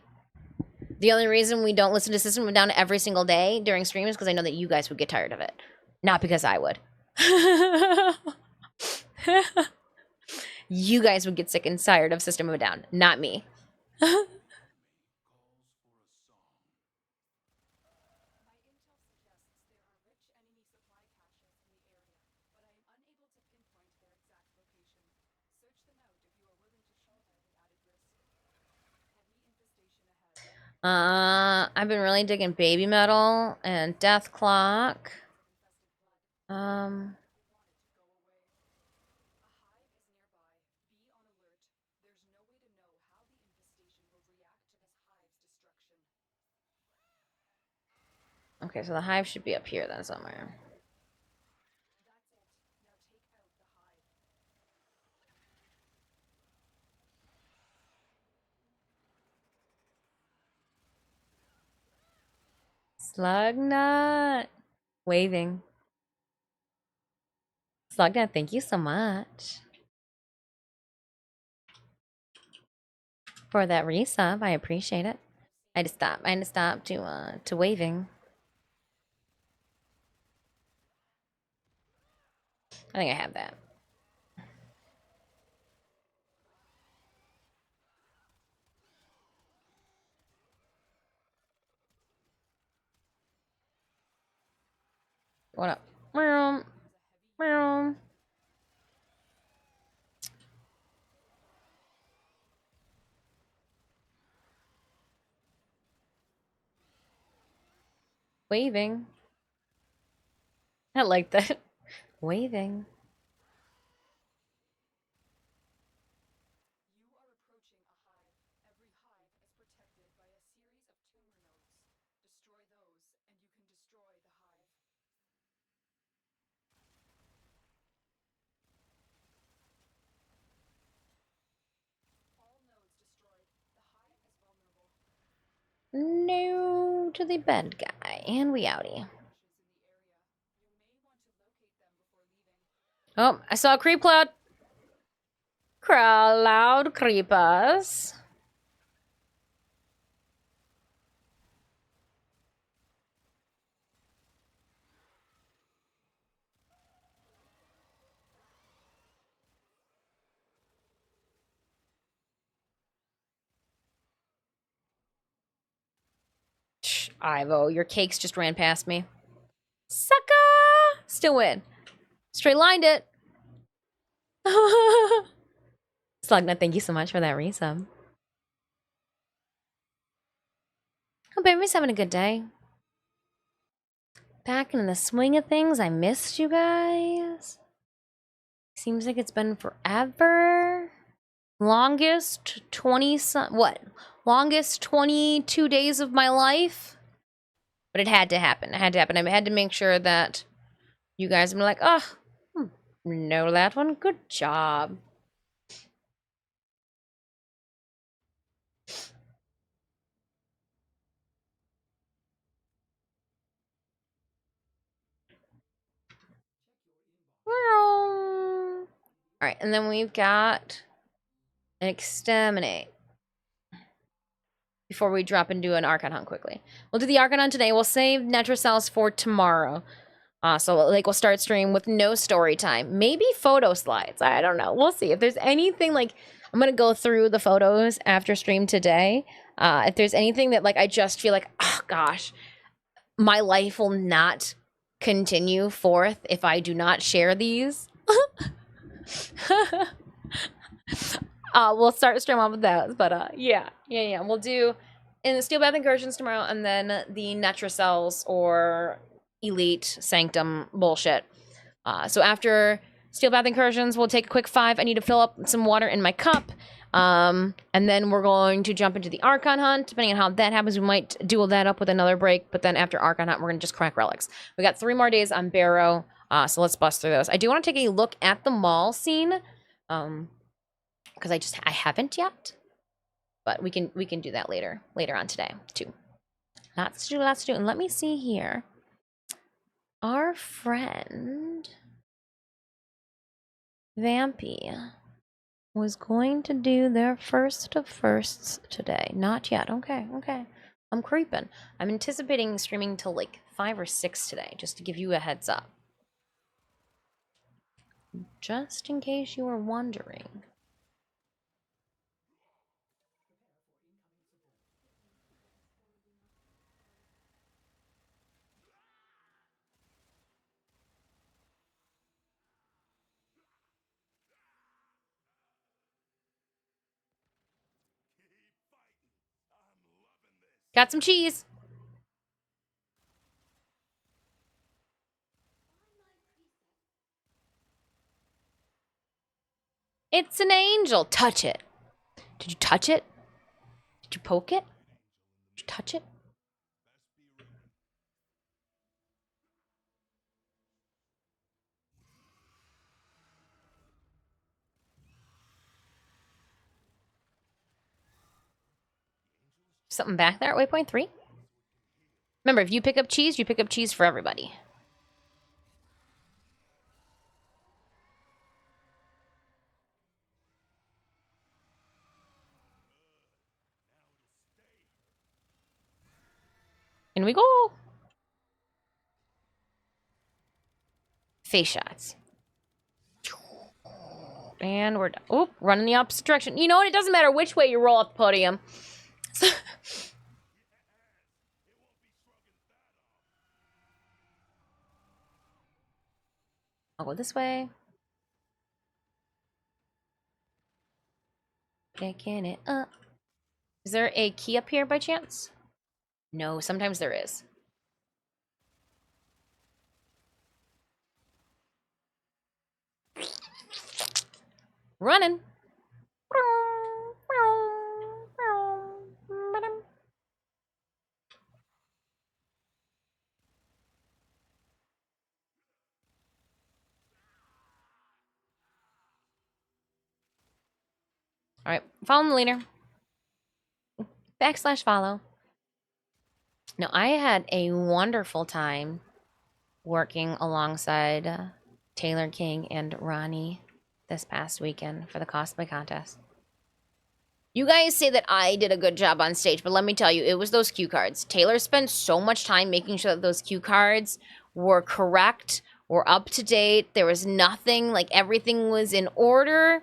The only reason we don't listen to System of a Down every single day during streams is because I know that you guys would get tired of it. Not because I would. You guys would get sick and tired of System of a Down, not me. I've been really digging Baby Metal and Death Clock. Okay, so the hive should be up here then somewhere. Slugnut. Waving. Slugnut, thank you so much for that resub. I appreciate it. I had to stop to waving. I think I have that. What up? Meow. Meow. Waving. I like that. Waving. No to the bad guy. And we outie. Oh, I saw a creep cloud. Cloud creepers. Ivo, your cakes just ran past me. Sucker! Still win. Straight lined it. Slugnut, thank you so much for that resub. Hope everybody's having a good day. Back in the swing of things, I missed you guys. Seems like it's been forever. Longest 22 days of my life? But it had to happen. It had to happen. I had to make sure that you guys were like, oh, know that one. Good job. All right, and then we've got an exterminate. Before we drop into an Archon hunt quickly. We'll do the Archon hunt today. We'll save Netrocells for tomorrow. So like we'll start stream with no story time. Maybe photo slides. I don't know. We'll see. If there's anything like I'm gonna go through the photos after stream today. If there's anything that like I just feel like, oh gosh, my life will not continue forth if I do not share these. We'll start stream off with those, but yeah. We'll do in the Steel Bath Incursions tomorrow, and then the Netracells or Elite Sanctum bullshit. So after Steel Bath Incursions, we'll take a quick 5. I need to fill up some water in my cup. And then we're going to jump into the Archon Hunt. Depending on how that happens, we might duel that up with another break. But then after Archon Hunt, we're going to just crack relics. We got 3 more days on Barrow. So let's bust through those. I do want to take a look at the mall scene. Because I haven't yet. But we can do that later on today too. Lots to do. And let me see here. Our friend Vampy was going to do their first of firsts today. Not yet. Okay. I'm creeping. I'm anticipating streaming till like 5 or 6 today, just to give you a heads up. Just in case you were wondering. Got some cheese. It's an angel. Touch it. Did you touch it? Did you poke it? Did you touch it? Something back there at waypoint 3? Remember, if you pick up cheese for everybody. In we go. Face shots. And we're done. Oop, running the opposite direction. You know what? It doesn't matter which way you roll off the podium. I'll go this way. Picking it up. Is there a key up here by chance? No, sometimes there is. Running. All right, follow the leader. /follow. Now, I had a wonderful time working alongside Taylor King and Ronnie this past weekend for the cosplay contest. You guys say that I did a good job on stage, but let me tell you, it was those cue cards. Taylor spent so much time making sure that those cue cards were correct, were up to date. There was nothing, like everything was in order.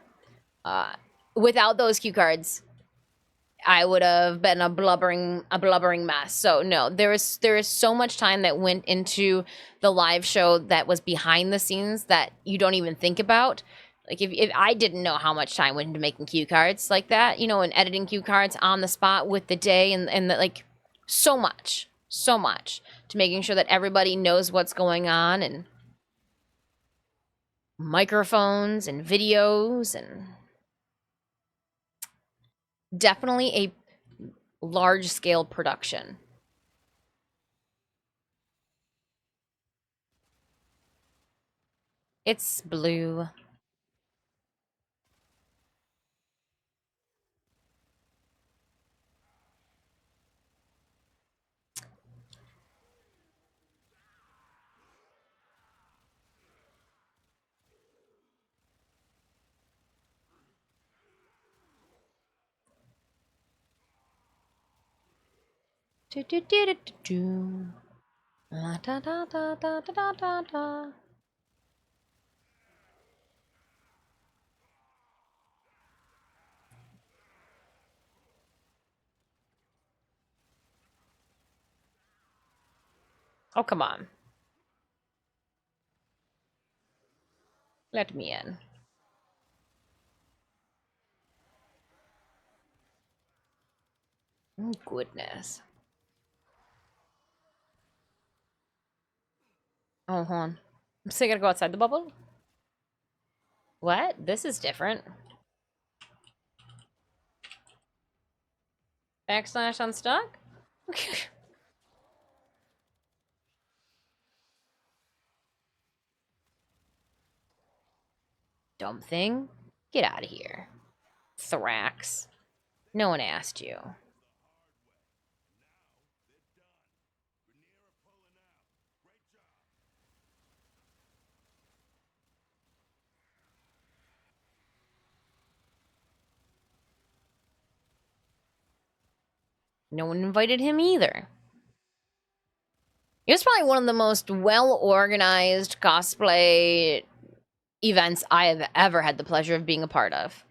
Without those cue cards, I would have been a blubbering mess. So no, there is so much time that went into the live show that was behind the scenes that you don't even think about. Like if I didn't know how much time went into making cue cards like that, you know, and editing cue cards on the spot with the day and the, like so much to making sure that everybody knows what's going on, and microphones and videos, and definitely a large scale production. It's blue. Do do do do do do. La da da da da da da da. Oh, come on. Let me in. Oh, goodness. Oh, hold on. I'm still gonna go outside the bubble? What? This is different. Backslash unstuck? Dumb thing. Get out of here. Thrax. No one asked you. No one invited him either. It was probably one of the most well-organized cosplay events I have ever had the pleasure of being a part of.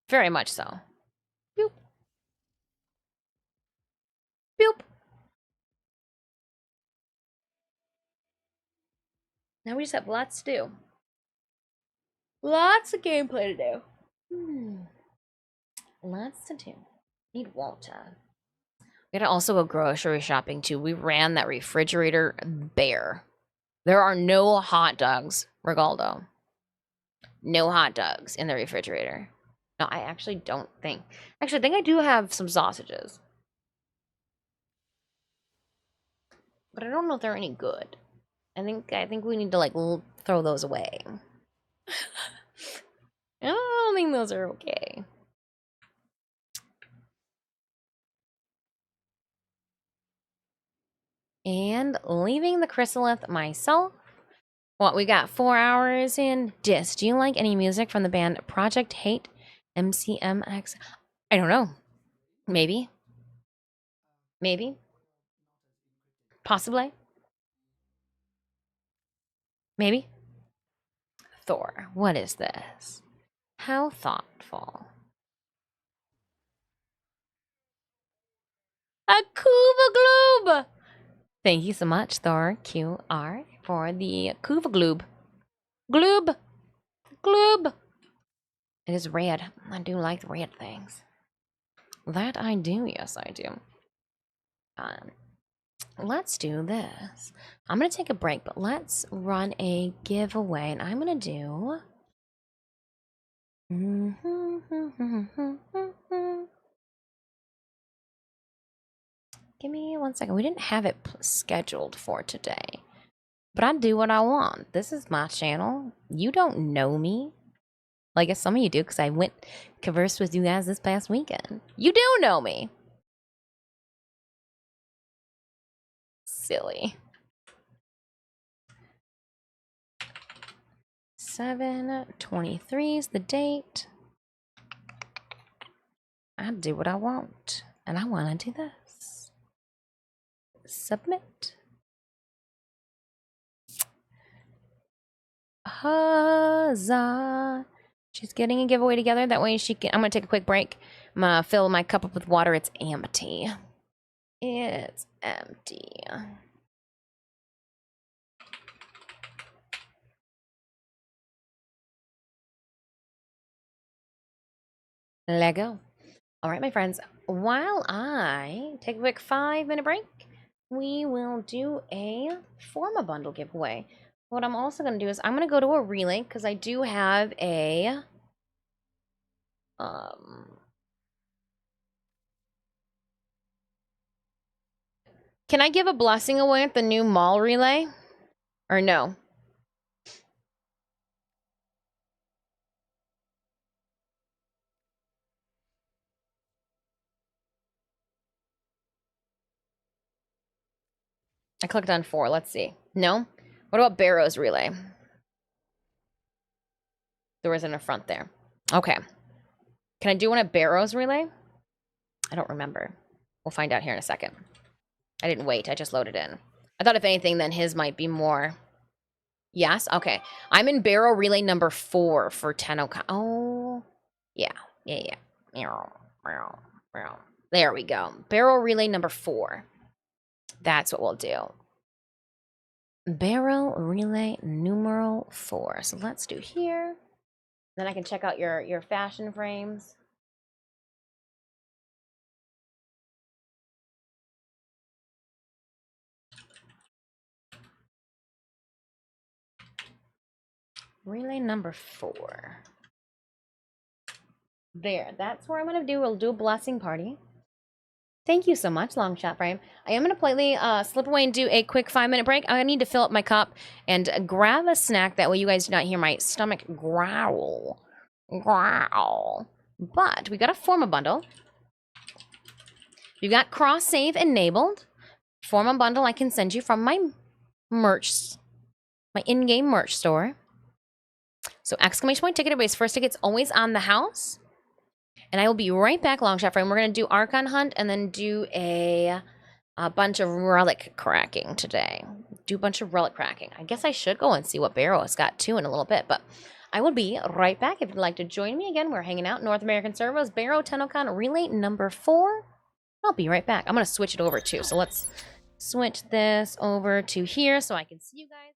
Very much so. Boop. Boop. Now we just have lots to do. Lots of gameplay to do. Lots to do. Need water. We gotta also go grocery shopping too. We ran that refrigerator bare. There are no hot dogs, Regaldo. No hot dogs in the refrigerator. No, I actually don't think. Actually, I think I do have some sausages. But I don't know if they're any good. I think we need to like throw those away. I don't think those are okay. And leaving the chrysalith myself. What, we got 4 hours in. Dis, do you like any music from the band Project Hate MCMX? I don't know. Maybe. Maybe. Possibly. Maybe. Thor, what is this? How thoughtful. A Kuva Gloob! Thank you so much, Thor QR, for the Kuva Gloob. Gloob! Gloob! It is red. I do like red things. That I do, yes I do. Let's do this. I'm gonna take a break, but let's run a giveaway, and I'm gonna do... Give me 1 second. We didn't have it scheduled for today, but I do what I want. This is my channel. You don't know me. Well, I guess some of you do, because I went conversed with you guys this past weekend. You do know me. Silly. 7/23 is the date. I do what I want, and I want to do this. Submit. Huzzah. She's getting a giveaway together. That way she can... I'm going to take a quick break. I'm going to fill my cup up with water. It's empty. It's empty. Lego. All right, my friends. While I take a quick 5-minute break, we will do a Forma bundle giveaway. What I'm also going to do is I'm going to go to a relay because I do have a Can I give a blessing away at the new mall relay? Or no? I clicked on 4. Let's see. No? What about Barrow's relay? There was in the front there. Okay. Can I do one at Barrow's relay? I don't remember. We'll find out here in a second. I didn't wait. I just loaded in. I thought if anything, then his might be more. Yes? Okay. I'm in Barrow relay number 4 for Tennocon. Oh. Yeah. Yeah. There we go. Barrow relay number 4. That's what we'll do. Barrel relay numeral 4. So let's do here. Then I can check out your fashion frames. Relay number 4. There, that's where I'm gonna do. We'll do a blessing party. Thank you so much, Long Shot Frame. I am gonna politely slip away and do a quick 5-minute break. I need to fill up my cup and grab a snack. That way you guys do not hear my stomach growl. Growl. But we got to form a bundle. You've got cross save enabled. Form a bundle I can send you from my merch, my in-game merch store. So exclamation point ticket erase. First ticket's always on the house. And I will be right back, Long Shot Frame. We're going to do Archon Hunt and then do a bunch of relic cracking today. Do a bunch of relic cracking. I guess I should go and see what Barrow's got too in a little bit, but I will be right back. If you'd like to join me again, we're hanging out North American servers, Barrow Tennocon relay number 4. I'll be right back. I'm going to switch it over too. So let's switch this over to here so I can see you guys.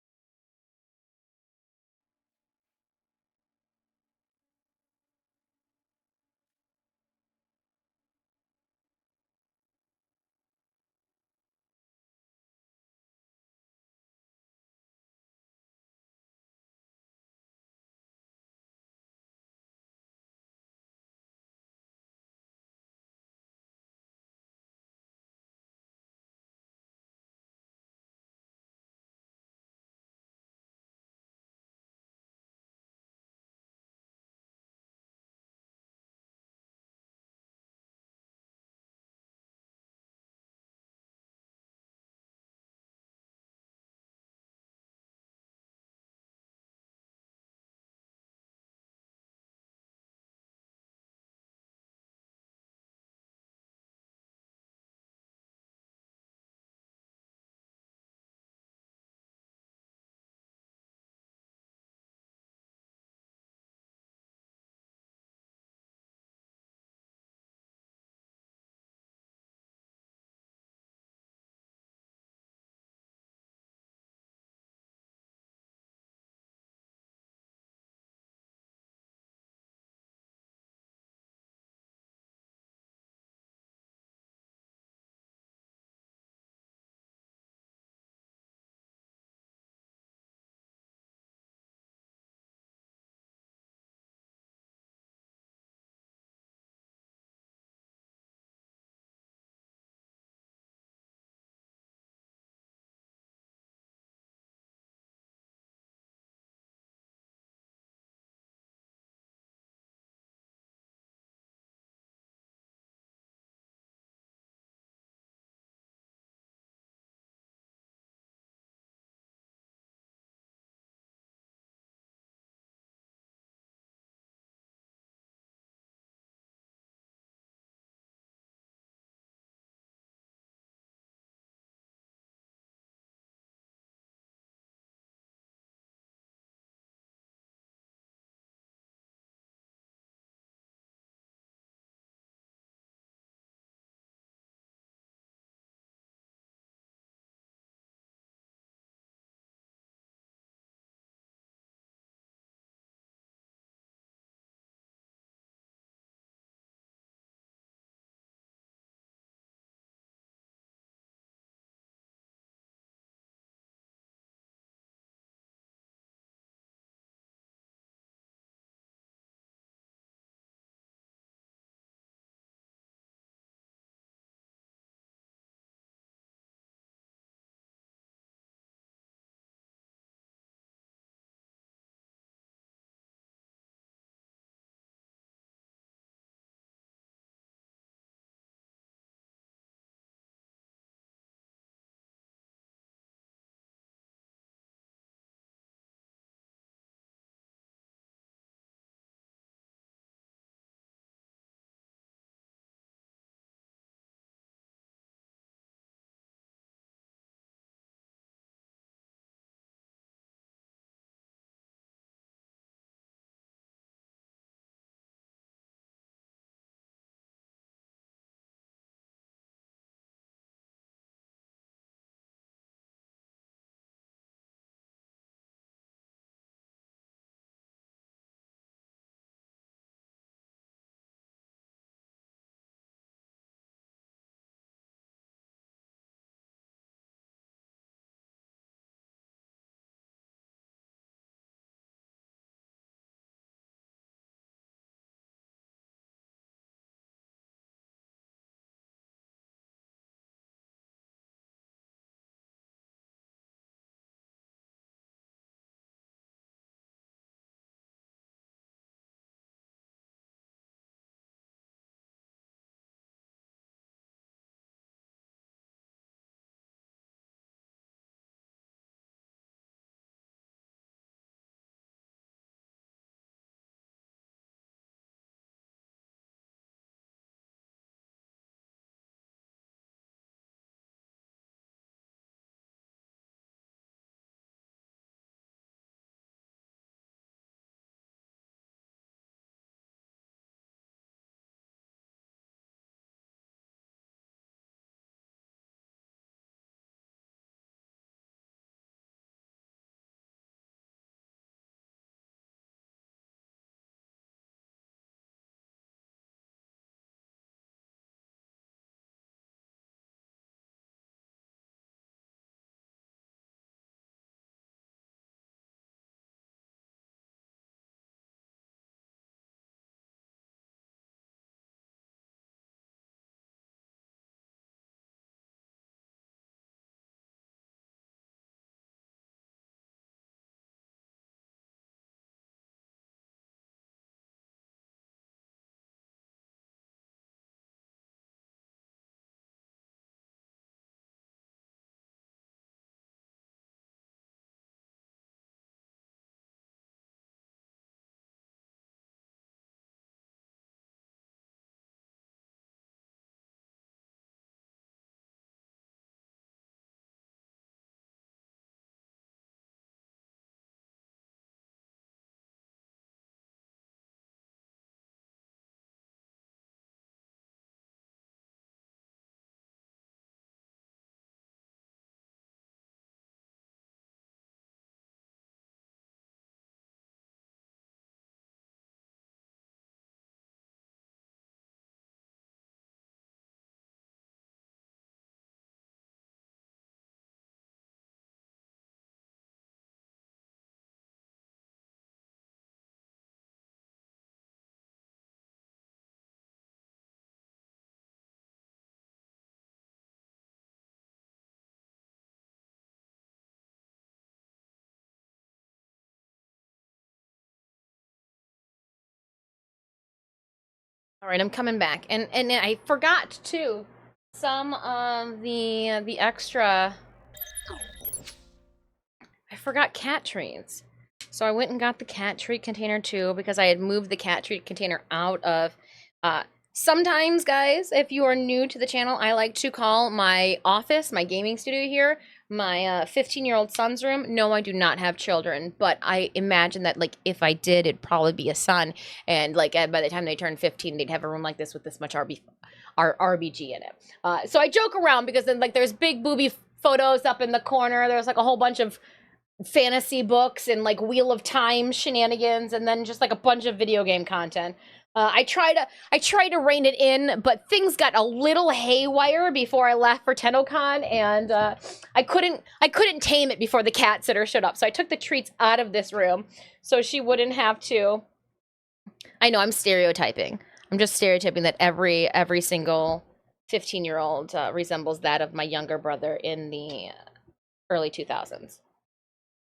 All right, I'm coming back, and I forgot too some of the extra. I forgot cat treats, so I went and got the cat treat container too because I had moved the cat treat container out of. Sometimes, guys, if you are new to the channel, I like to call my office, my gaming studio here, my 15-year-old son's room. No, I do not have children, but I imagine that, like, if I did, it'd probably be a son, and like by the time they turn 15, they'd have a room like this with this much RBG in it. So I joke around because then, like, there's big booby photos up in the corner. There's like a whole bunch of fantasy books and like Wheel of Time shenanigans, and then just like a bunch of video game content. I try to rein it in, but things got a little haywire before I left for Tennocon, and I couldn't tame it before the cat sitter showed up. So I took the treats out of this room so she wouldn't have to. I know I'm stereotyping. I'm just stereotyping that every single 15-year-old resembles that of my younger brother in the early 2000s.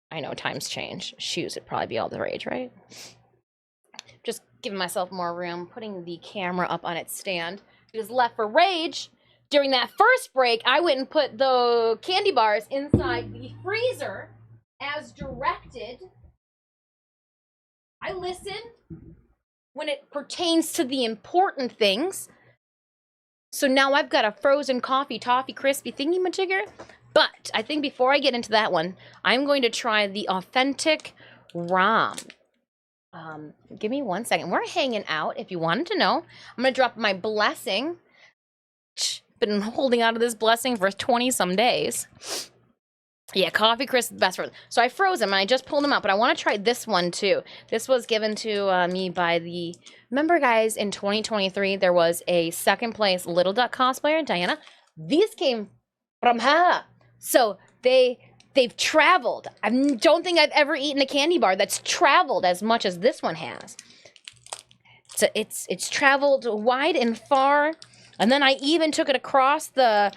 I know times change. Shoes would probably be all the rage, right? Just giving myself more room, putting the camera up on its stand. Because left for rage, during that first break, I went and put the candy bars inside the freezer as directed. I listen when it pertains to the important things. So now I've got a frozen coffee, toffee, crispy thingy-majigger. But I think before I get into that one, I'm going to try the authentic ROM. Give me 1 second. We're hanging out. If you wanted to know, I'm going to drop my blessing. Been holding out of this blessing for 20-some days. Yeah, coffee crisp is the best for them. So I froze them, and I just pulled them out, but I want to try this one, too. This was given to me by the... Remember, guys, in 2023, there was a second place Little Duck cosplayer, Diana. These came from her. So they've traveled. I don't think I've ever eaten a candy bar that's traveled as much as this one has. So it's traveled wide and far, and then I even took it across the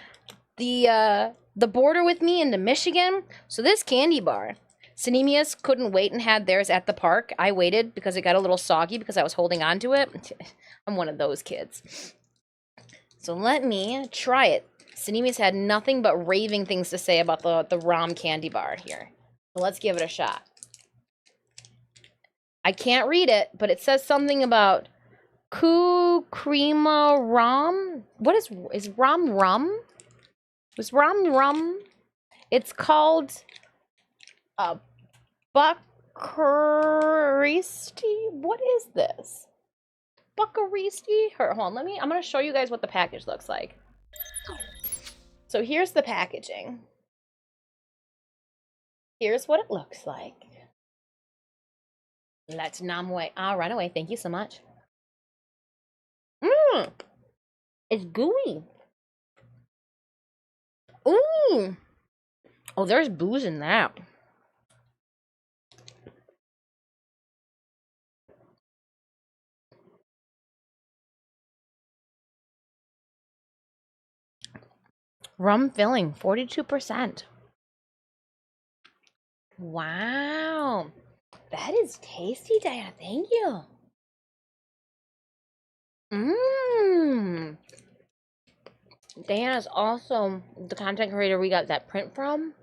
border with me into Michigan. So this candy bar, Sinemius couldn't wait and had theirs at the park. I waited because it got a little soggy because I was holding on to it. I'm one of those kids. So let me try it. Sinemius had nothing but raving things to say about the ROM candy bar here. So let's give it a shot. I can't read it, but it says something about Crema ROM. What is ROM rum? Was ROM rum? It's called Bucaristi. What is this? Bucaristi? Hold on, I'm gonna show you guys what the package looks like. So here's the packaging. Here's what it looks like. Let's nom away. I'll run away. Thank you so much. It's gooey. Ooh. Oh, there's booze in that. Rum filling, 42%. Wow. That is tasty, Diana. Thank you. Diana's also the content creator we got that print from.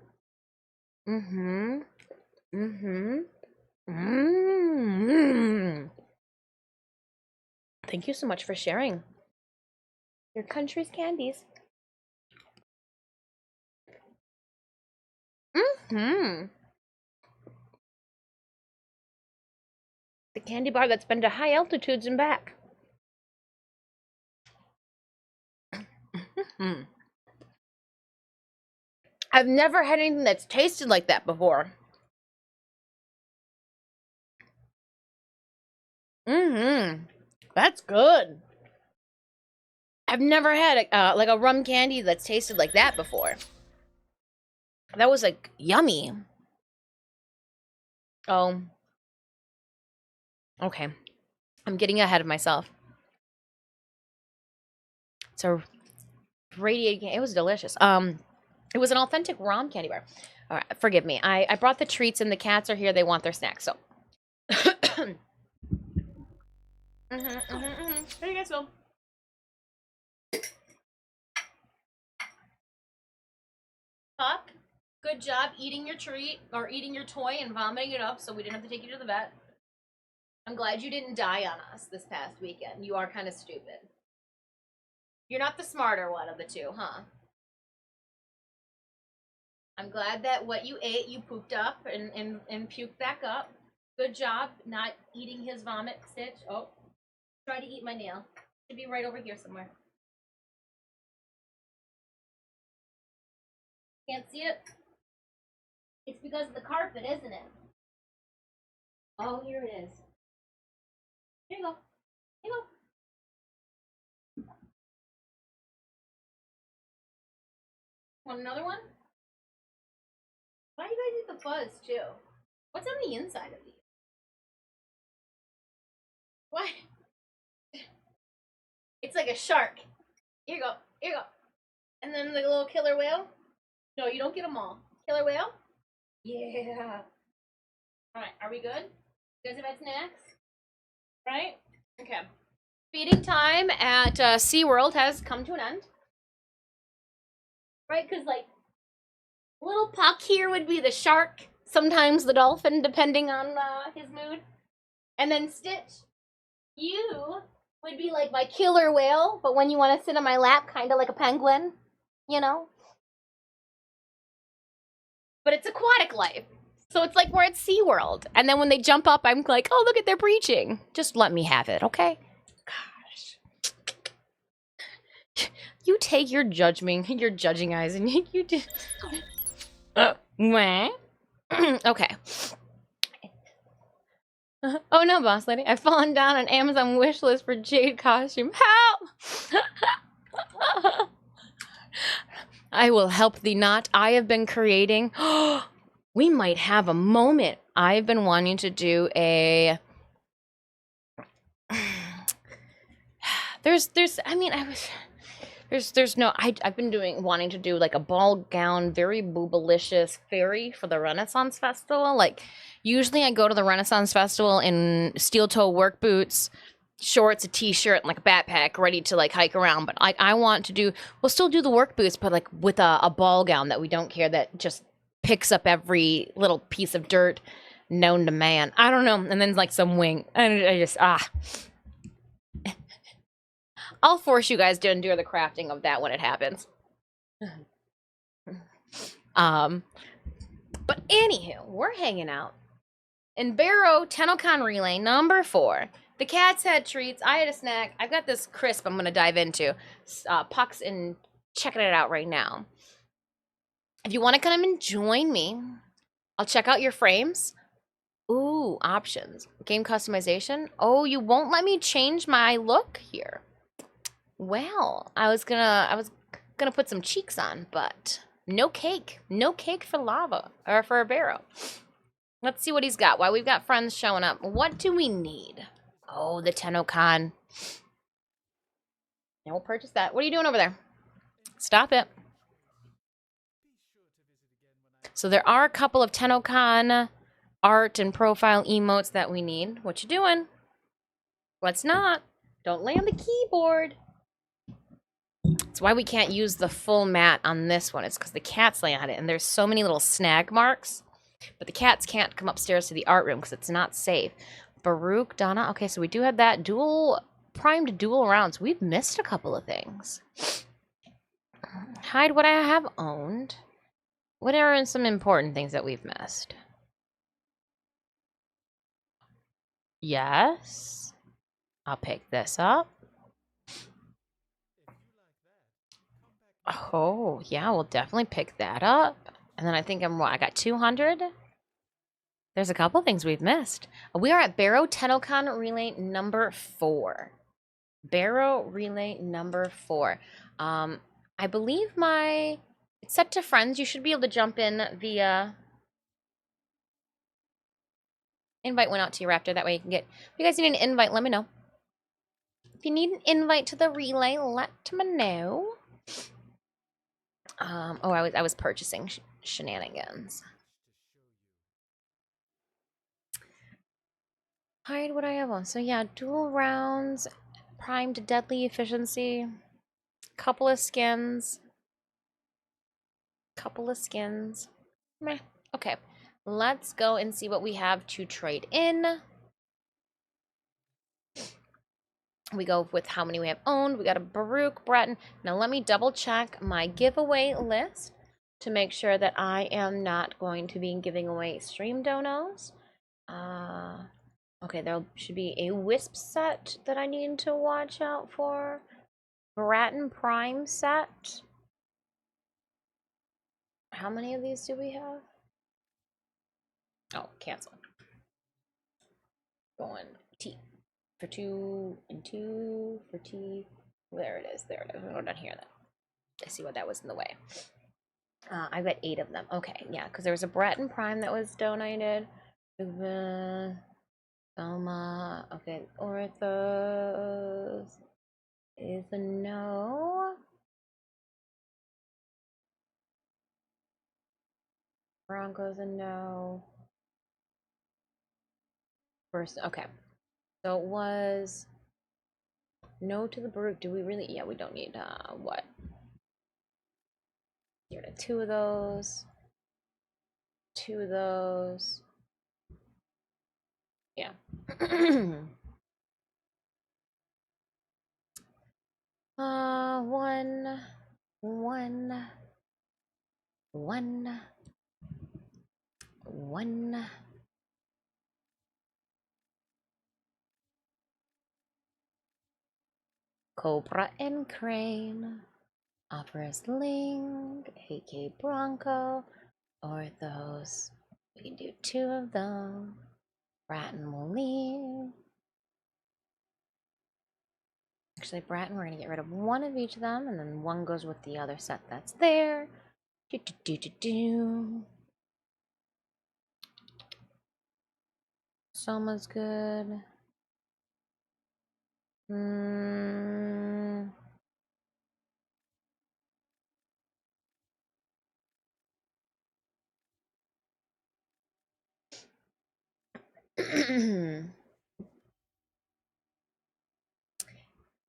Thank you so much for sharing your country's candies. The candy bar that's been to high altitudes and back. I've never had anything that's tasted like that before. That's good. I've never had like a rum candy that's tasted like that before. That was like yummy. Oh. Okay. I'm getting ahead of myself. It's a radiating. It was delicious. It was an authentic ROM candy bar. All right, forgive me. I brought the treats and the cats are here. They want their snacks. So How do you guys feel? Puck, good job eating your treat or eating your toy and vomiting it up so we didn't have to take you to the vet. I'm glad you didn't die on us this past weekend. You are kind of stupid. You're not the smarter one of the two, huh? I'm glad that what you ate, you pooped up and puked back up. Good job not eating his vomit, Stitch. Oh, try to eat my nail. Should be right over here somewhere. Can't see it? It's because of the carpet, isn't it? Oh, here it is. Here you go. Here you go. Want another one? Why do you guys eat the fuzz, too? What's on the inside of these? What? It's like a shark. Here you go. Here you go. And then the little killer whale. No, you don't get them all. Killer whale? Yeah. Alright, are we good? You guys have had snacks? Right? Okay. Feeding time at SeaWorld has come to an end. Right? Because, like, little Puck here would be the shark, sometimes the dolphin, depending on his mood. And then Stitch, you would be like my killer whale, but when you want to sit on my lap, kind of like a penguin, you know? But it's aquatic life. So it's like we're at SeaWorld. And then when they jump up, I'm like, oh, look at they're breaching. Just let me have it, okay? Gosh. You take your judging eyes, and you do. Okay. Oh no, boss lady. I've fallen down an Amazon wish list for Jade costume. Help! I will help thee not. I have been creating. We might have a moment. I've been wanting to do a. There's no, I've been wanting to do like a ball gown, very boobalicious fairy for the Renaissance Festival. Like, usually I go to the Renaissance Festival in steel toe work boots, shorts, a t-shirt, and like a backpack, ready to like hike around. But I want to do, we'll still do the work boots, but like with a ball gown that we don't care, that just picks up every little piece of dirt known to man. I don't know. And then like some wing. And I just, I'll force you guys to endure the crafting of that when it happens. But anywho, we're hanging out in Barrow Tennocon Relay number 4. The cats had treats. I had a snack. I've got this crisp I'm going to dive into. Puck's in checking it out right now. If you want to come and join me, I'll check out your frames. Ooh, options. Game customization. Oh, you won't let me change my look here. Well, I was gonna put some cheeks on, but no cake. No cake for lava, or for a Barrow. Let's see what he's got. While we've got friends showing up, what do we need? Oh, the Tennocon. And we'll purchase that. What are you doing over there? Stop it. So there are a couple of Tennocon art and profile emotes that we need. What you doing? Let's not. Don't lay on the keyboard. That's why we can't use the full mat on this one. It's because the cats lay on it, and there's so many little snag marks. But the cats can't come upstairs to the art room because it's not safe. Baruch, Donna. Okay, so we do have that primed dual rounds. We've missed a couple of things. Hide what I have owned. What are some important things that we've missed? Yes. I'll pick this up. Oh, yeah, we'll definitely pick that up. And then I think I got 200. There's a couple things we've missed. We are at Barrow Tennocon Relay number 4. Barrow Relay number 4. I believe it's set to friends. You should be able to jump in via invite went out to you, Raptor. That way you can get, if you guys need an invite, let me know. If you need an invite to the relay, let me know. I was purchasing shenanigans. Hide what I have on. So yeah, dual rounds, primed deadly efficiency, couple of skins. Meh. Okay, let's go and see what we have to trade in. We go with how many we have owned. We got a Baruch, Breton. Now let me double check my giveaway list to make sure that I am not going to be giving away stream donos. Okay, there should be a Wisp set that I need to watch out for. Bratton Prime set. How many of these do we have? Oh, cancel. Going T for 2 and 2 for T. There it is. There it is. We're down here then. I see what that was in the way. I've got 8 of them. Okay, yeah, because there was a Bratton Prime that was donated. Soma. Okay, Orthos is a no. Broncos a no. First, okay. So it was no to the Baruch. Do we really? Yeah, we don't need what? Here to 2 of those. 2 of those. Yeah. One. Cobra and Crane. Operas Link. AK Bronco. Orthos. We can do 2 of them. Bratton will leave. Actually, Bratton, we're going to get rid of 1 of each of them, and then 1 goes with the other set that's there. Soma's good.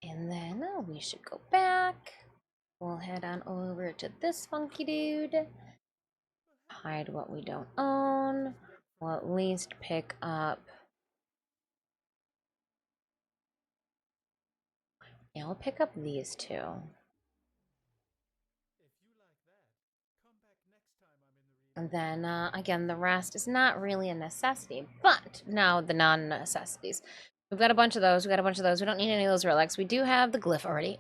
And then we should go back. We'll head on over to this funky dude. Hide what we don't own. We'll at least pick up. Yeah, we'll pick up these 2. And then, again, the rest is not really a necessity, but now the non-necessities. We've got a bunch of those. We don't need any of those relics. We do have the glyph already.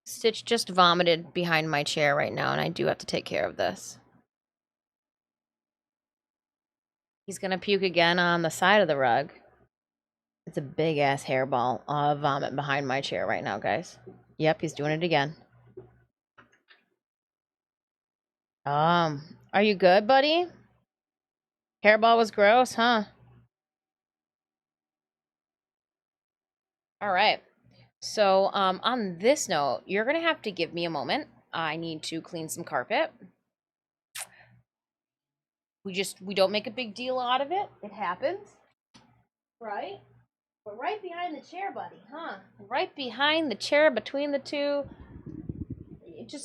Stitch just vomited behind my chair right now, and I do have to take care of this. He's gonna puke again on the side of the rug. It's a big-ass hairball of vomit behind my chair right now, guys. Yep, he's doing it again. Are you good, buddy? Hairball was gross, huh? All right. So, on this note, you're gonna have to give me a moment. I need to clean some carpet. We don't make a big deal out of it. It happens. Right? But right behind the chair, buddy, huh? Right behind the chair between the 2.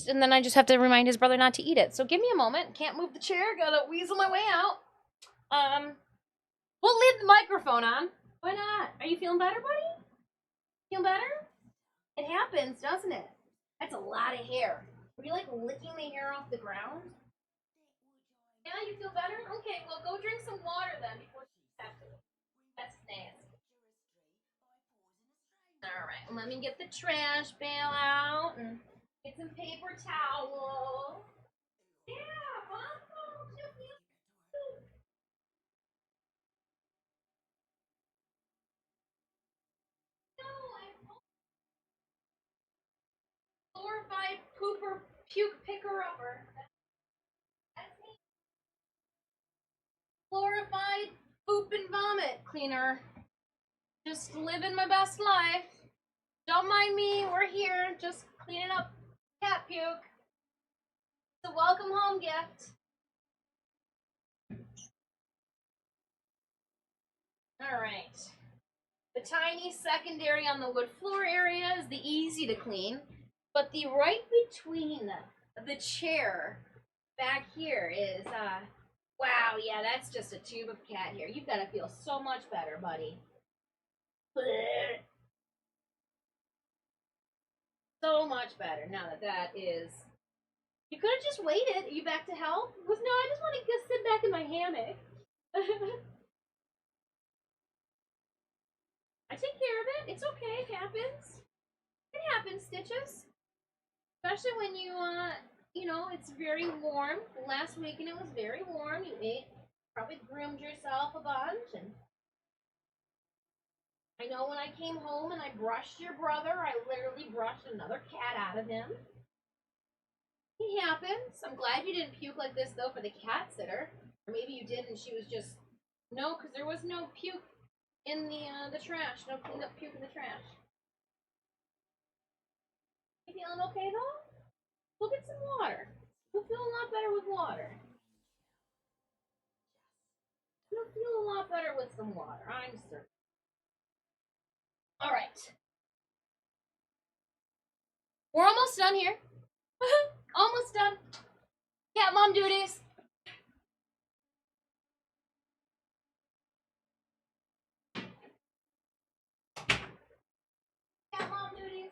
And then I just have to remind his brother not to eat it. So give me a moment. Can't move the chair. Gotta weasel my way out. We'll leave the microphone on. Why not? Are you feeling better, buddy? Feeling better? It happens, doesn't it? That's a lot of hair. Were you like licking the hair off the ground? Yeah, you feel better? Okay, well go drink some water then before you have to. That's nasty. Alright, let me get the trash bail out and get some paper towels. Yeah, Bongo, no, I'm glorified pooper puke picker upper. That's me. Glorified poop and vomit cleaner. Just living my best life. Don't mind me, we're here, just cleaning up cat puke. It's a welcome home gift. All right. The tiny secondary on the wood floor area is the easy to clean, but the right between the chair back here is, wow, yeah, that's just a tube of cat hair. You've got to feel so much better, buddy. So much better now that that is. You could have just waited. Are you back to health? No, I just want to just sit back in my hammock. I take care of it. It's okay. It happens. It happens, Stitches. Especially when you know, it's very warm. Last weekend it was very warm. You ate, probably groomed yourself a bunch. And I know when I came home and I brushed your brother, I literally brushed another cat out of him. It happens. I'm glad you didn't puke like this, though, for the cat sitter. Or maybe you did and she was just... No, because there was no puke in the trash. No cleaned up puke in the trash. You feeling okay, though? We'll get some water. You'll feel a lot better with water. You'll feel a lot better with some water, I'm certain. All right. We're almost done here. Almost done. Cat mom duties. Cat mom duties.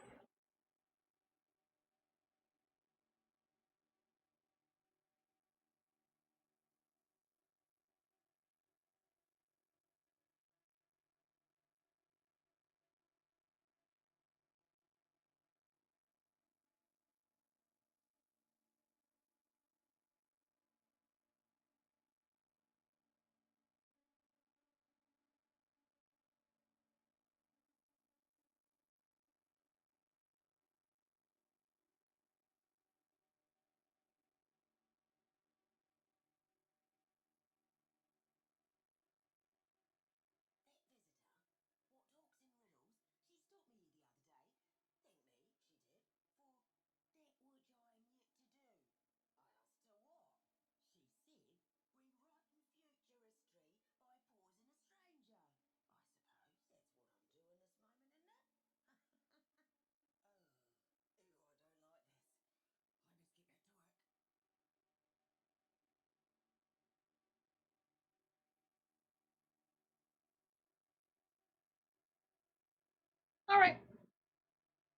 All right.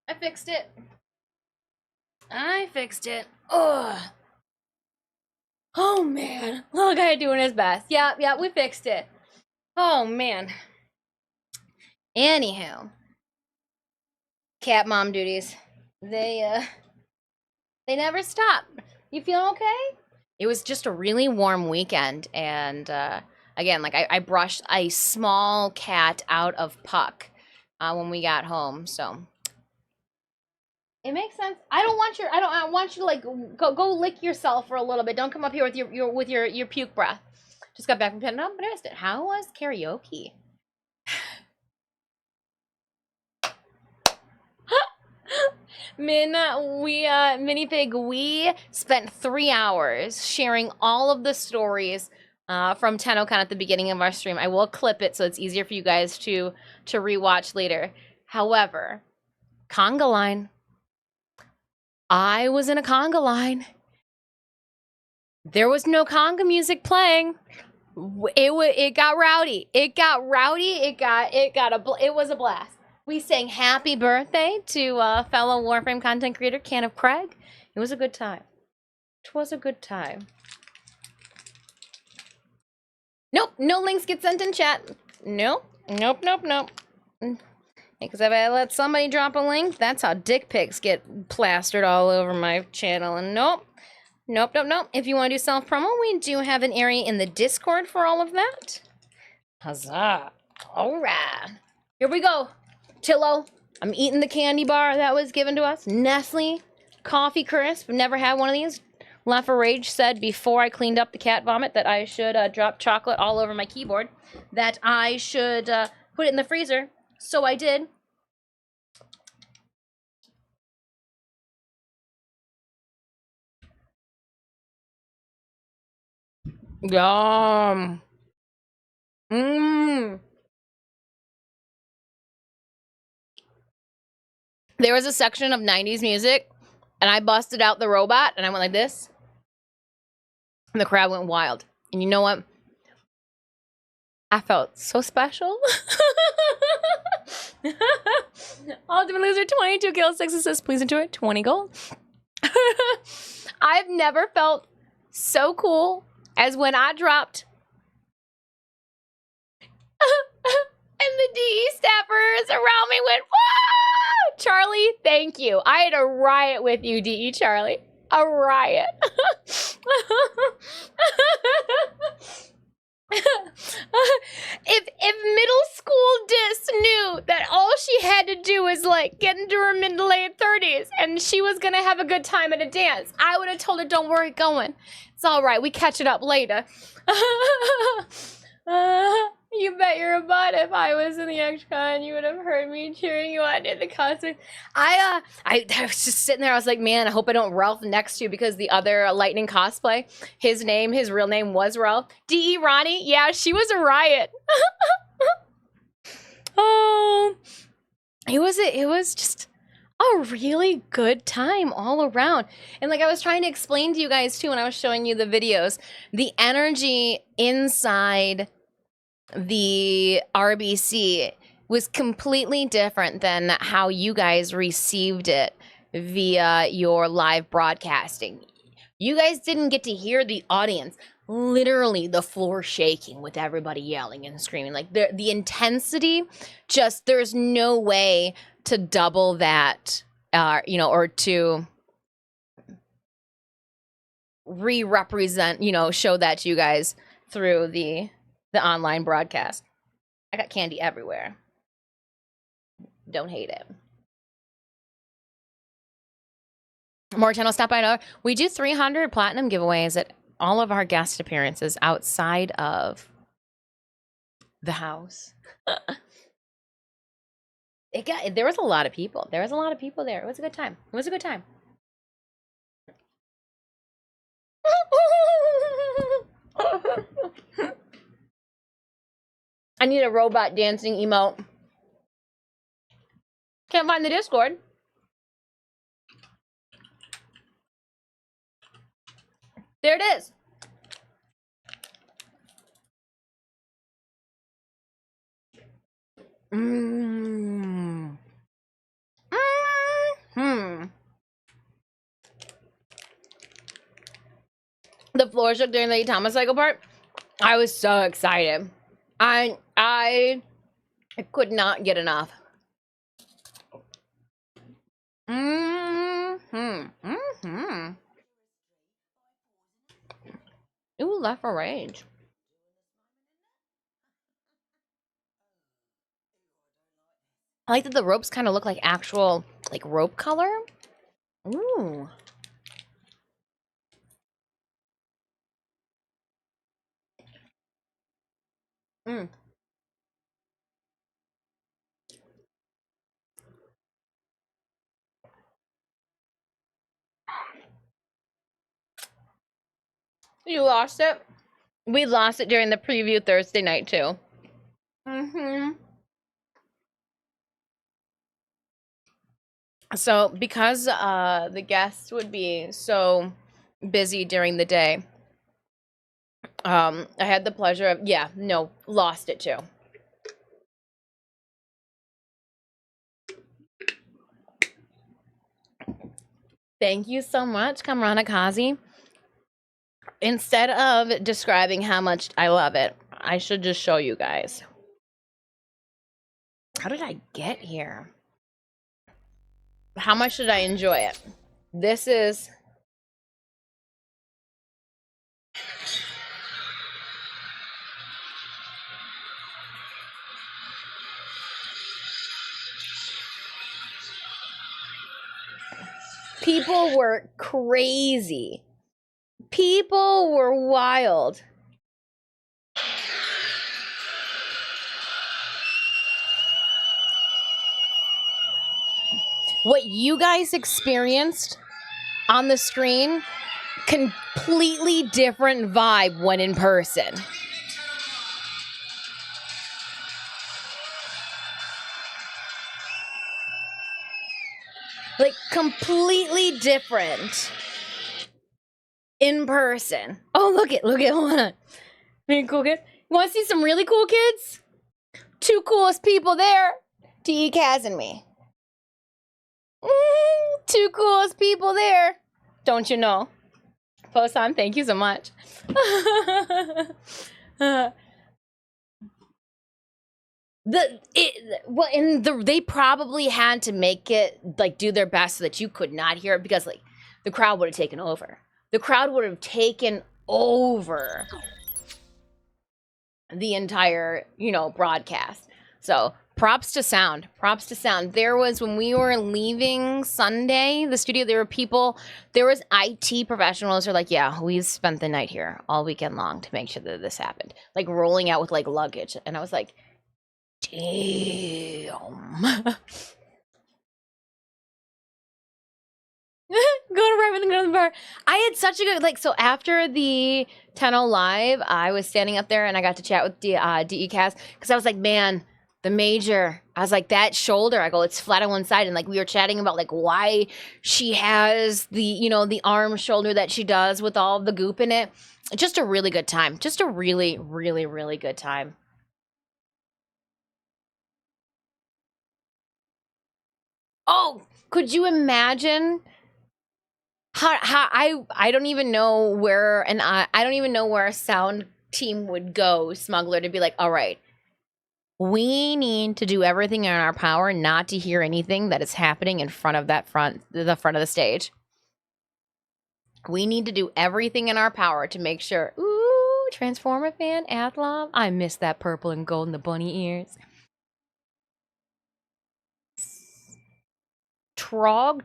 I fixed it. I fixed it. Ugh. Oh, man. Little guy doing his best. Yeah, we fixed it. Oh, man. Anywho. Cat mom duties. They never stop. You feeling okay? It was just a really warm weekend, and again, like I brushed a small cat out of Puck when we got home, so it makes sense. I want you to like go lick yourself for a little bit. Don't come up here with your puke breath. Just got back from petting up, but I missed it. How was karaoke? Minipig, we spent 3 hours sharing all of the stories from Tennocon at the beginning of our stream. I will clip it so it's easier for you guys to rewatch later. However, conga line. I was in a conga line. There was no conga music playing. It got rowdy. It was a blast. We sang happy birthday to fellow Warframe content creator Can of Craig. It was a good time. It was a good time. Nope, no links get sent in chat. Nope. Because if I let somebody drop a link, that's how dick pics get plastered all over my channel. And nope. If you want to do self-promo, we do have an area in the Discord for all of that. Huzzah. All right. Here we go. Tillo, I'm eating the candy bar that was given to us. Nestle Coffee Crisp. Never had one of these. Laffa Rage said before I cleaned up the cat vomit that I should drop chocolate all over my keyboard. That I should put it in the freezer. So I did. Yum. Mmm. There was a section of 90s music, and I busted out the robot, and I went like this, and the crowd went wild. And you know what? I felt so special. Ultimate loser, 22 kills, 6 assists. Please enjoy 20 gold. I've never felt so cool as when I dropped and the DE staffers around me went, whoa! Charlie, thank you. I had a riot with you, DE Charlie. A riot. if middle school Dis knew that all she had to do was like get into her mid to late 30s and she was gonna have a good time at a dance, I would have told her, don't worry, going. It's all right, we catch it up later. You bet you're a butt. If I was in the XCon, you would have heard me cheering you on at the concert. I was just sitting there. I was like, man, I hope I don't Ralph next to you, because the other Lightning cosplay, his real name was Ralph. D.E. Ronnie, yeah, she was a riot. Oh, it was just a really good time all around. And like I was trying to explain to you guys too when I was showing you the videos, the energy inside the RBC was completely different than how you guys received it via your live broadcasting. You guys didn't get to hear the audience, literally the floor shaking with everybody yelling and screaming. Like the intensity, just there's no way to double that, or to re-represent, show that to you guys through the online broadcast. I got candy everywhere. Don't hate it. More channel stop by. We do 300 platinum giveaways at all of our guest appearances outside of the house. There was a lot of people. There was a lot of people there. It was a good time. It was a good time. I need a robot dancing emote. Can't find the Discord. There it is. The floor shook during the Thomas cycle part. I was so excited. I could not get enough. Ooh, left for rage. I like that the ropes kind of look like actual, like, rope color. Ooh. You lost it? We lost it during the preview Thursday night, too. So, because the guests would be so busy during the day, I had the pleasure of, lost it, too. Thank you so much, Kamrana Kazi. Instead of describing how much I love it, I should just show you guys. How did I get here? How much did I enjoy it? This is... People were crazy. People were wild. What you guys experienced on the screen, completely different vibe when in person. Like, completely different in person. Oh, look it, hold on. Really cool kid. You want to see some really cool kids? Two coolest people there. T.E. Kaz and me. Two coolest people there. Don't you know? Posan, thank you so much. They probably had to make it like do their best so that you could not hear it, because like the crowd would have taken over. The crowd would have taken over the entire, broadcast. So props to sound. There was, when we were leaving Sunday, the studio, there was IT professionals who are like, yeah, we spent the night here all weekend long to make sure that this happened. Like rolling out with like luggage. And I was like, damn. Go to the bar. I had such a good, so after the 10 Live, I was standing up there and I got to chat with DE Cast, because I was like, man, the major, I was like, that shoulder, I go, it's flat on one side. And like, we were chatting about like why she has the, the arm shoulder that she does with all the goop in it. Just a really good time. Just a really, really, really good time. Oh, could you imagine how I don't even know where, and I don't even know where a sound team would go, Smuggler, to be like, all right, we need to do everything in our power not to hear anything that is happening in front of the front of the stage. We need to do everything in our power to make sure. Ooh, Transformer fan, Athlon. I miss that purple and gold and the bunny ears. Trog.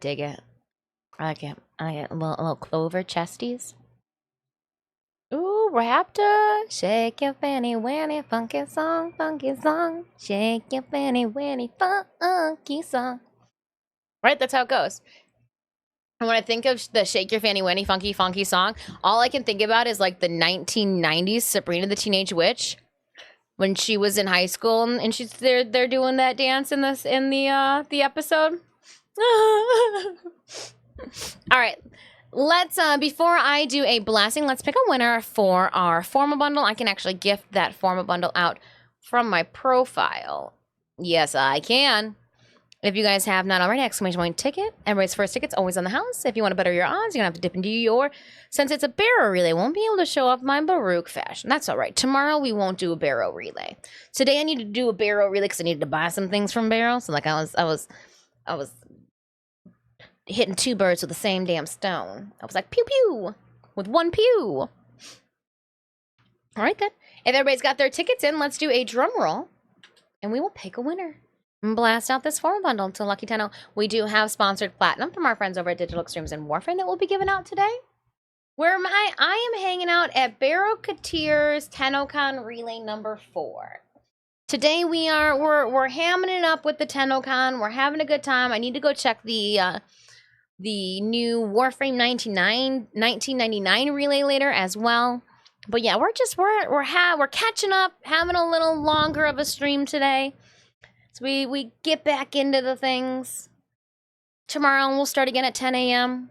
Dig it. I like it. A little clover chesties. Ooh, Raptor. Shake your fanny wanny, funky song. Shake your fanny wanny, funky song. Right, that's how it goes. And when I think of the Shake Your Fanny Wanny Funky song, all I can think about is like the 1990s Sabrina the Teenage Witch, when she was in high school and she's they're doing that dance in the episode. All right. Let's before I do a blessing, let's pick a winner for our formal bundle. I can actually gift that formal bundle out from my profile. Yes, I can. If you guys have not already, exclamation point ticket. Everybody's first ticket's always on the house. If you want to better your odds, you're gonna have to dip into your, since it's a barrow relay, won't be able to show off my Baruch fashion. That's all right. Tomorrow we won't do a barrow relay. Today I need to do a barrow relay because I needed to buy some things from barrow. So like I was hitting two birds with the same damn stone. I was like, pew pew, with one pew. All right then. If everybody's got their tickets in, let's do a drum roll, and we will pick a winner. And blast out this form bundle to Lucky Tenno. We do have sponsored platinum from our friends over at Digital Extremes and Warframe that will be given out today. Where am I? I am hanging out at Barrow Katir's Tennocon Relay number 4. Today we're hamming it up with the Tennocon. We're having a good time. I need to go check the new Warframe 1999 relay later as well. But yeah, we're catching up, having a little longer of a stream today. So we get back into the things. Tomorrow we'll start again at 10 a.m.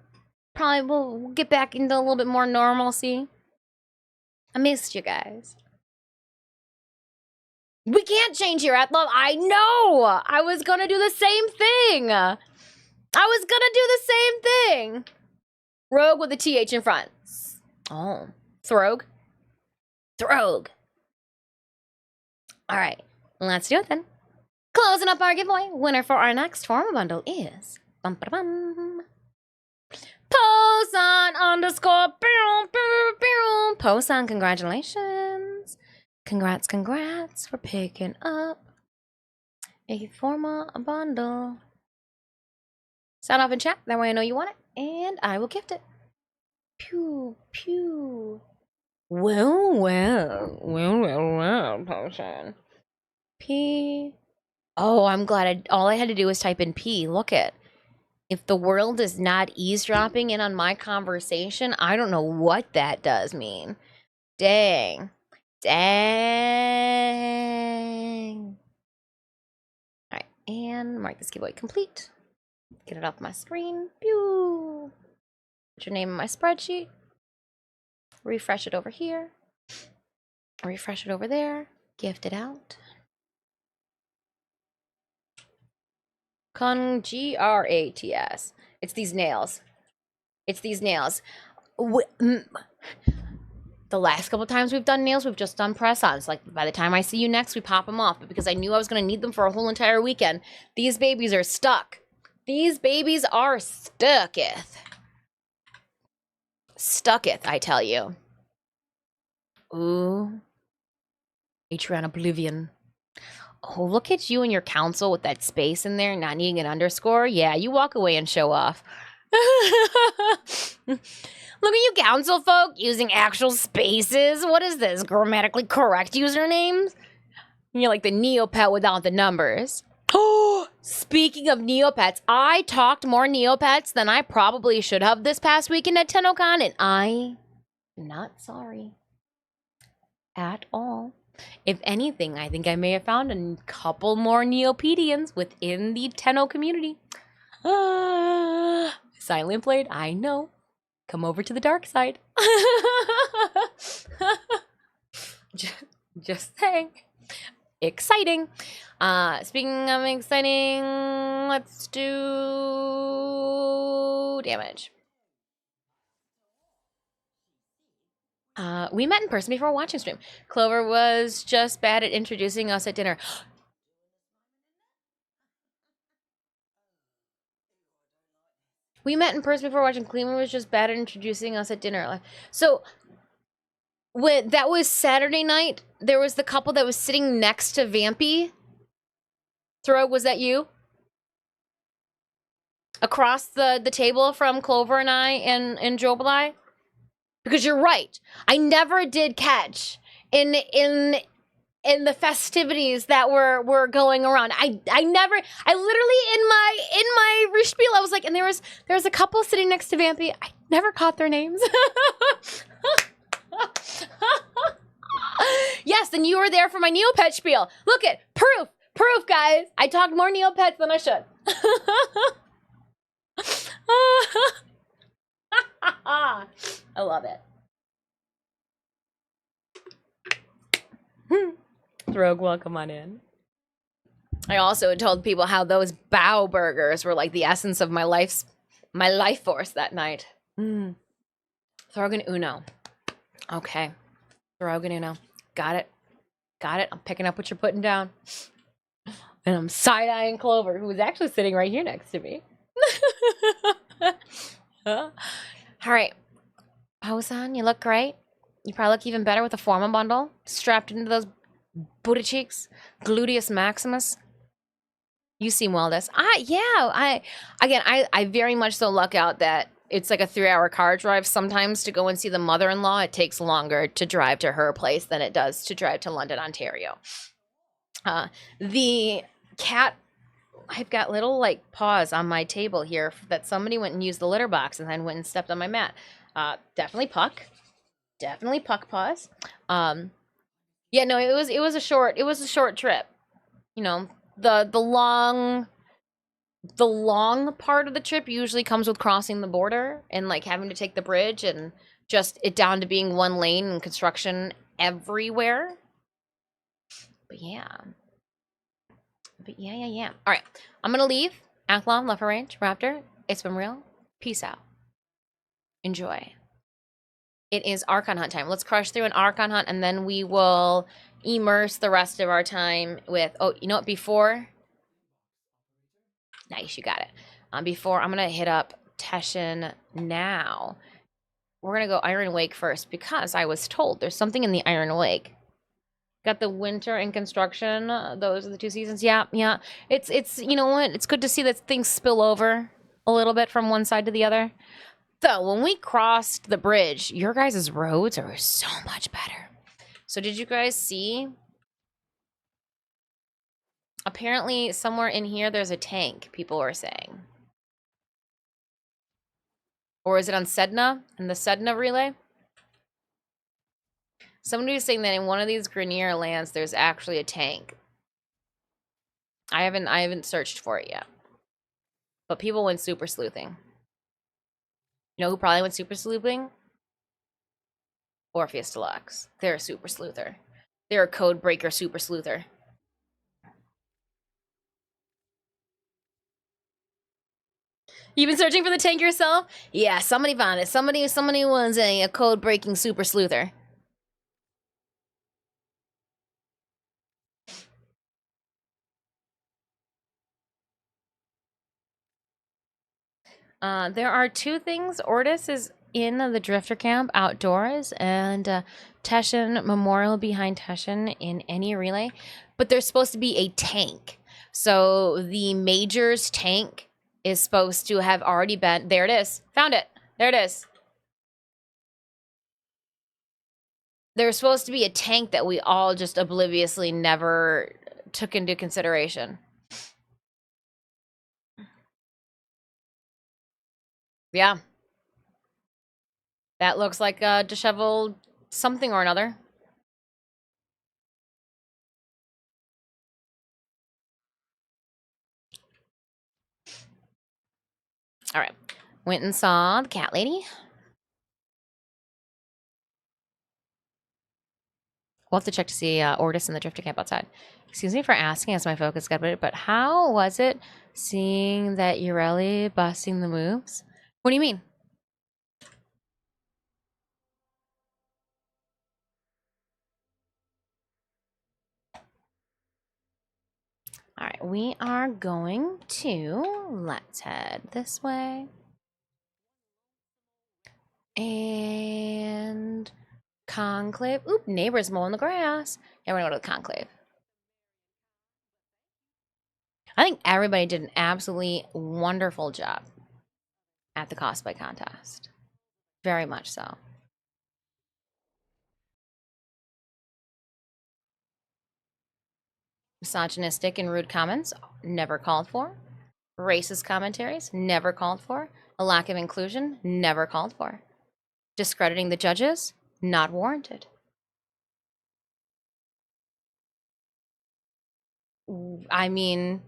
Probably we'll get back into a little bit more normalcy. I missed you guys. We can't change your at love. I know. I was gonna do the same thing. Rogue with a TH in front. Oh, Throg. All right, let's do it then. Closing up our giveaway, winner for our next formal bundle is Posan _ Posan, congratulations. Congrats for picking up a formal bundle. Sound off in chat, that way I know you want it, and I will gift it. Pew, pew. Well, Posan. P. Oh, I'm glad all I had to do was type in P. Look it. If the world is not eavesdropping in on my conversation, I don't know what that does mean. Dang. And mark this giveaway complete. Get it off my screen. Pew. Put your name in my spreadsheet. Refresh it over here. Refresh it over there. Gift it out. Grats. It's these nails. It's these nails. The last couple times we've done nails, we've just done press-ons. Like, by the time I see you next, we pop them off. But because I knew I was going to need them for a whole entire weekend, these babies are stuck. These babies are stucketh. Stucketh, I tell you. Ooh. Patreon Oblivion. Oh, look at you and your council with that space in there, not needing an underscore. Yeah, you walk away and show off. Look at you council folk using actual spaces. What is this? Grammatically correct usernames? You're like the Neopet without the numbers. Oh, speaking of Neopets, I talked more Neopets than I probably should have this past weekend at Tennocon, and I'm not sorry at all. If anything, I think I may have found a couple more Neopedians within the Tenno community. Silently played, I know. Come over to the dark side. just saying. Exciting. Speaking of exciting, let's do damage. We met in person before watching stream. Clover was just bad at introducing us at dinner. We met in person before watching. Cleveland was just bad at introducing us at dinner. So, when that was Saturday night, there was the couple that was sitting next to Vampy. Throg, was that you? Across the table from Clover and I and Jobalai? Because you're right. I never did catch in the festivities that were going around. I literally in my respiel I was like, and there was a couple sitting next to Vampy. I never caught their names. Yes, and you were there for my Neopet spiel. Look at proof, guys. I talked more Neopets than I should. I love it. Throg, welcome on in. I also told people how those bow burgers were like the essence of my life force that night. Throg and Uno. Okay. Throg and Uno. Got it. I'm picking up what you're putting down. And I'm side-eyeing Clover, who was actually sitting right here next to me. All right. Posan, you look great. You probably look even better with a Forma bundle strapped into those booty cheeks. Gluteus maximus. You seem well this. I very much so luck out that it's like a 3-hour car drive sometimes to go and see the mother-in-law. It takes longer to drive to her place than it does to drive to London, Ontario. The cat, I've got little like paws on my table here that somebody went and used the litter box and then went and stepped on my mat. Definitely Puck paws. Yeah, no, it was a short trip. You know, the long part of the trip usually comes with crossing the border and like having to take the bridge and just it down to being one lane and construction everywhere. But yeah. All right, I'm gonna leave. Athlon, Left Range, Raptor. It's been real. Peace out. Enjoy. It is Archon Hunt time. Let's crush through an Archon Hunt and then we will immerse the rest of our time with, oh, you know what, before? Nice, you got it. Before, I'm going to hit up Teshin now. We're going to go Iron Wake first because I was told there's something in the Iron Wake. Got the winter and construction. Those are the 2 seasons. Yeah. It's you know what? It's good to see that things spill over a little bit from one side to the other. So when we crossed the bridge, your guys' roads are so much better. So did you guys see? Apparently somewhere in here there's a tank, people were saying. Or is it on Sedna? In the Sedna relay? Somebody was saying that in one of these Grenier lands there's actually a tank. I haven't searched for it yet. But people went super sleuthing. You know who probably went super sleuthing? Orpheus Deluxe. They're a super sleuther. They're a code breaker super sleuther. You've been searching for the tank yourself? Yeah, somebody found it. Somebody was a code breaking super sleuther. There are two things. Ortis is in the Drifter Camp outdoors, and Teshin Memorial behind Teshin in any relay. But there's supposed to be a tank. So the Major's tank is supposed to have already been... There it is. Found it. There it is. There's supposed to be a tank that we all just obliviously never took into consideration. Yeah. That looks like a disheveled something or another. All right. Went and saw the cat lady. We'll have to check to see Ortis in the Drifter Camp outside. Excuse me for asking as my focus got bit, but how was it seeing that Ureli busting the moves? What do you mean? All right, we are going to, let's head this way. And Conclave. Oop, neighbors mowing the grass. Yeah, we're gonna go to the Conclave. I think everybody did an absolutely wonderful job at the cosplay contest. Very much so. Misogynistic and rude comments, never called for. Racist commentaries, never called for. A lack of inclusion, never called for. Discrediting the judges, not warranted. I mean,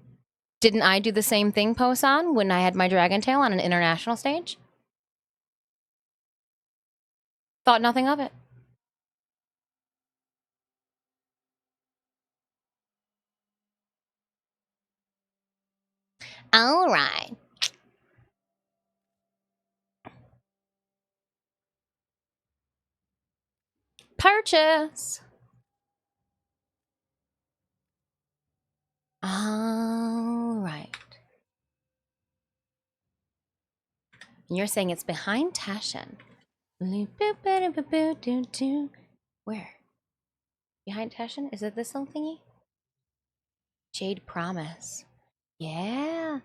didn't I do the same thing, Posan, when I had my dragon tail on an international stage? Thought nothing of it. All right. Purchase. All right. You're saying it's behind Tashin. Where? Behind Tashin? Is it this little thingy? Jade Promise. Yeah.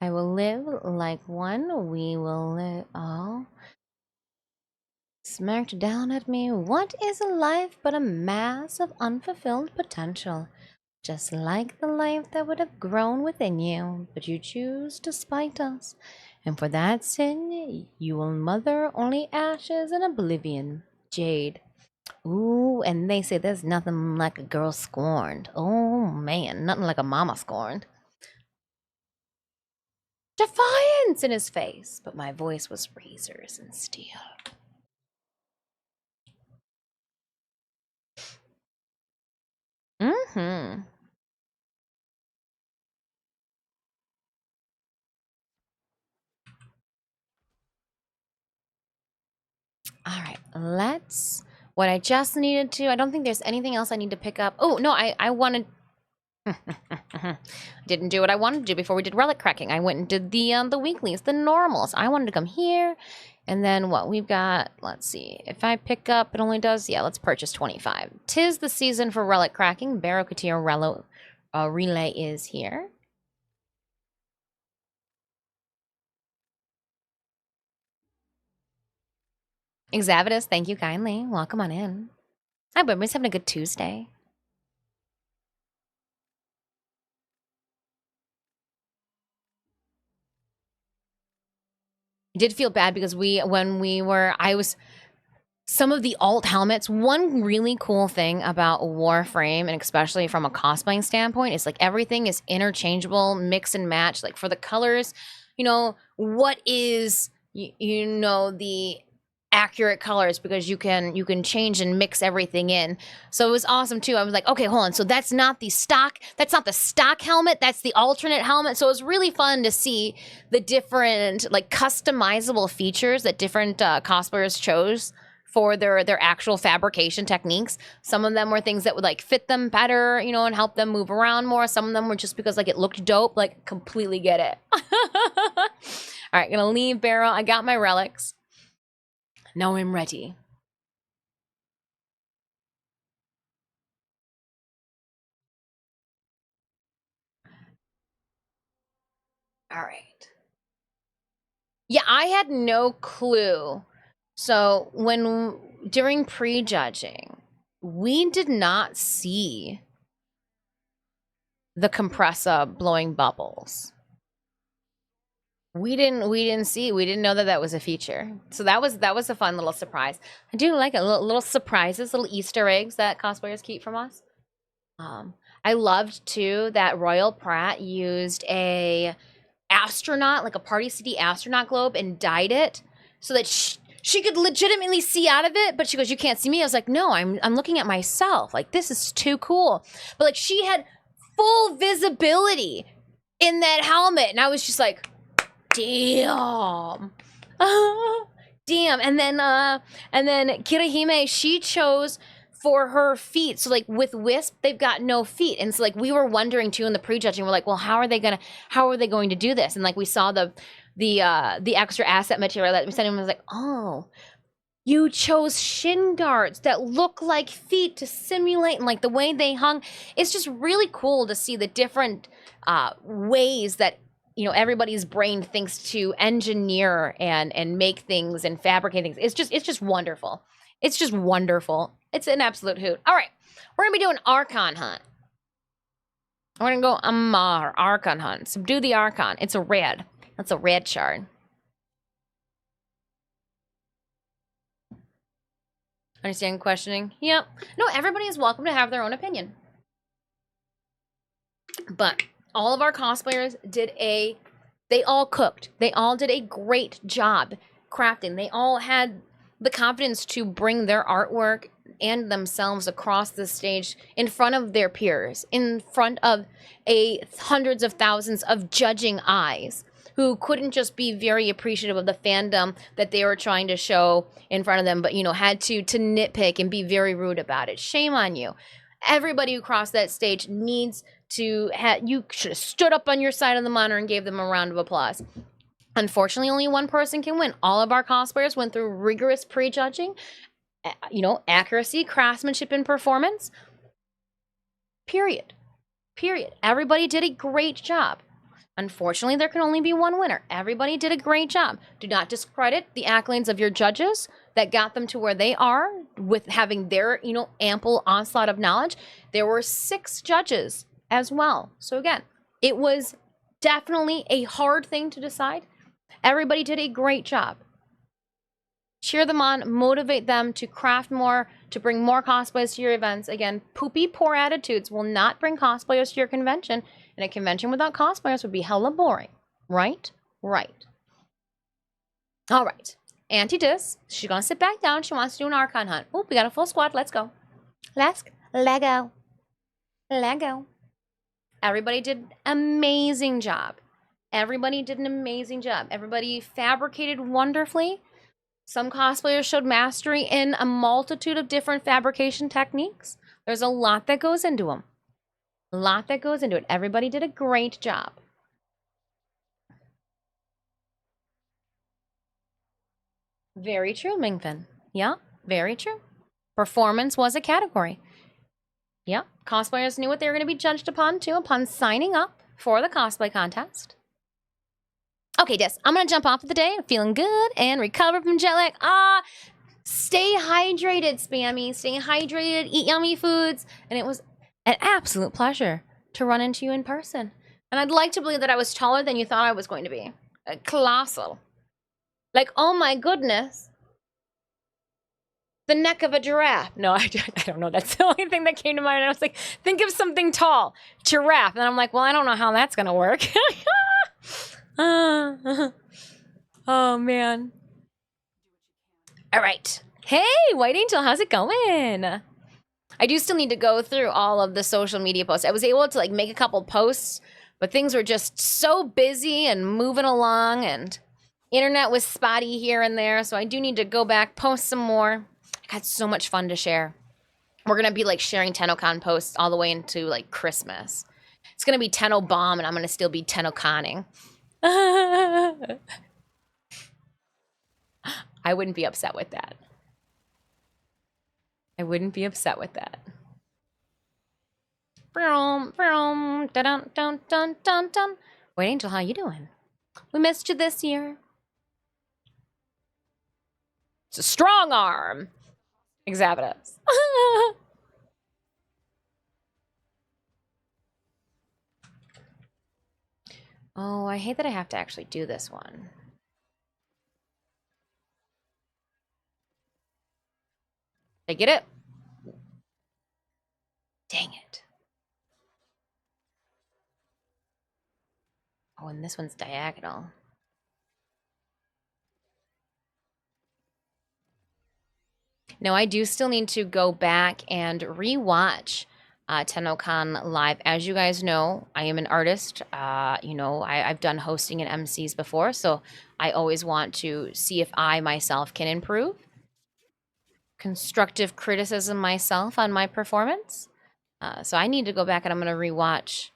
I will live like one. We will live all. Smirked down at me. What is a life but a mass of unfulfilled potential? Just like the life that would have grown within you, but you choose to spite us. And for that sin, you will mother only ashes and oblivion. Jade. Ooh, and they say there's nothing like a girl scorned. Oh man, nothing like a mama scorned. Defiance in his face, but my voice was razors and steel. Mm-hmm. All right, let's. What I just needed to. I don't think there's anything else I need to pick up. Oh no, I wanted. Didn't do what I wanted to do before we did relic cracking. I went and did the weeklies, the normals. I wanted to come here, and then what we've got. Let's see. If I pick up, it only does. Yeah, let's purchase 25. Tis the season for relic cracking. Barokatir relay is here. Exavitus, thank you kindly. Welcome on in. Hi, everybody's having a good Tuesday. I did feel bad because some of the alt helmets. One really cool thing about Warframe, and especially from a cosplaying standpoint, is like everything is interchangeable, mix and match. Like for the colors, what is the accurate colors, because you can change and mix everything in. So it was awesome too. I was like, okay, hold on. So that's not the stock helmet, that's the alternate helmet. So it was really fun to see the different like customizable features that different cosplayers chose for their actual fabrication techniques. Some of them were things that would like fit them better, and help them move around more. Some of them were just because like it looked dope. Like, completely get it. All right, gonna leave Barrow. I got my relics. Now I'm ready. All right. Yeah, I had no clue. So during prejudging, we did not see the compressor blowing bubbles. We didn't know that was a feature. So that was a fun little surprise. I do like it. Little surprises, little Easter eggs that cosplayers keep from us. I loved too that Royal Pratt used a astronaut, like a Party City astronaut globe, and dyed it so that she could legitimately see out of it. But she goes, "You can't see me." I was like, "No, I'm looking at myself. Like, this is too cool." But like, she had full visibility in that helmet, and I was just like, damn. Damn. And then Kirihime, she chose for her feet. So like with Wisp, they've got no feet. And so like we were wondering too in the prejudging, we're like, well, how are they going to do this? And like we saw the extra asset material that we sent him, was like, oh, you chose shin guards that look like feet to simulate, and like the way they hung. It's just really cool to see the different ways that everybody's brain thinks to engineer and make things and fabricate things. It's just wonderful. It's just wonderful. It's an absolute hoot. All right, we're gonna be doing Archon hunt. We're gonna go Amar Archon hunt. Subdue the Archon. It's a red. That's a red shard. Understand questioning? Yep. No, everybody is welcome to have their own opinion. But all of our cosplayers they all cooked. They all did a great job crafting. They all had the confidence to bring their artwork and themselves across the stage in front of their peers, in front of hundreds of thousands of judging eyes who couldn't just be very appreciative of the fandom that they were trying to show in front of them, but had to nitpick and be very rude about it. Shame on you. Everybody who crossed that stage needs to you should have stood up on your side of the monitor and gave them a round of applause. Unfortunately, only one person can win. All of our cosplayers went through rigorous prejudging, accuracy, craftsmanship, and performance. Period. Everybody did a great job. Unfortunately, there can only be one winner. Everybody did a great job. Do not discredit the accolades of your judges that got them to where they are with having their, ample onslaught of knowledge. There were 6 judges as well. So again, it was definitely a hard thing to decide. Everybody did a great job. Cheer them on, motivate them to craft more, to bring more cosplays to your events. Again, poopy, poor attitudes will not bring cosplayers to your convention. And a convention without cosplayers would be hella boring. Right? Right. All right. Auntie Dis, she's going to sit back down. She wants to do an Archon hunt. Oh, we got a full squad. Let's go. Lego. Everybody did an amazing job. Everybody fabricated wonderfully. Some cosplayers showed mastery in a multitude of different fabrication techniques. There's a lot that goes into them. Everybody did a great job. Very true, Mingfin. Yeah, very true. Performance was a category. Yeah, cosplayers knew what they were going to be judged upon, too, upon signing up for the cosplay contest. Okay, Dis, I'm going to jump off of the day. I'm feeling good and recover from jet lag. Stay hydrated, Spammy. Stay hydrated, eat yummy foods. And it was an absolute pleasure to run into you in person. And I'd like to believe that I was taller than you thought I was going to be. Colossal. Like, oh my goodness. The neck of a giraffe. No, I don't know. That's the only thing that came to mind. I was like, think of something tall. Giraffe. And I'm like, well, I don't know how that's going to work. Oh, man. All right. Hey, White Angel, how's it going? I do still need to go through all of the social media posts. I was able to like make a couple posts, but things were just so busy and moving along, and internet was spotty here and there. So I do need to go back, post some more. I had so much fun to share. We're going to be like sharing Tennocon posts all the way into like Christmas. It's going to be Tenno Bomb, and I'm going to still be Tennoconing. I wouldn't be upset with that. I wouldn't be upset with that. Wait, Angel, how you doing? We missed you this year. It's a strong arm. Exavitus. Oh, I hate that I have to actually do this one. Did I get it? Dang it. Oh, and this one's diagonal. No, I do still need to go back and rewatch Tennocon live. As you guys know, I am an artist. You know, I've done hosting and MCs before, so I always want to see if I myself can improve. Constructive criticism myself on my performance. So I need to go back and I'm going to rewatch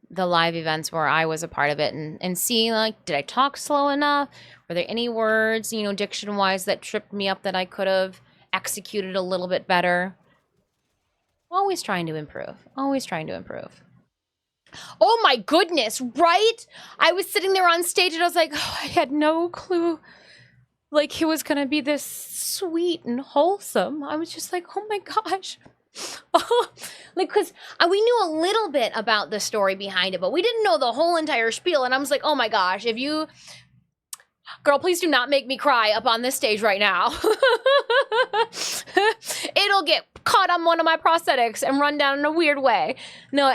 the live events where I was a part of it and see, like, did I talk slow enough? Were there any words, you know, diction-wise that tripped me up that I could have executed a little bit better? Always trying to improve. Always trying to improve. Oh my goodness, right? I was sitting there on stage and I was like, oh, I had no clue. Like, it was going to be this sweet and wholesome. I was just like, oh my gosh. Like, because we knew a little bit about the story behind it, but we didn't know the whole entire spiel. And I was like, oh my gosh, if you... Girl, please do not make me cry up on this stage right now. It'll get caught on one of my prosthetics and run down in a weird way. No,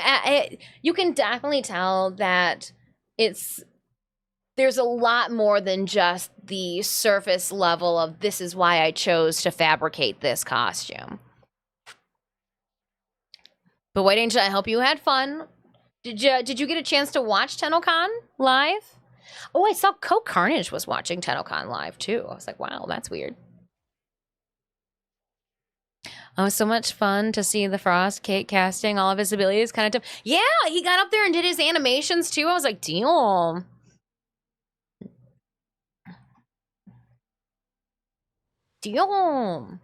you can definitely tell that there's a lot more than just the surface level of this is why I chose to fabricate this costume. But White Angel, I hope you had fun. Did you get a chance to watch Tennocon live? Oh, I saw Coke Carnage was watching Tennocon live too. I was like, wow, that's weird. Oh, so much fun to see the Frost Cake casting all of his abilities. Kind of tough. Yeah, he got up there and did his animations too. I was like, damn. Damn.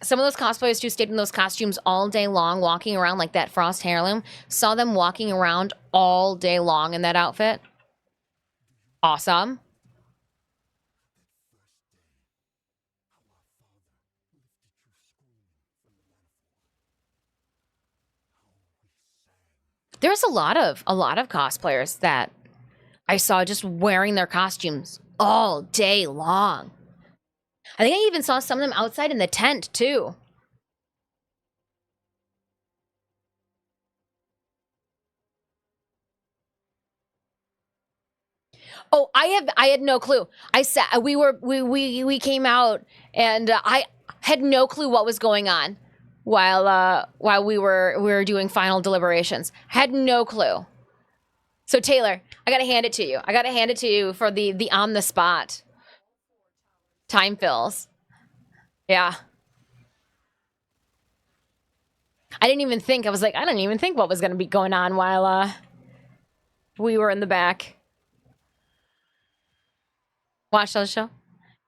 Some of those cosplayers too stayed in those costumes all day long, walking around like that Frost heirloom. Saw them walking around all day long in that outfit. Awesome. There's a lot of cosplayers that I saw just wearing their costumes all day long. I think I even saw some of them outside in the tent too. Oh, I had no clue. We came out and I had no clue what was going on while we were doing final deliberations. Had no clue. So Taylor, I gotta hand it to you. I gotta hand it to you for the on the spot time fills. Yeah. I didn't even think. I was like, I didn't even think what was gonna be going on while we were in the back. Watch the show,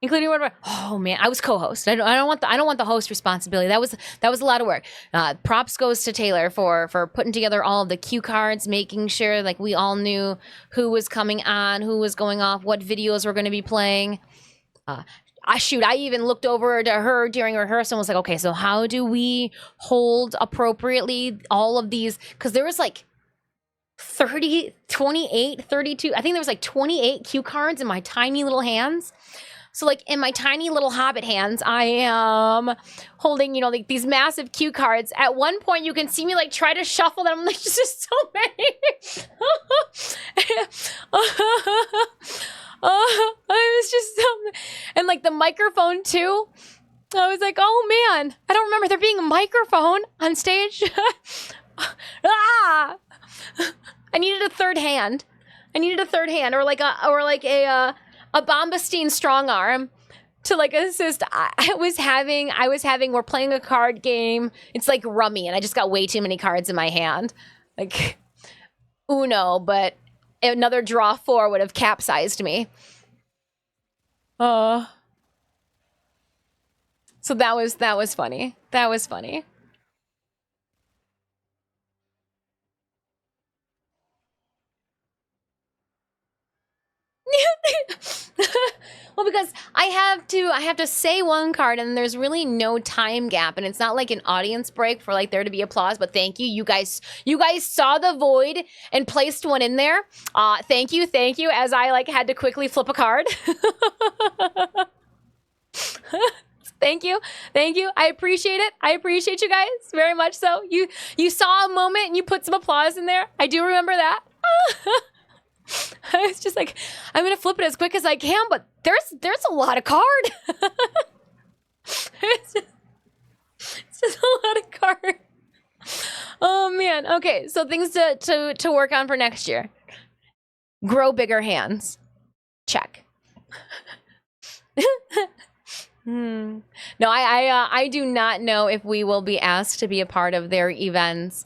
including what? Oh man, I was co-host. I don't want the host responsibility. That was a lot of work. Props goes to Taylor for putting together all of the cue cards, making sure like we all knew who was coming on, who was going off, what videos were going to be playing. I even looked over to her during rehearsal and was like, okay, so how do we hold appropriately all of these? Because there was like 30, 28, 32. I think there was like 28 cue cards in my tiny little hands. So like in my tiny little hobbit hands, I am holding, you know, like these massive cue cards. At one point you can see me like try to shuffle them. I'm like, there's just so many. I was just so, and like the microphone too. I was like, oh man, I don't remember there being a microphone on stage. Ah! I needed a third hand. Or like a Bombastine strong arm to like assist. I was having, we're playing a card game. It's like Rummy, and I just got way too many cards in my hand. Like Uno, but another draw 4 would have capsized me. So that was funny. That was funny. Well, because I have to say one card, and there's really no time gap, and it's not like an audience break for like there to be applause. But thank you, you guys saw the void and placed one in there. Thank you, as I like had to quickly flip a card. Thank you. I appreciate it. I appreciate you guys very much. So you saw a moment and you put some applause in there. I do remember that. I was just like, I'm gonna flip it as quick as I can, but there's a lot of card. It's just a lot of card. Oh man. Okay, so things to work on for next year. Grow bigger hands. Check. No, I do not know if we will be asked to be a part of their events.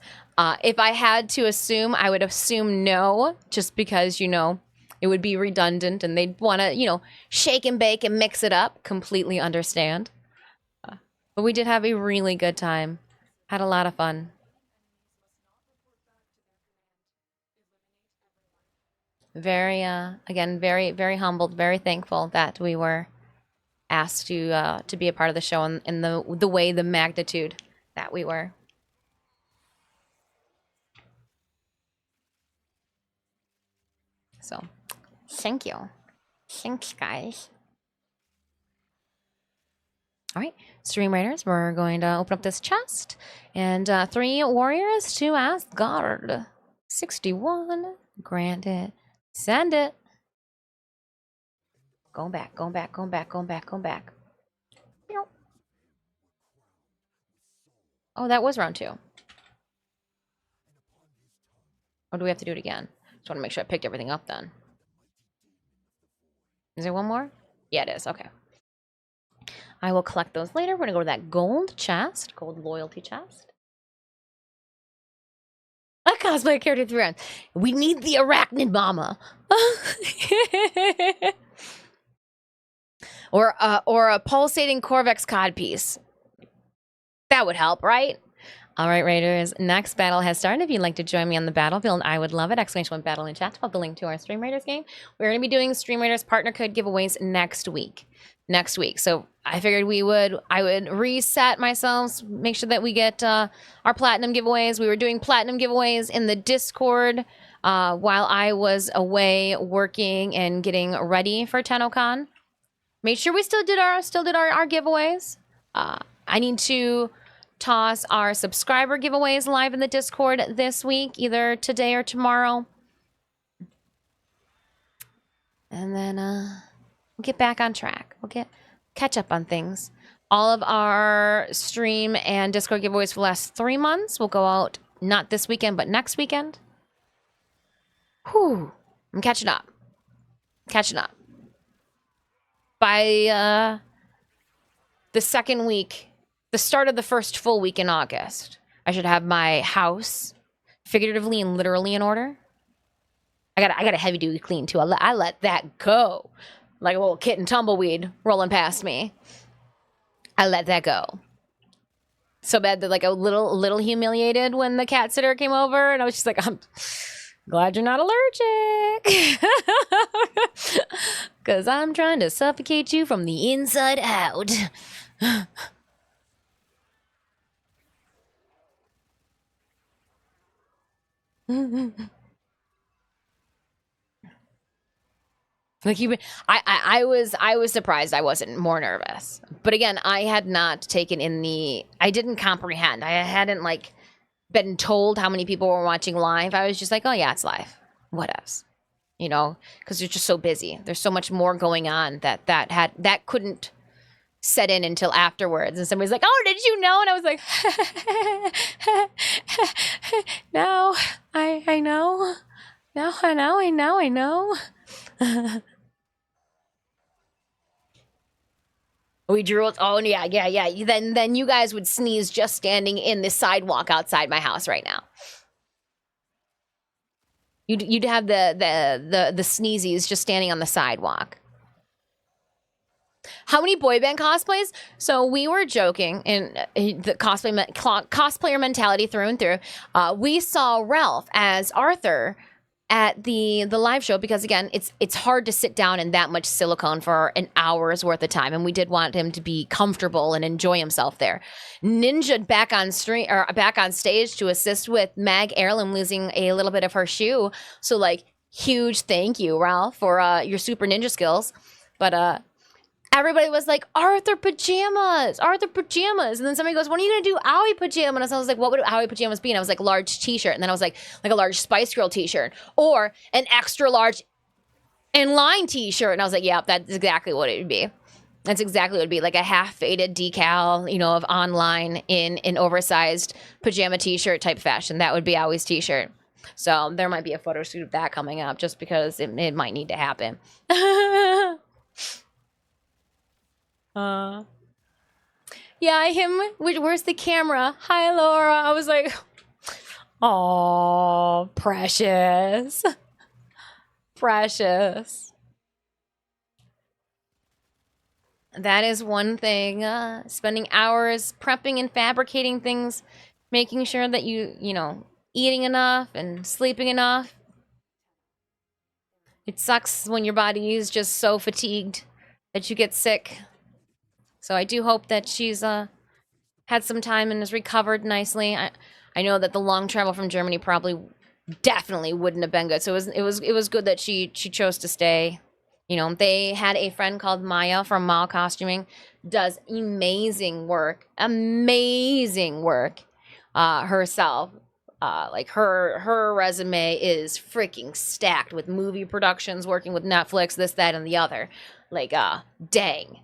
If I had to assume, I would assume no, just because, you know, it would be redundant and they'd want to, you know, shake and bake and mix it up. Completely understand. But we did have a really good time. Had a lot of fun. Very, again, very humbled, very thankful that we were asked to be a part of the show in the magnitude that we were. So, thank you. Thanks, guys. All right, Stream Raiders, we're going to open up this chest. And 3 warriors to Asgard. 61. Grant it. Send it. Going back. Oh, that was round 2. Or do we have to do it again? Just want to make sure I picked everything up then. Is there one more? Yeah, it is. Okay. I will collect those later. We're going to go to that gold chest. Gold loyalty chest. A cosplay character 3 rounds. We need the arachnid mama. or a pulsating Corvex codpiece. That would help, right? All right, Raiders. Next battle has started. If you'd like to join me on the battlefield, I would love it. !1 battle in chat. I'll have the link to our Stream Raiders game. We're going to be doing Stream Raiders partner code giveaways next week. So I figured I would reset myself, make sure that we get our platinum giveaways. We were doing platinum giveaways in the Discord while I was away working and getting ready for Tennocon. Made sure we still did our giveaways. I need to toss our subscriber giveaways live in the Discord this week, either today or tomorrow. And then we'll get back on track. We'll catch up on things. All of our stream and Discord giveaways for the last 3 months will go out not this weekend, but next weekend. Whew. I'm catching up. By the second week, the start of the first full week in August, I should have my house figuratively and literally in order. I got a heavy duty clean too. I let that go. Like a little kitten tumbleweed rolling past me. I let that go. So bad that like a little humiliated when the cat sitter came over, and I was just like, I'm glad you're not allergic. Because I'm trying to suffocate you from the inside out. Like I was surprised I wasn't more nervous. But again, I had not taken in I didn't comprehend. I hadn't like been told how many people were watching live. I was just like, oh yeah, it's live. What else? You know, because you're just so busy. There's so much more going on that couldn't set in until afterwards. And somebody's like, oh, did you know? And I was like, no, I know. No, I know. We drooled. Oh yeah. Then you guys would sneeze just standing in the sidewalk outside my house right now. You'd have the sneezies just standing on the sidewalk. How many boy band cosplays? So we were joking, and the cosplayer mentality through and through. We saw Ralph as Arthur at the live show because again, it's hard to sit down in that much silicone for an hour's worth of time, and we did want him to be comfortable and enjoy himself there. Ninja back on stage to assist with Mag Heirloom losing a little bit of her shoe. So like, huge thank you, Ralph, for your super ninja skills. But everybody was like, Arthur pajamas. And then somebody goes, when are you going to do Owie pajamas? And I was like, what would Owie pajamas be? And I was like, large t-shirt. And then I was like a large Spice Girl t-shirt or an extra large inline t-shirt. And I was like, yeah, that's exactly what it would be. That's exactly what it would be. Like a half faded decal, you know, of online in an oversized pajama t-shirt type fashion. That would be Owie's t-shirt. So there might be a photo shoot of that coming up just because it might need to happen. Yeah, where's the camera? Hi, Laura. I was like, oh, precious. Precious. That is one thing. Spending hours prepping and fabricating things, making sure that you know, eating enough and sleeping enough. It sucks when your body is just so fatigued that you get sick. So I do hope that she's had some time and has recovered nicely. I know that the long travel from Germany definitely wouldn't have been good. So it was good that she chose to stay. You know, they had a friend called Maya from Mall Costuming, does amazing work herself. Like her resume is freaking stacked with movie productions, working with Netflix, this, that, and the other. Like, dang.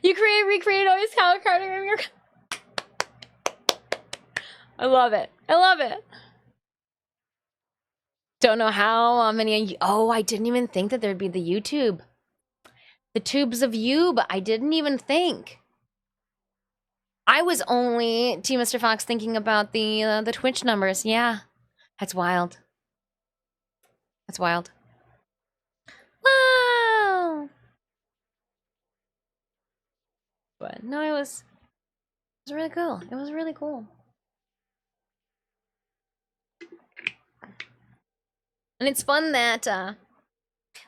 You recreated always Hal Carter. I love it. Don't know how many. Oh, I didn't even think that there'd be the YouTube. The tubes of you, but I didn't even think. I was only, T. Mr. Fox, thinking about the Twitch numbers. Yeah. That's wild. Wow. But no, it was really cool. It was really cool. And it's fun that,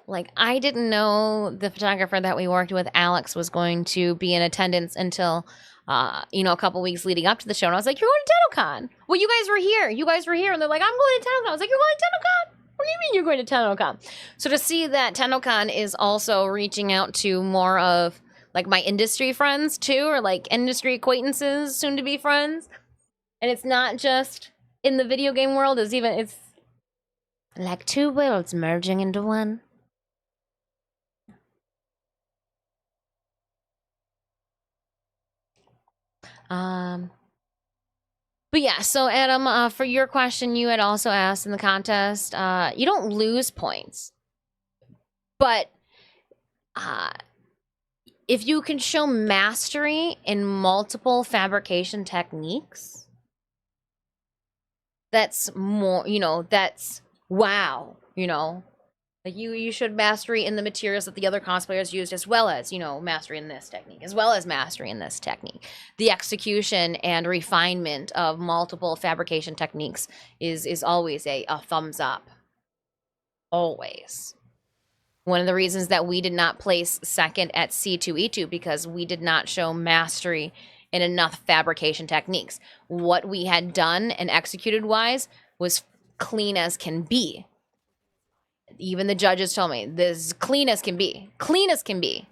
like, I didn't know the photographer that we worked with, Alex, was going to be in attendance until, you know, a couple weeks leading up to the show. And I was like, you're going to Tennocon. Well, you guys were here. And they're like, I'm going to Tennocon. I was like, you're going to Tennocon? What do you mean you're going to Tennocon? So to see that Tennocon is also reaching out to more of, like, my industry friends, too, or, like, industry acquaintances, soon-to-be friends. And it's not just in the video game world. It's like two worlds merging into one. But yeah, so Adam, for your question, you had also asked in the contest, you don't lose points, but if you can show mastery in multiple fabrication techniques, that's more, you know, that's wow, you know. Like you showed mastery in the materials that the other cosplayers used, as well as, you know, mastery in this technique, as well as mastery in this technique. The execution and refinement of multiple fabrication techniques is always a thumbs up. Always. One of the reasons that we did not place second at C2E2 because we did not show mastery in enough fabrication techniques. What we had done and executed wise was clean as can be. Even the judges told me this clean as can be. Clean as can be.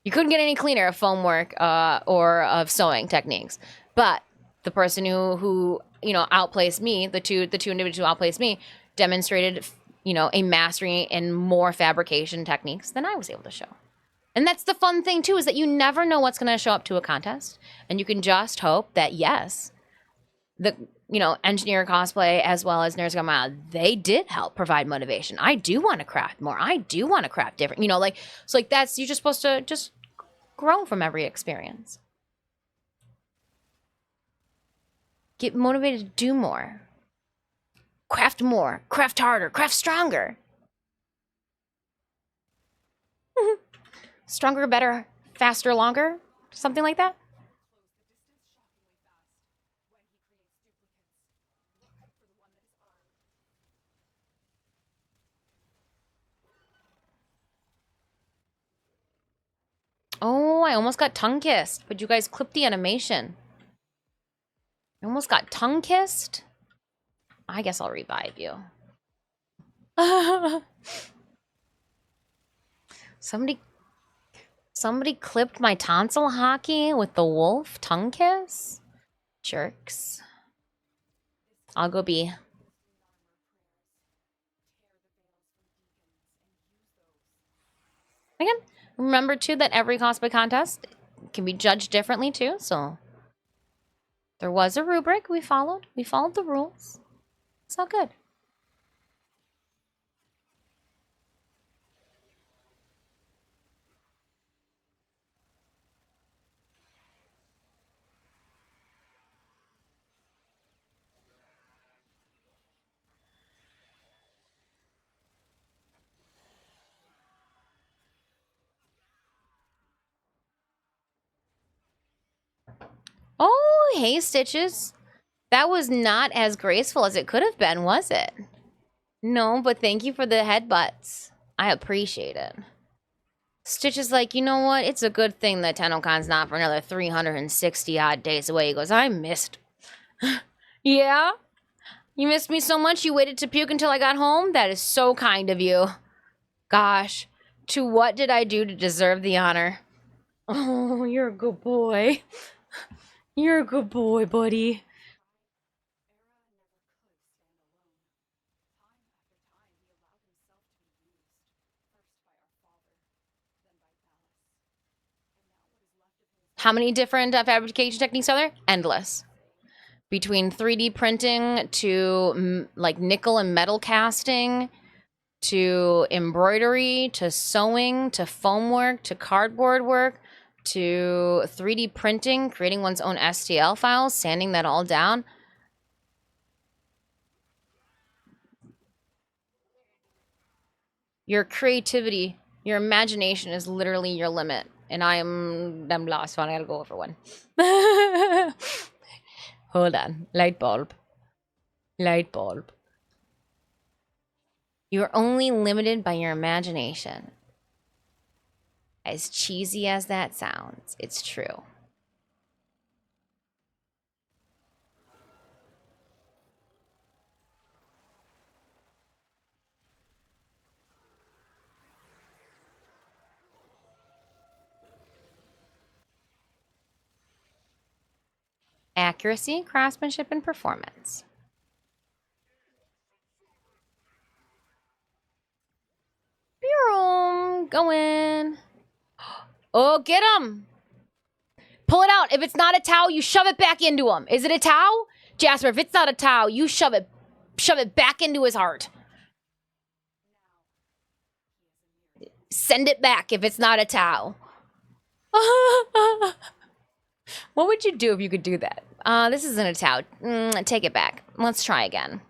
You couldn't get any cleaner of foam work or of sewing techniques. But the person who outplaced me, the two individuals who outplaced me, demonstrated a mastery in more fabrication techniques than I was able to show. And that's the fun thing too, is that you never know what's going to show up to a contest, and you can just hope that yes, the engineer cosplay as well as Nerds Gone Wild, they did help provide motivation. I do want to craft more. I do want to craft different. That's, you're just supposed to just grow from every experience. Get motivated to do more. Craft more. Craft harder. Craft stronger. Stronger, better, faster, longer. Something like that. Oh, I almost got tongue kissed, but you guys clipped the animation. I almost got tongue kissed. I guess I'll revive you. Somebody clipped my tonsil hockey with the wolf tongue kiss? Jerks. I'll go be. Again, remember too that every cosplay contest can be judged differently too, so there was a rubric we followed. We followed the rules. It's all good. Oh, hey, Stitches. That was not as graceful as it could have been, was it? No, but thank you for the headbutts. I appreciate it. Stitch is like, you know what? It's a good thing that Tennocon's not for another 360 odd days away. He goes, I missed. Yeah? You missed me so much you waited to puke until I got home? That is so kind of you. Gosh, to what did I do to deserve the honor? Oh, you're a good boy. You're a good boy, buddy. How many different fabrication techniques are there? Endless. Between 3D printing to like nickel and metal casting, to embroidery, to sewing, to foam work, to cardboard work, to 3D printing, creating one's own STL files, sanding that all down. Your creativity, your imagination is literally your limit. And I'm lost. Fine, I gotta go over one. Hold on. Light bulb. Light bulb. You're only limited by your imagination. As cheesy as that sounds, it's true. Accuracy, craftsmanship, and performance. Go in. Oh, get him. Pull it out. If it's not a towel, you shove it back into him. Is it a towel? Jasper, if it's not a towel, you shove it back into his heart. Send it back if it's not a towel. What would you do if you could do that? This isn't a towel. Take it back. Let's try again.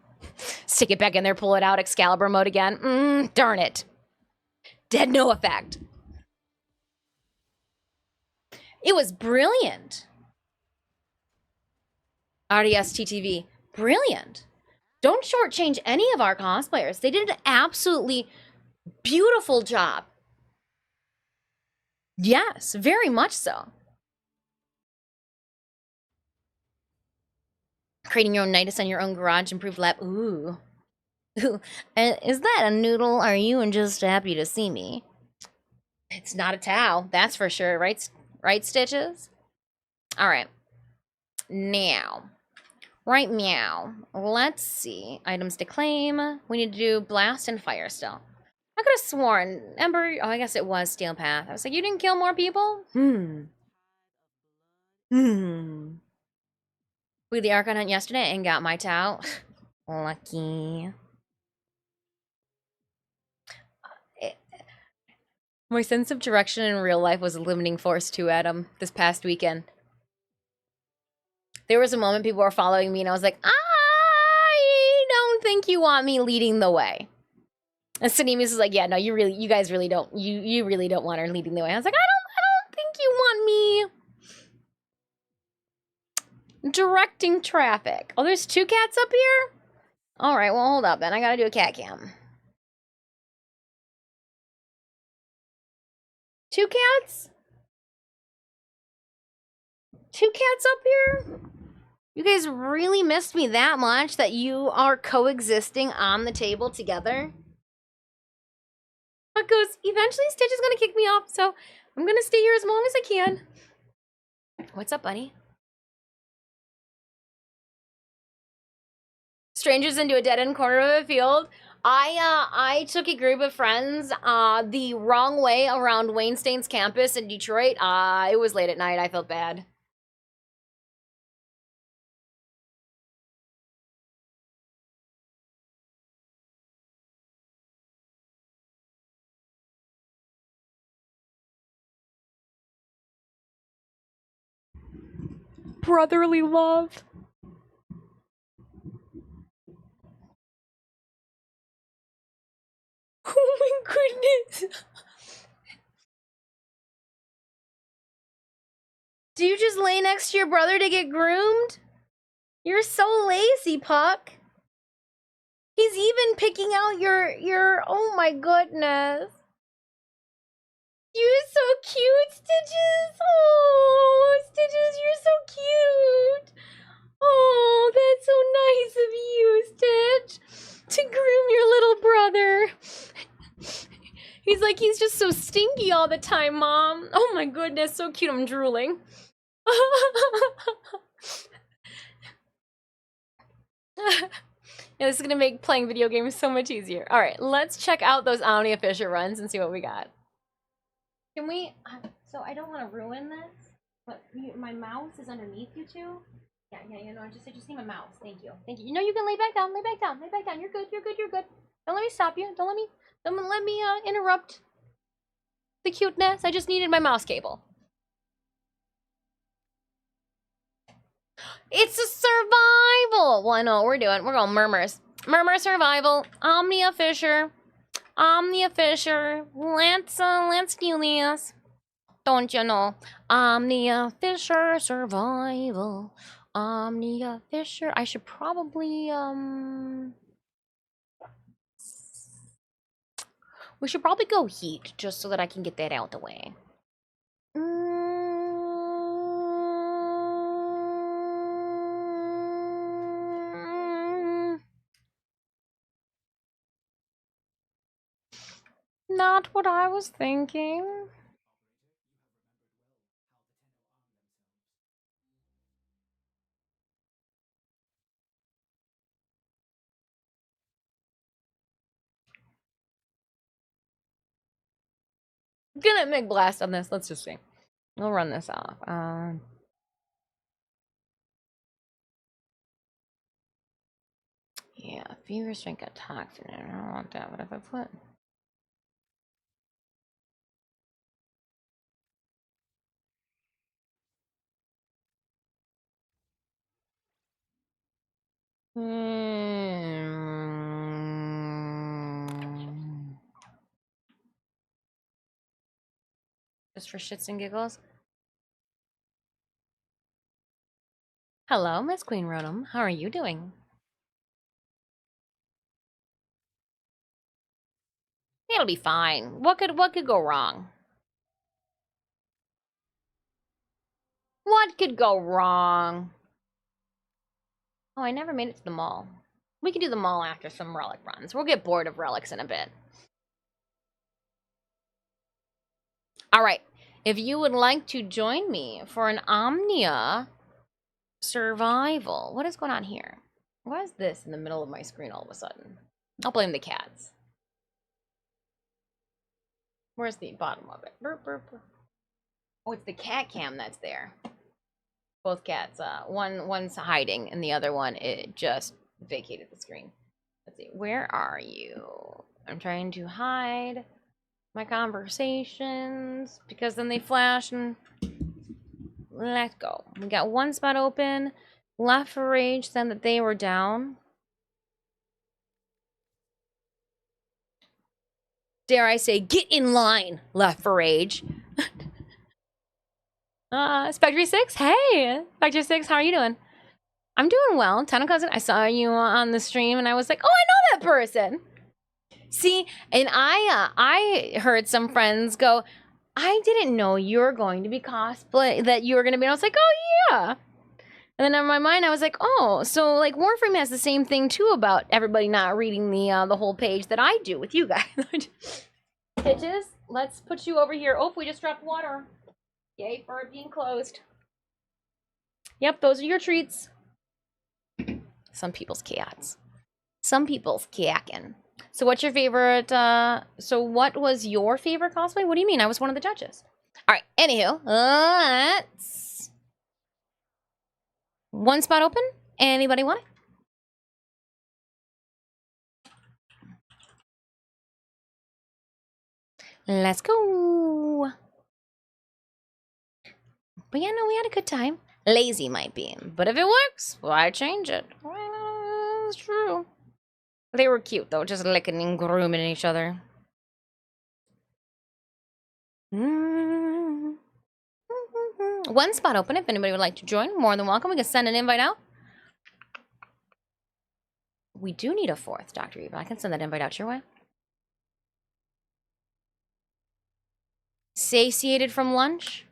Stick it back in there, pull it out, Excalibur mode again. Darn it. Dead no effect. It was brilliant. RDSTTV, brilliant. Don't shortchange any of our cosplayers. They did an absolutely beautiful job. Yes, very much so. Creating your own nidus on your own garage, improved lab. Ooh. Is that a noodle? Are you just happy to see me? It's not a towel, that's for sure. Right, right, Stitches? All right. Now, right meow. Let's see. Items to claim. We need to do blast and fire still. I could have sworn Ember. Oh, I guess it was Steel Path. I was like, you didn't kill more people? We did the Archon hunt yesterday and got my Tau. Lucky. My sense of direction in real life was a limiting force too, Adam, this past weekend. There was a moment people were following me and I was like, I don't think you want me leading the way. And Sinimus is like, yeah, no, you guys really don't. You really don't want her leading the way. I was like, I don't think you want me directing traffic. Oh, there's 2 cats up here? All right, well, hold up then. I gotta do a cat cam. 2 cats? 2 cats up here? You guys really missed me that much that you are coexisting on the table together? It goes, eventually Stitch is gonna kick me off, so I'm gonna stay here as long as I can. What's up, buddy? Strangers into a dead-end corner of a field. I took a group of friends the wrong way around Wayne State's campus in Detroit. It was late at night. I felt bad. Brotherly love. Oh my goodness. Do you just lay next to your brother to get groomed? You're so lazy, Puck. He's even picking out your oh my goodness. You're so cute, Stitches. Oh, Stitches, you're so cute. Oh, that's so nice of you, Stitch, to groom your little brother. He's like, he's just so stinky all the time, Mom. Oh my goodness, so cute. I'm drooling. Yeah, this is gonna make playing video games so much easier. All right, let's check out those Omnia Fisher runs and see what we got. Can we? So I don't want to ruin this, but my mouse is underneath you two. Yeah. You know, I just need my mouse. Thank you. You know, you can lay back down. Lay back down. You're good. Don't let me stop you. Don't let me interrupt the cuteness. I just needed my mouse cable. It's a survival. Well, I know what we're doing. We're going murmurs. Murmur survival. Omnia Fisher. Lance Julius. Don't you know? Omnia Fisher survival. Omnia Fisher. I should probably we should probably go heat just so that I can get that out the way. Not what I was thinking. Gonna make blast on this. Let's just see. We'll run this off. Yeah, fever strength got toxin in it. I don't want that. What if I put? Just for shits and giggles. Hello, Miss Queen Rotom. How are you doing? It'll be fine. What could go wrong? What could go wrong? Oh, I never made it to the mall. We can do them all after some relic runs. We'll get bored of relics in a bit. All right. If you would like to join me for an Omnia survival. What is going on here? Why is this in the middle of my screen all of a sudden? I'll blame the cats. Where's the bottom of it? Burp, burp, burp. Oh, it's the cat cam that's there. Both cats. One's hiding, and the other one, it just vacated the screen. Let's see. Where are you? I'm trying to hide my conversations because then they flash and let's go. We got one spot open. Left for Rage said that they were down. Dare I say, get in line, Left for Rage. Spectre 6, hey, Spectre 6, how are you doing? I'm doing well. Tennocon, I saw you on the stream and I was like, oh, I know that person. See, and I heard some friends go, I didn't know you were going to be cosplay, that you were going to be, and I was like, oh yeah. And then in my mind, I was like, oh, so like Warframe has the same thing too about everybody not reading the whole page that I do with you guys. Pitches, let's put you over here. Oh, we just dropped water. Yay for it being closed. Yep, those are your treats. Some people's cats. Some people's kackin'. So what's your favorite, so what was your favorite cosplay? What do you mean? I was one of the judges. All right, anywho, let's... One spot open? Anybody want it? Let's go. But yeah, no, we had a good time. Lazy might be, but if it works, why change it? Well, it's true. They were cute, though, just licking and grooming each other. One spot open. If anybody would like to join, more than welcome. We can send an invite out. We do need a fourth, Dr. Eva. I can send that invite out your way. Satiated from lunch.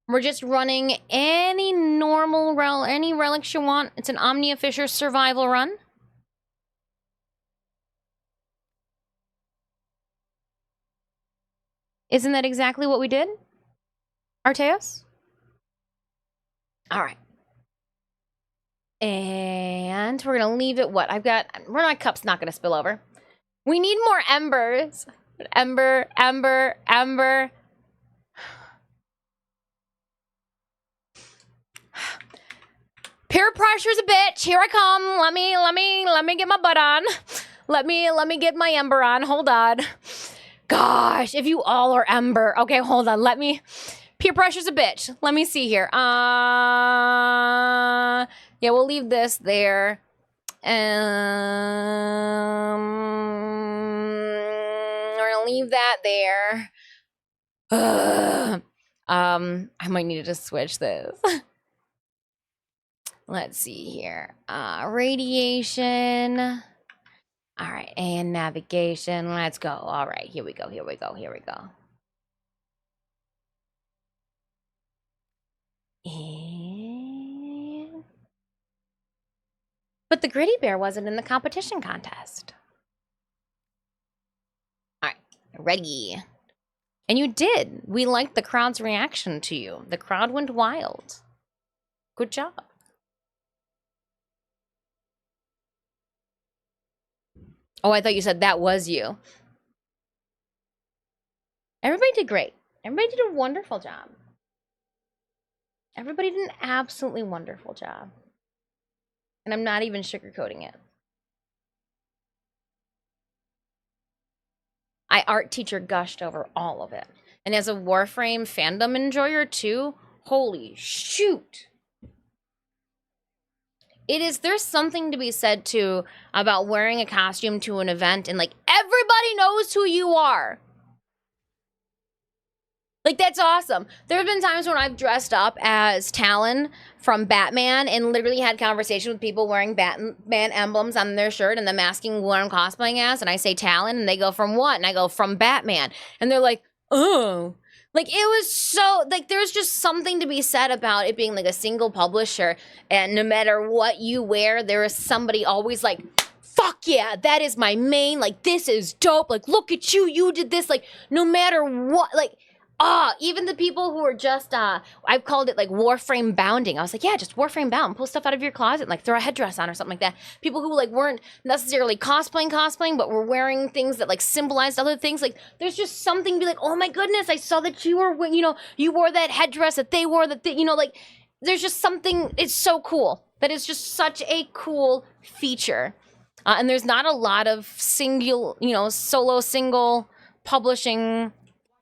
We're just running any normal any relics you want. It's an Omnia Fisher survival run. Isn't that exactly what we did? Arteos? All right. And we're going to leave it what? My cup's not going to spill over. We need more embers. Ember. Peer pressure's a bitch. Here I come. Let me get my butt on. Let me get my ember on. Hold on. Gosh, if you all are ember. Okay, hold on. Peer pressure's a bitch. Let me see here. Yeah, we'll leave this there. We're gonna leave that there. I might need to just switch this. Let's see here. Radiation. All right, and navigation. Let's go. All right, here we go. And... But the Gritty Bear wasn't in the competition contest. All right, ready. And you did. We liked the crowd's reaction to you. The crowd went wild. Good job. Oh, I thought you said that was you. Everybody did great. Everybody did a wonderful job. Everybody did an absolutely wonderful job. And I'm not even sugarcoating it. I art teacher gushed over all of it. And as a Warframe fandom enjoyer too, holy shoot. There's something to be said too about wearing a costume to an event and like everybody knows who you are. Like, that's awesome. There have been times when I've dressed up as Talon from Batman and literally had conversation with people wearing Batman emblems on their shirt and them asking what I'm cosplaying as. And I say Talon and they go, from what? And I go, from Batman. And they're like, oh. Like, it was so, like, there's just something to be said about it being like a single publisher. And no matter what you wear, there is somebody always like, fuck yeah, that is my main, like, this is dope, like, look at you, you did this, like, no matter what, like, even the people who are just, I've called it, like, Warframe bounding. I was like, yeah, just Warframe bound, pull stuff out of your closet, like, throw a headdress on or something like that. People who, like, weren't necessarily cosplaying, but were wearing things that, like, symbolized other things, like, there's just something to be like, oh my goodness, I saw that you were, you know, you wore that headdress that they wore, that they, you know, like, there's just something, it's so cool. That is just such a cool feature. And there's not a lot of solo single publishing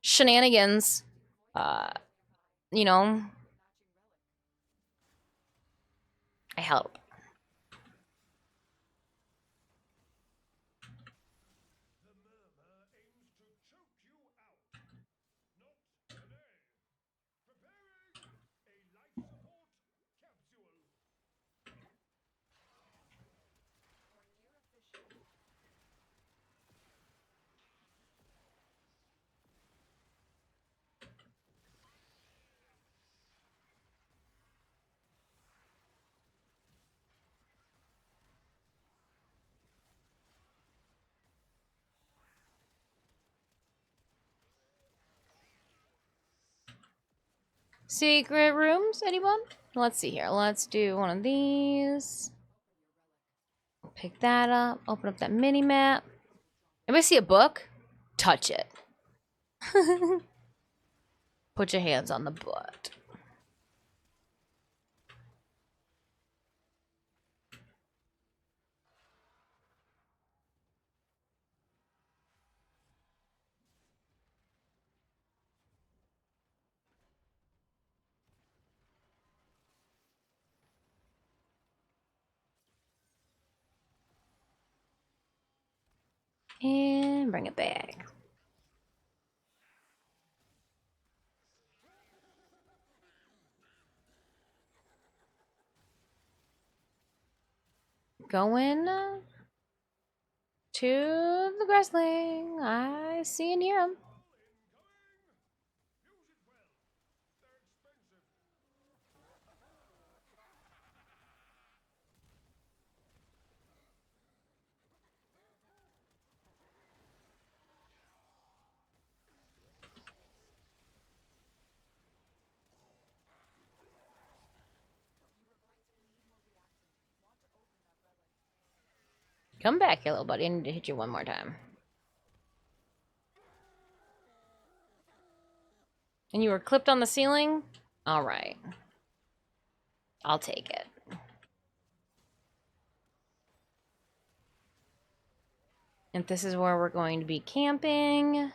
shenanigans. You know, I help. Secret rooms, anyone? Let's see here. Let's do one of these. Pick that up. Open up that mini map. Anybody see a book? Touch it. Put your hands on the butt. And bring it back. Going to the grassling. I see and hear him. Come back here, little buddy. I need to hit you one more time. And you were clipped on the ceiling? All right. I'll take it. And this is where we're going to be camping.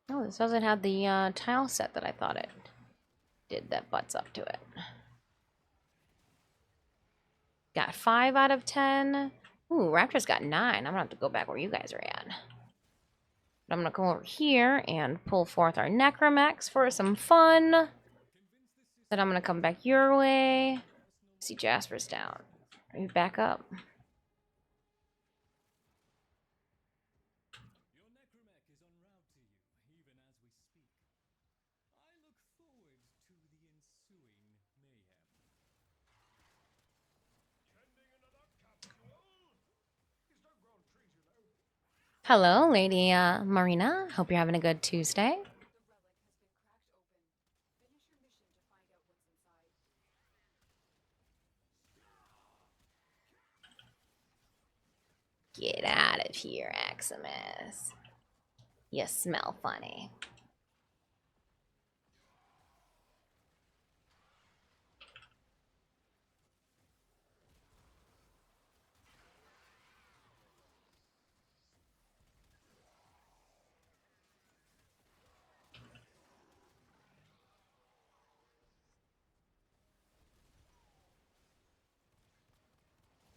Oh, this doesn't have the tile set that I thought it did that butts up to it. Got 5 out of 10. Ooh, Raptor's got 9. I'm gonna have to go back where you guys are at. But I'm gonna come over here and pull forth our Necromex for some fun. Then I'm gonna come back your way. See, Jasper's down. Are you back up? Hello, Lady Marina. Hope you're having a good Tuesday. Get out of here, Aximus. You smell funny.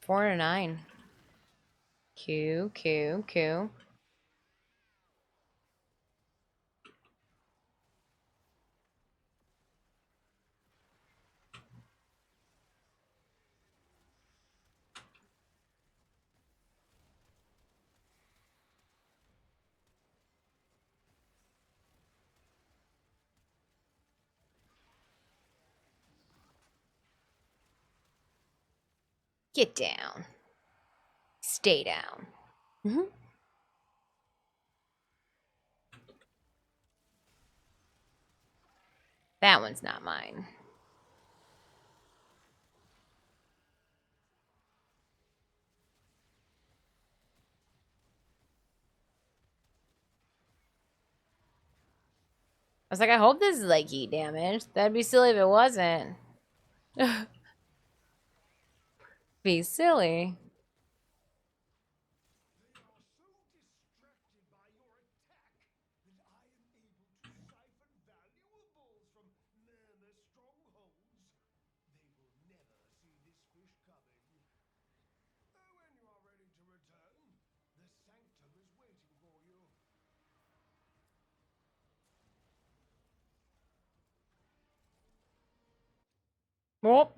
Four to 9. Q. Get down. Stay down. Mm-hmm. That one's not mine. I was like, I hope this is like heat damage. That'd be silly if it wasn't. Be silly. Well,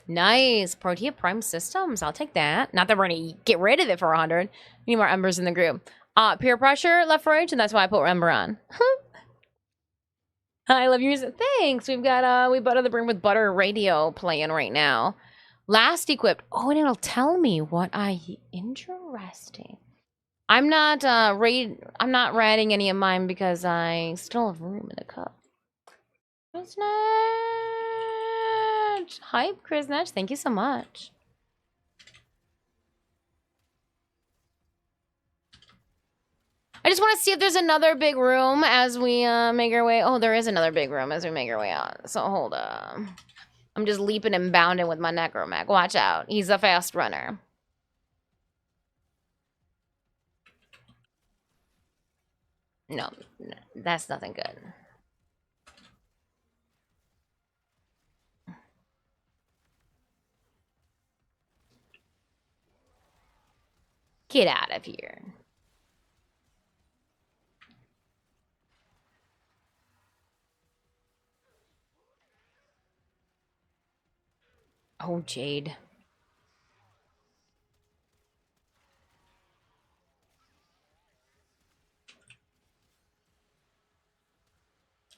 nice. Protea Prime Systems. I'll take that. Not that we're going to get rid of it for 100. Need more embers in the group. Peer pressure, left for H, and that's why I put ember on. I love your music. Thanks. We've got We Butter the Brim with Butter radio playing right now. Last equipped. Oh, and it'll tell me what I... Interesting. I'm not I'm not writing any of mine because I still have room in the cup. Snatch! Hype, Chris Snatch. Thank you so much. I just want to see if there's another big room as we make our way. Oh, there is another big room as we make our way out. So hold up. I'm just leaping and bounding with my necromech. Watch out. He's a fast runner. No, that's nothing good. Get out of here. Oh, Jade.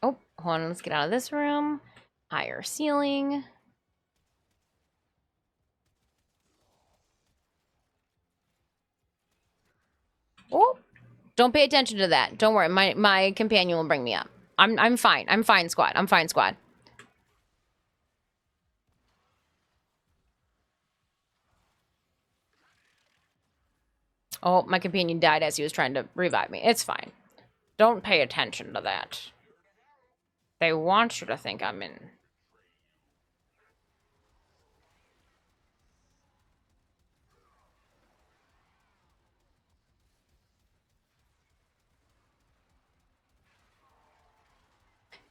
Oh, hold on. Let's get out of this room. Higher ceiling. Oh, don't pay attention to that. Don't worry. My companion will bring me up. I'm fine. I'm fine, squad. I'm fine, squad. Oh, my companion died as he was trying to revive me. It's fine. Don't pay attention to that. They want you to think I'm in.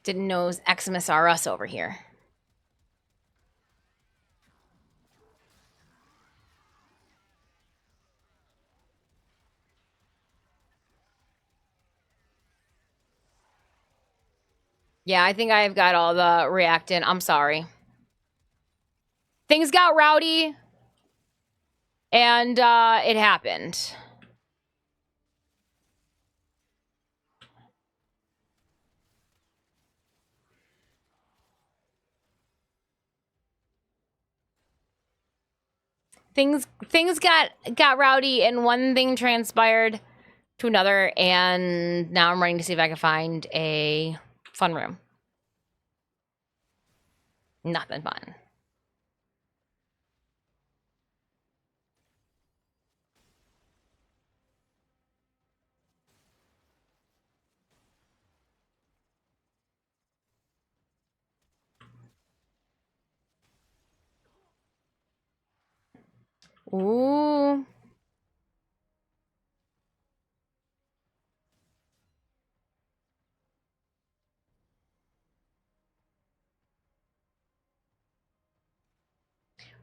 Didn't know it was Xmas R Us over here. Yeah, I think I've got all the reactant. I'm sorry. Things got rowdy. And it happened. Things got rowdy and one thing transpired to another, and now I'm running to see if I can find a fun room. Nothing fun. Ooh.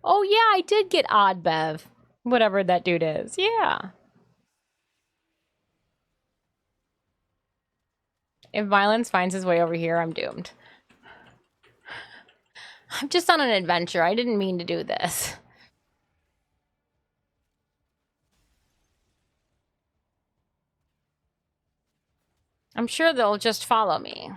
Oh yeah, I did get Odd Bev. Whatever that dude is. Yeah. If violence finds his way over here, I'm doomed. I'm just on an adventure. I didn't mean to do this. I'm sure they'll just follow me.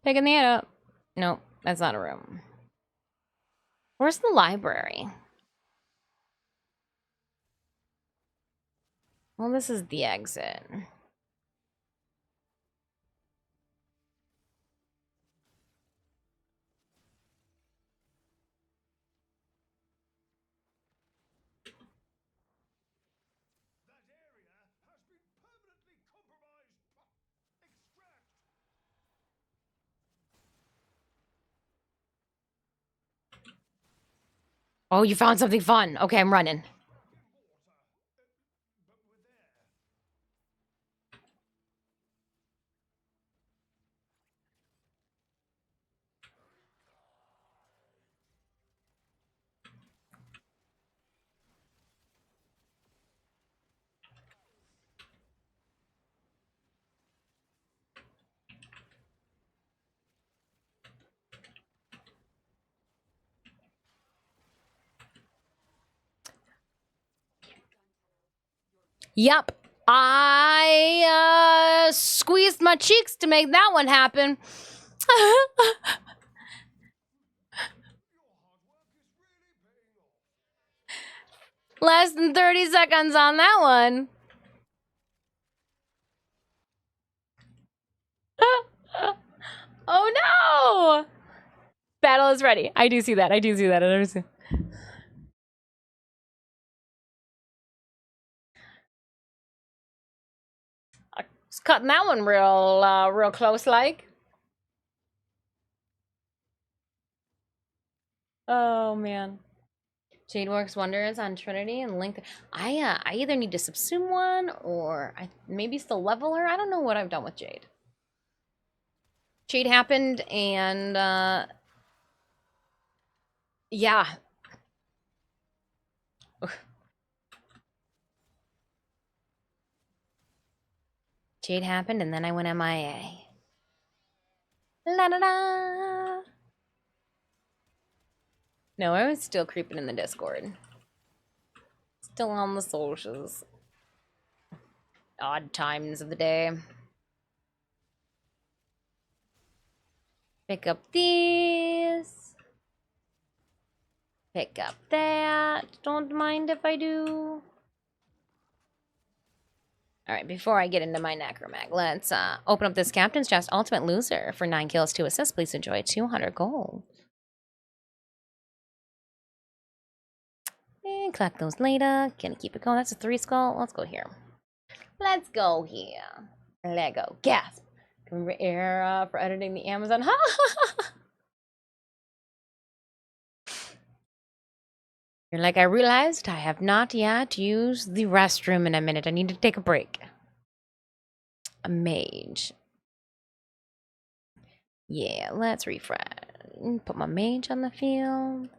Picking the head up. Nope, that's not a room. Where's the library? Well, this is the exit. Oh, you found something fun. Okay, I'm running. Yep. I squeezed my cheeks to make that one happen. Less than 30 seconds on that one. Oh no! Battle is ready. I do see that. I do see that. I never see. I was cutting that one real close, like. Oh man. Jade works wonders on Trinity and Link. I either need to subsume one or maybe still level her. I don't know what I've done with Jade. Jade happened and yeah. Jade happened and then I went MIA. La da da. No, I was still creeping in the Discord. Still on the socials. Odd times of the day. Pick up these. Pick up that. Don't mind if I do. Alright, before I get into my necromag, let's open up this Captain's Chest Ultimate Loser for 9 kills, 2 assists. Please enjoy 200 gold. And collect those later. Gonna keep it going. That's a 3 skull. Let's go here. Let's go here. Lego. Gasp. Error for editing the Amazon. You're like, I realized I have not yet used the restroom in a minute. I need to take a break. A mage. Yeah, let's refresh. Put my mage on the field.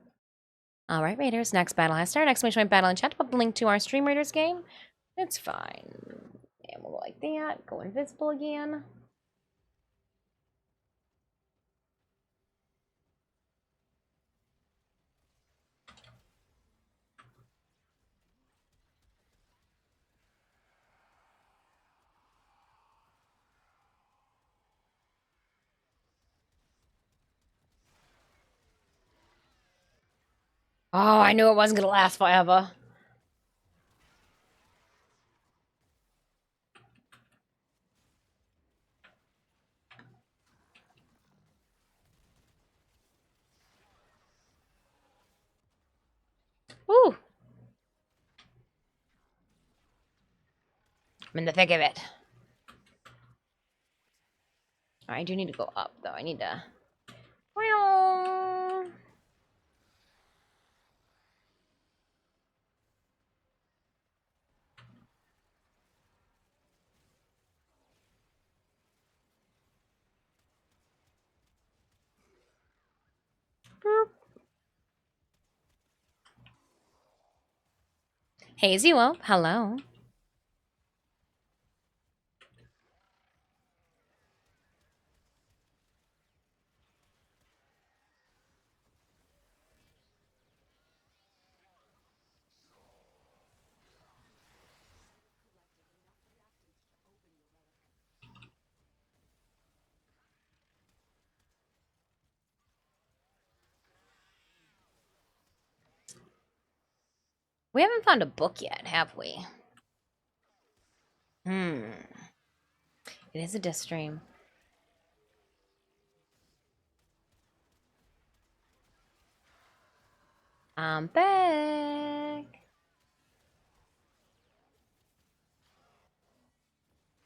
All right, Raiders. Next battle has started. Exclamation point battle in chat. Put the link to our Stream Raiders game. It's fine. And we'll go like that. Go invisible again. Oh, I knew it wasn't going to last forever. Woo! I'm in the thick of it. I do need to go up, though. I need to... Hazy Wolf, hello. We haven't found a book yet, have we? It is a disc stream. I'm back.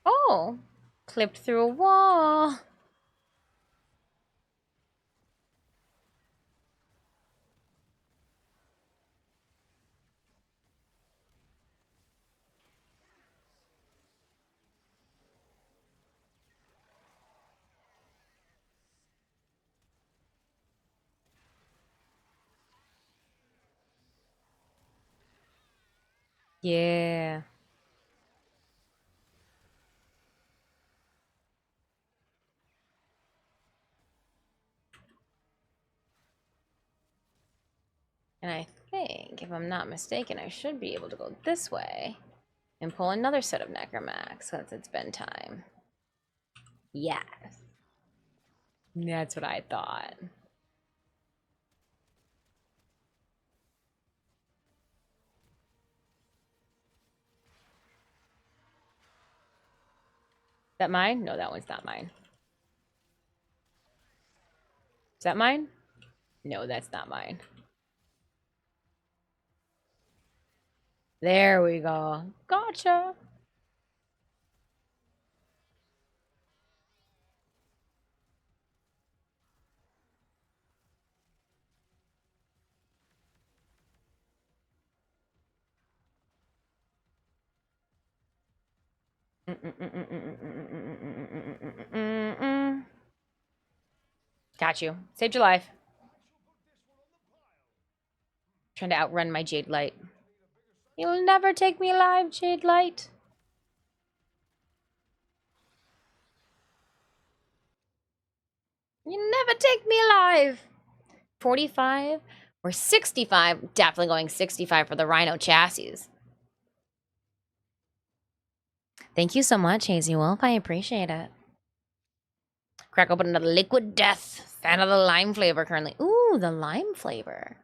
Oh, clipped through a wall. Yeah. And I think, if I'm not mistaken, I should be able to go this way and pull another set of Necromax since it's been time. Yes. That's what I thought. Is that mine? No, that one's not mine. Is that mine? No, that's not mine. There we go. Gotcha. Got you. Saved your life. Trying to outrun my Jade Light. You'll never take me alive, Jade Light. You never take me alive. 45 or 65? Definitely going 65 for the Rhino chassis. Thank you so much, Hazy Wolf. I appreciate it. Crack open another Liquid Death. Fan of the lime flavor currently. Ooh, the lime flavor.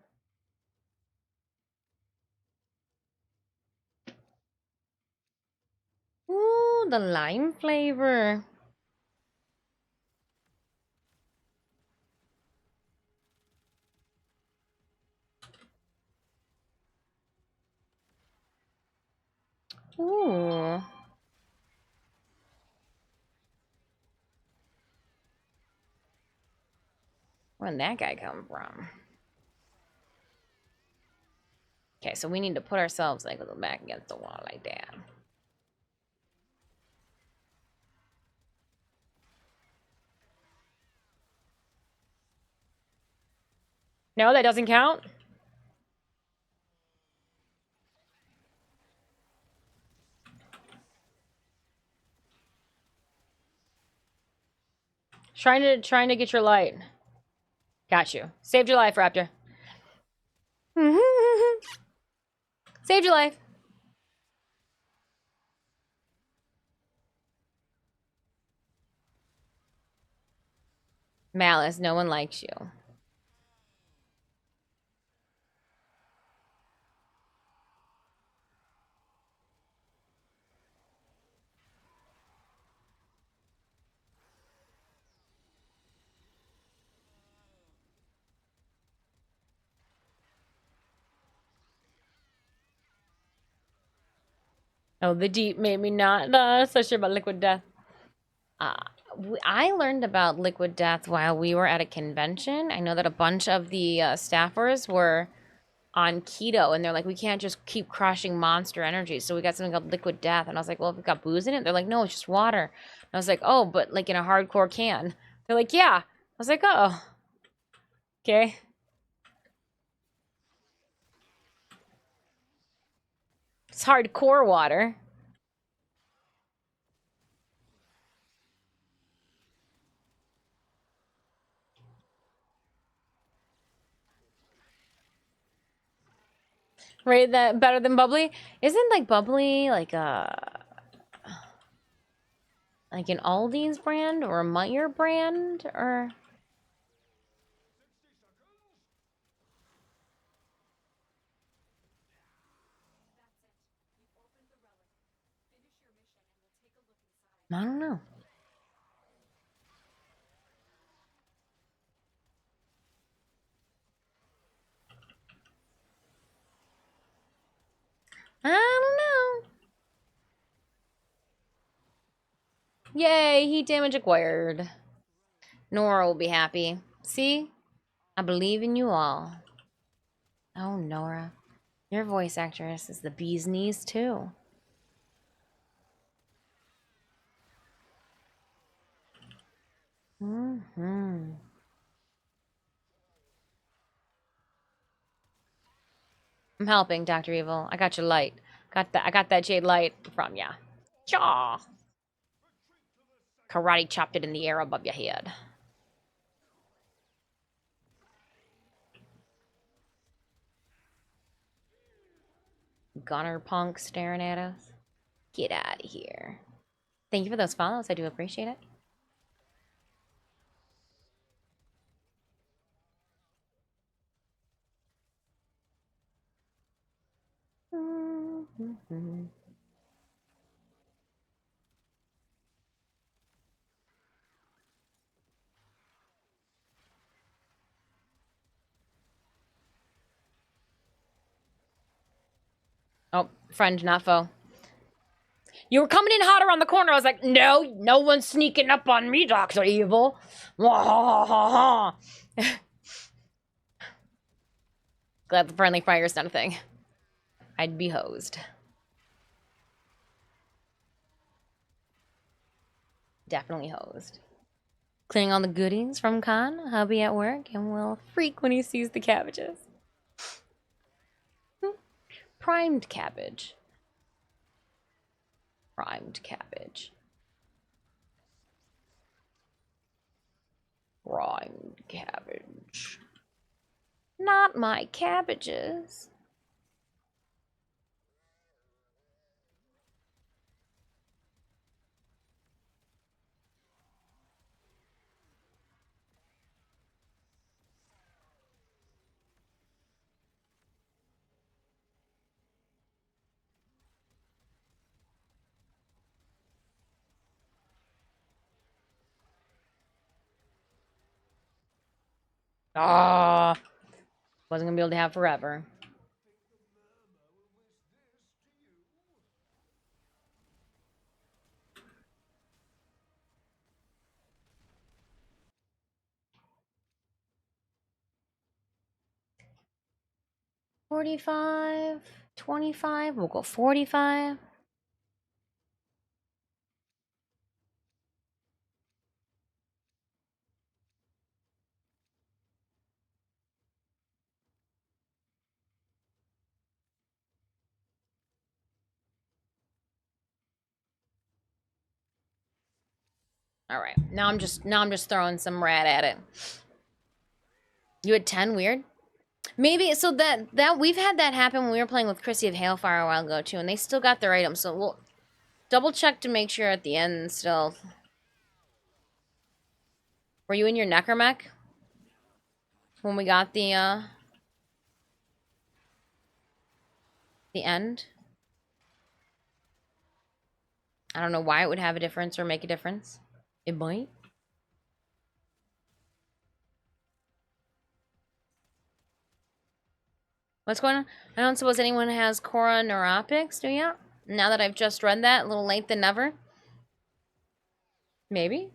Ooh, the lime flavor. Ooh. Where'd that guy come from? Okay, so we need to put ourselves like a little back against the wall like that. No, that doesn't count. Trying to get your light. Got you. Saved your life, Raptor. Saved your life. Malice, no one likes you. Oh, the deep made me not so sure about Liquid Death. I learned about Liquid Death while we were at a convention. I know that a bunch of the staffers were on keto, and they're like, we can't just keep crushing monster energy, so we got something called Liquid Death. And I was like, well, if it got booze in it? They're like, no, it's just water. And I was like, oh, but like in a hardcore can. They're like, yeah. I was like, oh, okay. It's hardcore water. Right, that better than bubbly? Isn't like bubbly like like an Aldi's brand or a Meyer brand or I don't know. I don't know. Yay, heat damage acquired. Nora will be happy. See? I believe in you all. Oh, Nora. Your voice actress is the bee's knees, too. Mm-hmm. I'm helping, Dr. Evil. I got your light. I got that jade light from ya. Chaw! Karate chopped it in the air above your head. Gunner punk staring at us. Get out of here. Thank you for those follows. I do appreciate it. Mm-hmm. Oh, friend, not foe. You were coming in hot around the corner. I was like, no, no one's sneaking up on me, Dr. Evil. Glad the friendly fire's not a thing. I'd be hosed. Definitely hosed. Cleaning all the goodies from Con, hubby at work, and will freak when he sees the cabbages. Primed cabbage. Primed cabbage. Primed cabbage. Not my cabbages. Ah, wasn't gonna be able to have forever. $45, $25. We'll go $45. All right. Now I'm just throwing some rat at it. You had 10, weird. Maybe so that we've had that happen when we were playing with Chrissy of Hailfire a while ago too, and they still got their items. So we'll double check to make sure at the end still. Were you in your necromech when we got the end? I don't know why it would have a difference or make a difference. It might. What's going on? I don't suppose anyone has Cora Neuropics, do ya? Now that I've just read that, a little late than never. Maybe.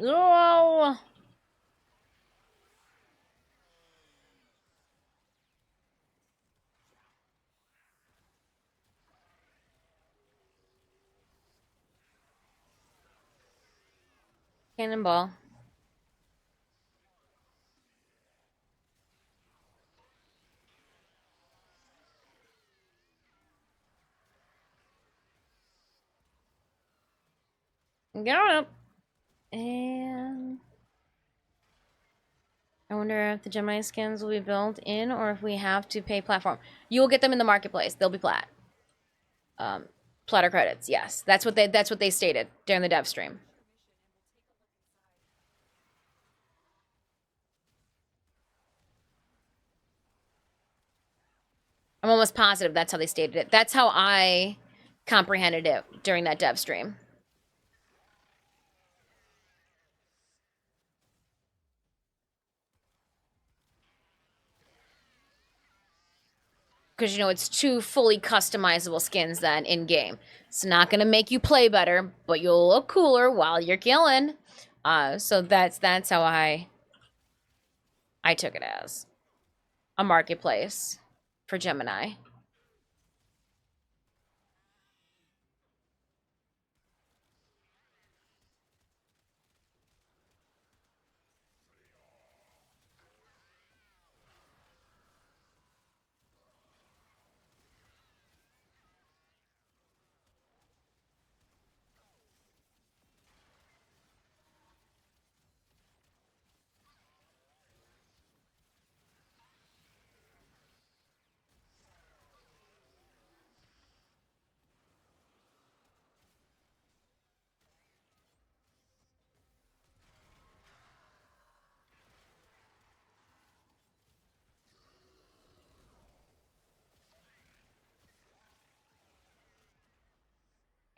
Oh. Cannonball. Got it. And I wonder if the Gemini skins will be built in or if we have to pay platform. You will get them in the marketplace. They'll be plat. Platter credits, yes. That's what they stated during the dev stream. I'm almost positive that's how they stated it. That's how I comprehended it during that dev stream. Because, you know, it's two fully customizable skins then in game. It's not going to make you play better, but you'll look cooler while you're killing. So that's how I took it as a marketplace for Gemini.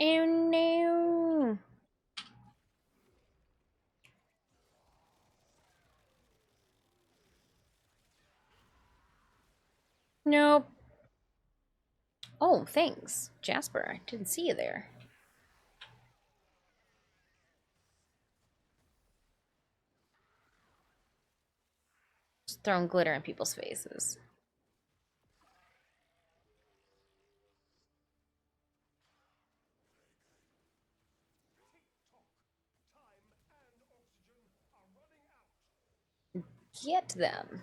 Oh no. Nope. Oh, thanks, Jasper. I didn't see you there. Just throwing glitter in people's faces. Get them.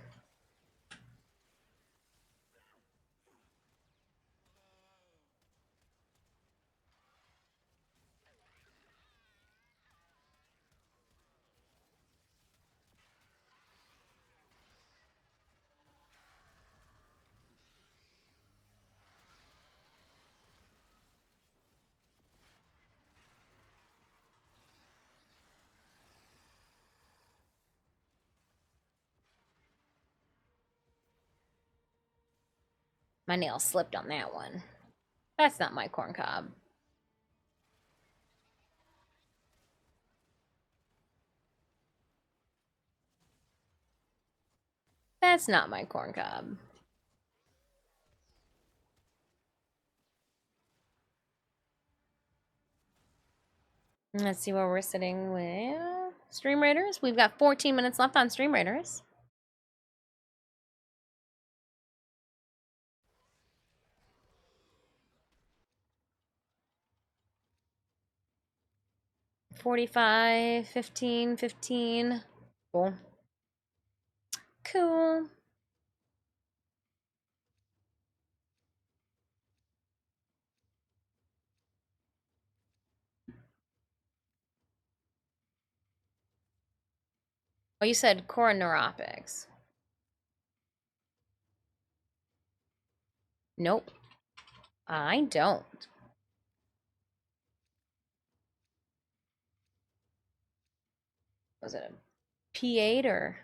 My nail slipped on that one. That's not my corn cob. That's not my corn cob. Let's see where we're sitting with Stream Raiders. We've got 14 minutes left on Stream Raiders. $45, $15, $15. Cool. Cool. Oh, you said core neuropics. Nope. I don't. Was it a P8 or?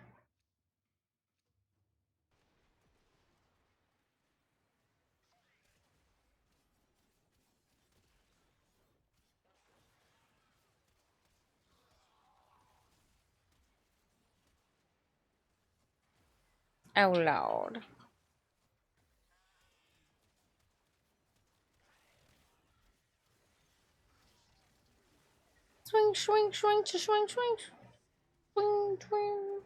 Oh, Lord. Swing, swing, swing, swing, swing, swing, swing.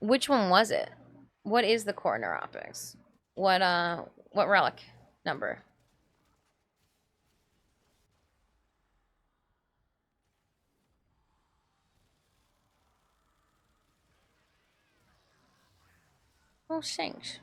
Which one was it? What is the core neuropics? What relic number? Oh, thanks.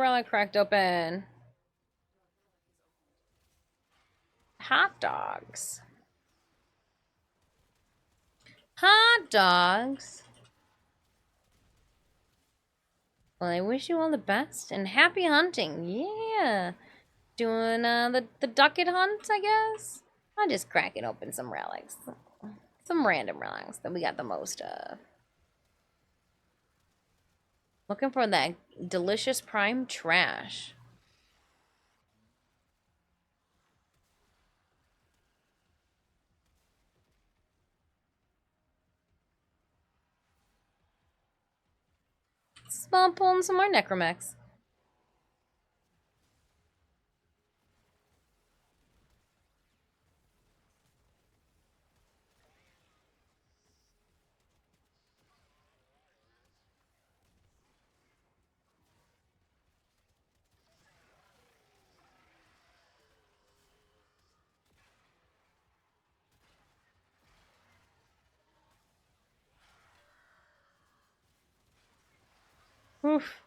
relic cracked open. Hot dogs. Hot dogs. Well, I wish you all the best and happy hunting. Yeah. Doing the ducket hunt, I guess. I'm just cracking open some relics. Some random relics that we got the most of. Looking for that delicious prime trash. Small pulling some more necromex. Oof.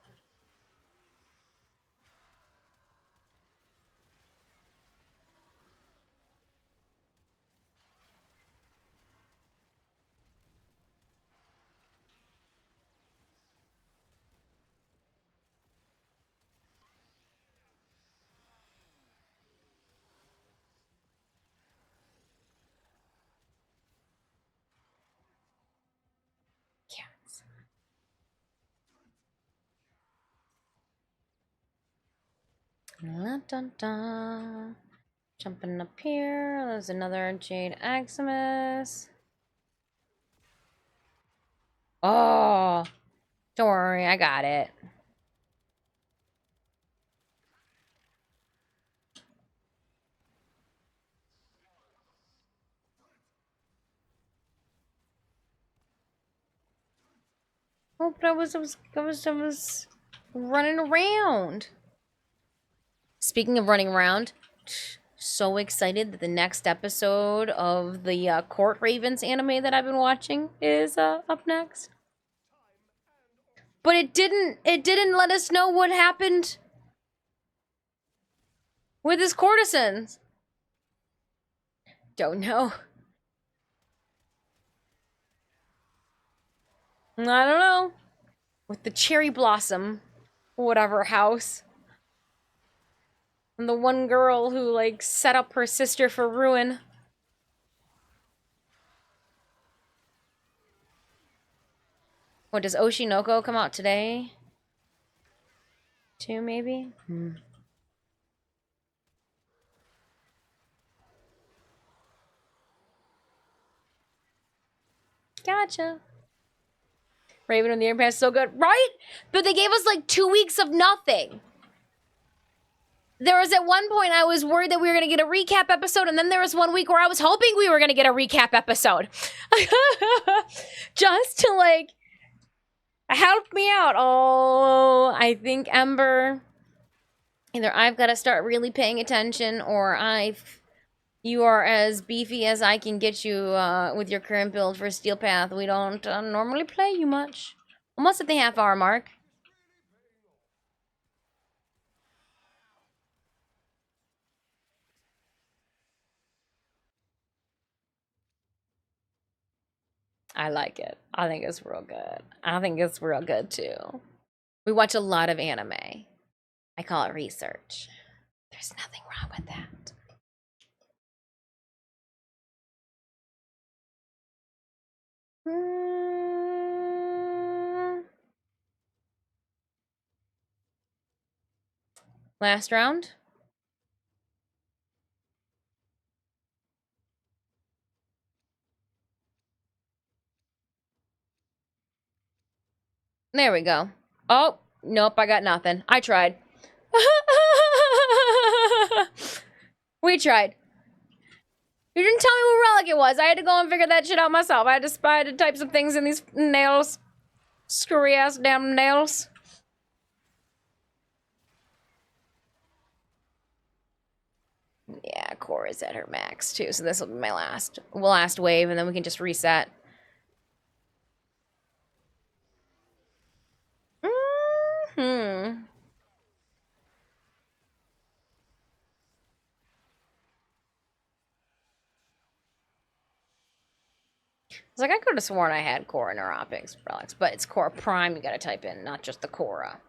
Cats. Dun, dun. Jumping up here. There's another Jade Aximus. Oh, don't worry, I got it. Oh, but I was running around. Speaking of running around, so excited that the next episode of the Court Ravens anime that I've been watching is up next. But it didn't let us know what happened with his courtesans. Don't know. I don't know. With the cherry blossom, whatever house. And the one girl who, like, set up her sister for ruin. What, does Oshinoko come out today? Too, maybe? Gotcha. Raven on the Airpass is so good. Right? But they gave us, like, 2 weeks of nothing. There was at one point I was worried that we were going to get a recap episode, and then there was 1 week where I was hoping we were going to get a recap episode. Just to, like, help me out. Oh, I think Ember, either I've got to start really paying attention, or you are as beefy as I can get you with your current build for Steel Path. We don't normally play you much. Almost at the half-hour mark. I like it. I think it's real good. I think it's real good too. We watch a lot of anime. I call it research. There's nothing wrong with that. Last round. There we go. Oh, nope, I got nothing. I tried. We tried. You didn't tell me what relic it was. I had to go and figure that shit out myself. I had to type some things in these nails. Screwy ass damn nails. Yeah, Cora's at her max too, so this will be my last wave, and then we can just reset. It's like I could have sworn I had Cora Neuropics relics, but it's Cora Prime you gotta type in, not just the Cora.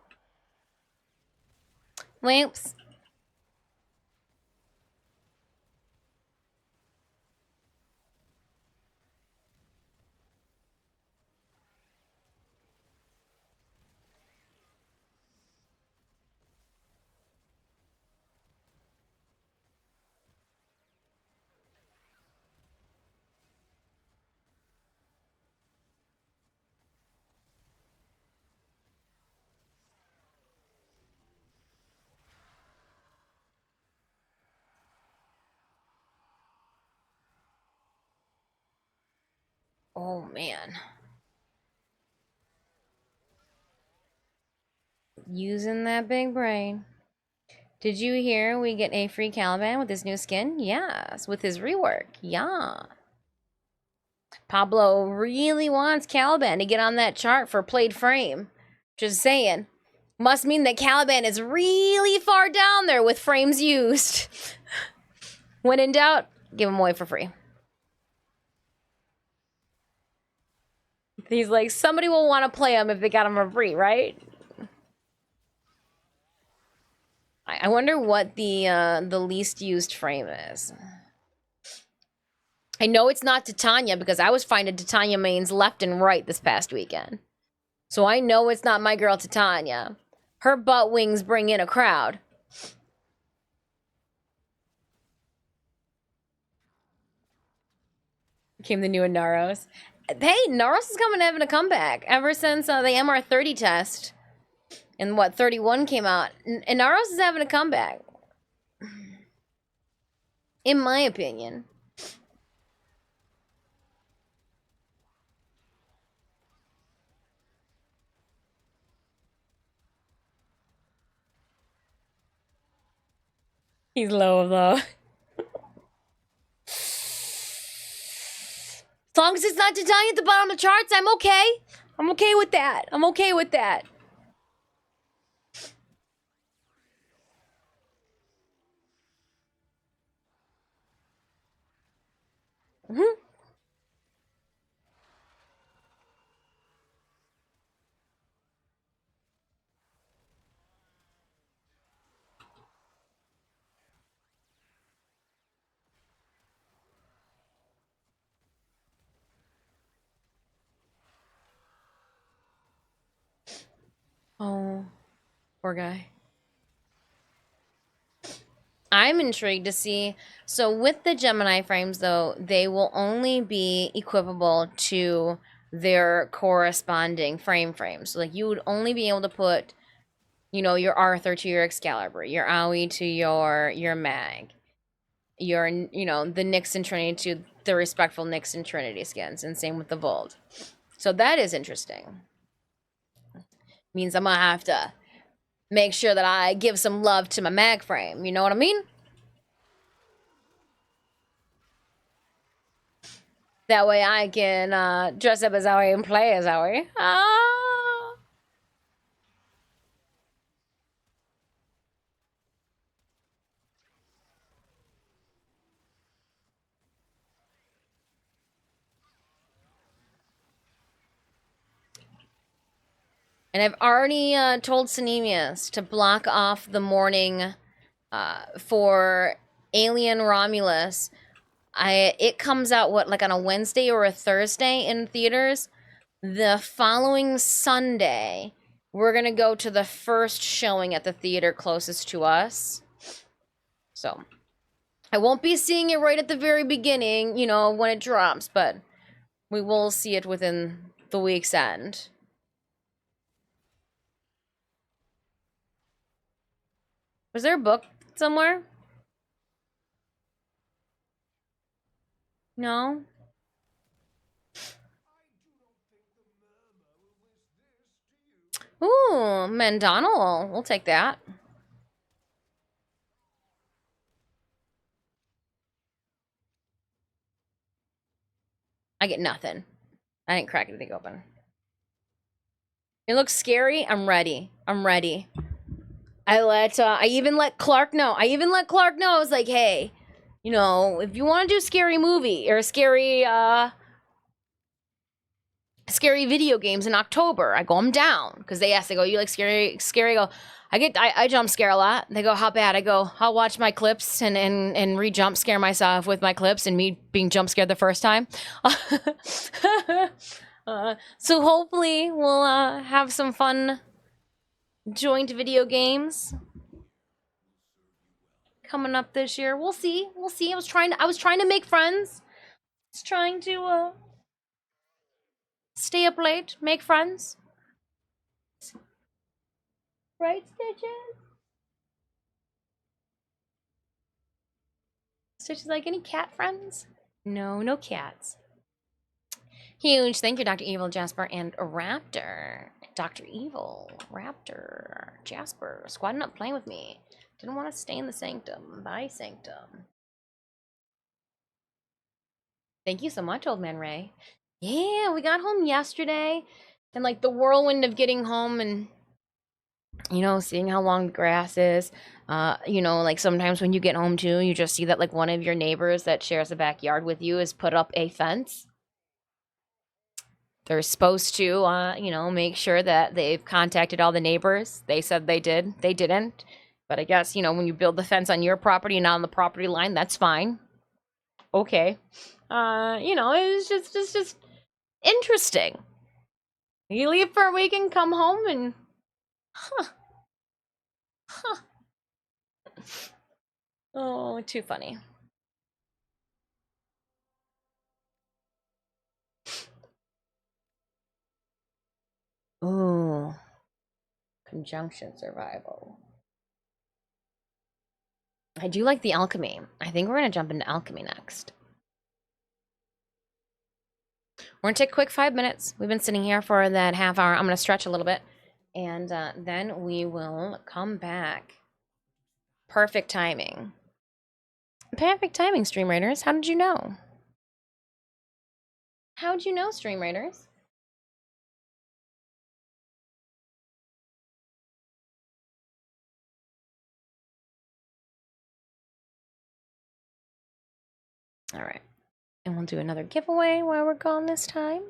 Whoops. Oh man. Using that big brain. Did you hear we get a free Caliban with his new skin? Yes, with his rework. Yeah. Pablo really wants Caliban to get on that chart for played frame. Just saying. Must mean that Caliban is really far down there with frames used. When in doubt, give him away for free. He's like, somebody will want to play him if they got him for free, right? I wonder what the least used frame is. I know it's not Titania because I was finding Titania mains left and right this past weekend. So I know it's not my girl Titania. Her butt wings bring in a crowd. Came the new Naros. Hey, Naros is coming having a comeback ever since the MR30 test. And what, 31 came out. And Naros is having a comeback. In my opinion. He's low, though. As long as it's not Titania at the bottom of the charts, I'm okay. I'm okay with that. I'm okay with that. Mm-hmm. Oh, poor guy. I'm intrigued to see. So with the Gemini frames, though, they will only be equipable to their corresponding frames. So, like, you would only be able to put, you know, your Arthur to your Excalibur, your Aoi to your Mag, your, you know, the Nyx and Trinity to the respectful Nyx and Trinity skins, and same with the Volt. So that is interesting. Means I'm gonna have to make sure that I give some love to my mag frame. You know what I mean? That way I can dress up as Aoi and play as Aoi. Ah. And I've already told Synemius to block off the morning for Alien Romulus. It comes out, what, like on a Wednesday or a Thursday in theaters? The following Sunday, we're going to go to the first showing at the theater closest to us. So, I won't be seeing it right at the very beginning, you know, when it drops, but we will see it within the week's end. Was there a book somewhere? No? Ooh, Mandonal. We'll take that. I get nothing. I didn't crack anything open. It looks scary. I'm ready. I'm ready. I even let Clark know. I was like, hey, you know, if you want to do a scary movie or a scary scary video games in October. I go, I'm down. Because they ask, they go, you like scary? I go, I jump scare a lot. They go, how bad? I go, I'll watch my clips and re-jump scare myself with my clips and me being jump scared the first time. So hopefully we'll have some fun joint video games coming up this year. We'll see. I was trying to make friends. I was trying to stay up late, make friends. Right, Stitches? Stitches like, any cat friends? No, no cats. Huge thank you, Dr. Evil, Jasper, and Raptor. Dr. Evil, Raptor, Jasper, squatting up playing with me. Didn't want to stay in the sanctum. Bye, sanctum. Thank you so much, Old Man Ray. Yeah, we got home yesterday. And like the whirlwind of getting home and, you know, seeing how long the grass is. You know, like sometimes when you get home too, you just see that like one of your neighbors that shares a backyard with you has put up a fence. They're supposed to, you know, make sure that they've contacted all the neighbors. They said they did. They didn't. But I guess, you know, when you build the fence on your property and not on the property line, that's fine. Okay. You know, it's just interesting. You leave for a week and come home and... Huh. Oh, too funny. Ooh. Conjunction survival. I do like the alchemy. I think we're going to jump into alchemy next. We're going to take a quick 5 minutes. We've been sitting here for that half hour. I'm going to stretch a little bit. And then we will come back. Perfect timing. Perfect timing, Stream Raiders. How did you know? How'd you know, Stream Raiders? All right. And we'll do another giveaway while we're gone this time.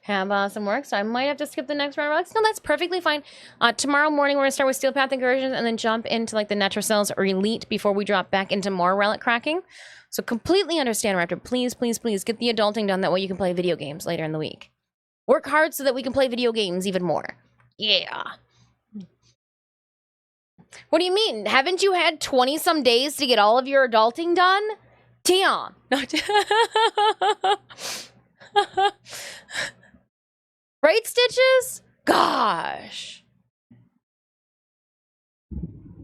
Have some work, so I might have to skip the next round of relics. No, that's perfectly fine. Tomorrow morning, we're going to start with Steel Path Incursions and then jump into like the Natural Cells or Elite before we drop back into more relic cracking. So completely understand, Raptor. Please, please, please get the adulting done. That way you can play video games later in the week. Work hard so that we can play video games even more. Yeah. What do you mean? Haven't you had 20-some days to get all of your adulting done? Damn. Right, Stitches? Gosh.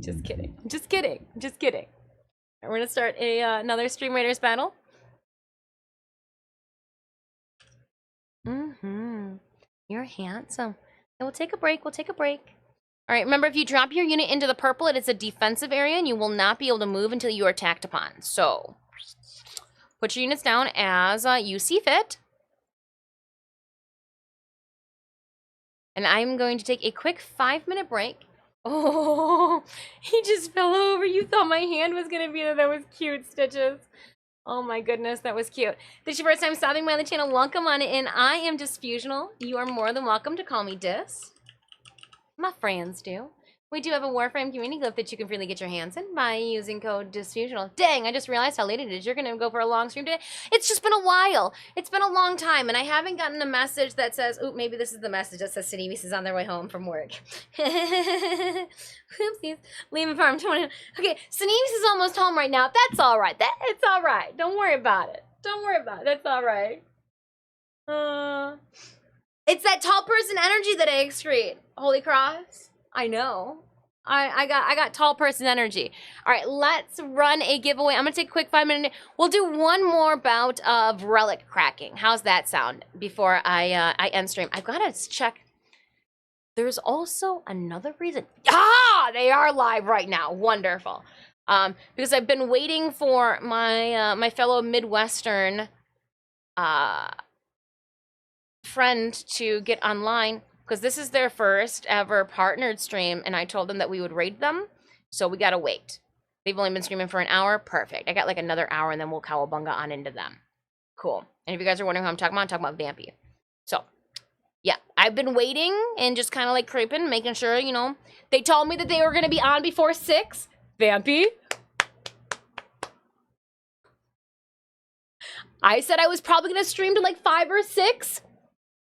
Just kidding. Just kidding. Just kidding. We're going to start another Stream Raiders battle. You're handsome. And we'll take a break. We'll take a break. All right, remember, if you drop your unit into the purple, it is a defensive area, and you will not be able to move until you are attacked upon. So, put your units down as you see fit. And I'm going to take a quick 5-minute break. Oh, he just fell over. You thought my hand was going to be there. That was cute, Stitches. Oh my goodness, that was cute. This is your first time stopping by on the channel. Welcome on in. I am Disfusional. You are more than welcome to call me Dis. My friends do. We do have a Warframe community glyph that you can freely get your hands in by using code Disfusional. Dang, I just realized how late it is. You're going to go for a long stream today? It's just been a while. It's been a long time, and I haven't gotten a message that says, oop, maybe this is the message that says Sinevis is on their way home from work. Oopsies. Leaving farm 20. Okay, Sinevis is almost home right now. That's all right. It's all right. Don't worry about it. Don't worry about it. That's all right. It's that tall person energy that I excrete. Holy Cross. I know. I got tall person energy. All right, let's run a giveaway. I'm gonna take a quick 5-minute. We'll do one more bout of relic cracking. How's that sound before I end stream? I've got to check. There's also another reason. Ah, they are live right now. Wonderful. Because I've been waiting for my my fellow Midwestern friend to get online because this is their first ever partnered stream, and I told them that we would rate them, so we gotta wait. They've only been streaming for an hour. Perfect. I got like another hour, and then we'll cowabunga on into them. Cool. And if you guys are wondering who I'm talking about Vampy. So, yeah, I've been waiting and just kind of like creeping, making sure, you know, they told me that they were going to be on before 6. Vampy. I said I was probably going to stream to like 5 or 6.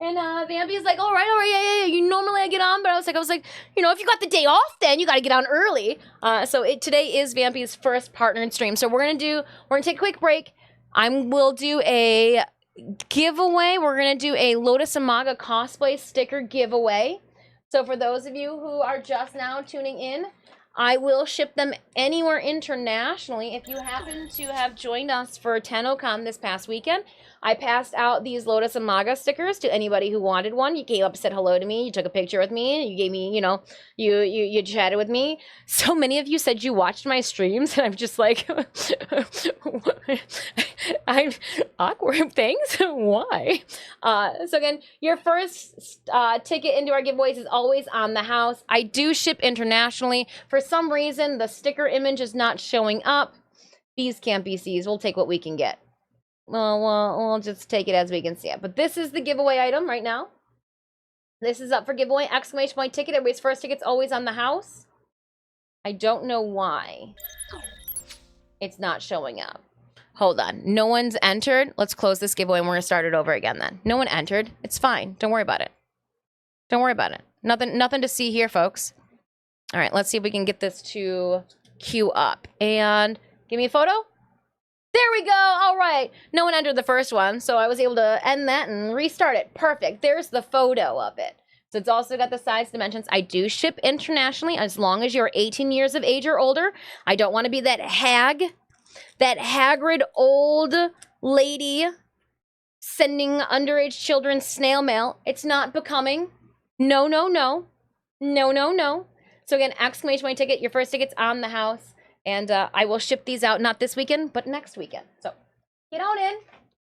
And Vampy's like, all right, yeah. You normally I get on, but I was like, you know, if you got the day off, then you got to get on early. So today is Vampy's first partnered stream. So we're gonna take a quick break. We'll do a giveaway. We're gonna do a Lotus Amaga cosplay sticker giveaway. So for those of you who are just now tuning in, I will ship them anywhere internationally. If you happen to have joined us for Tennocon this past weekend, I passed out these Lotus Amaga stickers to anybody who wanted one. You came up, said hello to me, you took a picture with me, you gave me, you know, you chatted with me. So many of you said you watched my streams, and I'm just like, I'm awkward. Thanks. Why? So again, your first ticket into our giveaways is always on the house. I do ship internationally. For some reason, the sticker image is not showing up. These can't be seized. We'll take what we can get. We'll just take it as we can see it. But this is the giveaway item right now. This is up for giveaway. Exclamation point ticket. Everybody's first ticket's always on the house. I don't know why it's not showing up. Hold on. No one's entered. Let's close this giveaway and we're going to start it over again then. No one entered. It's fine. Don't worry about it. Don't worry about it. Nothing to see here, folks. All right, let's see if we can get this to queue up. And give me a photo. There we go. All right. No one entered the first one, so I was able to end that and restart it. Perfect. There's the photo of it. So it's also got the size dimensions. I do ship internationally as long as you're 18 years of age or older. I don't want to be that haggard old lady sending underage children snail mail. It's not becoming. No. So again, exclamation point ticket. Your first ticket's on the house. And I will ship these out not this weekend, but next weekend. So get on in,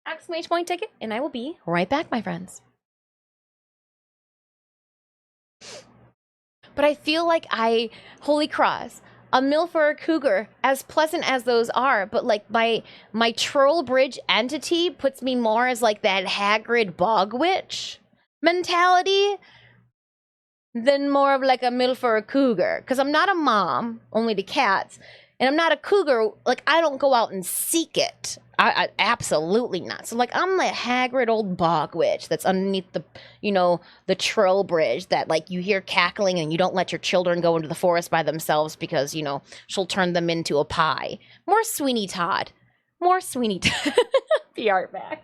exclamation point ticket, and I will be right back, my friends. But I feel like holy cross, a MILF or a cougar, as pleasant as those are, but like my troll bridge entity puts me more as like that Hagrid bog witch mentality than more of like a MILF or a cougar. Because I'm not a mom, only to cats. And I'm not a cougar, like, I don't go out and seek it. I absolutely not. So, like, I'm the Hagrid old bog witch that's underneath the, you know, the troll bridge that, like, you hear cackling and you don't let your children go into the forest by themselves because, you know, she'll turn them into a pie. More Sweeney Todd. More Sweeney Todd. Be art back.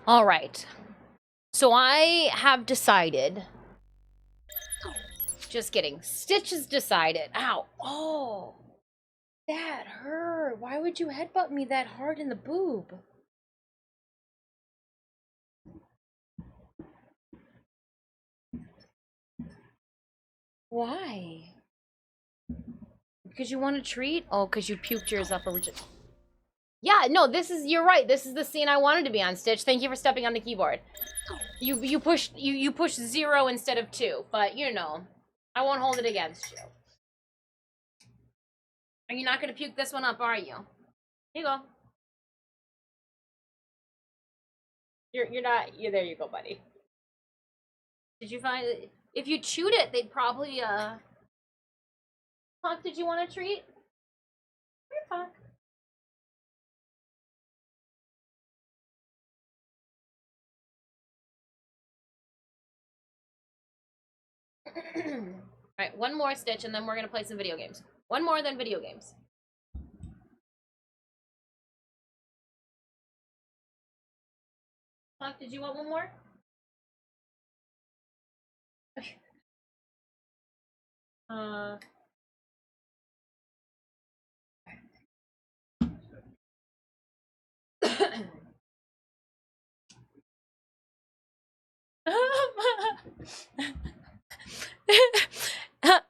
All right. So I have decided. Just kidding. Stitch has decided. Ow. Oh. That hurt. Why would you headbutt me that hard in the boob? Why? Because you want a treat? Oh, because you puked yours up originally. Yeah, no, you're right. This is the scene I wanted to be on, Stitch. Thank you for stepping on the keyboard. You pushed 0 instead of 2, but you know, I won't hold it against you. Are you not gonna puke this one up, are you? Here you go. You're not. There you go, buddy. Did you find it? If you chewed it, they'd probably Puck, did you want a treat? Here, Puck. Alright, one more, Stitch, and then we're gonna play some video games. One more, then video games. Puck, did you want one more?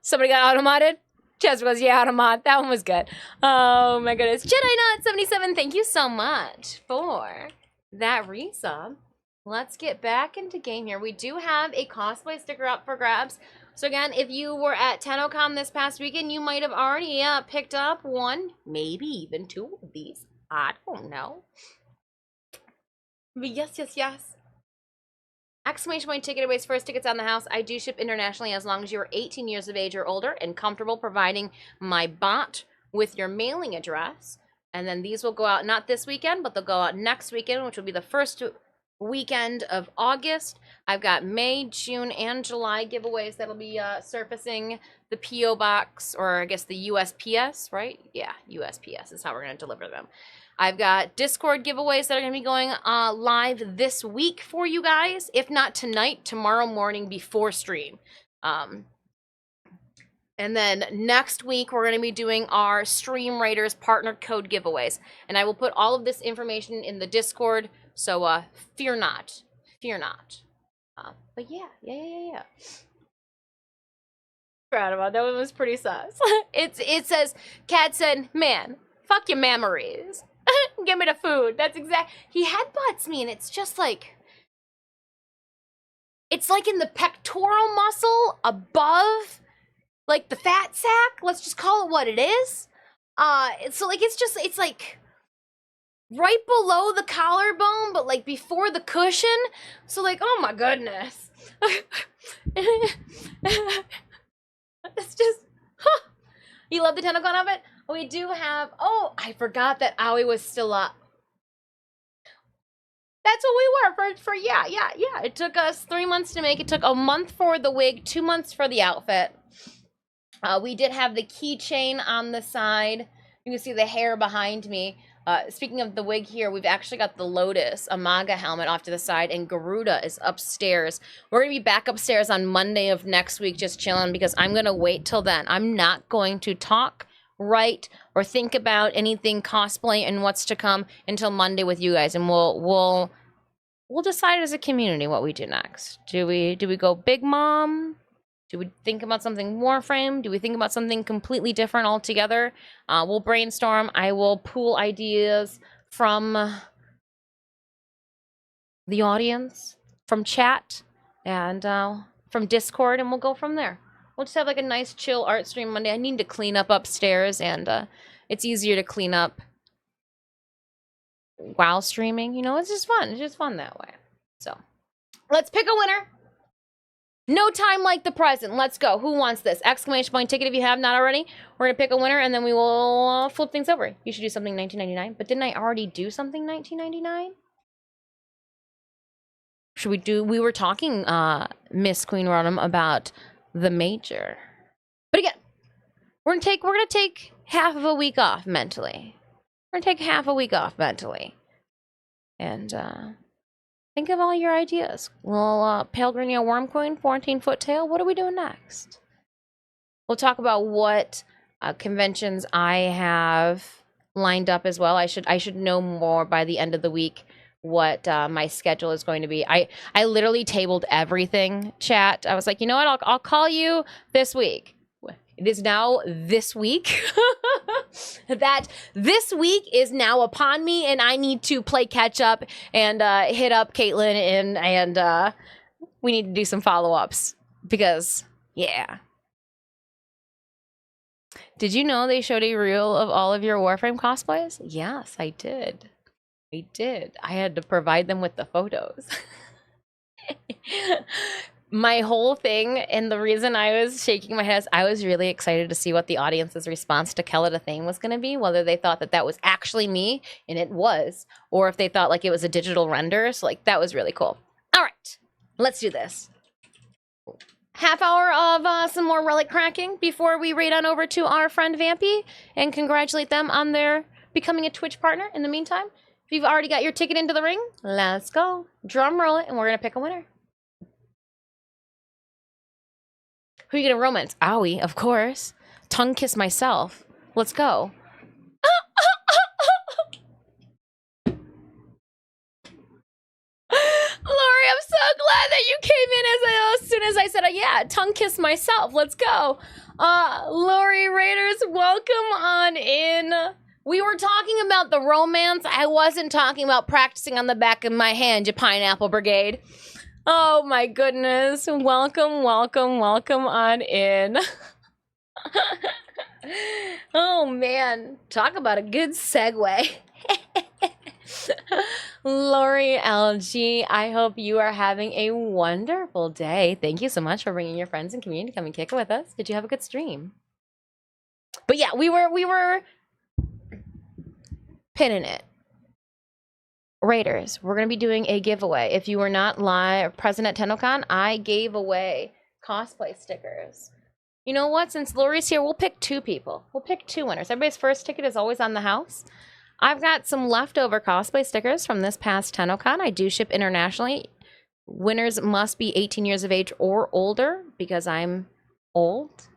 Somebody got automated? Chess was, yeah, automat. That one was good. Oh my goodness. Jedi Nut 77, thank you so much for that resub. Let's get back into game here. We do have a cosplay sticker up for grabs. So again, if you were at Tennocon this past weekend, you might have already picked up one, maybe even 2 of these. I don't know. But yes. Exclamation point ticket aways first tickets on the house. I do ship internationally as long as you're 18 years of age or older and comfortable providing my bot with your mailing address. And then these will go out not this weekend, but they'll go out next weekend, which will be the first weekend of August. I've got May, June, and July giveaways that'll be surfacing the P.O. box, or I guess the USPS, right? Yeah, USPS is how we're going to deliver them. I've got Discord giveaways that are going to be going live this week for you guys. If not tonight, tomorrow morning before stream. And then next week, we're going to be doing our Stream Raiders partner code giveaways. And I will put all of this information in the Discord, so fear not. Fear not. But yeah. Proud about that one was pretty sus. It says, Cat said, man, fuck your memories. Give me the food. That's exact. He headbutts me, and it's just like, it's like in the pectoral muscle above, like the fat sack. Let's just call it what it is. So like it's like right below the collarbone, but like before the cushion. So like, oh my goodness. It's just. You love the Tennocon of it? We do have, oh, I forgot that Aoi was still up. That's what we were for yeah. It took us 3 months to make. It took a month for the wig, 2 months for the outfit. We did have the keychain on the side. You can see the hair behind me. Speaking of the wig here, we've actually got the Lotus, a MAGA helmet off to the side, and Garuda is upstairs. We're going to be back upstairs on Monday of next week just chilling because I'm going to wait till then. I'm not going to talk, write, or think about anything cosplay and what's to come until Monday with you guys, and we'll decide as a community what we do next. Do we go Big Mom? Do we think about something Warframe? Do we think about something completely different altogether? We'll brainstorm. I will pool ideas from the audience, from chat, and from Discord, and we'll go from there. We'll just have like a nice chill art stream Monday. I need to clean up upstairs, and it's easier to clean up while streaming. You know, it's just fun. It's just fun that way. So, let's pick a winner. No time like the present. Let's go. Who wants this? Exclamation point ticket if you have not already. We're going to pick a winner, and then we will flip things over. You should do something $19.99. But didn't I already do something $19.99? Should we do... We were talking, Miss Queen Rodham, about the major. But again, we're gonna take half of a week off mentally. We're going to take half a week off mentally. And, Think of all your ideas. Well, Pelgrinia Worm Queen, 14-foot tail. What are we doing next? We'll talk about what conventions I have lined up as well. I should know more by the end of the week what my schedule is going to be. I literally tabled everything, chat. I was like, you know what? I'll call you this week. It is now this week. That this week is now upon me, and I need to play catch up and hit up Caitlin and we need to do some follow-ups because, yeah. Did you know they showed a reel of all of your Warframe cosplays? Yes, I did. I did. I had to provide them with the photos. My whole thing, and the reason I was shaking my head is I was really excited to see what the audience's response to Kella Thane was going to be, whether they thought that that was actually me, and it was, or if they thought like it was a digital render. So like that was really cool. All right, let's do this. Half hour of some more relic cracking before we raid on over to our friend Vampy and congratulate them on their becoming a Twitch partner. In the meantime, if you've already got your ticket into the ring, let's go. Drum roll it, and we're going to pick a winner. Who are you going to romance? Owie, of course. Tongue kiss myself. Let's go. Lori, I'm so glad that you came in as soon as I said, yeah, tongue kiss myself. Let's go. Lori Raiders, welcome on in. We were talking about the romance. I wasn't talking about practicing on the back of my hand, you Pineapple Brigade. Oh my goodness. Welcome, welcome, welcome on in. Oh man, talk about a good segue. Lori LG, I hope you are having a wonderful day. Thank you so much for bringing your friends and community to come and kick it with us. Did you have a good stream? But yeah, we were pinning it. Raiders, we're going to be doing a giveaway. If you were not live present at Tennocon, I gave away cosplay stickers. You know what? Since Lori's here, we'll pick two people. We'll pick two winners. Everybody's first ticket is always on the house. I've got some leftover cosplay stickers from this past Tennocon. I do ship internationally. Winners must be 18 years of age or older because I'm old.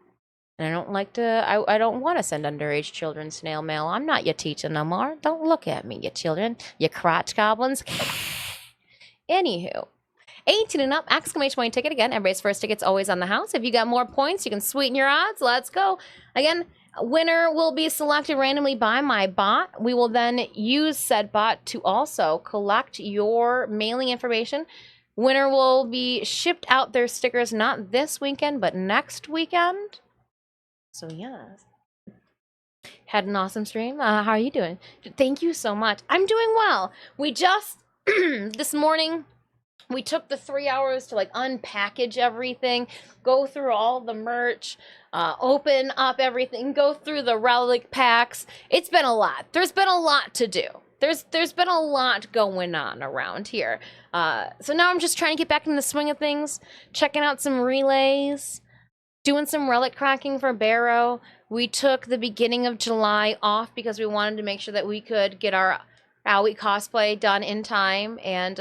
And I don't like to, I don't want to send underage children snail mail. I'm not your teacher no more. Don't look at me, you children. You crotch goblins. Anywho, 18 and up, exclamation point ticket. Again, everybody's first ticket's always on the house. If you got more points, you can sweeten your odds. Let's go. Again, winner will be selected randomly by my bot. We will then use said bot to also collect your mailing information. Winner will be shipped out their stickers not this weekend, but next weekend. So yes, had an awesome stream. How are you doing? Thank you so much. I'm doing well. We just this morning we took the 3 hours to like unpackage everything, go through all the merch, open up everything, go through the relic packs. It's been a lot. There's been a lot to do. There's been a lot going on around here. So now I'm just trying to get back in the swing of things, checking out some relays. Doing some relic cracking for Barrow. We took the beginning of July off because we wanted to make sure that we could get our Owie cosplay done in time and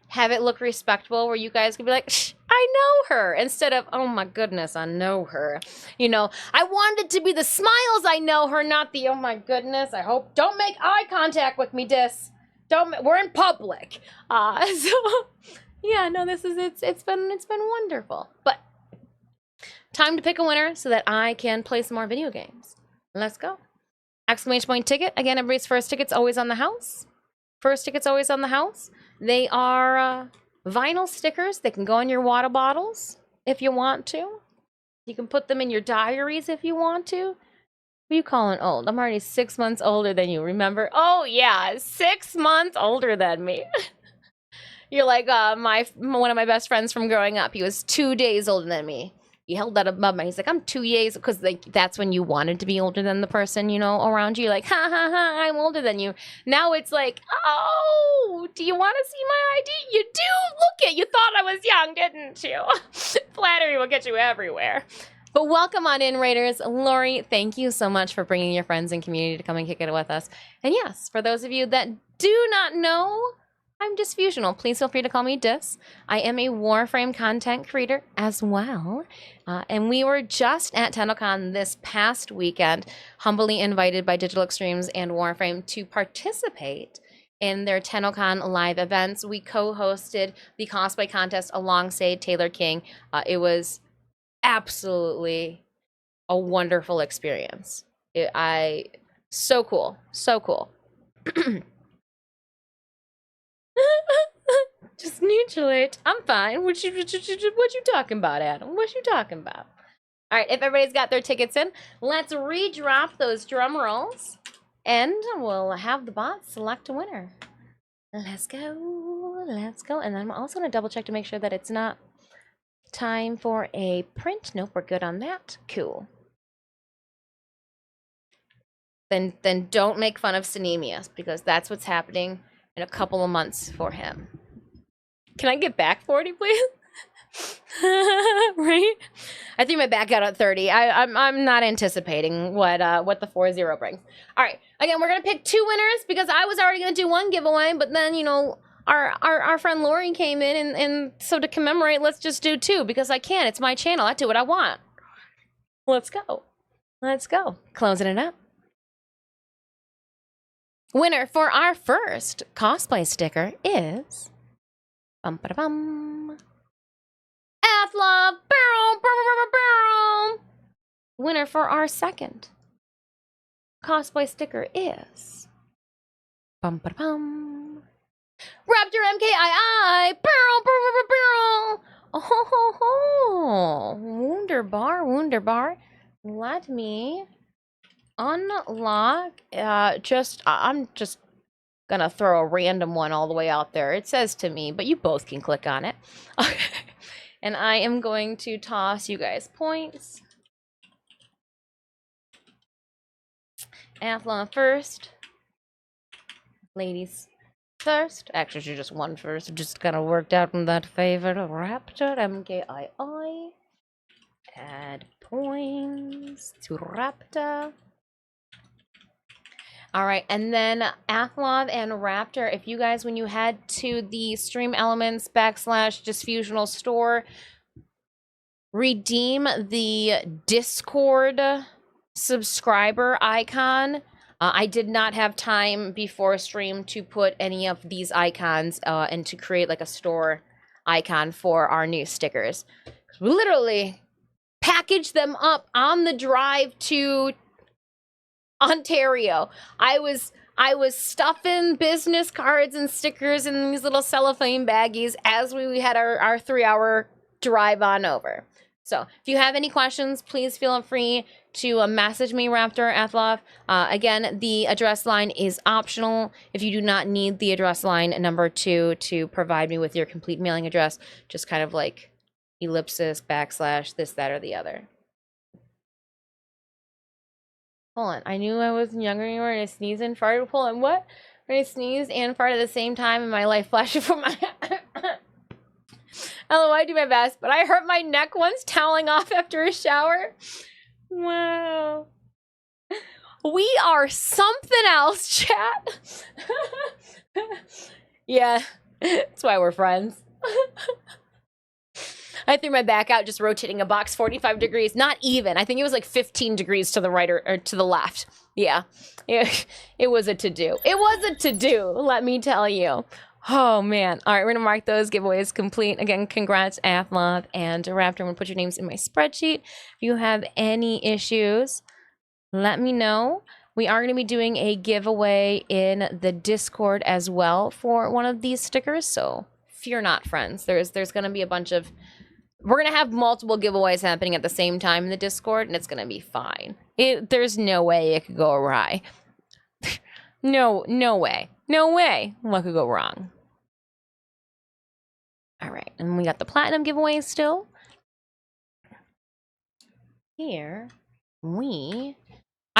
have it look respectable where you guys could be like, Shh, I know her, instead of, oh my goodness, I know her. You know, I wanted it to be the smiles I know her, not the, oh my goodness, I hope, don't make eye contact with me, Dis. We're in public. So, yeah, no, it's been wonderful. But time to pick a winner so that I can play some more video games. Let's go. Exclamation point ticket. Again, everybody's first ticket's always on the house. First ticket's always on the house. They are vinyl stickers. They can go in your water bottles if you want to. You can put them in your diaries if you want to. What are you calling old? I'm already 6 months older than you, remember? Oh, yeah, 6 months older than me. You're like one of my best friends from growing up. He was 2 days older than me. He held that above me. He's like, I'm 2 years, because like that's when you wanted to be older than the person, you know, around you. You're like, ha, ha, ha, I'm older than you. Now it's like, oh, do you want to see my ID? You do? Look it. You thought I was young, didn't you? Flattery will get you everywhere. But welcome on in, Raiders. Lori, thank you so much for bringing your friends and community to come and kick it with us. And yes, for those of you that do not know, I'm Disfusional. Please feel free to call me Dis. I am a Warframe content creator as well. And we were just at Tennocon this past weekend, humbly invited by Digital Extremes and Warframe to participate in their Tennocon live events. We co-hosted the cosplay contest alongside Taylor King. It was absolutely a wonderful experience. So cool. So cool. Just neutral it. I'm fine. What you talking about, Adam? What you talking about? All right, if everybody's got their tickets in, let's redrop those drum rolls, and we'll have the bot select a winner. Let's go. Let's go. And I'm also going to double check to make sure that it's not time for a print. Nope, we're good on that. Cool. Then don't make fun of Synemius, because that's what's happening in a couple of months for him. Can I get back 40, please? Right? I threw my back out at 30. I'm not anticipating what the 4-0 brings. All right. Again, we're gonna pick 2 winners because I was already gonna do 1 giveaway, but then our friend Lori came in, and so to commemorate, let's just do 2 because I can. It's my channel. I do what I want. Let's go. Let's go. Closing it up. Winner for our first cosplay sticker is bum-ba-da-bum. Athlop. Barrel. Winner for our second cosplay sticker is bum-ba-da-bum. Raptor MKII. Barrel. Oh, wunderbar. Let me unlock. I'm just gonna throw a random one all the way out there. It says to me, but you both can click on it. Okay. And I am going to toss you guys points. Athlon first. Ladies first. Actually, she just won first. It just kind of worked out in that favor. Raptor MKII. Add points to Raptor. All right, and then Athlon and Raptor, if you guys, when you head to the Stream Elements / Disfusional store, redeem the Discord subscriber icon. I did not have time before stream to put any of these icons and to create like a store icon for our new stickers. We literally packaged them up on the drive to Ontario. I was stuffing business cards and stickers in these little cellophane baggies as we had our 3-hour drive on over. So if you have any questions, please feel free to message me, Raptor Athloff. Again, the address line is optional. If you do not need the address line number 2 to provide me with your complete mailing address, just kind of like ellipsis, / this, that, or the other. Hold on, I knew I was younger anymore, and I sneezed and farted. Hold on, what? When I sneezed and farted at the same time, and my life flashed before my LOL, I do my best, but I hurt my neck once toweling off after a shower. Wow. We are something else, chat. Yeah, that's why we're friends. I threw my back out just rotating a box 45 degrees. Not even. I think it was like 15 degrees to the right or to the left. Yeah. It was a to-do. It was a to-do, let me tell you. Oh, man. All right, we're going to mark those giveaways complete. Again, congrats, Athlon and Raptor. I'm going to put your names in my spreadsheet. If you have any issues, let me know. We are going to be doing a giveaway in the Discord as well for one of these stickers. So fear not, friends. There's going to be a bunch of... We're going to have multiple giveaways happening at the same time in the Discord, and it's going to be fine. There's no way it could go awry. No way. No way what could go wrong. All right, and we got the platinum giveaways still. Here, I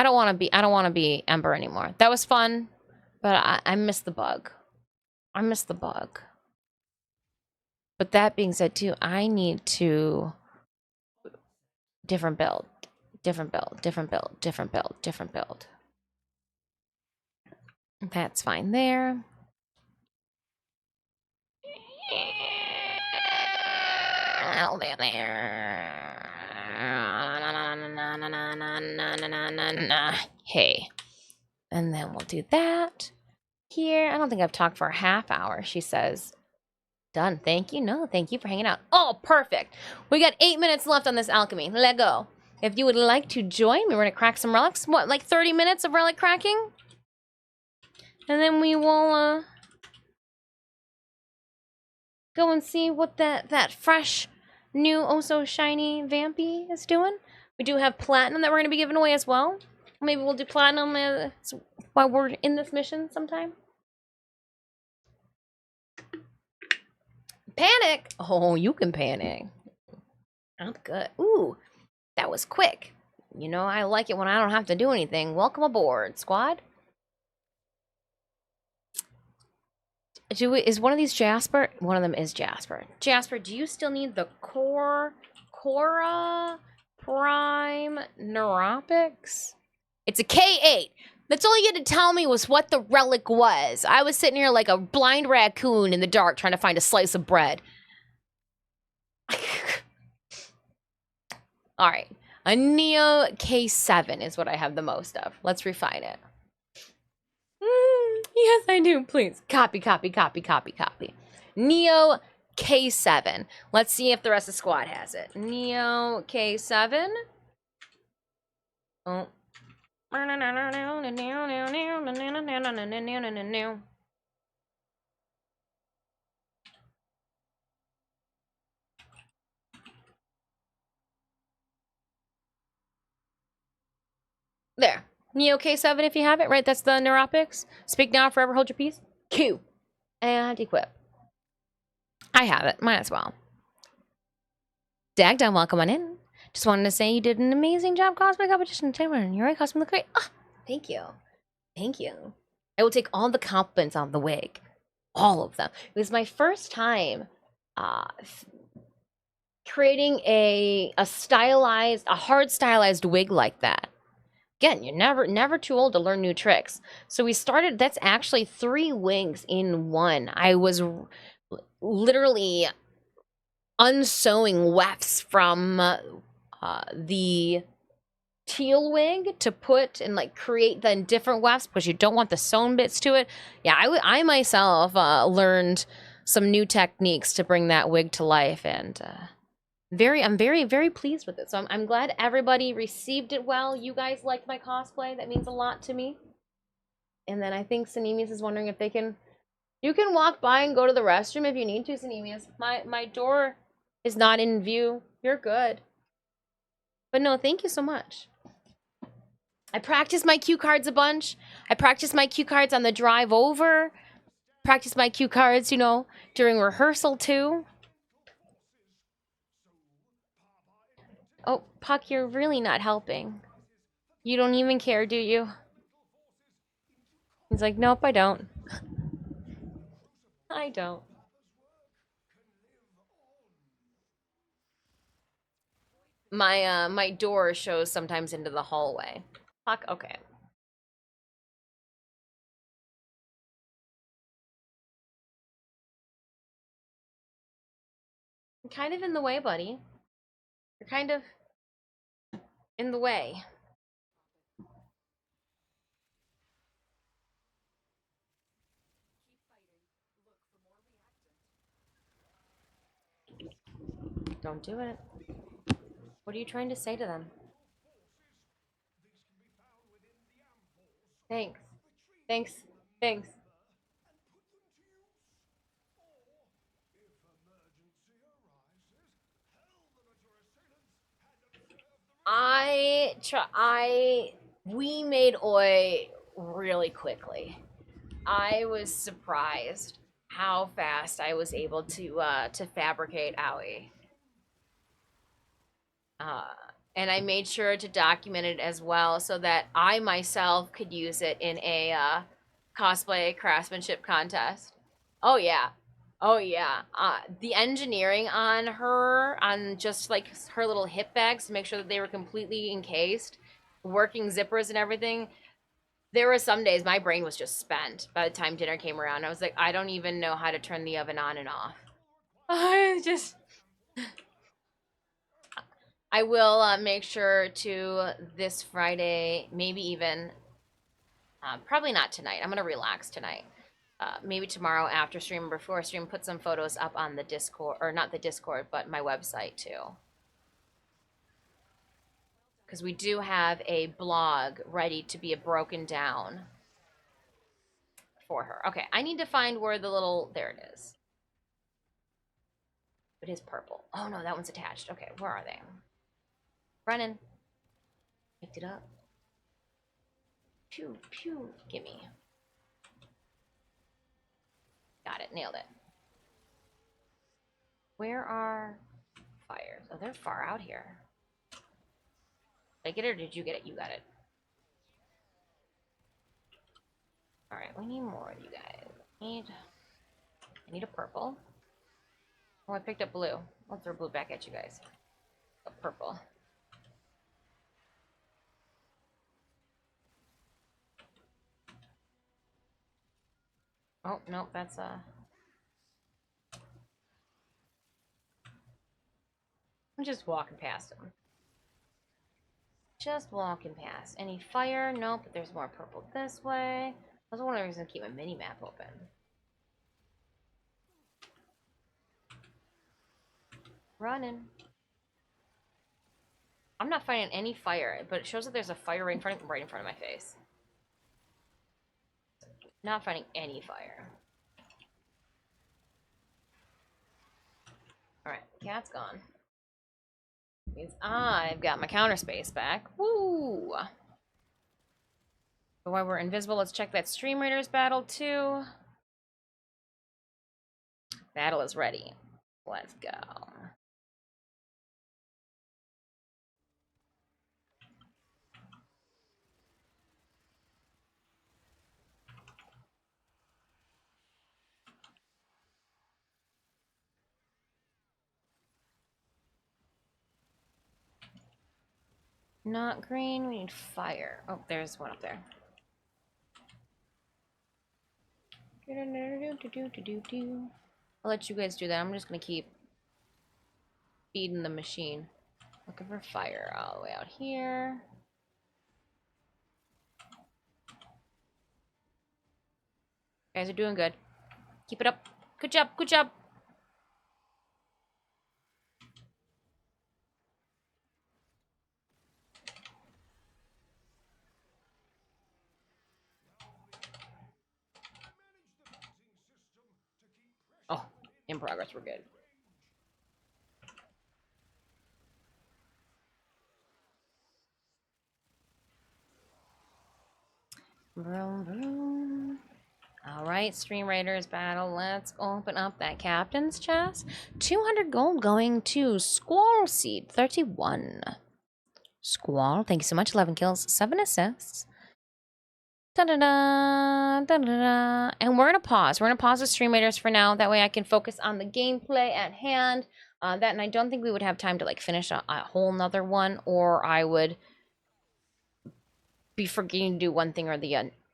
don't want to be Ember anymore. That was fun, but I miss the bug. I miss the bug. But that being said, too, I need to different build. That's fine there. Hey. And then we'll do that here. I don't think I've talked for a half hour, she says. Done. Thank you. No, thank you for hanging out. Oh, perfect. We got 8 minutes left on this alchemy. Let go. If you would like to join me, we're going to crack some relics. What, like 30 minutes of relic cracking? And then we will go and see what that fresh, new, oh so shiny Vampy is doing. We do have platinum that we're going to be giving away as well. Maybe we'll do platinum while we're in this mission sometime. Panic! Oh, you can panic. I'm good. Ooh, that was quick. You know, I like it when I don't have to do anything. Welcome aboard, squad. Is one of these Jasper? One of them is Jasper. Jasper, do you still need the Cora Prime Neuropics? It's a K8. That's all you had to tell me was what the relic was. I was sitting here like a blind raccoon in the dark trying to find a slice of bread. All right. A Neo K7 is what I have the most of. Let's refine it. Yes, I do. Please. Copy. Neo K7. Let's see if the rest of the squad has it. Neo K7. Oh. There. Neo K7 if you have it, right? That's the Neuropics. Speak now, forever hold your peace. Q. And equip. I have it. Might as well. Dagdon, welcome on in. Just wanted to say you did an amazing job cosplay competition. You're a costume look great. Oh, thank you. Thank you. I will take all the compliments on the wig. All of them. It was my first time creating a hard stylized wig like that. Again, you're never too old to learn new tricks. So we started, that's actually 3 wigs in one. I was literally unsewing wefts from the teal wig to put and like create then different wefts because you don't want the sewn bits to it. Yeah, I myself learned some new techniques to bring that wig to life, and I'm very pleased with it. So I'm glad everybody received it well. You guys liked my cosplay. That means a lot to me. And then I think Sanemius is wondering if you can walk by and go to the restroom if you need to, Sanemius. My door is not in view. You're good. But no, thank you so much. I practiced my cue cards a bunch. I practiced my cue cards on the drive over. Practiced my cue cards, you know, during rehearsal too. Oh, Puck, you're really not helping. You don't even care, do you? He's like, nope, I don't. I don't. My door shows sometimes into the hallway. Puck, okay. You're kind of in the way, buddy. You're kind of in the way. Don't do it. What are you trying to say to them? Thanks. Thanks. Thanks. We made Oi really quickly. I was surprised how fast I was able to fabricate Aoi. And I made sure to document it as well so that I myself could use it in a cosplay craftsmanship contest. Oh yeah. Oh yeah. The engineering on her, on just like her little hip bags to make sure that they were completely encased, working zippers and everything. There were some days my brain was just spent by the time dinner came around. I was like, I don't even know how to turn the oven on and off. I just I will make sure to this Friday, maybe even, probably not tonight. I'm gonna relax tonight. Maybe tomorrow after stream, before stream, put some photos up on the Discord, or not the Discord, but my website too. Because we do have a blog ready to be broken down for her. Okay, I need to find where the little, there it is. It is purple. Oh no, that one's attached. Okay, where are they? Running. Picked it up. Pew, pew. Gimme. Got it. Nailed it. Where are fires? Oh, they're far out here. Did I get it or did you get it? You got it. Alright, we need more of you guys. I need a purple. Oh, I picked up blue. I'll throw blue back at you guys. A purple. Oh, no, that's I'm just walking past them. Just walking past. Any fire? Nope, but there's more purple this way. I was wondering if I was gonna keep my mini map open. Running. I'm not finding any fire, but it shows that there's a fire right in front of my face. Not finding any fire. Alright, cat's gone. Means I've got my counter space back. Woo! But while we're invisible, let's check that Stream Raiders battle too. Battle is ready. Let's go. Not green, we need fire. Oh, there's one up there. I'll let you guys do that. I'm just gonna keep feeding the machine. Looking for fire all the way out here. You guys are doing good. Keep it up. Good job, good job. Oh, in progress, we're good. Vroom, vroom. All right, Stream Raiders battle. Let's open up that captain's chest. 200 gold going to Squall Seed 31. Squall, thank you so much. 11 kills, 7 assists. Da-da-da, da-da-da. And we're going to pause. We're going to pause the Stream Raiders for now. That way I can focus on the gameplay at hand. And I don't think we would have time to like finish a whole nother one, or I would be forgetting to do one thing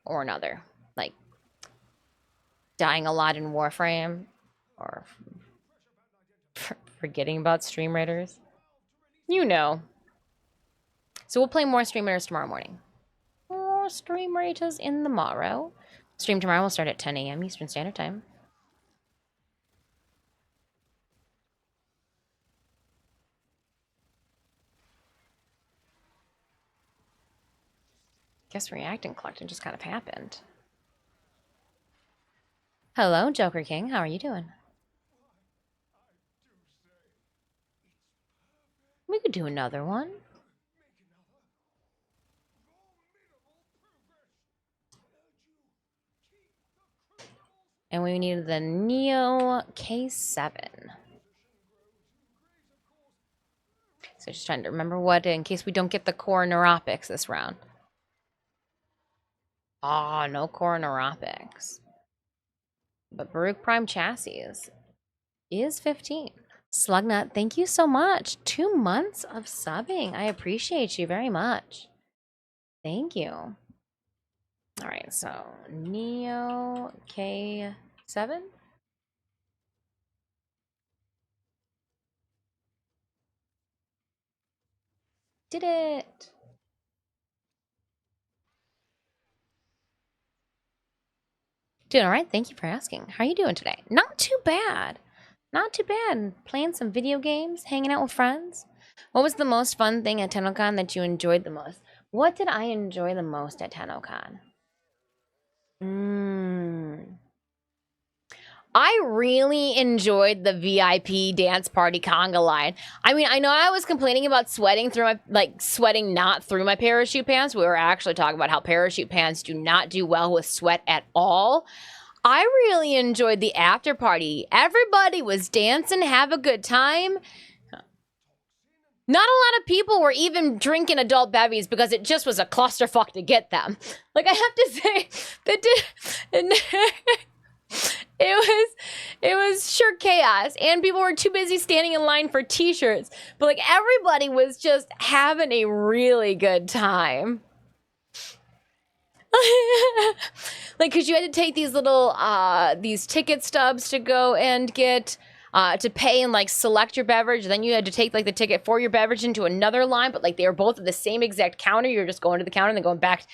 or another. Like dying a lot in Warframe, or forgetting about Stream Raiders. You know. So we'll play more Stream Raiders tomorrow morning. More Stream Raiders in the morrow. Stream tomorrow will start at 10 a.m. Eastern Standard Time. Guess React and Collecting just kind of happened. Hello, Joker King. How are you doing? We could do another one. And we need the Neo K7. So just trying to remember what, in case we don't get the core neuropics this round. Ah, no core neuropics. But Baruch Prime Chassis is 15. Slugnut, thank you so much. 2 months of subbing. I appreciate you very much. Thank you. All right, so Neo K7. Did it. Doing all right. Thank you for asking. How are you doing today? Not too bad. Not too bad. Playing some video games, hanging out with friends. What was the most fun thing at Tennocon that you enjoyed the most? What did I enjoy the most at Tennocon? I really enjoyed the VIP dance party conga line. I mean, I know I was complaining about sweating through sweating not through my parachute pants. We were actually talking about how parachute pants do not do well with sweat at all. I really enjoyed the after party. Everybody was dancing, have a good time. Not a lot of people were even drinking adult bevies because it just was a clusterfuck to get them. Like, I have to say, it was sure chaos, and people were too busy standing in line for t-shirts. But like, everybody was just having a really good time. Like, because you had to take these little these ticket stubs to go and get to pay and like select your beverage. Then you had to take like the ticket for your beverage into another line, but like they were both at the same exact counter. You're just going to the counter and then going back.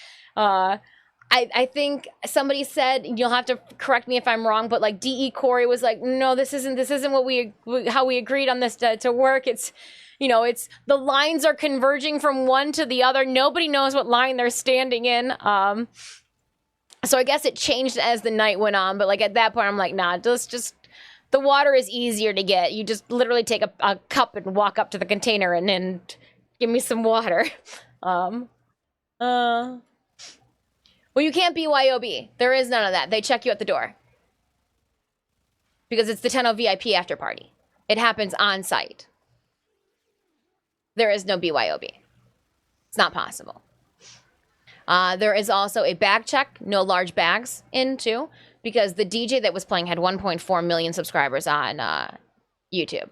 I think somebody said, you'll have to correct me if I'm wrong, but like D.E. Corey was like, no, this isn't what how we agreed on this to work. It's, you know, it's the lines are converging from one to the other. Nobody knows what line they're standing in. So I guess it changed as the night went on, but like at that point I'm like, nah, just the water is easier to get. You just literally take a cup and walk up to the container and give me some water. Well, you can't BYOB. There is none of that. They check you at the door. Because it's the Tenno VIP after party. It happens on site. There is no BYOB. It's not possible. There is also a bag check, no large bags in too, because the DJ that was playing had 1.4 million subscribers on YouTube.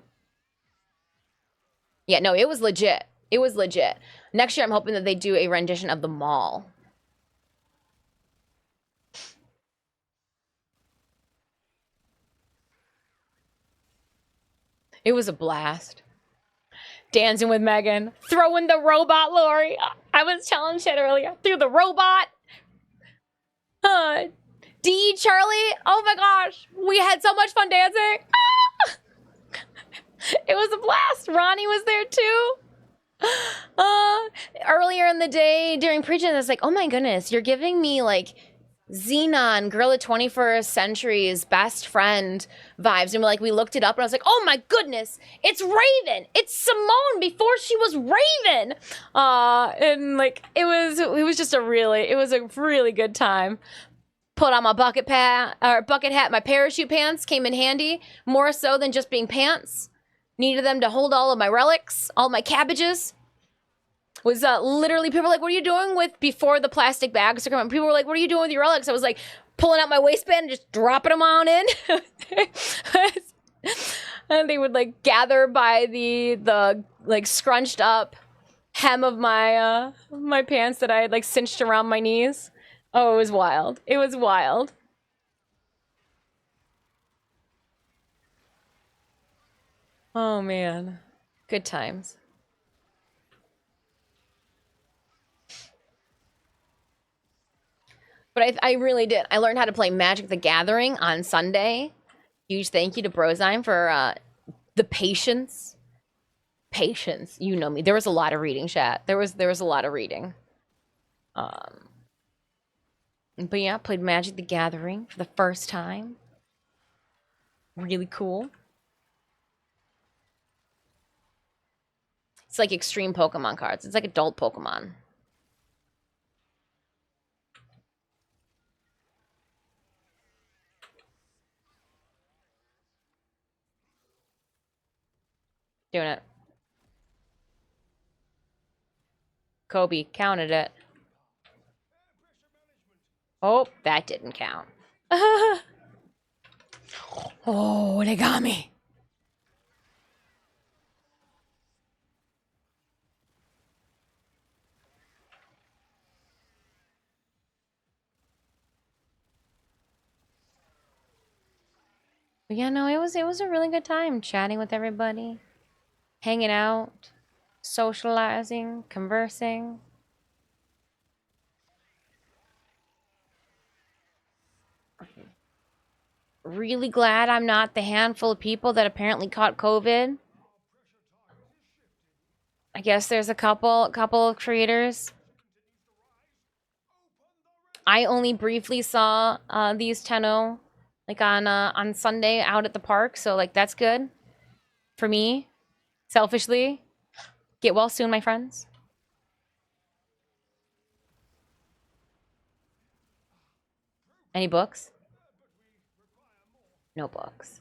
Yeah, no, it was legit. It was legit. Next year, I'm hoping that they do a rendition of The Mall. It was a blast. Dancing with Megan, throwing the robot Lori. I was telling shit earlier. Threw the robot. D Charlie. Oh my gosh, we had so much fun dancing. It was a blast. Ronnie was there too. Earlier in the day during preaching, I was like, oh my goodness, you're giving me like Xenon, Gorilla 21st Century's best friend vibes. And we looked it up and I was like, oh my goodness, it's Raven. It's Simone before she was Raven. And like, it was a really good time. Put on my bucket hat, my parachute pants came in handy, more so than just being pants. Needed them to hold all of my relics, all my cabbages. Was literally, people were like, what are you doing with, before the plastic bags are coming, people were like, what are you doing with your relics? I was like, pulling out my waistband and just dropping them on in. And they would like gather by the like scrunched up hem of my my pants that I had like cinched around my knees. Oh, it was wild. It was wild. Oh man. Good times. But I really did. I learned how to play Magic the Gathering on Sunday. Huge thank you to Brozyme for the patience. Patience. You know me. There was a lot of reading, chat. There was a lot of reading. But yeah, played Magic the Gathering for the first time. Really cool. It's like extreme Pokemon cards. It's like adult Pokemon. Doing it. Kobe counted it. Oh, that didn't count. Oh, they got me. But yeah, no, it was a really good time chatting with everybody, hanging out. socializing, conversing. Really glad I'm not the handful of people that apparently caught COVID. I guess there's a couple of creators. I only briefly saw these Tenno like on Sunday out at the park, so like that's good for me. Selfishly, get well soon, my friends. Any books? No books.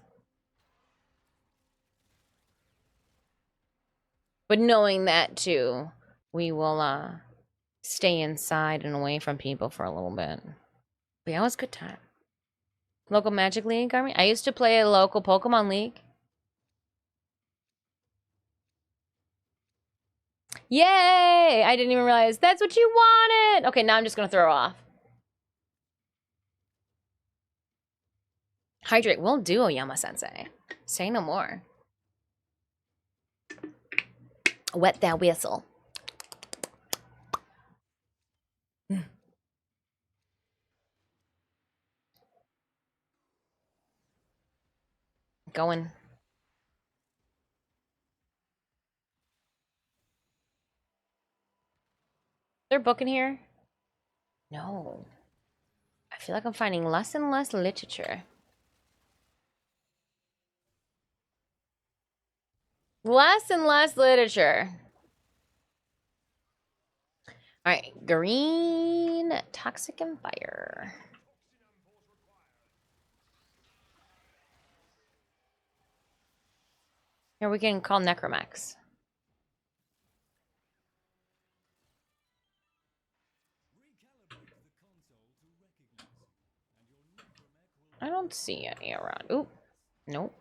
But knowing that too, we will stay inside and away from people for a little bit. But yeah, it was a good time. Local Magic League, I mean, I used to play a local Pokemon League. Yay! I didn't even realize that's what you wanted! Okay, now I'm just gonna throw off. Hydrate will do, Oyama-sensei. Say no more. Wet that whistle. Going. They're booking here? No. I feel like I'm finding less and less literature. Less and less literature. Alright, green, toxic and fire. Here we can call Necromax. I don't see any around. Oop. Nope.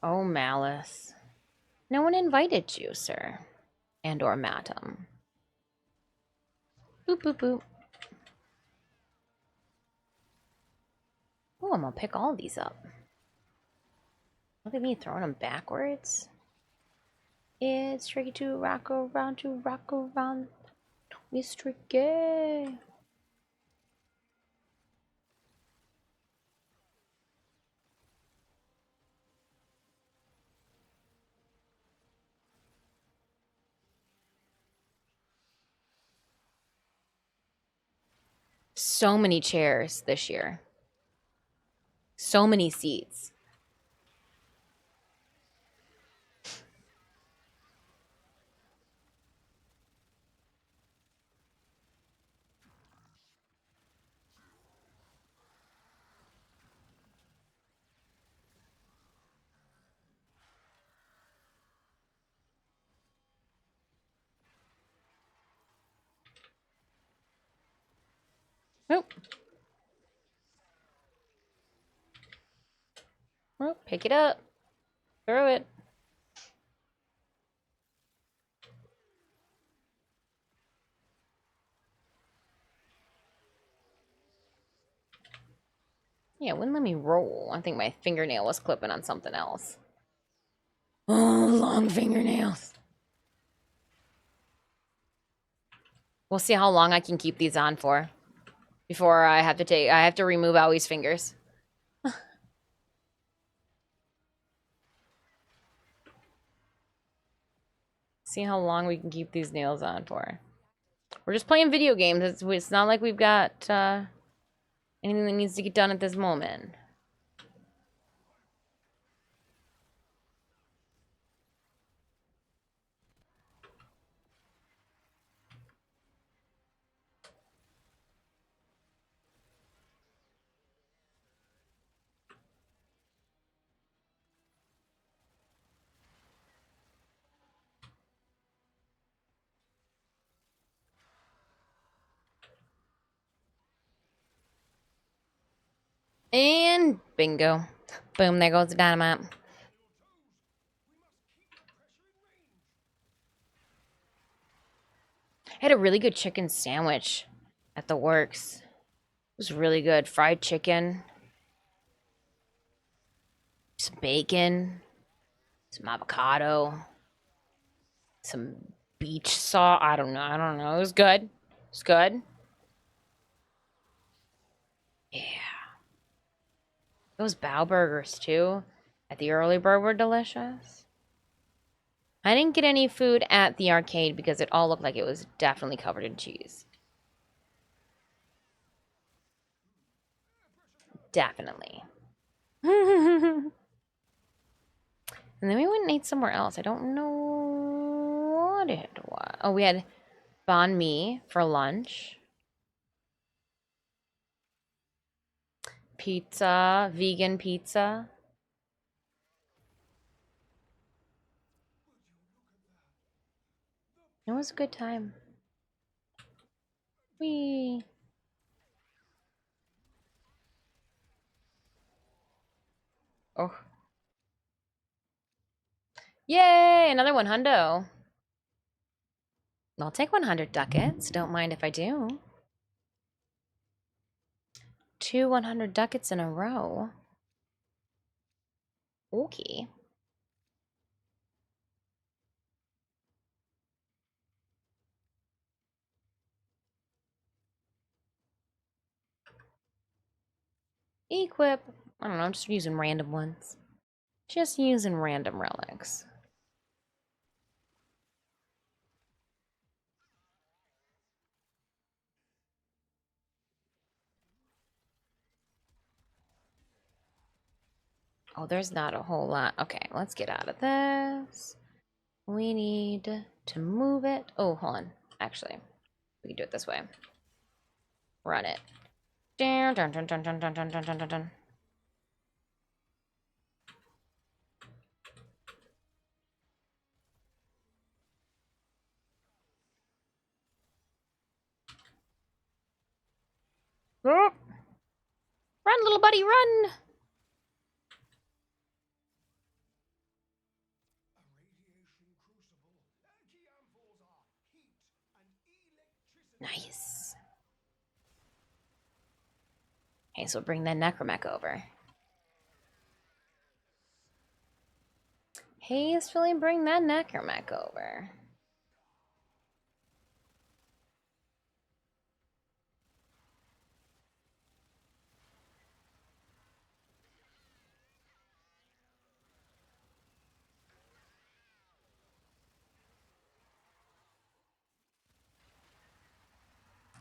Oh, Malice. No one invited you, sir. And or madam. Boop, boop, boop. Oh, I'm gonna pick all these up. Look at me throwing them backwards. It's tricky to rock around, It's tricky. So many chairs this year. So many seats. Oh. Oh, pick it up. Throw it. Yeah, it wouldn't let me roll. I think my fingernail was clipping on something else. Oh, long fingernails. We'll see how long I can keep these on for. Before I have to remove Awie's fingers. See how long we can keep these nails on for. We're just playing video games. It's not like we've got anything that needs to get done at this moment. And bingo. Boom, there goes the dynamite. had a really good chicken sandwich at the works. It was really good. Fried chicken, some bacon, some avocado, some beach sauce. I don't know. It was good. It's good. Yeah. Those Bao burgers too at the early bird were delicious. I didn't get any food at the arcade because it all looked like it was definitely covered in cheese. Definitely. And then we went and ate somewhere else. I don't know what it was. Oh, we had banh mi for lunch. Pizza, vegan pizza. It was a good time. Wee. Oh. Yay! Another 100. I'll take 100 ducats. Don't mind if I do. 2 100 ducats in a row. Okay. Equip. I don't know, I'm just using random ones. Just using random relics. Oh, there's not a whole lot. Okay, let's get out of this. We need to move it. Oh, hold on. Actually, we can do it this way. Run it. Dun, dun, dun, dun, dun, dun, dun, dun, dun, dun. Oh. Run, little buddy, run! Nice. Okay, so bring that necromech over. Hastily bring that necromech over.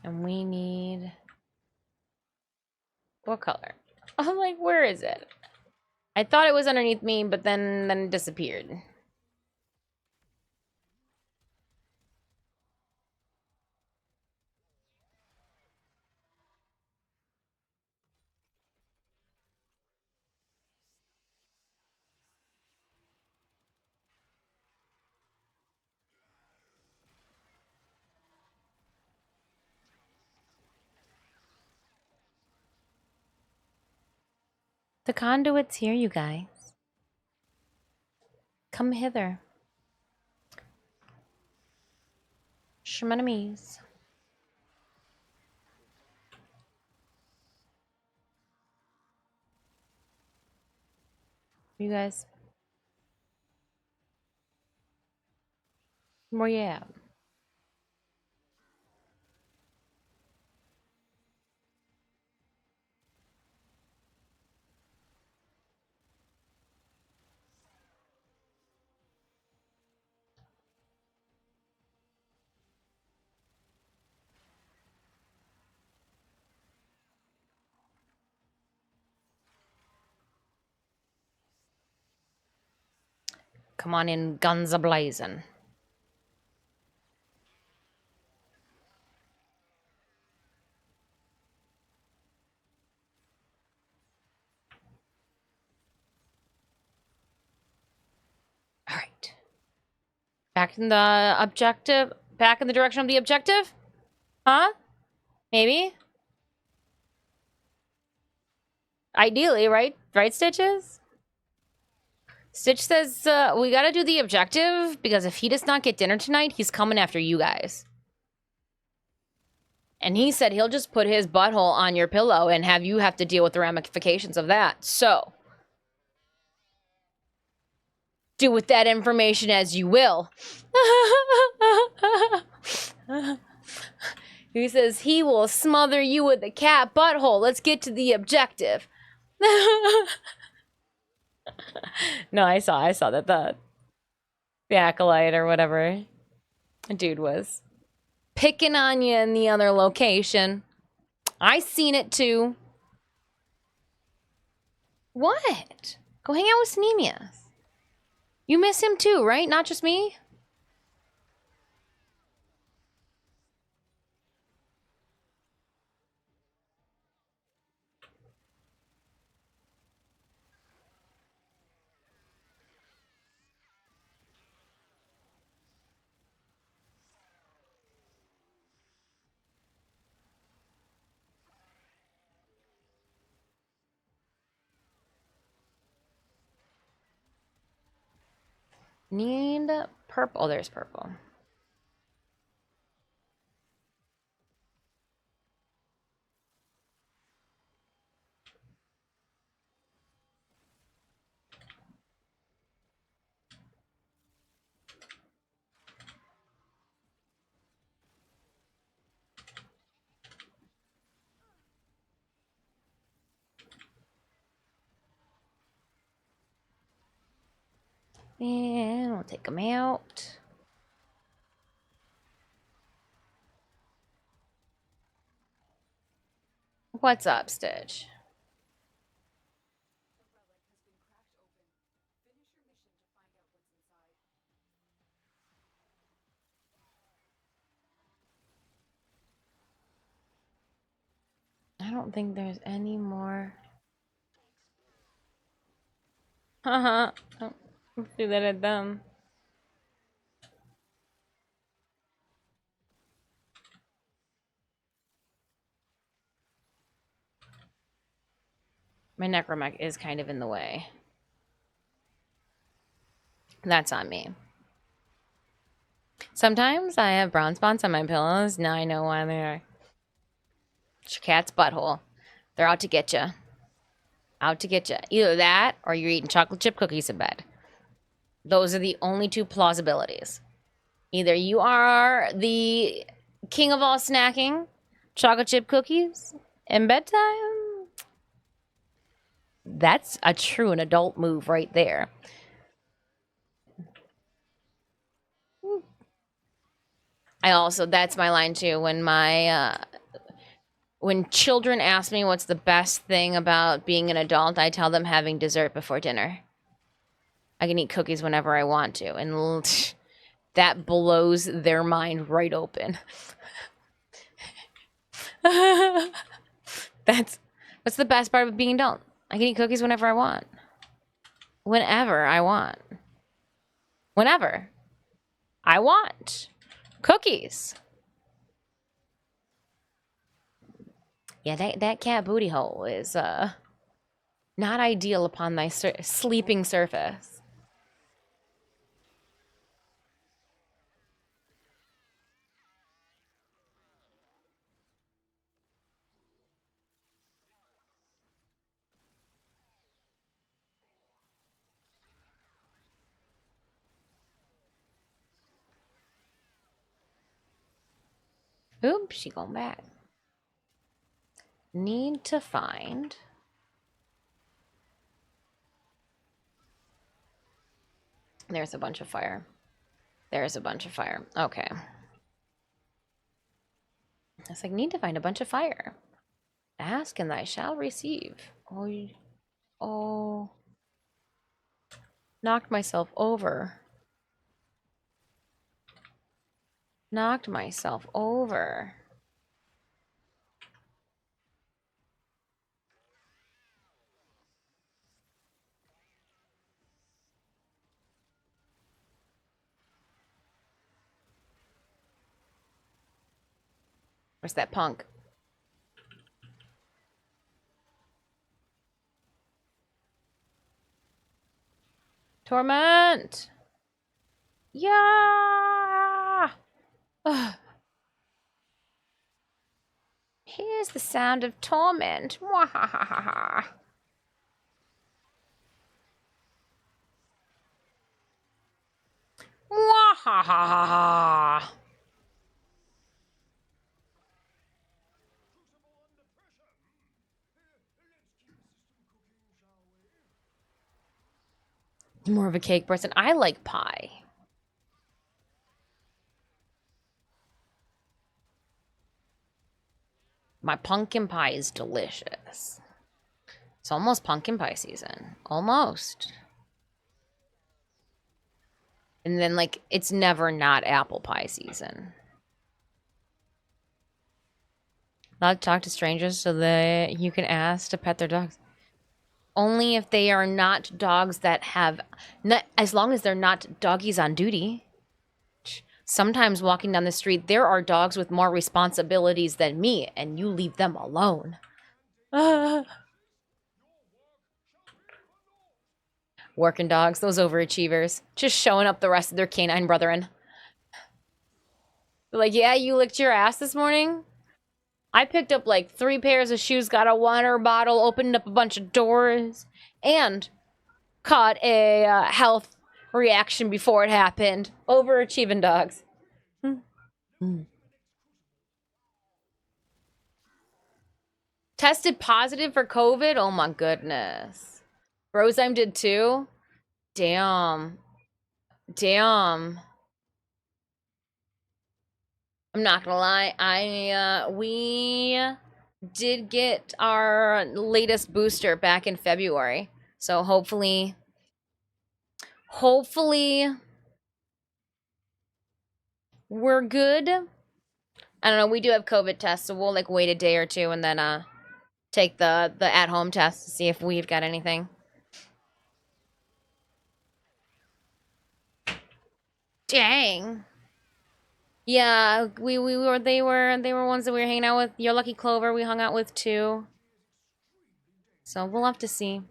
And we need... What color? I'm like, where is it? I thought it was underneath me, but then it disappeared. The conduit's here, you guys. Come hither. Shmenemies. You guys. Where you at? Come on in, guns a-blazing. All right. Back in the objective. Back in the direction of the objective? Huh? Maybe? Ideally, right? Right, Stitches? Stitch says, we gotta do the objective, because if he does not get dinner tonight, he's coming after you guys. And he said he'll just put his butthole on your pillow and have you have to deal with the ramifications of that. So, do with that information as you will. He says he will smother you with a cat butthole. Let's get to the objective. No, I saw that the acolyte or whatever dude was picking on you in the other location. I seen it too. What? Go hang out with Sneemius. You miss him too, right? Not just me? Need purple. Oh, there's purple. And we'll take them out. What's up, Stitch? I don't think there's any more. Haha. Don't do that at them. My necromech is kind of in the way. That's on me. Sometimes I have brown spots on my pillows. Now I know why they are. It's your cat's butthole. They're out to get you. Out to get you. Either that or you're eating chocolate chip cookies in bed. Those are the only two plausibilities. Either you are the king of all snacking, chocolate chip cookies, in bedtime. That's a true and adult move right there. I also, that's my line too. When children ask me what's the best thing about being an adult, I tell them having dessert before dinner. I can eat cookies whenever I want to, and that blows their mind right open. What's the best part of being an adult? I can eat cookies whenever I want. Whenever I want. Whenever I want. Cookies. Yeah, that cat booty hole is not ideal upon thy sleeping surface. Oops, she going back. Need to find. There's a bunch of fire. There's a bunch of fire. Okay. It's like, need to find a bunch of fire. Ask and thy shall receive. Oh. Knocked myself over. Knocked myself over. Where's that punk? Torment! Yeah! Ugh. the sound of torment. Mwahahaha. Mwahahaha. More of a cake person. I like pie. My pumpkin pie is delicious. It's almost pumpkin pie season. Almost. And then, like, it's never not apple pie season. Not to talk to strangers so that you can ask to pet their dogs. Only if they are not dogs that have... as long as they're not doggies on duty. Sometimes walking down the street, there are dogs with more responsibilities than me, and you leave them alone. Working dogs, those overachievers. Just showing up the rest of their canine brethren. Like, yeah, you licked your ass this morning? I picked up like 3 pairs of shoes, got a water bottle, opened up a bunch of doors, and caught a health reaction before it happened. Overachieving dogs. Tested positive for COVID? Oh my goodness. Roseheim did too? Damn. Damn. I'm not gonna lie. We did get our latest booster back in February. So hopefully we're good. I don't know, we do have COVID tests, so we'll like wait a day or two and then take the at-home test to see if we've got anything. Dang. Yeah, they were ones that we were hanging out with. Your Lucky Clover we hung out with too. So we'll have to see.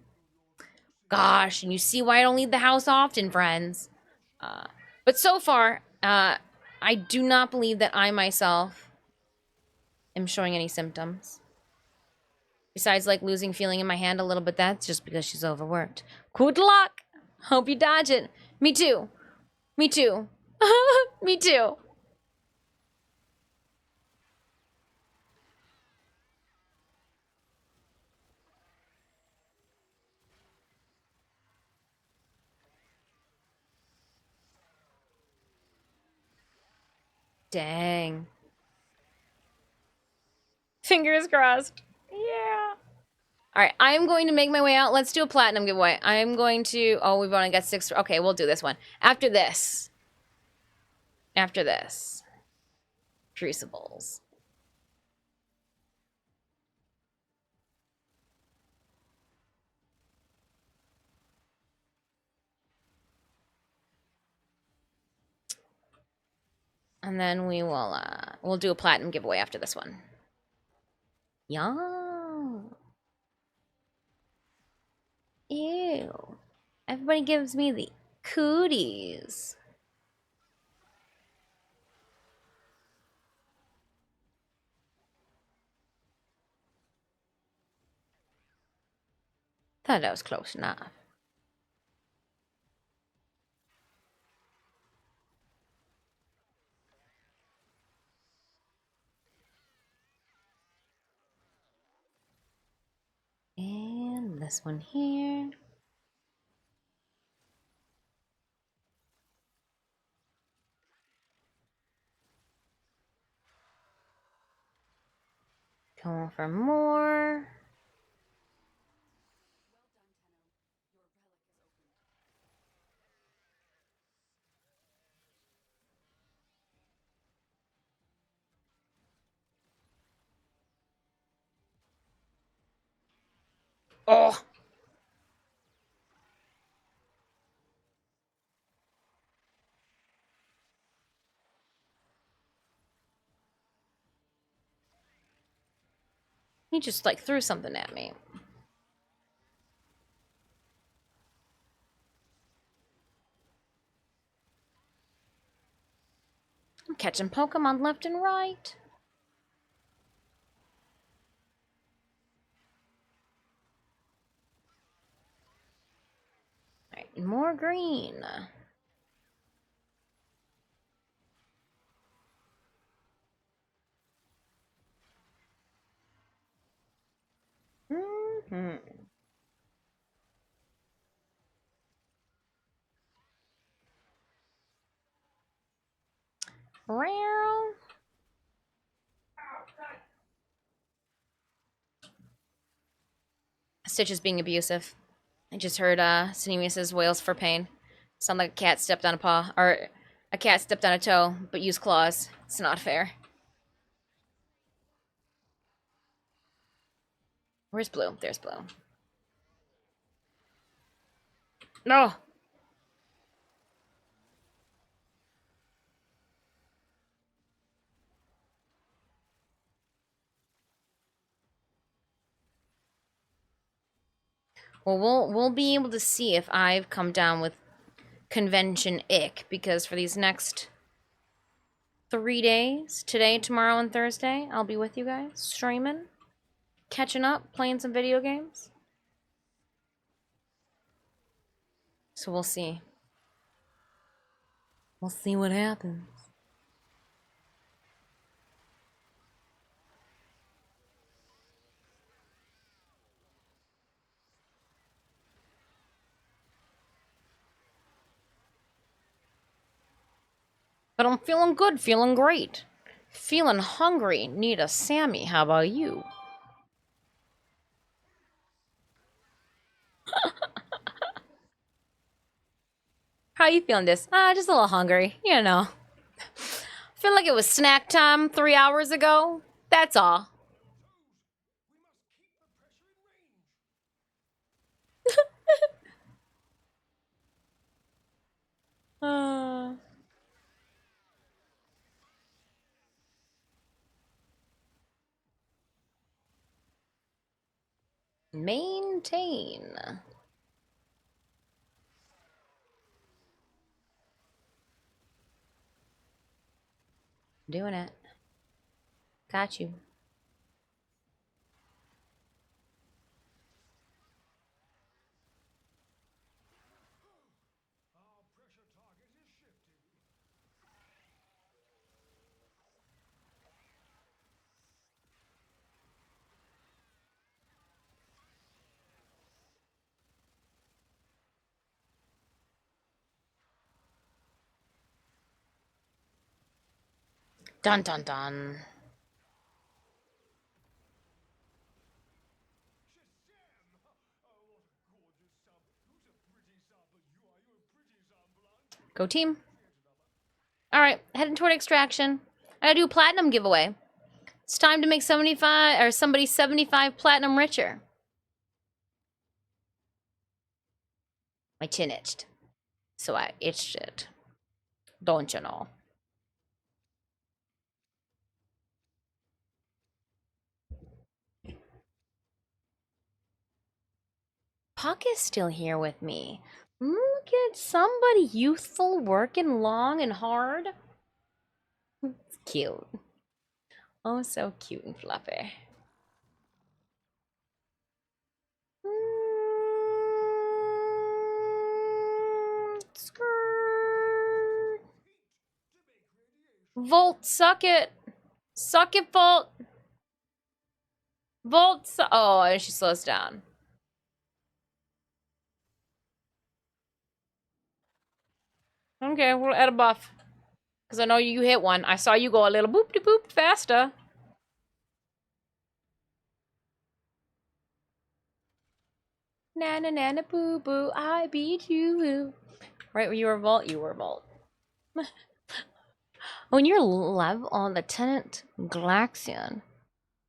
Gosh, and you see why I don't leave the house often, friends. But so far, I do not believe that I myself am showing any symptoms. Besides, like, losing feeling in my hand a little bit, that's just because she's overworked. Good luck! Hope you dodge it. Me too. Me too. Me too. Dang. Fingers crossed. Yeah. All right, I'm going to make my way out. Let's do a platinum giveaway. I'm going to... Oh, we've only got 6... Okay, we'll do this one. After this. After this. Crucibles. And then we will, we'll do a platinum giveaway after this one. Yeah. Ew. Everybody gives me the cooties. Thought that was close enough. And this one here. Going for more. Oh! He just, like, threw something at me. I'm catching Pokemon left and right. More green. Mm-hmm. Well, Stitch is being abusive. I just heard Sinuous's wails for pain. Sound like a cat stepped on a paw, or a cat stepped on a toe, but used claws. It's not fair. Where's Blue? There's Blue. No! Well, we'll be able to see if I've come down with convention ick, because for these next 3 days, today, tomorrow, and Thursday, I'll be with you guys, streaming, catching up, playing some video games. So we'll see. We'll see what happens. But I'm feeling good, feeling great. Feeling hungry, need a Sammy. How about you? How you feeling this? Just a little hungry, you know. Feel like it was snack time 3 hours ago. That's all. Maintain. Doing it. Got you. Dun dun dun. Go team. Alright, heading toward extraction. I gotta do a platinum giveaway. It's time to make 75, or somebody 75 platinum richer. My chin itched. So I itched it. Don't you know? Puck is still here with me. Look at somebody youthful, working long and hard. It's cute. Oh, so cute and fluffy. Skirt. Volt, suck it. Suck it, Volt. Volt, oh, and she slows down. Okay, we'll add a buff. Because I know you hit one. I saw you go a little boop-de-boop faster. Na-na-na-na-boo-boo, I beat you. Right where you were Volt, you were Volt. When you're level on the Tenant Glaxion,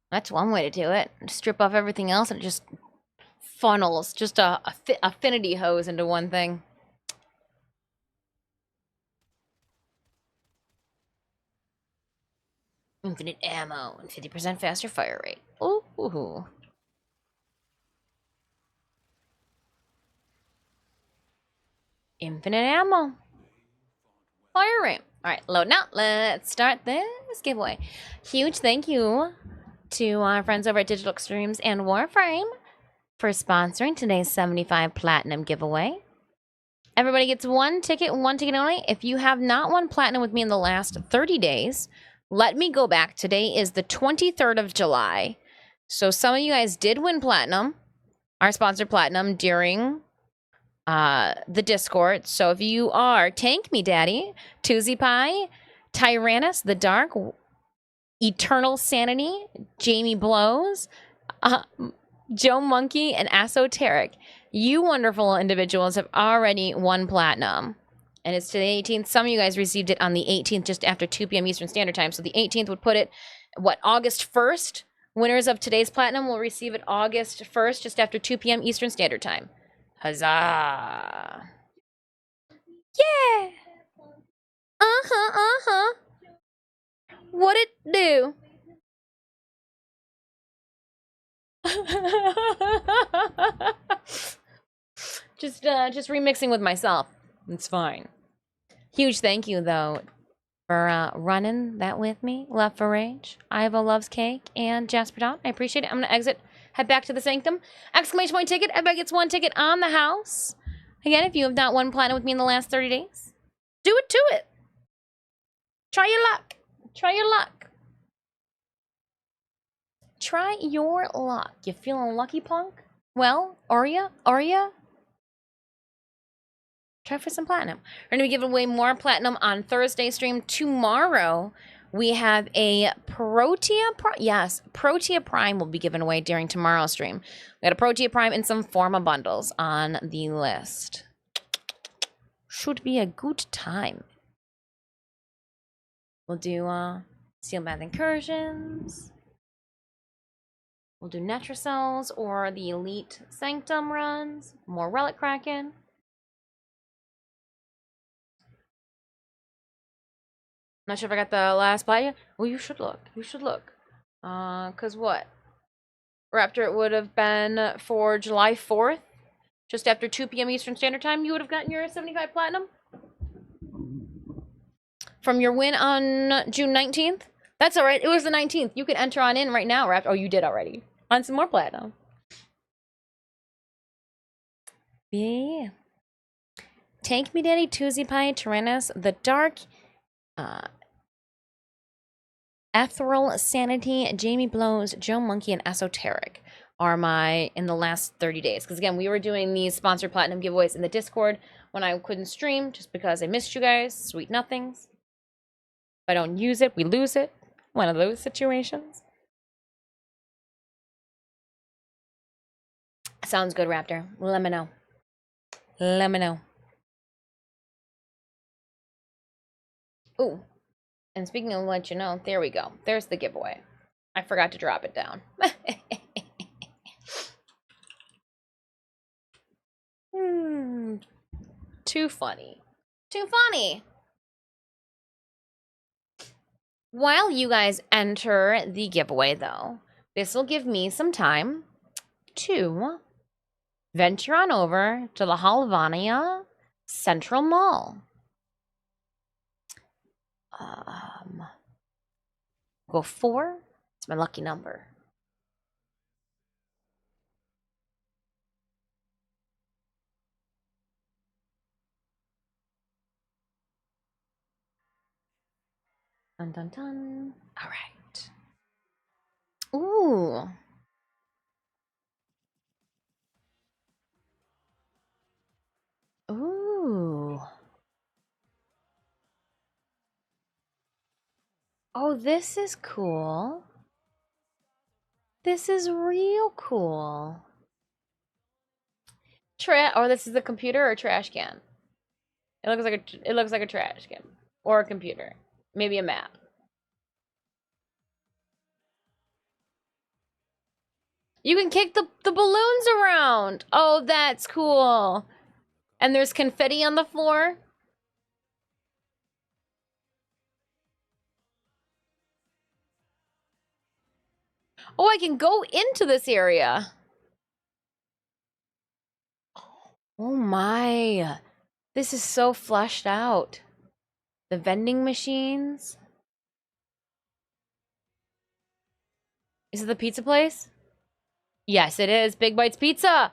that's one way to do it. Strip off everything else and it just funnels, just a affinity hose into one thing. Infinite ammo and 50% faster fire rate. Ooh. Infinite ammo. Fire rate. Alright, load now. Let's start this giveaway. Huge thank you to our friends over at Digital Extremes and Warframe for sponsoring today's 75 Platinum giveaway. Everybody gets one ticket only. If you have not won platinum with me in the last 30 days, let me go back. Today is the 23rd of July. So some of you guys did win platinum, our sponsored platinum, during the Discord. So if you are Tank Me Daddy, Toozy Pie, Tyrannus, The Dark, Eternal Sanity, Jamie Blows, Joe Monkey, and Esoteric, you wonderful individuals have already won platinum. And it's today 18th. Some of you guys received it on the 18th, just after 2 p.m. Eastern Standard Time. So the 18th would put it, August 1st? Winners of today's platinum will receive it August 1st, just after 2 p.m. Eastern Standard Time. Huzzah! Yeah! Uh-huh. What it do? Just remixing with myself. It's fine. Huge thank you, though, for running that with me. Left for Rage, Iva Loves Cake, and Jasper Dot. I appreciate it. I'm going to exit, head back to the Sanctum. Exclamation point ticket. Everybody gets one ticket on the house. Again, if you have not won platinum with me in the last 30 days, do it to it. Try your luck. Try your luck. Try your luck. You feeling lucky, punk? Well, are ya? Try for some platinum. We're going to be giving away more platinum on Thursday stream. Tomorrow, we have a Protea Prime will be given away during tomorrow's stream. We got a Protea Prime and some Forma bundles on the list. Should be a good time. We'll do Steelbath Incursions. We'll do Netracells or the Elite Sanctum runs. More Relic Kraken. Not sure if I got the last play. Well, you should look. You should look. Cause what? Raptor, it would have been for July 4th, just after 2 p.m. Eastern Standard Time. You would have gotten your 75 platinum from your win on June 19th. That's all right. It was the 19th. You can enter on in right now, Raptor. Oh, you did already. On some more platinum. Yeah. Tank Me Daddy, Toozy Pie, Tyrannus, The Dark, Ethereal Sanity, Jamie Blows, Joe Monkey, and Esoteric are my in the last 30 days. Because again, we were doing these sponsored platinum giveaways in the Discord when I couldn't stream just because I missed you guys. Sweet nothings. If I don't use it, we lose it. One of those situations. Sounds good, Raptor. Let me know. Let me know. Ooh. And speaking of let you know, there we go. There's the giveaway. I forgot to drop it down. Too funny. Too funny. While you guys enter the giveaway, though, this will give me some time to venture on over to the Halvania Central Mall. Go 4. It's my lucky number. Dun dun dun. All right. Ooh. Ooh. Oh, this is cool. This is real cool. Or this is a computer or a trash can. It looks like a trash can or a computer. Maybe a map. You can kick the balloons around. Oh, that's cool. And there's confetti on the floor. Oh, I can go into this area. Oh my. This is so fleshed out. The vending machines. Is it the pizza place? Yes, it is. Big Bites Pizza.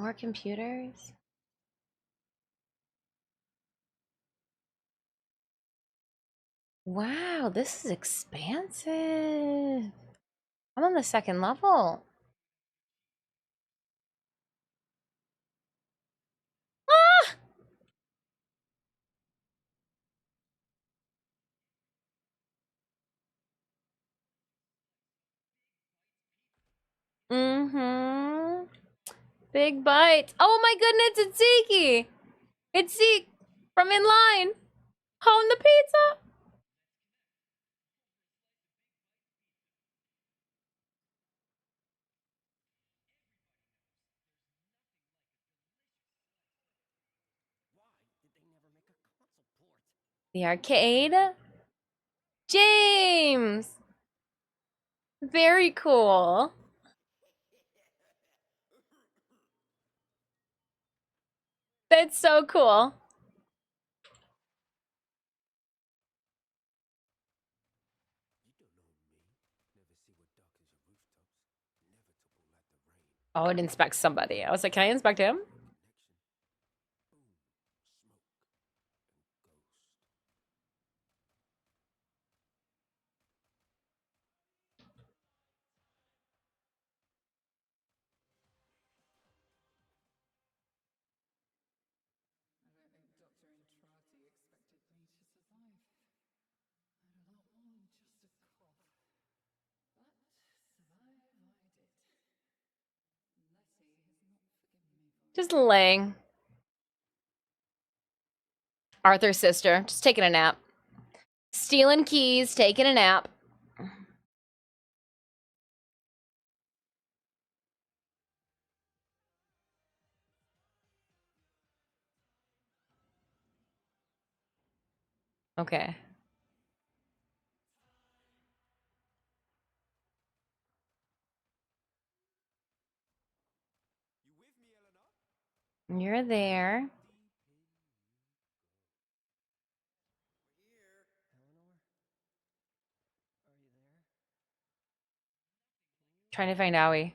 More computers? Wow, this is expansive. I'm on the second level. Ah! Mm-hmm. Big bites. Oh my goodness, it's Zeke! It's Zeke from In Line. Home the pizza. The arcade? James! Very cool. That's so cool. Oh, it inspects somebody. I was like, can I inspect him? Just laying. Arthur's sister, just taking a nap. Stealing keys, taking a nap. Okay. You're there. Trying to find Owie.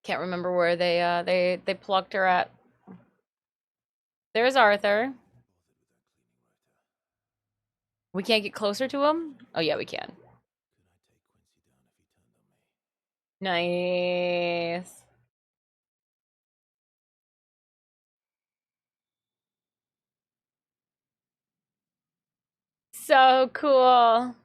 Can't remember where they plucked her at. There's Arthur. We can't get closer to him? Oh yeah, we can. Nice. So cool.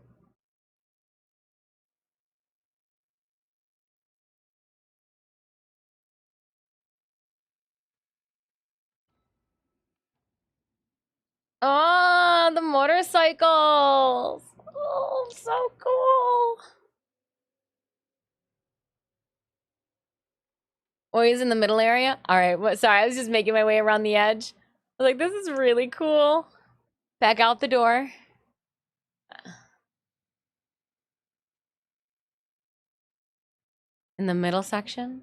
Oh, the motorcycles. Oh, so cool. Oh, he's in the middle area? All right. What? Sorry, I was just making my way around the edge. I was like, this is really cool. Back out the door. In the middle section?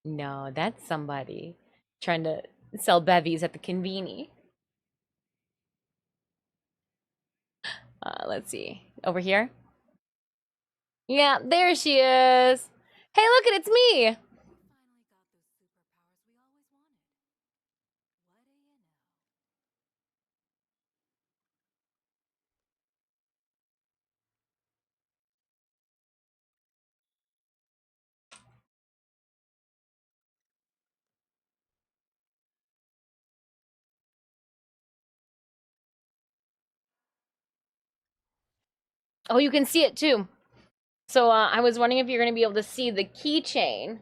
No, that's somebody trying to sell bevies at the conveni. Let's see. Over here? Yeah, there she is. Hey, look it, it's me. Oh, you can see it too. So I was wondering if you're going to be able to see the keychain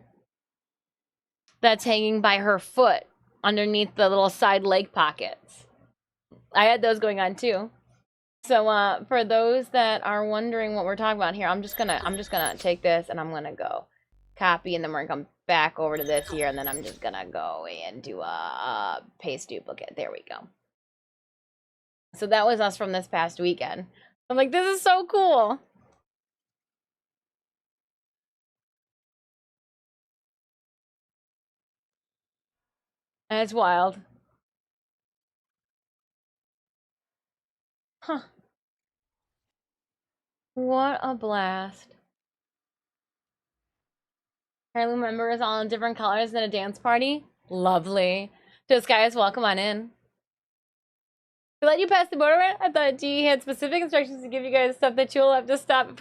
that's hanging by her foot underneath the little side leg pockets. I had those going on too. So for those that are wondering what we're talking about here, I'm just gonna take this and I'm gonna go copy, and then we're gonna come back over to this here, and then I'm just gonna go and do a paste duplicate. There we go. So that was us from this past weekend. I'm like, this is so cool. And it's wild. Huh. What a blast. Heirloom members all in different colors than a dance party. Lovely. Just guys, welcome on in. To let you pass the boat around, I thought GE had specific instructions to give you guys stuff that you'll have to stop.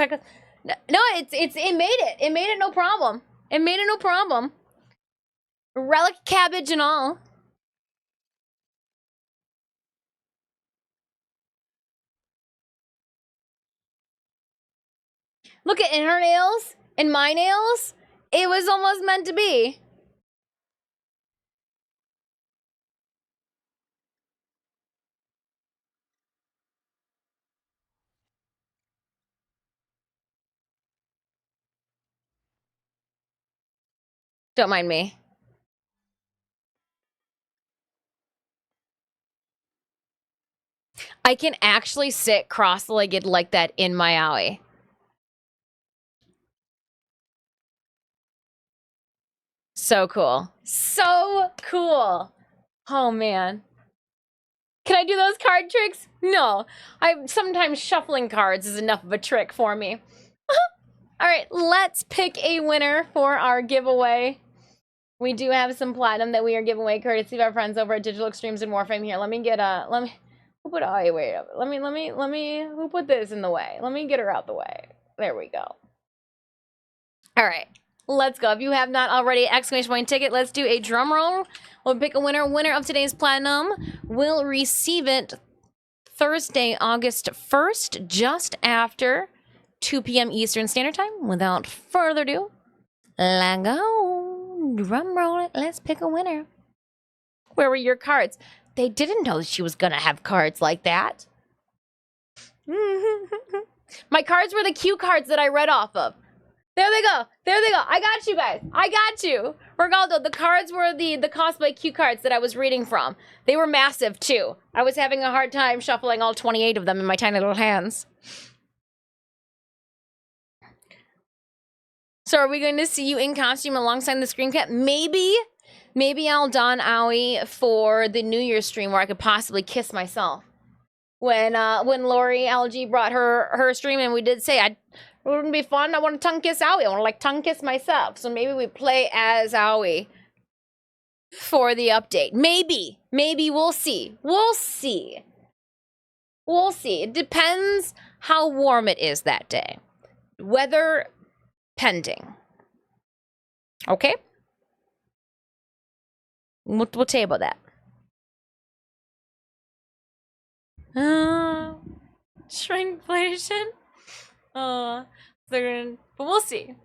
No, it made it. It made it no problem. It made it no problem. Relic cabbage and all. Look at in her nails and my nails. It was almost meant to be. Don't mind me. I can actually sit cross-legged like that in my owie. So cool. So cool. Oh, man. Can I do those card tricks? No. Sometimes shuffling cards is enough of a trick for me. All right, let's pick a winner for our giveaway. We do have some platinum that we are giving away courtesy of our friends over at Digital Extremes and Warframe here. Who put, oh, wait up. Who put this in the way? Let me get her out the way. There we go. All right, let's go. If you have not already, exclamation point ticket, let's do a drum roll. We'll pick a winner. Winner of today's platinum will receive it Thursday, August 1st, just after 2 p.m. Eastern Standard Time. Without further ado, let's go. Drum roll it. Let's pick a winner. Where were your cards? They didn't know she was gonna have cards like that. My cards were the cue cards that I read off of. There they go. There they go. I got you guys. I got you. Regaldo, the cards were the cosplay cue cards that I was reading from. They were massive, too. I was having a hard time shuffling all 28 of them in my tiny little hands. So are we going to see you in costume alongside the screen cap? Maybe I'll don owie for the New Year's stream where I could possibly kiss myself. When Lori LG brought her stream and we did say it wouldn't be fun. I want to tongue kiss Owie. I want to like tongue kiss myself. So maybe we play as Owie for the update. Maybe we'll see. We'll see. It depends how warm it is that day. Weather pending. Okay? We'll table that. Shrinkflation. But we'll see.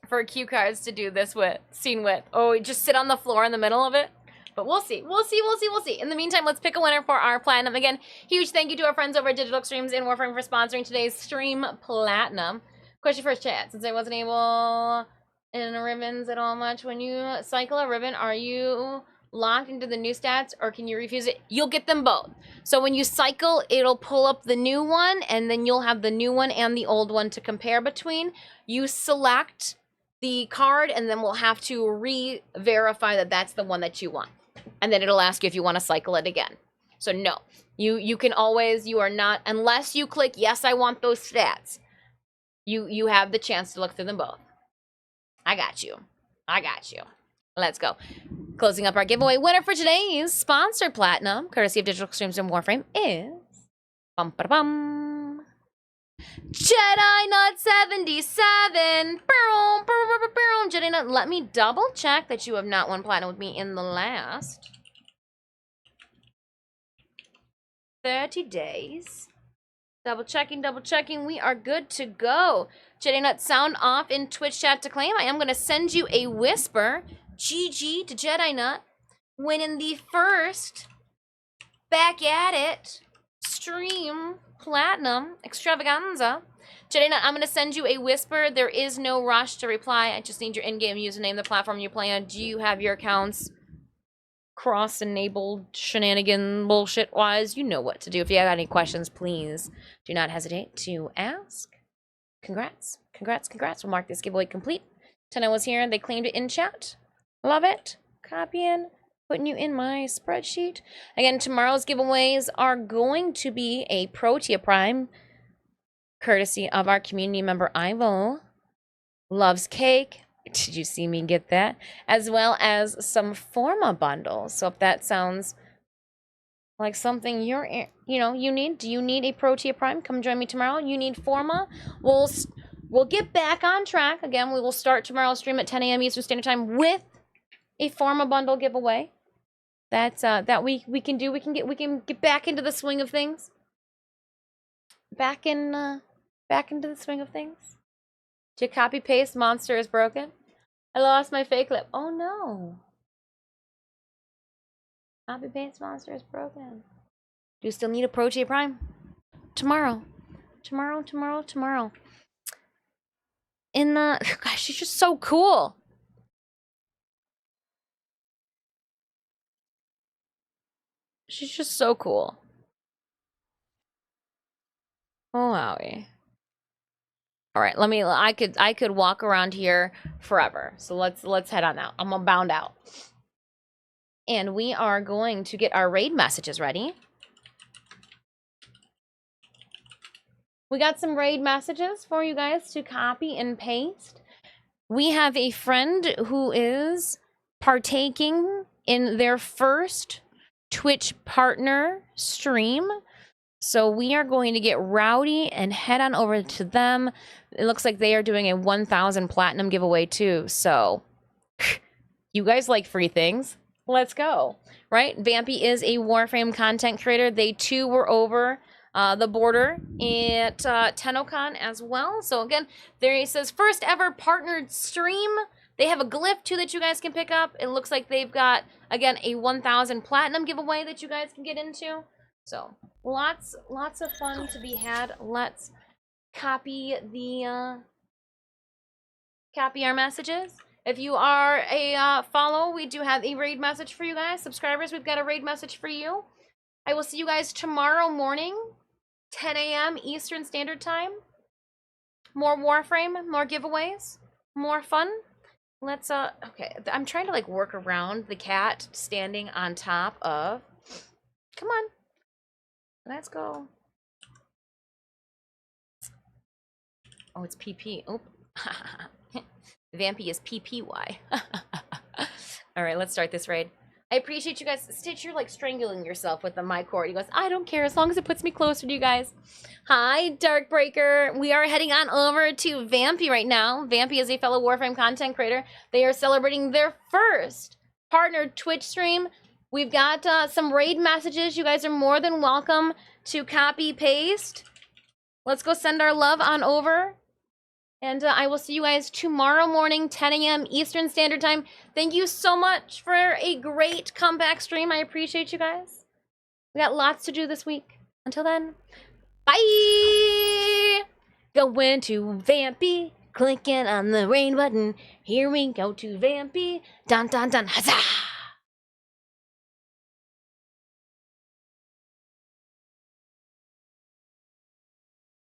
For cue cards to do this with, scene with. Oh, just sit on the floor in the middle of it. But we'll see. We'll see. In the meantime, let's pick a winner for our platinum. Again, huge thank you to our friends over at Digital Extremes and Warframe for sponsoring today's stream platinum. Question first chat. Since I wasn't able in ribbons at all much, when you cycle a ribbon, are you locked into the new stats or can you refuse it? You'll get them both. So when you cycle, it'll pull up the new one and then you'll have the new one and the old one to compare between. You select the card and then we'll have to re-verify that that's the one that you want. And then it'll ask you if you want to cycle it again. So no, you can always, you are not, unless you click, yes, I want those stats. You have the chance to look through them both. I got you. Let's go. Closing up our giveaway winner for today's sponsored platinum, courtesy of Digital Extremes and Warframe, is Jedi Nut 77. Jedi Nut, let me double check that you have not won platinum with me in the last 30 days. Double checking. We are good to go. Jedi Nut, sound off in Twitch chat to claim. I am going to send you a whisper. GG to Jedi Nut. Winning the first Back at It stream platinum extravaganza. Jedi Nut, I'm going to send you a whisper. There is no rush to reply. I just need your in-game username, the platform you play on. Do you have your accounts cross-enabled shenanigan bullshit-wise? You know what to do. If you have any questions, please do not hesitate to ask. Congrats. We'll mark this giveaway complete. Tenno was here. They claimed it in chat. Love it. Copying. Putting you in my spreadsheet. Again, tomorrow's giveaways are going to be a Protea Prime, courtesy of our community member Ivo. loves cake. Did you see me get that? As well as some Forma bundles. So if that sounds like something you need, do you need a Protea Prime? Come join me tomorrow. You need Forma. We'll get back on track. Again, we will start tomorrow's stream at 10 a.m. Eastern Standard Time with a Forma bundle giveaway. That we can do. We can get back into the swing of things. Back into the swing of things. To copy paste, monster is broken. I lost my fake lip. Oh no. Copy paste, monster is broken. Do you still need a Protea Prime? Tomorrow. In the gosh, she's just so cool. She's just so cool. Oh wowie. All right, I could walk around here forever. So let's head on out. I'm gonna bound out. And we are going to get our raid messages ready. We got some raid messages for you guys to copy and paste. We have a friend who is partaking in their first Twitch partner stream. So we are going to get rowdy and head on over to them. It looks like they are doing a 1,000 platinum giveaway too. So you guys like free things? Let's go, right? Vampy is a Warframe content creator. They too were over the border at Tennocon as well. So again, there he says, first ever partnered stream. They have a glyph too that you guys can pick up. It looks like they've got, again, a 1,000 platinum giveaway that you guys can get into. So lots of fun to be had. Let's copy our messages. If you are a follow, we do have a raid message for you guys. Subscribers, we've got a raid message for you. I will see you guys tomorrow morning, 10 a.m. Eastern Standard Time. More Warframe, more giveaways, more fun. Let's okay, I'm trying to like work around the cat standing on top of. Come on. Let's go. Oh, it's PP. Oh. Vampy is PPY. All right, let's start this raid. I appreciate you guys. Stitch, you're like strangling yourself with the mic cord. He goes, I don't care as long as it puts me closer to you guys. Hi, Darkbreaker. We are heading on over to Vampy right now. Vampy is a fellow Warframe content creator. They are celebrating their first partnered Twitch stream. We've got some raid messages. You guys are more than welcome to copy paste. Let's go send our love on over. And I will see you guys tomorrow morning, 10 a.m. Eastern Standard Time. Thank you so much for a great comeback stream. I appreciate you guys. We got lots to do this week. Until then, bye! Going to Vampy, clicking on the rain button. Here we go to Vampy. Dun dun dun, huzzah!